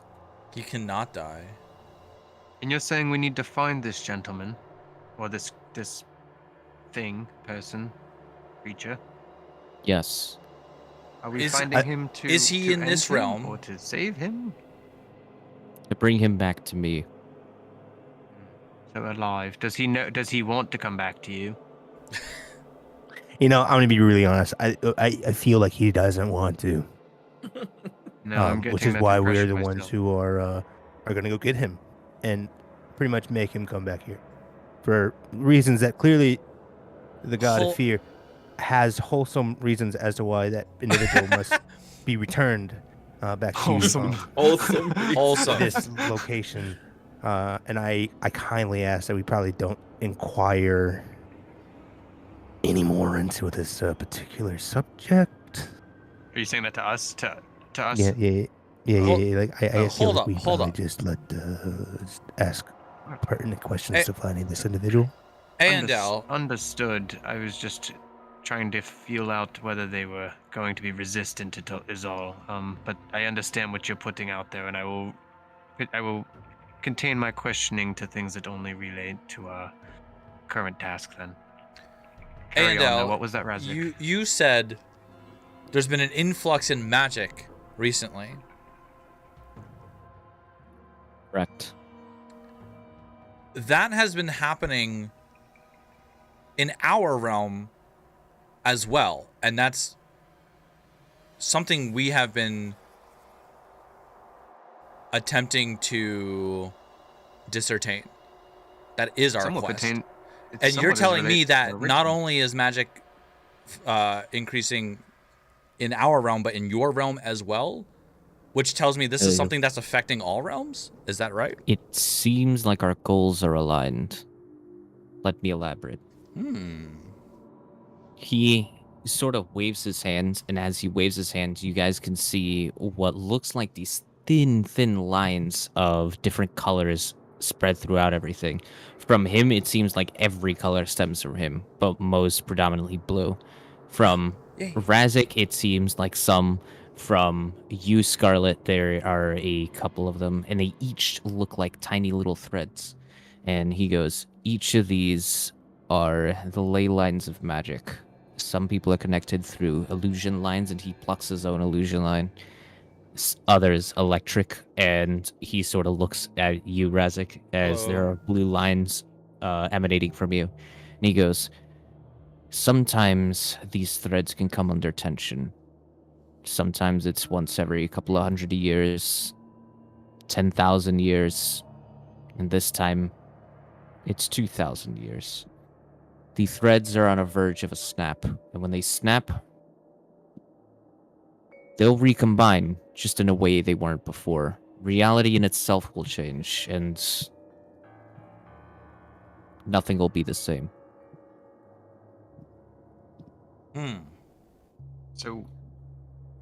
He cannot die. And you're saying we need to find this gentleman, or this thing, person, creature. Yes. Are we Is- finding him to? is he to in this end him realm? or to save him? To bring him back to me. So alive. Does he know? Does he want to come back to you? I'm gonna be really honest. I feel like he doesn't want to. No, I'm getting Which is that why we're impression the ones myself. who are gonna go get him and pretty much make him come back here for reasons that clearly the god Whole- of fear has wholesome reasons as to why that individual must be returned back to Wholesome. Awesome. Also, this location. And I kindly ask that we probably don't inquire any more into this particular subject. Are you saying that to us? To us? Yeah. Hold- Like I feel hold like up, we hold probably up. just just ask pertinent questions Hey. to finding this individual. Andel, Understood. I was just trying to feel out whether they were going to be resistant to is all. But I understand what you're putting out there, and I will contain my questioning to things that only relate to our current task. Then. Carry on, though. Andel, What was that, Razik? you said there's been an influx in magic recently. Correct. That has been happening in our realm as well, and that's something we have been attempting to discertain. That is our Somewhat quest. pertain- it And you're somewhat is telling me related to that our not ritual. only is magic increasing in our realm, but in your realm as well, which tells me this is something that's affecting all realms. Is that right? It seems like our goals are aligned. Let me elaborate. He sort of waves his hands, and as he waves his hands, you guys can see what looks like these thin lines of different colors spread throughout everything. From him, it seems like every color stems from him, but most predominantly blue. From Razik, it seems like some. From you, Scarlet, there are a couple of them, and they each look like tiny little threads. And he goes, each of these are the ley lines of magic. Some people are connected through illusion lines, and he plucks his own illusion line. Others electric, and he sort of looks at you, Razik, as there are blue lines emanating from you. And he goes, sometimes these threads can come under tension. Sometimes it's once every couple of 100 years, 10,000 years, and this time it's 2,000 years. The threads are on a verge of a snap, and when they snap, they'll recombine just in a way they weren't before. Reality in itself will change, and nothing will be the same. So,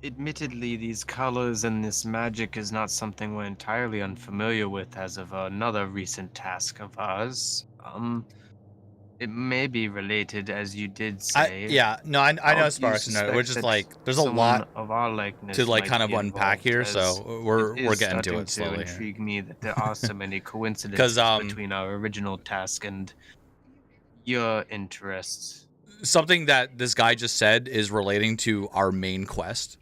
admittedly, these colors and this magic is not something we're entirely unfamiliar with as of another recent task of ours. It may be related, as you did say. I know Sparks. No, we're suspect just that like there's a someone lot of our likeness to like might kind of be unpack here, involved, as so we're is getting to starting it slowly to here. intrigue me that there are so many coincidences between our original task and your interests. Something that this guy just said is relating to our main quest,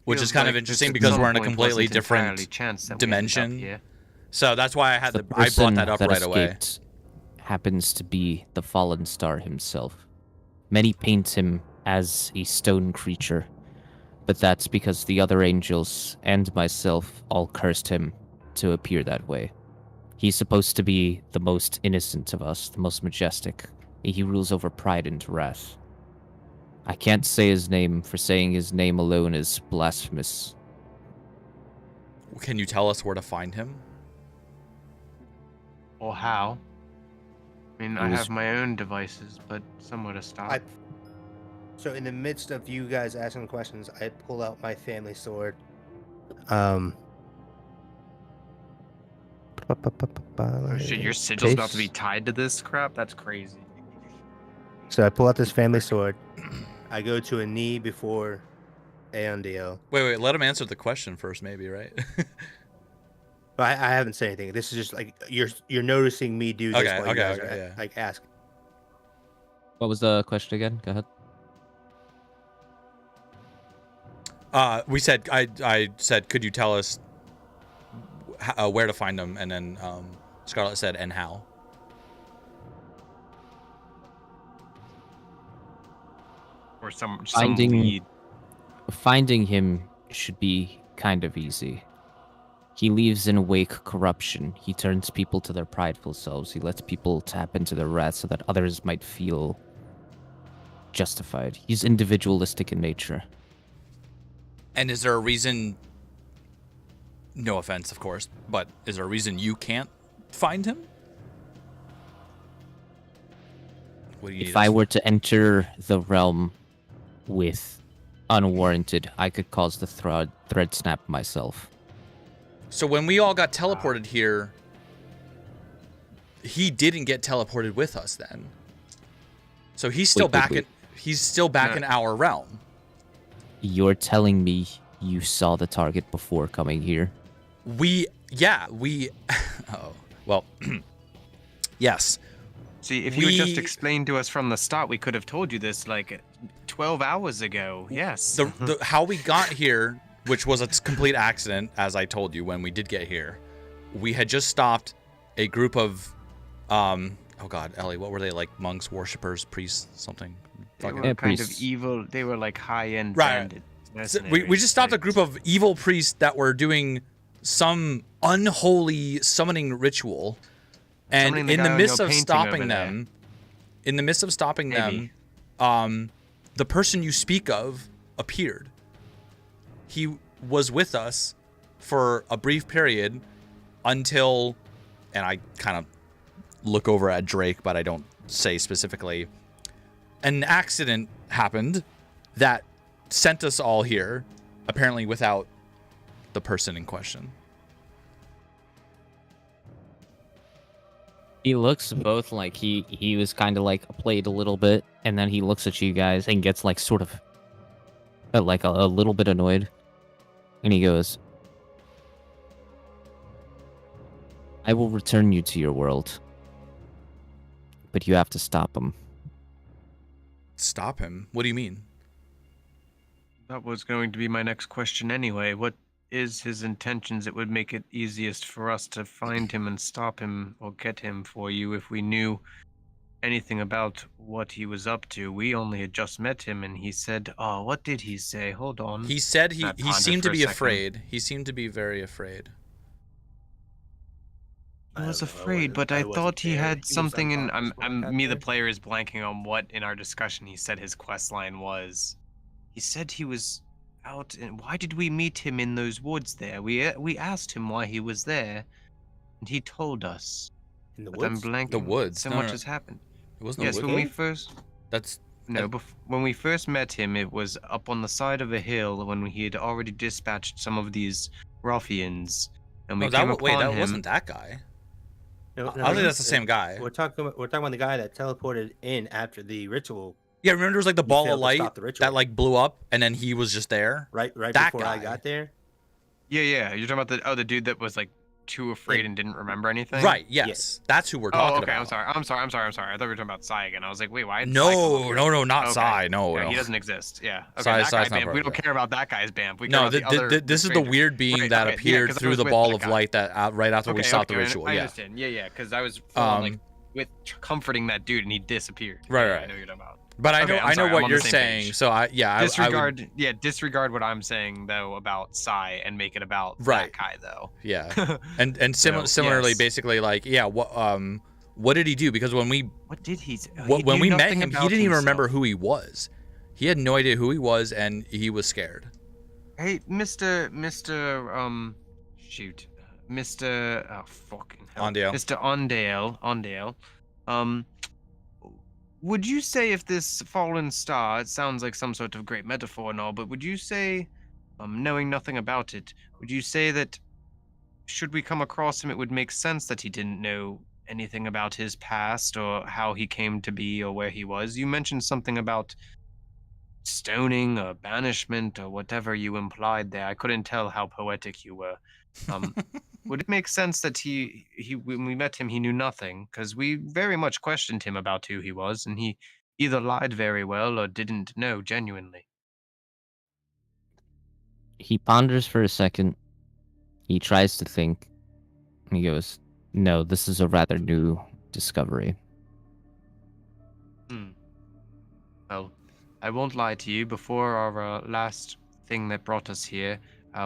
which Feels is kind of like interesting this at because some we're in a point completely wasn't entirely different chance that we ended up dimension. here. So that's why I The brought person that up right away. escaped happens to be the fallen star himself. Many paint him as a stone creature, but that's because the other angels and myself all cursed him to appear that way. He's supposed to be the most innocent of us, the most majestic. He rules over pride and wrath. I can't say his name, for saying his name alone is blasphemous. Can you tell us where to find him? Or how? I mean, I was- have my own devices, but somewhere to stop. So in the midst of you guys asking questions, I pull out my family sword. Oh shit, your sigil's about to be tied to this crap? That's crazy. So I pull out this family sword. I go to a knee before Aeondio. Wait, let him answer the question first, maybe, right? But I haven't said anything. This is just like you're noticing me do this while you guys are yeah. like ask. What was the question again? Go ahead. We said I said, could you tell us where to find him? And then Scarlet said, and how. Or some Finding- lead. Finding him should be kind of easy. He leaves in wake corruption. He turns people to their prideful selves. He lets people tap into their wrath so that others might feel justified. He's individualistic in nature. And is there a reason, no offense, of course, but is there a reason you can't find him? What do you If need I us- were to enter the realm with unwarranted, I could cause the thread snap myself. So when we all got teleported here, he didn't get teleported with us then. So he's still Wait. he's still back No. in our realm. You're telling me you saw the target before coming here? We oh, well, yes. See, if you had just We- explained to us from the start, we could have told you this like 12 hours ago. Yes. The how we got here, which was a complete accident, as I told you when we did get here. We had just stopped a group of, oh God, Ellie, what were they, like monks, worshippers, priests, something? They Fucking- were kind priests. of evil. They were like high-end Right. bandits. So we just stopped a group of evil priests that were doing some unholy summoning ritual, and Summoning the in guy the on midst your of painting stopping over there. them, in the midst of stopping Maybe. them, the person you speak of appeared. He was with us for a brief period until, and I kind of look over at Drake, but I don't say specifically, an accident happened that sent us all here, apparently without the person in question. He looks both like he was kind of like played a little bit, and then he looks at you guys and gets like sort of like a little bit annoyed, and he goes, "I will return you to your world, but you have to stop him." Stop him? What do you mean? That was going to be my next question anyway. What is his intentions? It would make it easiest for us to find him and stop him or get him for you if we knew anything about what he was up to. We only had just met him and he said, oh, what did he say? Hold on. He said he I pondered seemed to for a be second. afraid. He seemed to be very afraid. I was don't know, afraid, but I wasn't thought he there. had He was something in. unconscious when we got Me, the there. player, is blanking on what in our discussion he said his quest line was. He said he was out, and why did we meet him in those woods there? We asked him why he was there, and he told us. In the But I'm woods. blanking. The woods. So No, much no. has happened. It wasn't. Yes, a when wood. we first. That's No, when we first met him, it was up on the side of a hill when he had already dispatched some of these ruffians, and we no, came that, wait, upon that him. wasn't that guy. No, I don't think that's the same guy. We're talking about the guy that teleported in after the ritual, Yeah, remember there was like the He ball of failed to light stop the ritual. that like blew up, and then he was just there. right That before I guy. got there. Yeah. You're talking about the dude that was like too afraid and didn't remember anything. Right. Yes, that's who we're Oh, talking okay. about. I'm sorry. I thought we were talking about Sai again. I was like, wait, why? did Sai come No, up here? no, not Okay. Sai. No, Yeah, no. he doesn't exist. Yeah. Okay, Sai- that Sai's guy not Bamp. part We of don't it. care about that guy's Bamp. We care No, about the other. this is the stranger. weird being Right, that okay, yeah, appeared 'cause I through was the with ball that of guy. light that right after we Okay, stopped the okay, ritual. I Yeah. understand. Yeah, because I was full on, like Um, with comforting that dude and he disappeared. Right, Yeah, right. I know what you're talking about. But I Okay, know I'm I know sorry, I'm what on you're the same saying. page. So I would, Disregard what I'm saying though about Sai and make it about Right. that guy though. yeah. And So, similarly, yes. basically, like, yeah. What did he do? Because when we What did he? Say? when we met him, he didn't even remember who he was. He had no idea who he was, and he was scared. Hey, Mr. Shoot, Mr. Oh, fucking hell. Ondale. Mr. Ondale. Would you say if this fallen star, it sounds like some sort of great metaphor and all, but would you say, knowing nothing about it, would you say that should we come across him, it would make sense that he didn't know anything about his past or how he came to be or where he was? You mentioned something about stoning or banishment or whatever you implied there. I couldn't tell how poetic you were. Would it make sense that he when we met him he knew nothing? Because we very much questioned him about who he was, and he either lied very well or didn't know genuinely. He ponders for a second. He tries to think. And he goes, "No, this is a rather new discovery." Well, I won't lie to you. Before our last thing that brought us here,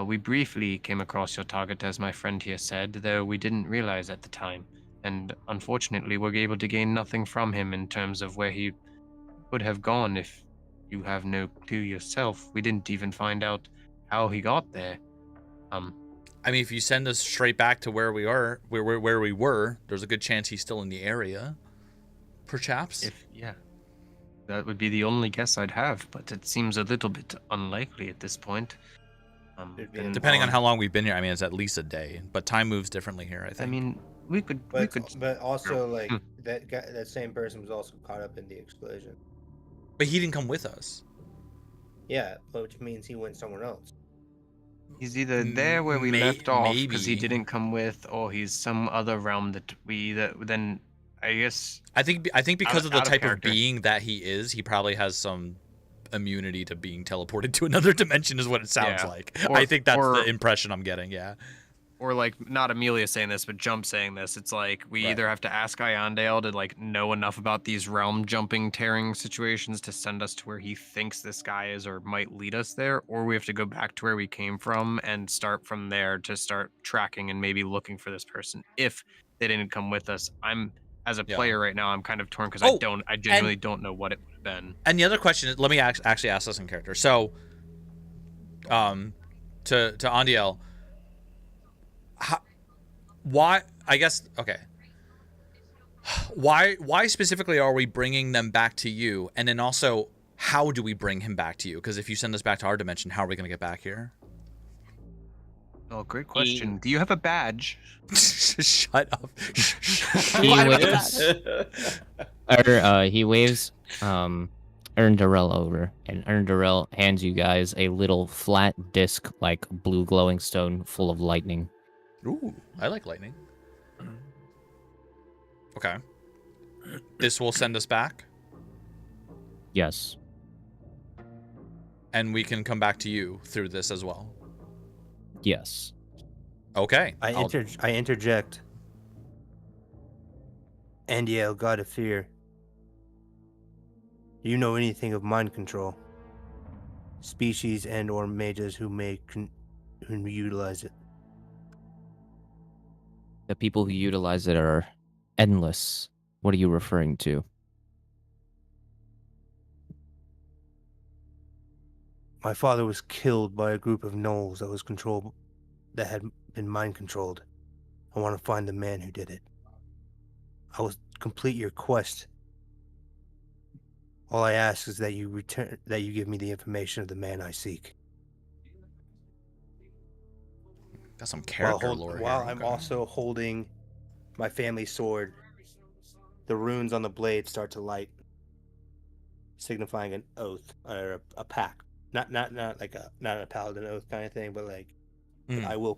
we briefly came across your target, as my friend here said, though we didn't realize at the time. And unfortunately, we're able to gain nothing from him in terms of where he could have gone if you have no clue yourself. We didn't even find out how he got there. I mean, if you send us straight back to where we are, where we were, there's a good chance he's still in the area. Perhaps. Yeah. That would be the only guess I'd have, but it seems a little bit unlikely at this point. And Depending on how long we've been here, I mean, it's at least a day. But time moves differently here, I think. I mean, we could. But also like Hmm. that guy, that same person was also caught up in the explosion. But he didn't come with us. Yeah, which means he went somewhere else. He's either there where we left off because he maybe. didn't come with, or he's some other realm that we then. I guess I think because of the out of type of character. being that he is, he probably has some immunity to being teleported to another dimension, is what it sounds Yeah. like. Or- I think that's or- the impression I'm getting. Yeah. or like not Amelia saying this, but Jump saying this. It's like we Right. either have to ask Iondale to like know enough about these realm jumping, tearing situations to send us to where he thinks this guy is or might lead us there, or we have to go back to where we came from and start from there to start tracking and maybe looking for this person. If they didn't come with us, as a Yeah. player right now, I'm kind of torn because Oh, I genuinely don't know what it would have been. And the other question is, let me actually ask this in character. So, to Andiel, why? I guess okay. Why specifically are we bringing them back to you? And then also, how do we bring him back to you? Because if you send us back to our dimension, how are we going to get back here? Oh, great question. Do you have a badge? Shut up. He Why do I waves, have he waves Erndurel over, and Erndurel hands you guys a little flat disc like blue glowing stone full of lightning. Ooh, I like lightning. Okay. This will send us back, Yes. and we can come back to you through this as well. Yes. Okay. I interject. Andiel, God of Fear. Do you know anything of mind control? Species and or mages who who utilize it. The people who utilize it are endless. What are you referring to? My father was killed by a group of gnolls that had been mind controlled. I want to find the man who did it. I will complete your quest. All I ask is that you give me the information of the man I seek. Got some character lore While here. I'm Okay. also holding my family sword, the runes on the blade start to light, signifying an oath or a pact. Not like not a paladin oath kind of thing, but like I will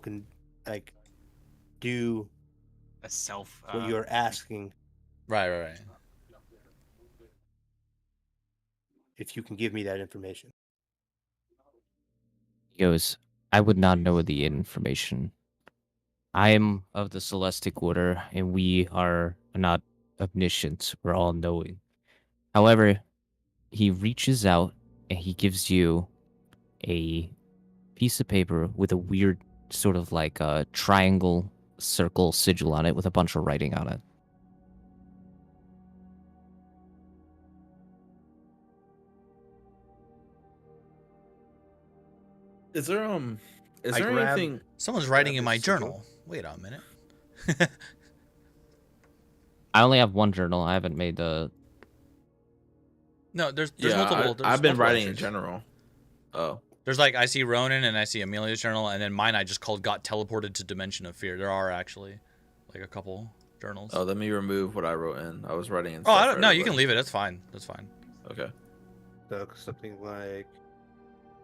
do A self. what you're asking Right. if you can give me that information. He goes, I would not know the information. I am of the Celestic Order, and we are not omniscient. We're all knowing. However, he reaches out and he gives you a piece of paper with a weird sort of like a triangle circle sigil on it with a bunch of writing on it. Is there is I there grab- anything? Someone's writing Grab in the my sigil. journal. Wait a minute. I only have one journal. I haven't made the. No, there's Yeah, multiple. There's I've been multiple writing in entries. general. Oh, There's like I see Ronan and I see Amelia's journal, and then mine I just called got teleported to Dimension of Fear. There are actually like a couple journals. let me remove what I wrote in. I was writing in. Oh, I don't. No, you can leave it. That's fine. That's fine. Okay. So something like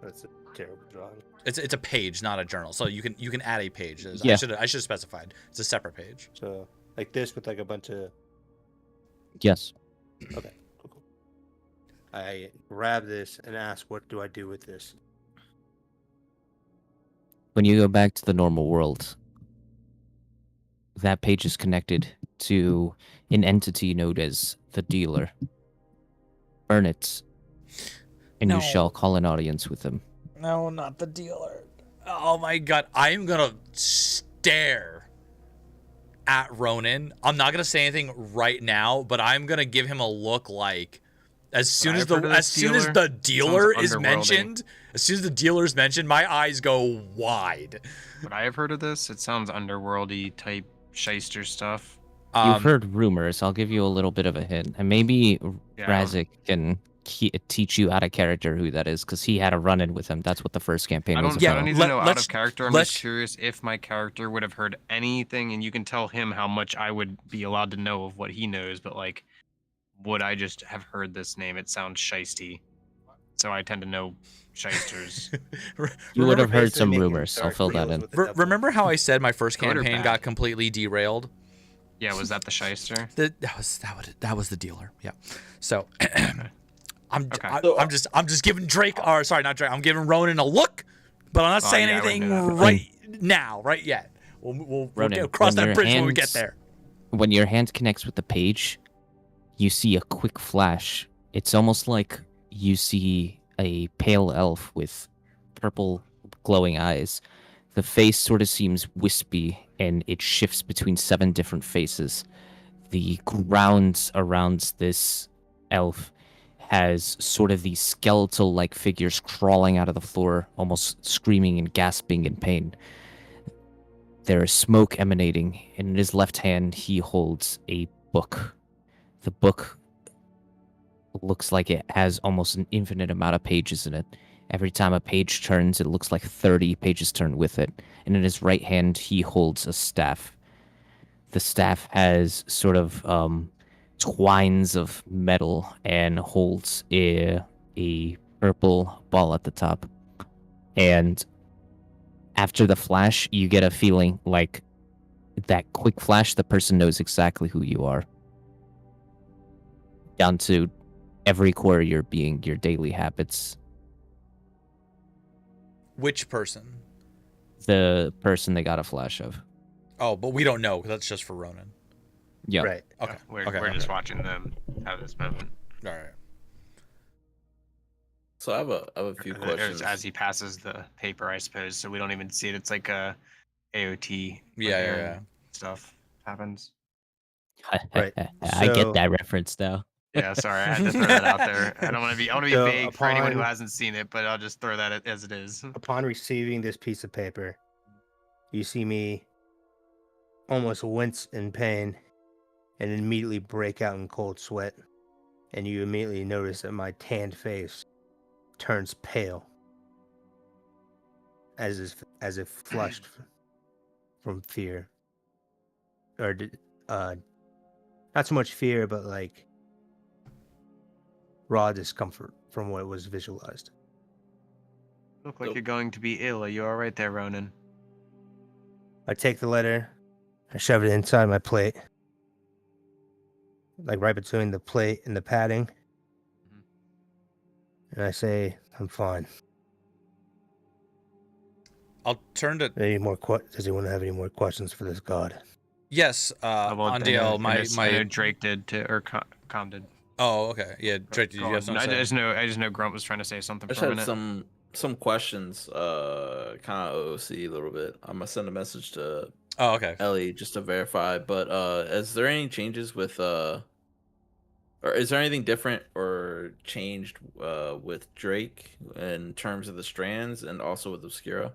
that's a terrible drawing. It's a page, not a journal. So you can add a page. Yeah. I should have specified. It's a separate page. So like this with like a bunch of Yes. okay. Cool. I grab this and ask, what do I do with this? When you go back to the normal world, that page is connected to an entity known as the dealer. Burn it, and No. you shall call an audience with him. No, not the dealer. Oh my god, I'm gonna stare at Ronan. I'm not gonna say anything right now, but I'm gonna give him a look like as soon as I've heard of this the dealer sounds is underworlding. mentioned, as soon as the dealer's mentioned, my eyes go wide. Would I have heard of this? It sounds underworldy type shyster stuff. You've heard rumors. I'll give you a little bit of a hint, and maybe Yeah. Razik can teach you out of character who that is, because he had a run-in with him. That's what the first campaign I was don't, I about. don't need to Let- know out let's- of character. I'm let's- just curious if my character would have heard anything, and you can tell him how much I would be allowed to know of what he knows. But like, would I just have heard this name? It sounds shisty, so I tend to know shysters. You would have heard Basically some making rumors. I'll dark fill that deals in. with the devil. Remember how I said my first Good or campaign bad? got completely derailed? Yeah, was that the shyster? That was the dealer. Yeah. So I'm Okay. I'm just giving Drake, or sorry, not Drake. I'm giving Ronan a look, but I'm not Oh, saying yeah, I wouldn't anything do that. right now, right yet. We'll Ronan, cross when that your bridge when we get hands- there. When your hand connects with the page, you see a quick flash. It's almost like you see a pale elf with purple glowing eyes. The face sort of seems wispy, and it shifts between 7 different faces. The ground around this elf has sort of these skeletal-like figures crawling out of the floor, almost screaming and gasping in pain. There is smoke emanating, and in his left hand he holds a book. The book looks like it has almost an infinite amount of pages in it, Every time a page turns, it looks like 30 pages turn with it. And in his right hand, he holds a staff. The staff has sort of twines of metal and holds a purple ball at the top. And after the flash, you get a feeling like that quick flash, the person knows exactly who you are. Down to every core of your being, your daily habits. Which person? The person they got a flash of. Oh, but we don't know because that's just for Ronan. Yeah. Right. Okay. We're okay. just watching them have this moment. All right. So I have a few questions. As he passes the paper, I suppose, so we don't even see it. It's like a AOT. Yeah. Stuff happens. Right. I So- get that reference now. Yeah, sorry, I had to throw that out there. I want to be So vague for anyone who upon- hasn't seen it, but I'll just throw that as it is. Upon receiving this piece of paper, you see me almost wince in pain and immediately break out in cold sweat. And you immediately notice that my tanned face turns pale as if flushed from fear. Or not so much fear, but like raw discomfort from what was visualized. Look like you're going to be ill. Are you all right there, Ronan? I take the letter, I shove it inside my plate, like right between the plate and the padding, and I say, "I'm fine." I'll turn to Any more? Does anyone have any more questions for this god? yes. Andiel, I know Drake did to or Com did. Oh, okay. Yeah, Drake, did you have something? I to say? just know Grunt was trying to say something I just for a had minute. some questions, kind of OOC a little bit. I'm gonna send a message to Oh, okay. Ellie just to verify. But is there any changes with or is there anything different or changed with Drake in terms of the strands and also with Obscura?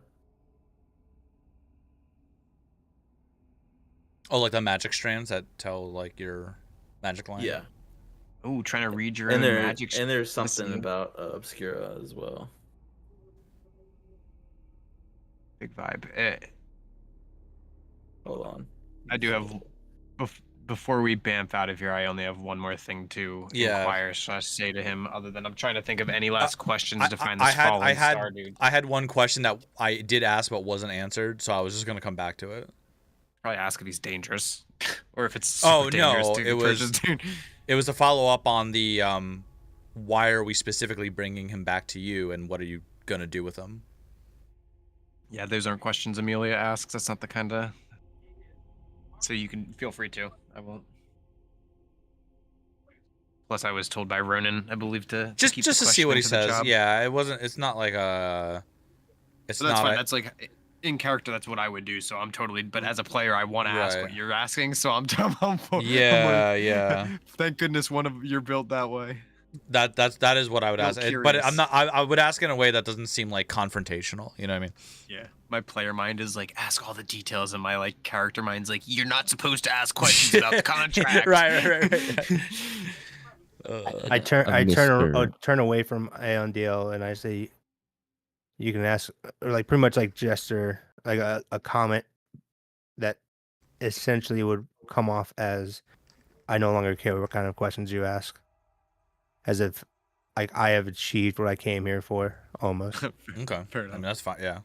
Oh, like the magic strands that tell like your magic line. Yeah, Ooh, trying to read your and own there magic. and there's something listening. about Obscura as well. Big vibe. Hold on. I do have. Before we bamf out of here, I only have one more thing to Yeah. inquire. So I say to him, other than I'm trying to think of any last questions to find I this had- falling I had- star, dude. I had one question that I did ask but wasn't answered, so I was just gonna come back to it. Probably ask if he's dangerous, or if it's Oh, super dangerous no, to it was- purchase, dude. It was a follow up on the why are we specifically bringing him back to you, and what are you gonna do with him? Yeah, those aren't questions Amelia asks. That's not the kind of. So you can feel free to. I won't. Plus, I was told by Ronan, I believe, to Just keep to the see what he question into the says. job. Yeah, it wasn't. It's not like a. It's So that's not. fine. a- That's like in character. That's what I would do. So I'm totally. But as a player, I want to ask Right. what you're asking. So I'm. I'm Yeah, like, yeah. Thank goodness one of you're built that way. That is what I would Real ask. But curious. I'm not. I would ask in a way that doesn't seem like confrontational. You know what I mean? Yeah. My player mind is like ask all the details, and my like character mind's like you're not supposed to ask questions about the contract. right. I turn Mr. turn away from Aeondale and I say, "You can ask," or like pretty much like gesture like a comment that essentially would come off as, "I no longer care what kind of questions you ask," as if like I have achieved what I came here for, almost. Okay. Fair I enough. mean, that's fine. Yeah.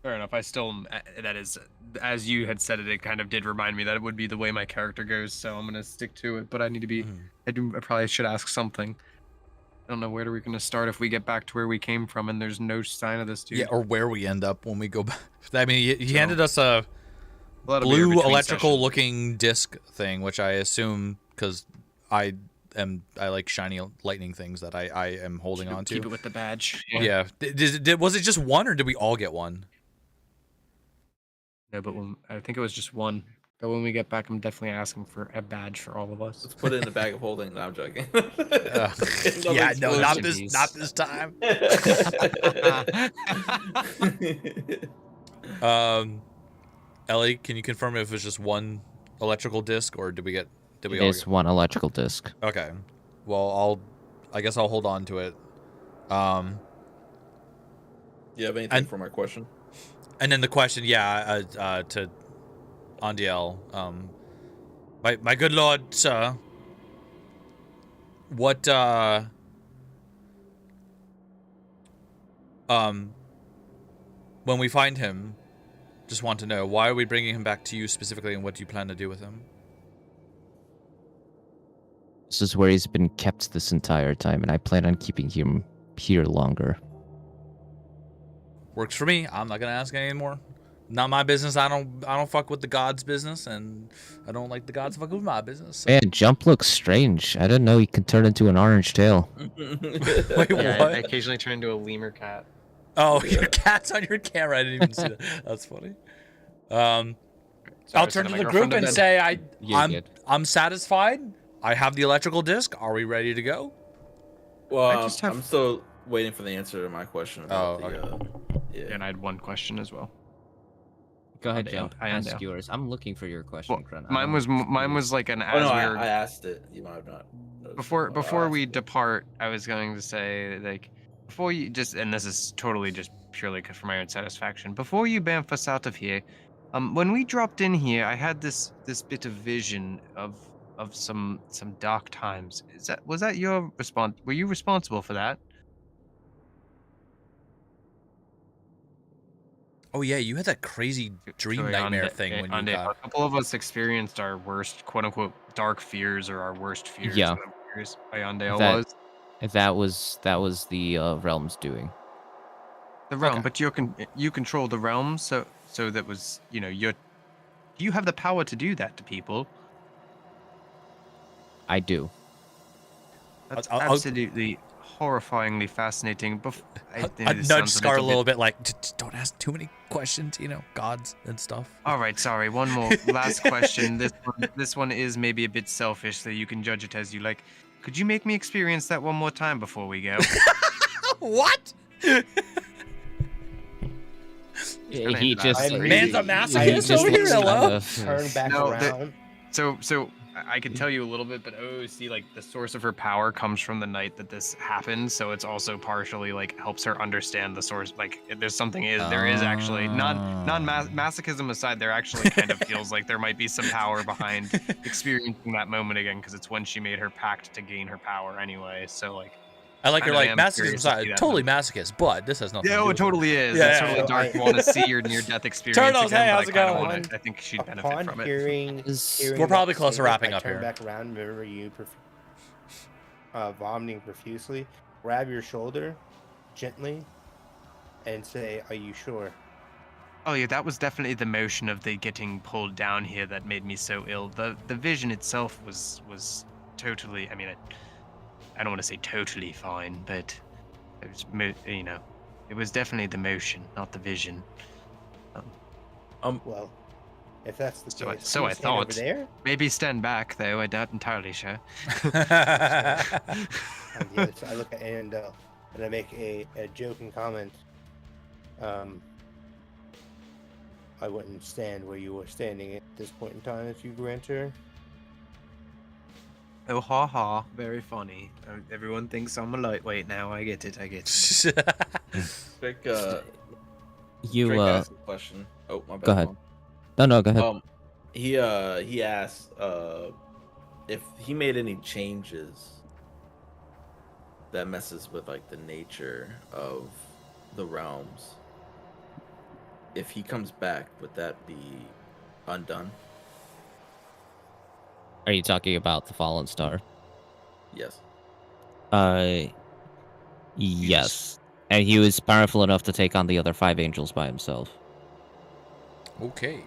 Fair enough. I still, that is, as you had said it, it kind of did remind me that it would be the way my character goes. So I'm gonna stick to it. But I need to be. I probably should ask something. I don't know where we're gonna start if we get back to where we came from and there's no sign of this dude. Yeah, or where we end up when we go back. I mean, he handed us a A lot of beer blue between electrical sessions. looking disc thing, which I assume because I like shiny lightning things that I am holding on to. Keep it with the badge. Yeah. Was it just one, or did we all get one? No, but I think it was just one. But when we get back, I'm definitely asking for a badge for all of us. Let's put it in the bag of holding. No, I'm joking. Yeah, no, not explosion this, not piece. this time. That's Ellie, can you confirm if it was just one electrical disc, or did we It all is get? one electrical disc. Okay. Well, I guess I'll hold on to it. You have anything And- for my question? And then the question, to Andiel, my good lord, sir, what, when we find him, just want to know, why are we bringing him back to you specifically, and what do you plan to do with him? This is where he's been kept this entire time, and I plan on keeping him here longer. Works for me. I'm not gonna ask any more. Not my business. I don't fuck with the gods' business, and I don't like the gods fucking with my business. So. Man, Jump looks strange. I didn't know he could turn into an orange tail. Wait, Yeah, what? I occasionally turn into a lemur cat. Oh, your cat's on your camera. I didn't even see that. That's funny. I'll turn to the group and say I'm satisfied. I have the electrical disc. Are we ready to go? Well, I just have- I'm still waiting for the answer to my question about yeah. And I had one question as well. Go ahead, Andale. Jump. Hi, Ask Andale. yours. I'm looking for your question, Well, Grun. mine was like an Oh, no, as we were I asked it. You might have not. before we depart. I was going to say like before you just, and this is totally just purely for my own satisfaction. Before you bamf us out of here, when we dropped in here, I had this bit of vision of some dark times. Was that your response? Were you responsible for that? Oh yeah, you had that crazy dream Sorry, nightmare Ande- thing when you Ande, got. a couple of us experienced our worst, quote unquote, dark fears or our worst fears. Yeah. What I'm curious by Andale That- was That was the realm's doing. the realm, Okay. but you control the realm, so that was you have the power to do that to people. I do. That's I'll- absolutely horrifyingly fascinating. I nudge Scar a little bit, like, "Just don't ask too many questions, gods and stuff." All right, sorry. One more last question. This one is maybe a bit selfish, so you can judge it as you like. Could you make me experience that one more time before we go? What? He just Man's a he masochist just over here, looks hello? kind of- Turn back No, around. So I can tell you a little bit, but OOC, like the source of her power comes from the night that this happened, so it's also partially like helps her understand the source. Like there's there is actually masochism aside, there actually kind of feels like there might be some power behind experiencing that moment again, because it's when she made her pact to gain her power anyway. So like. I like you're I like am masochist curious to aside, see that totally number. masochist, but this has nothing to Yeah, do it with totally is. Yeah, It's yeah, totally yeah. dark. You want to see your near-death experience Turtles, again, hey, but how's it I kinda going? wanna- I think she'd benefit Upon from it. hearing, We're probably that close to statement, wrapping I up turn here. back around, remember you vomiting profusely, grab your shoulder gently, and say, "Are you sure?" Oh yeah, that was definitely the motion of the getting pulled down here that made me so ill. The vision itself was totally. I mean, I don't want to say totally fine, but it was it was definitely the motion, not the vision. Well, if that's the So I- case, so I'm I gonna stand over thought. there. Maybe stand back though. I doubt entirely sure. On the other side, I look at Annandale and I make a joking comment. I wouldn't stand where you were standing at this point in time if you were enter. Oh ha ha! Very funny. Everyone thinks I'm a lightweight now. I get it. Drake, You Drake asked a question. Oh, my bad. go ahead. Mom. No, go ahead. He asked if he made any changes that messes with like the nature of the realms. If he comes back, would that be undone? Are you talking about the Fallen Star? Yes. Yes. And he was powerful enough to take on the other 5 angels by himself. Okay.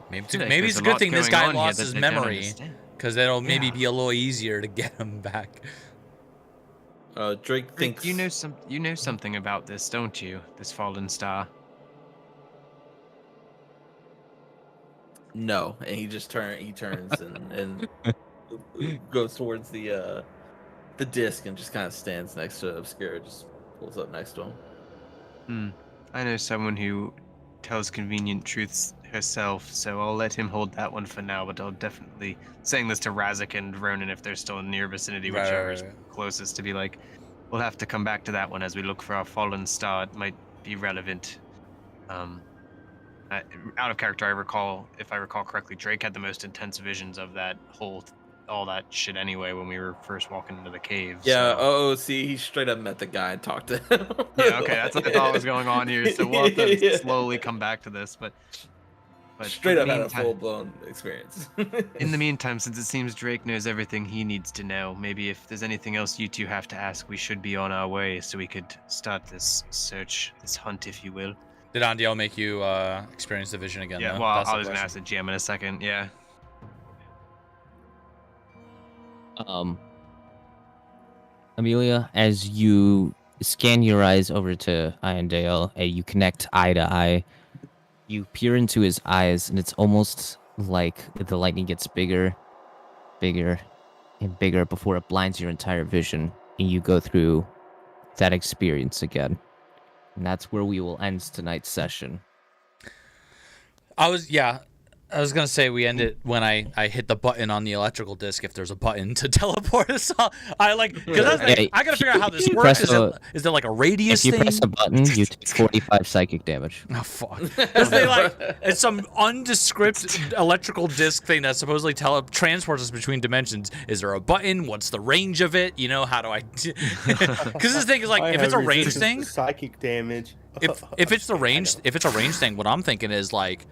Maybe it's, feel like maybe there's it's a a good lot thing this going guy on here lost that his they don't memory, understand. because it'll maybe Yeah. be a little easier to get him back. Drake thinks You know something about this, don't you? This fallen star. no, and he just turns and goes towards the disc and just kind of stands next to Obscura, just pulls up next to him. I know someone who tells convenient truths herself, so I'll let him hold that one for now, but I'll definitely saying this to Razik and Ronan if they're still in near vicinity, Right, whichever is right. closest, to be like, we'll have to come back to that one as we look for our fallen star. It might be relevant. Out of character, if I recall correctly, Drake had the most intense visions of that all that shit anyway when we were first walking into the cave. Yeah. so- Oh, see, he straight up met the guy and talked to him. Yeah, okay, that's what I thought was going on here. So we'll have to Yeah. slowly come back to this, but Straight in up the had a meantime- full blown experience. In the meantime, since it seems Drake knows everything he needs to know, maybe if there's anything else you two have to ask, we should be on our way so we could start this search, this hunt, if you will. Did Andiel make you experience the vision again? Yeah, though? well, That's the I was gonna question. ask the GM in a second. Yeah. Amelia, as you scan your eyes over to Iondale, you connect eye to eye. You peer into his eyes, and it's almost like the lightning gets bigger, bigger, and bigger before it blinds your entire vision, and you go through that experience again. And that's where we will end tonight's session. I was gonna say we end it when I hit the button on the electrical disc if there's a button to teleport us all. I gotta figure out how this If you works. press Is there like a radius If you thing? press a button, you take 45 psychic damage. Oh fuck! It's some undescript electrical disc thing that supposedly transports us between dimensions. Is there a button? What's the range of it? You know, how do I? Because this thing is like, I if it's have a range resistance thing, to psychic damage. if it's the range, if it's a range thing, what I'm thinking is like,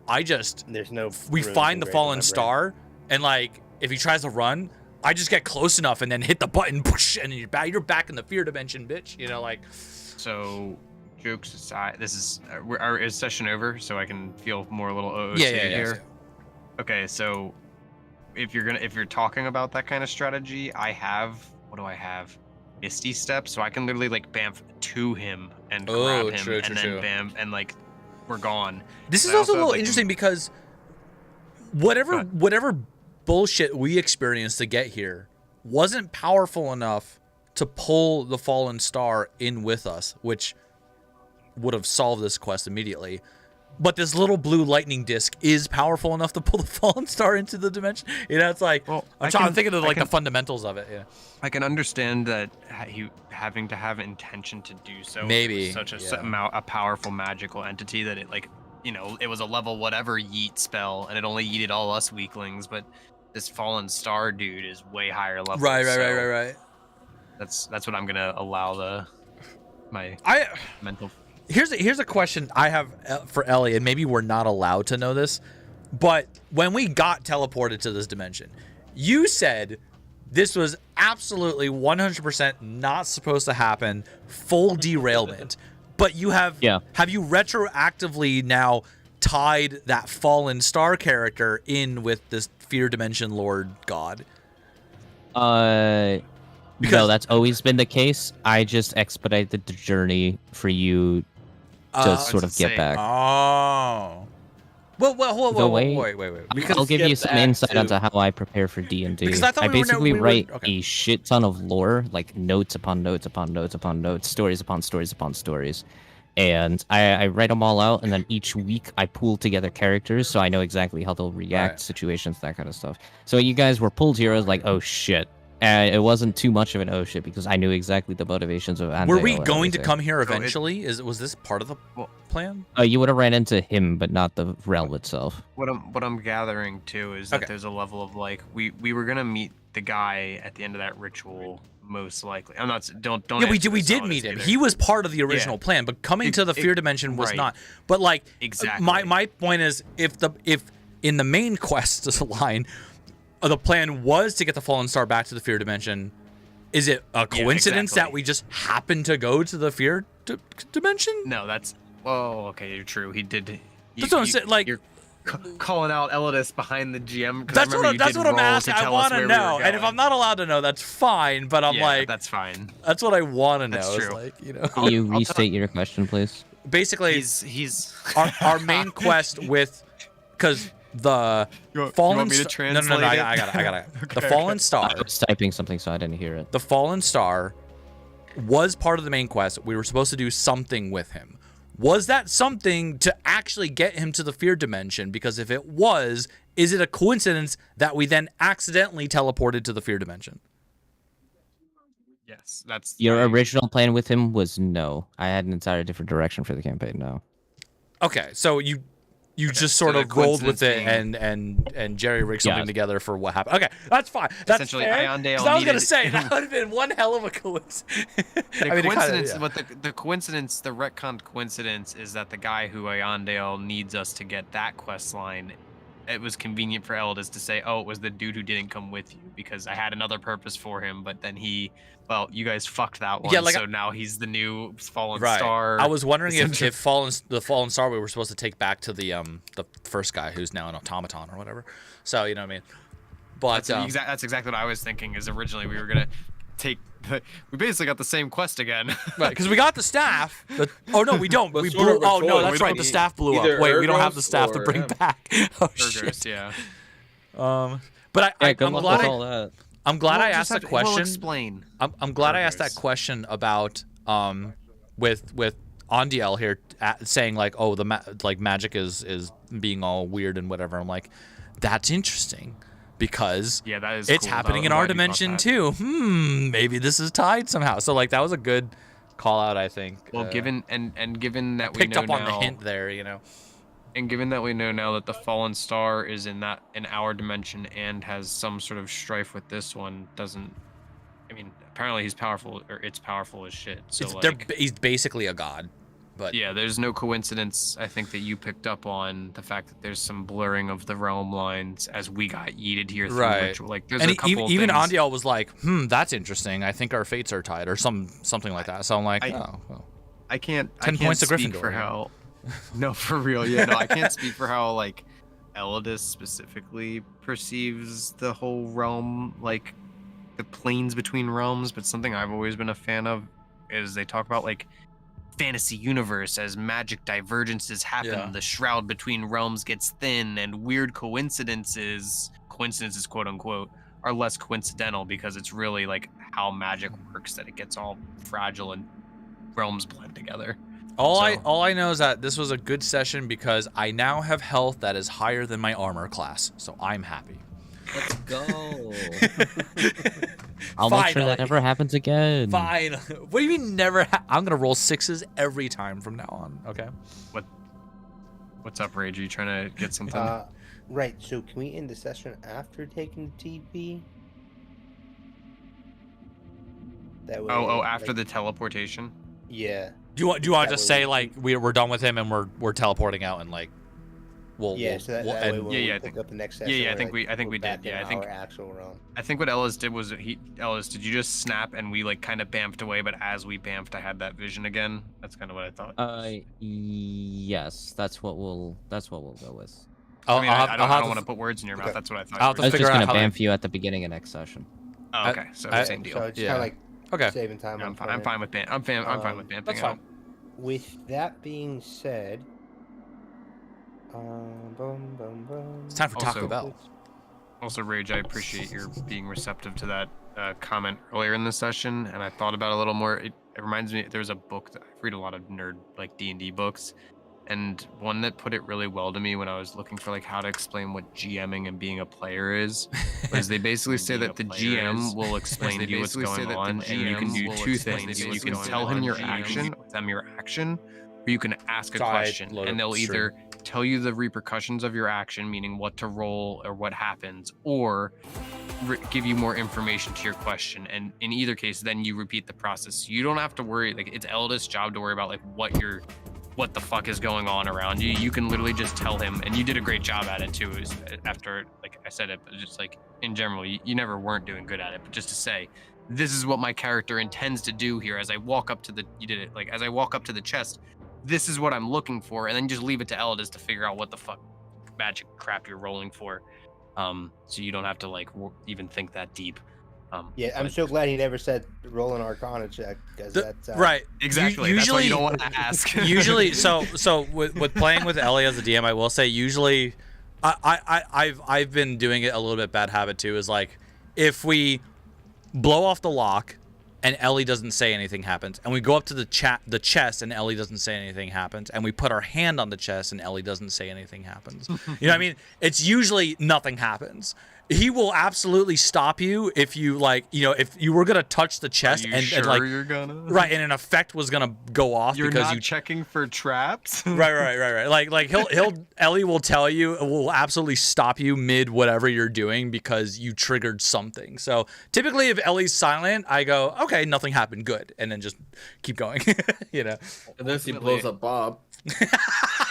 There's no. we room find to the grade fallen my brain. star, and like if he tries to run, I just get close enough and then hit the button, push, and you're back in the fear dimension, bitch. You know, like. So, jokes aside, this is is session over, so I can feel more a little OOC Yeah. here. Okay, so if you're talking about that kind of strategy, what do I have? Misty Step, so I can literally like bamf to him and grab him, true, and true, then true. bam, and like we're gone. This is I also a also have, little like, interesting because whatever bullshit we experienced to get here wasn't powerful enough to pull the fallen star in with us, which would have solved this quest immediately. But this little blue lightning disc is powerful enough to pull the fallen star into the dimension. You know, it's like Well, I'm thinking of like the fundamentals of it. Yeah. I can understand that he having to have intention to do so. Maybe, It was such yeah. a powerful magical entity that it it was a level whatever yeet spell, and it only yeeted all us weaklings. But this fallen star dude is way higher level. Right. That's what I'm gonna allow my mental. Here's a question I have for Ellie, and maybe we're not allowed to know this, but when we got teleported to this dimension, you said this was absolutely 100% not supposed to happen, full derailment. But you have you retroactively now tied that fallen star character in with this fear dimension lord god? No, that's always been the case. I just expedited the journey for you to sort of get back. Oh. Well, wait. I'll give you some insight into how I prepare for D&D. Because I thought I we were basically we were- write okay. a shit ton of lore, like notes upon notes upon notes upon notes, stories upon stories upon stories. And I write them all out, and then each week I pool together characters so I know exactly how they'll react, Right. situations, that kind of stuff. So you guys were pulled here, I was like, oh shit. And it wasn't too much of an oh shit because I knew exactly the motivations of Were Andale we and going to everything. come here it- eventually? Was this part of the plan? You would have ran into him, but not the realm itself. What I'm gathering too is that Okay. there's a level of like we were gonna meet the guy at the end of that ritual most likely. I'm not don't Yeah, we answer did. We this did on meet this him. either. He was part of the original plan, but coming to the fear dimension was right. not. But like, Exactly. My point is, if in the main quest line, the plan was to get the fallen star back to the fear dimension, is it a coincidence that exactly. we just happened to go to the fear dimension? No, that's okay. You're true. He did. That's what I'm saying, like- you're calling out Elidus behind the GM. 'cause I That's remember what you that's did what I'm roll to asking. I tell us want to where we were know, and if going. I'm not allowed to know, that's fine. But I'm Yeah, like, that's fine. that's what I want to know. That's is true. like, you know, Can you restate your question, please? basically, He's our main quest with, because the You fallen want me to no, translate I it? got it. The fallen star, I was typing something, so I didn't hear it. the fallen star, was part of the main quest. We were supposed to do something with him. Was that something to actually get him to the fear dimension? Because if it was, is it a coincidence that we then accidentally teleported to the fear dimension? Yes, that's Your my- original plan with him was no. I had an entirely different direction for the campaign. No. Okay, so you just so sort the of rolled with it coincidence and Jerry rigged something Yeah. together for what happened. Okay, that's fine. That's Essentially, fair. Iondale 'Cause I was gonna needed- say that would have been one hell of a coincidence. The I mean, it kinda- coincidence, yeah. but the coincidence, the retconned coincidence is that the guy who Iondale needs us to get that quest line, it was convenient for Eldis to say, oh, it was the dude who didn't come with you because I had another purpose for him, but then well, you guys fucked that one, Yeah, like so now he's the new fallen Right. star. I was wondering if essentially. the fallen star we were supposed to take back to the first guy who's now an automaton or whatever. So you know what I mean. But That's exactly what I was thinking. Is originally we were gonna take. We basically got the same quest again. right, because we got the staff. Oh no, we don't. But we sort blew. of a Oh no, choice. that's We right. don't- The staff blew up. either Wait, we don't have Urgos the staff to or bring him. back. Oh Urgos, shit. yeah. But Yeah, good I'm luck glad with I, all that. I'm glad We'll I just asked that have- we'll question. explain. I'm glad I asked that Urgos. question about with Ondiel here saying like, oh, the magic is being all weird and whatever. I'm like, that's interesting because Yeah, that is. it's cool. happening I'm in our glad you caught dimension that. too. Maybe this is tied somehow. So like that was a good call out, I think. Well, given that we picked know up on now, the hint there, you know. and given that we know now that the fallen star is in our dimension and has some sort of strife with this one, doesn't. I mean, apparently he's powerful, or it's powerful as shit. So He's basically a god, but yeah, there's no coincidence. I think that you picked up on the fact that there's some blurring of the realm lines as we got yeeted here. Through Right. ritual. Like there's and a couple of even things. Ondiel was like, that's interesting. I think our fates are tied, or something like that. So I'm like, oh, well. I can't. 10 I can't points to speak Gryffindor, for yeah. how. No, for real. Yeah, no, I can't speak for how like Elidus specifically perceives the whole realm, like the planes between realms. But something I've always been a fan of is they talk about like fantasy universe as magic divergences happen. Yeah. The shroud between realms gets thin, and weird coincidences, quote unquote, are less coincidental because it's really like how magic works that it gets all fragile and realms blend together. All I know is that this was a good session because I now have health that is higher than my armor class, so I'm happy. Let's go. I'll make sure that Finally. never happens again. Fine. What do you mean never? I'm gonna roll 6s every time from now on. Okay. What's up, Rage? Are you trying to get something? Right. So can we end the session after taking TP? That way, After like, the teleportation. Yeah. Do you want to That just way say we- like we're done with him and we're teleporting out and like we'll Yeah. So that, we'll that way end- when Yeah, we yeah, I pick think- up the next yeah, session. yeah, I we're, think like, I think we're we did. back in Yeah, I think our actual realm. I think what Ellis did was Ellis, did you just snap and we like kind of bamfed away, but as we bamfed, I had that vision again. That's kind of what I thought. Yes, that's what we'll go with. I'll, I mean, I'll have- I I'll don't have want to to put words in your mouth. Okay. That's what I thought. I'll you have to I was were figure just out gonna how to- bamf you at the beginning of next session. saying. Oh, okay, so I- same deal. So it's Yeah. kind of like Okay. saving time. Yeah, on I'm fine planning. with I'm fine with bamfing That's out. fine. With that being said, boom, boom, boom. It's time for Taco Also- Bell. Also, Rage, I appreciate your being receptive to that comment earlier in the session, and I thought about it a little more. It reminds me, there's a book that I read a lot of nerd like D&D books, and one that put it really well to me when I was looking for like how to explain what GMing and being a player is. Was they basically say that the GM will explain to you what's going on, and you can do two things. You can tell him your action, or you can ask a Sorry, I question, loaded and they'll stream. either tell you the repercussions of your action, meaning what to roll or what happens, or give you more information to your question. And in either case, then you repeat the process. You don't have to worry. Like, it's Eldis' job to worry about like what the fuck is going on around you. You can literally just tell him, and you did a great job at it too. Is after, like I said it, but just like in general, you never weren't doing good at it, but just to say, this is what my character intends to do here. As I walk up to the, you did it like as I walk up to the chest. This is what I'm looking for, and then just leave it to Eldis to figure out what the fuck magic crap you're rolling for. So you don't have to like even think that deep. Yeah, I'm but- so glad he never said roll an Arcana check because that's Right. Exactly. That's why you don't want to ask. usually, so with playing with Ellie as a DM, I will say usually, I've been doing it a little bit bad habit too. Is like if we blow off the lock and Ellie doesn't say anything happens, and we go up to the chest and Ellie doesn't say anything happens, and we put our hand on the chest and Ellie doesn't say anything happens. You know what I mean? It's usually nothing happens. he will absolutely stop you if you like, if you were gonna touch the chest Are you and sure like you're gonna? right, and an effect was gonna go off You're because not you checking for traps. right. Like he'll Ellie will tell you, will absolutely stop you mid whatever you're doing because you triggered something. So typically, if Ellie's silent, I go, okay, nothing happened, good, and then just keep going. Unless he blows up Bob.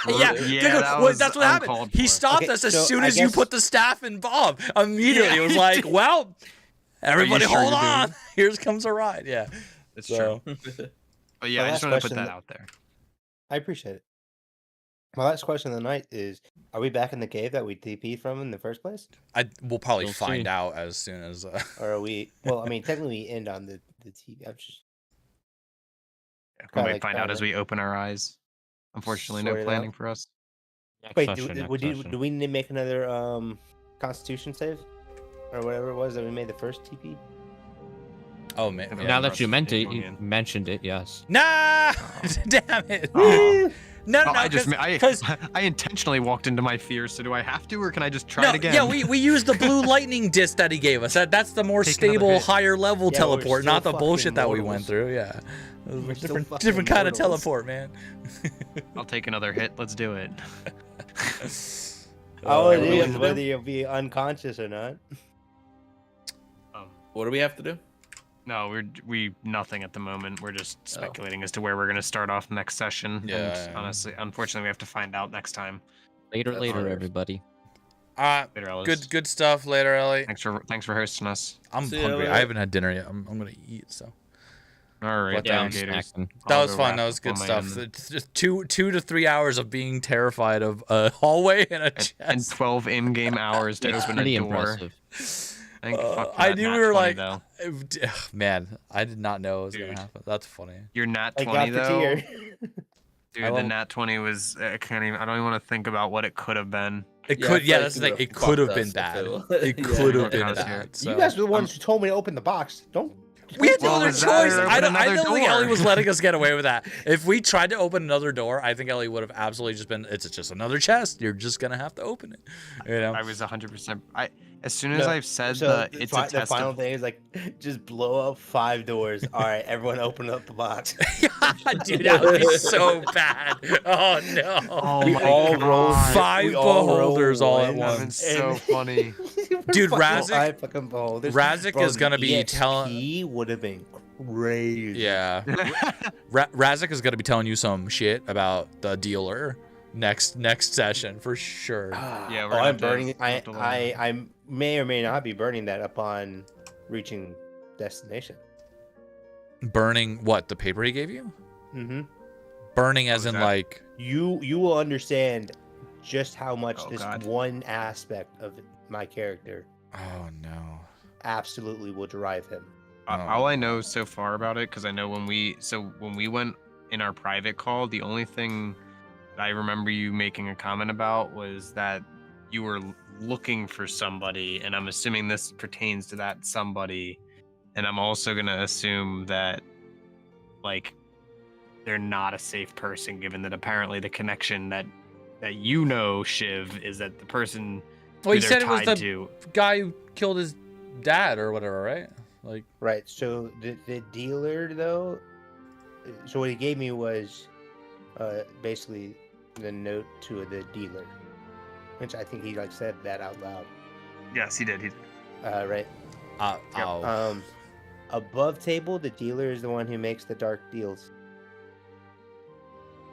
Yeah, that well, was that's what happened. uncalled He for. stopped Okay, us as so soon I as you guess- put the staff in Bob. Immediately, Yeah, it was he like, did. well, everybody sure hold you're doing on. Here comes a ride. Yeah. It's So- true. But yeah, My I just last want to put question that that- out there. I appreciate it. My last question of the night is: are we back in the cave that we TP from in the first place, We'll probably We'll find see. out as soon as. or are we? Well, I mean, technically, we end on the TP. I'm just We Kinda might like find out that, as we open our eyes. Unfortunately, Sort no it planning out. for us. Next wait. session, next session. Do we need to make another Constitution save, or whatever it was that we made the first TP? Oh man. Yeah. Now Yeah. that you Yeah. mentioned it, yes. Nah. Damn it. Oh. No, Oh, I because I intentionally walked into my fears, so do I have to, or can I just try no, it again? yeah, we used the blue lightning disc that he gave us. That's the more Take another stable, hit. higher level Yeah, we're teleport, still not the bullshit fucking that we mortals. went through. Yeah, It was We're a still different fucking kind of mortals. teleport, man. I'll take another hit. Let's do it. Oh, it what do we have is to whether do? you'll be unconscious or not. What do we have to do? No, we nothing at the moment. We're just Oh. speculating as to where we're gonna start off next session. Yeah, And yeah. honestly, unfortunately, we have to find out next time. Later, That's later, ours. everybody. Later, Ellis. Good stuff later, Ellie. Thanks for hosting us. I'm See ya hungry. later. I haven't had dinner yet. I'm gonna eat. So All right, What the- alligators. snacking. that I'll was go fun. wrap That was up good on my stuff. end. It's just 2 to 3 hours of being terrified of a hallway and a chest. And 12 in-game hours to It's open pretty a door. impressive. Thank fuck for I that knew nat we were 20, like, though. man, I did not know it was gonna Dude. happen. That's funny. Your nat I 20 got the though, tear. dude. I The love- nat 20 was. I can't even. I don't even want to think about what it could have been. It Yeah, I could, feel yeah, like that's you the thing. would've It could have fucked been us bad. too. It Yeah. could have Yeah, been I was bad. here. So. You guys were the ones who told me to open the box. Don't. We had no Well, other was that choice. or I open don't another think Ellie door? was letting us get away with that. If we tried to open another door, I think Ellie would have absolutely just been, it's just another chest. You're just gonna have to open it. You know? I was 100%. As soon as No, I've said So it's the a test final of, thing is like, just blow up 5 doors. All right, everyone, open up the box. Dude, that would be so bad. Oh no. Oh We my all god. rolled- 5 we all beholders all at rolled That once. was so funny. Dude, Fucking Razik- 5 fucking beholders. Razik Bro, is gonna the be EXP telling. would have been crazy. Yeah. Razik is gonna be telling you some shit about the dealer next session for sure. Yeah, we're Oh, gonna I'm have to- burning. we'll have to learn. I may or may not be burning that upon reaching destination. Burning what? The paper he gave you? Mm-hmm. Burning as Oh, in that- like. You will understand just how much Oh, this God. one aspect of my character Oh no. absolutely will drive him. All I know so far about it, because I know when we went in our private call, the only thing that I remember you making a comment about was that you were looking for somebody, and I'm assuming this pertains to that somebody, and I'm also gonna assume that like they're not a safe person, given that apparently the connection that you know, Shiv, is that the person Well, who you they're said it was tied the to. guy who killed his dad or whatever, right? Like. Right. So the dealer though, so what he gave me was basically the note to the dealer, which I think he like said that out loud. Yes, he did. He did. Right. Oh. Above table, the dealer is the one who makes the dark deals.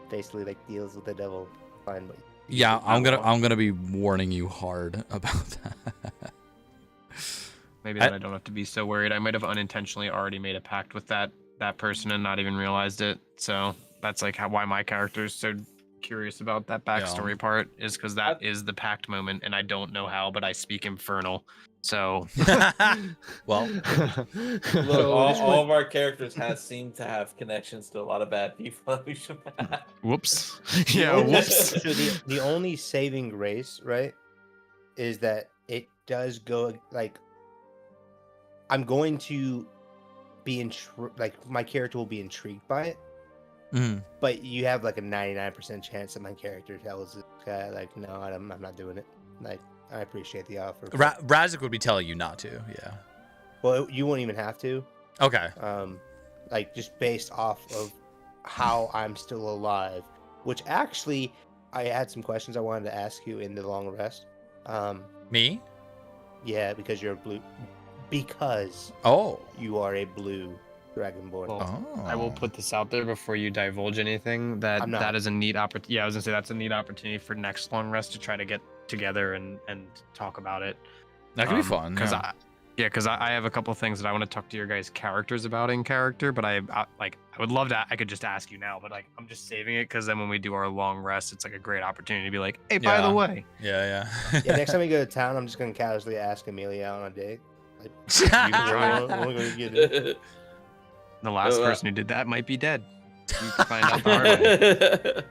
Basically, like deals with the devil. Fine, but Yeah, I'm not gonna be warning you hard about that. Maybe I- then I don't have to be so worried. I might have unintentionally already made a pact with that person and not even realized it. So that's like why my character is so curious about that backstory part, is because that is the pact moment, and I don't know how, but I speak Infernal. So Well, Look, all of our characters seem to have connections to a lot of bad people. We should whoops. The Yeah, only- whoops. So the only saving grace, right, is that it does go like I'm going to be like my character will be intrigued by it, mhm. but you have like a 99% chance that my character tells this guy like, no, I'm not doing it. Like I appreciate the offer. Razik would be telling you not to. Yeah. Well, you won't even have to. Okay. Like just based off of how I'm still alive, which actually I had some questions I wanted to ask you in the long rest. Me? Yeah, because you're a blue. Because Oh. you are a blue dragonborn. Well, Oh. I will put this out there before you divulge anything. That I'm not. that is a neat opportunity. Yeah, I was gonna say that's a neat opportunity for next long rest to try to get together and talk about it. That could be fun. Because Yeah. I have a couple things that I want to talk to your guys' characters about in character, but I would love to. I could just ask you now, but like I'm just saving it because then when we do our long rest, it's like a great opportunity to be like, hey, by Yeah. the way, Yeah. Yeah, next time we go to town, I'm just gonna casually ask Amelia out on a date. Like, Yeah. wanna go get it? the last Oh, wow. person who did that might be dead. You can find out the hard way.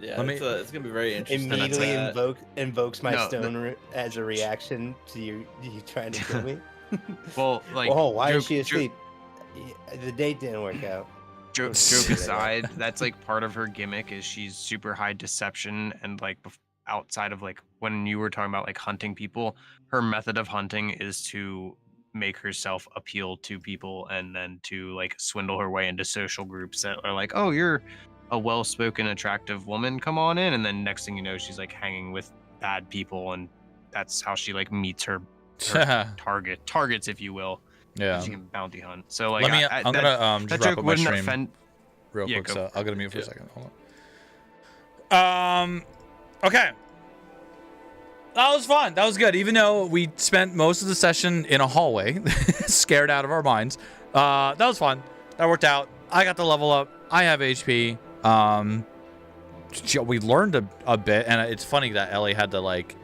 Yeah, Let me- it's gonna be very interesting. Immediately That- invokes my No, stone as a reaction to you trying to kill me. Well, like, Oh, why is joke- she joke- asleep? Yeah, the date didn't work out. Joke aside, that's like part of her gimmick is she's super high deception and like outside of like when you were talking about like hunting people, her method of hunting is to make herself appeal to people and then to like swindle her way into social groups that are like, oh, you're a well-spoken, attractive woman, come on in, and then next thing you know, she's like hanging with bad people, and that's how she like meets her targets, if you will. Yeah. She can bounty hunt. So like, Let me. I- I'm that- gonna that just wrap joke up my wouldn't stream offend. real Yeah, quick. go So for I'll it. go to mute for a Yeah. second. Hold on. Okay. That was fun. That was good. Even though we spent most of the session in a hallway, scared out of our minds. That was fun. That worked out. I got the level up. I have HP. We learned a bit, and it's funny that Ellie had to like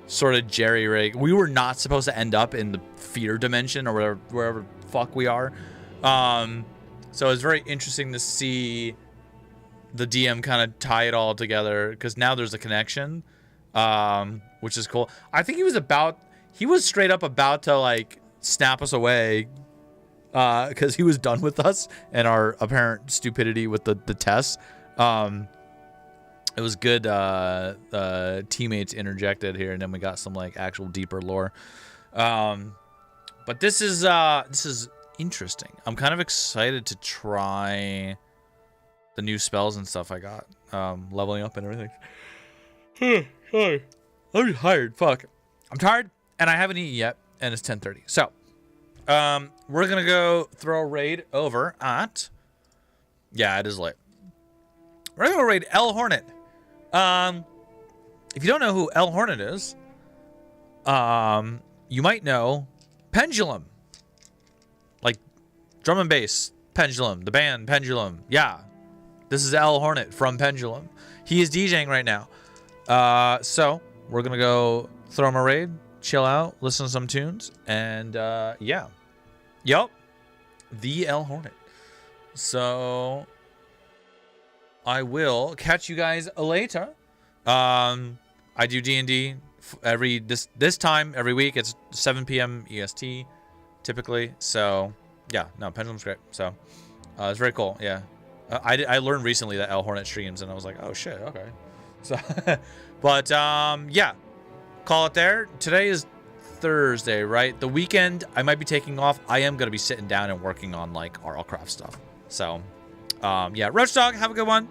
sort of jerry rig. We were not supposed to end up in the fear dimension or wherever the fuck we are. So it's very interesting to see the DM kind of tie it all together because now there's a connection, which is cool. I think he was straight up about to like snap us away because he was done with us and our apparent stupidity with the tests. It was good teammates interjected here, and then we got some like actual deeper lore. But this is interesting. I'm kind of excited to try the new spells and stuff I got, leveling up and everything. Sorry, I'm tired. Fuck, I'm tired, and I haven't eaten yet, and it's 10:30. So, we're gonna go throw a raid over at. Yeah, it is late. We're gonna go raid El Hornet. If you don't know who El Hornet is, you might know Pendulum. Like drum and bass, Pendulum, the band Pendulum. Yeah. This is El Hornet from Pendulum. He is DJing right now. So we're gonna go throw him a raid, chill out, listen to some tunes, and yeah. Yup. The El Hornet. So I will catch you guys later. I do D&D this time every week. It's 7 p.m. EST typically. So yeah, no, Pendulum's great. So it's very cool. Yeah, I learned recently that El Hornet streams, and I was like, oh shit, okay. So, but yeah, call it there. Today is Thursday, right? The weekend I might be taking off. I am gonna be sitting down and working on like RLCraft stuff. So yeah, Roach Dog, have a good one.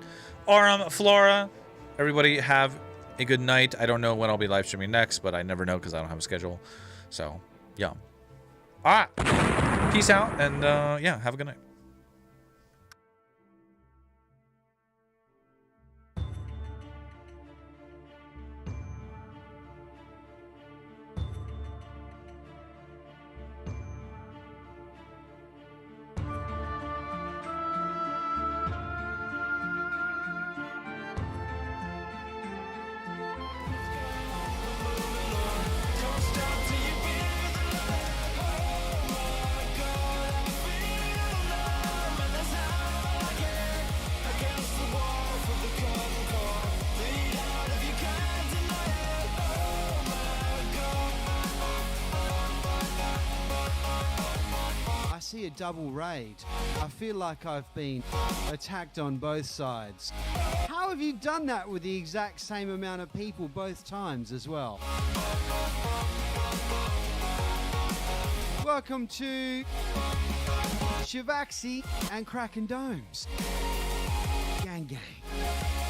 Flora, everybody have a good night. I don't know when I'll be live streaming next, but I never know because I don't have a schedule. So yeah. All right, peace out, and yeah, have a good night. I see a double raid. I feel like I've been attacked on both sides. How How have you done that with the exact same amount of people both times as well? Welcome to Shivaxi and Kraken Domes. Gang gang.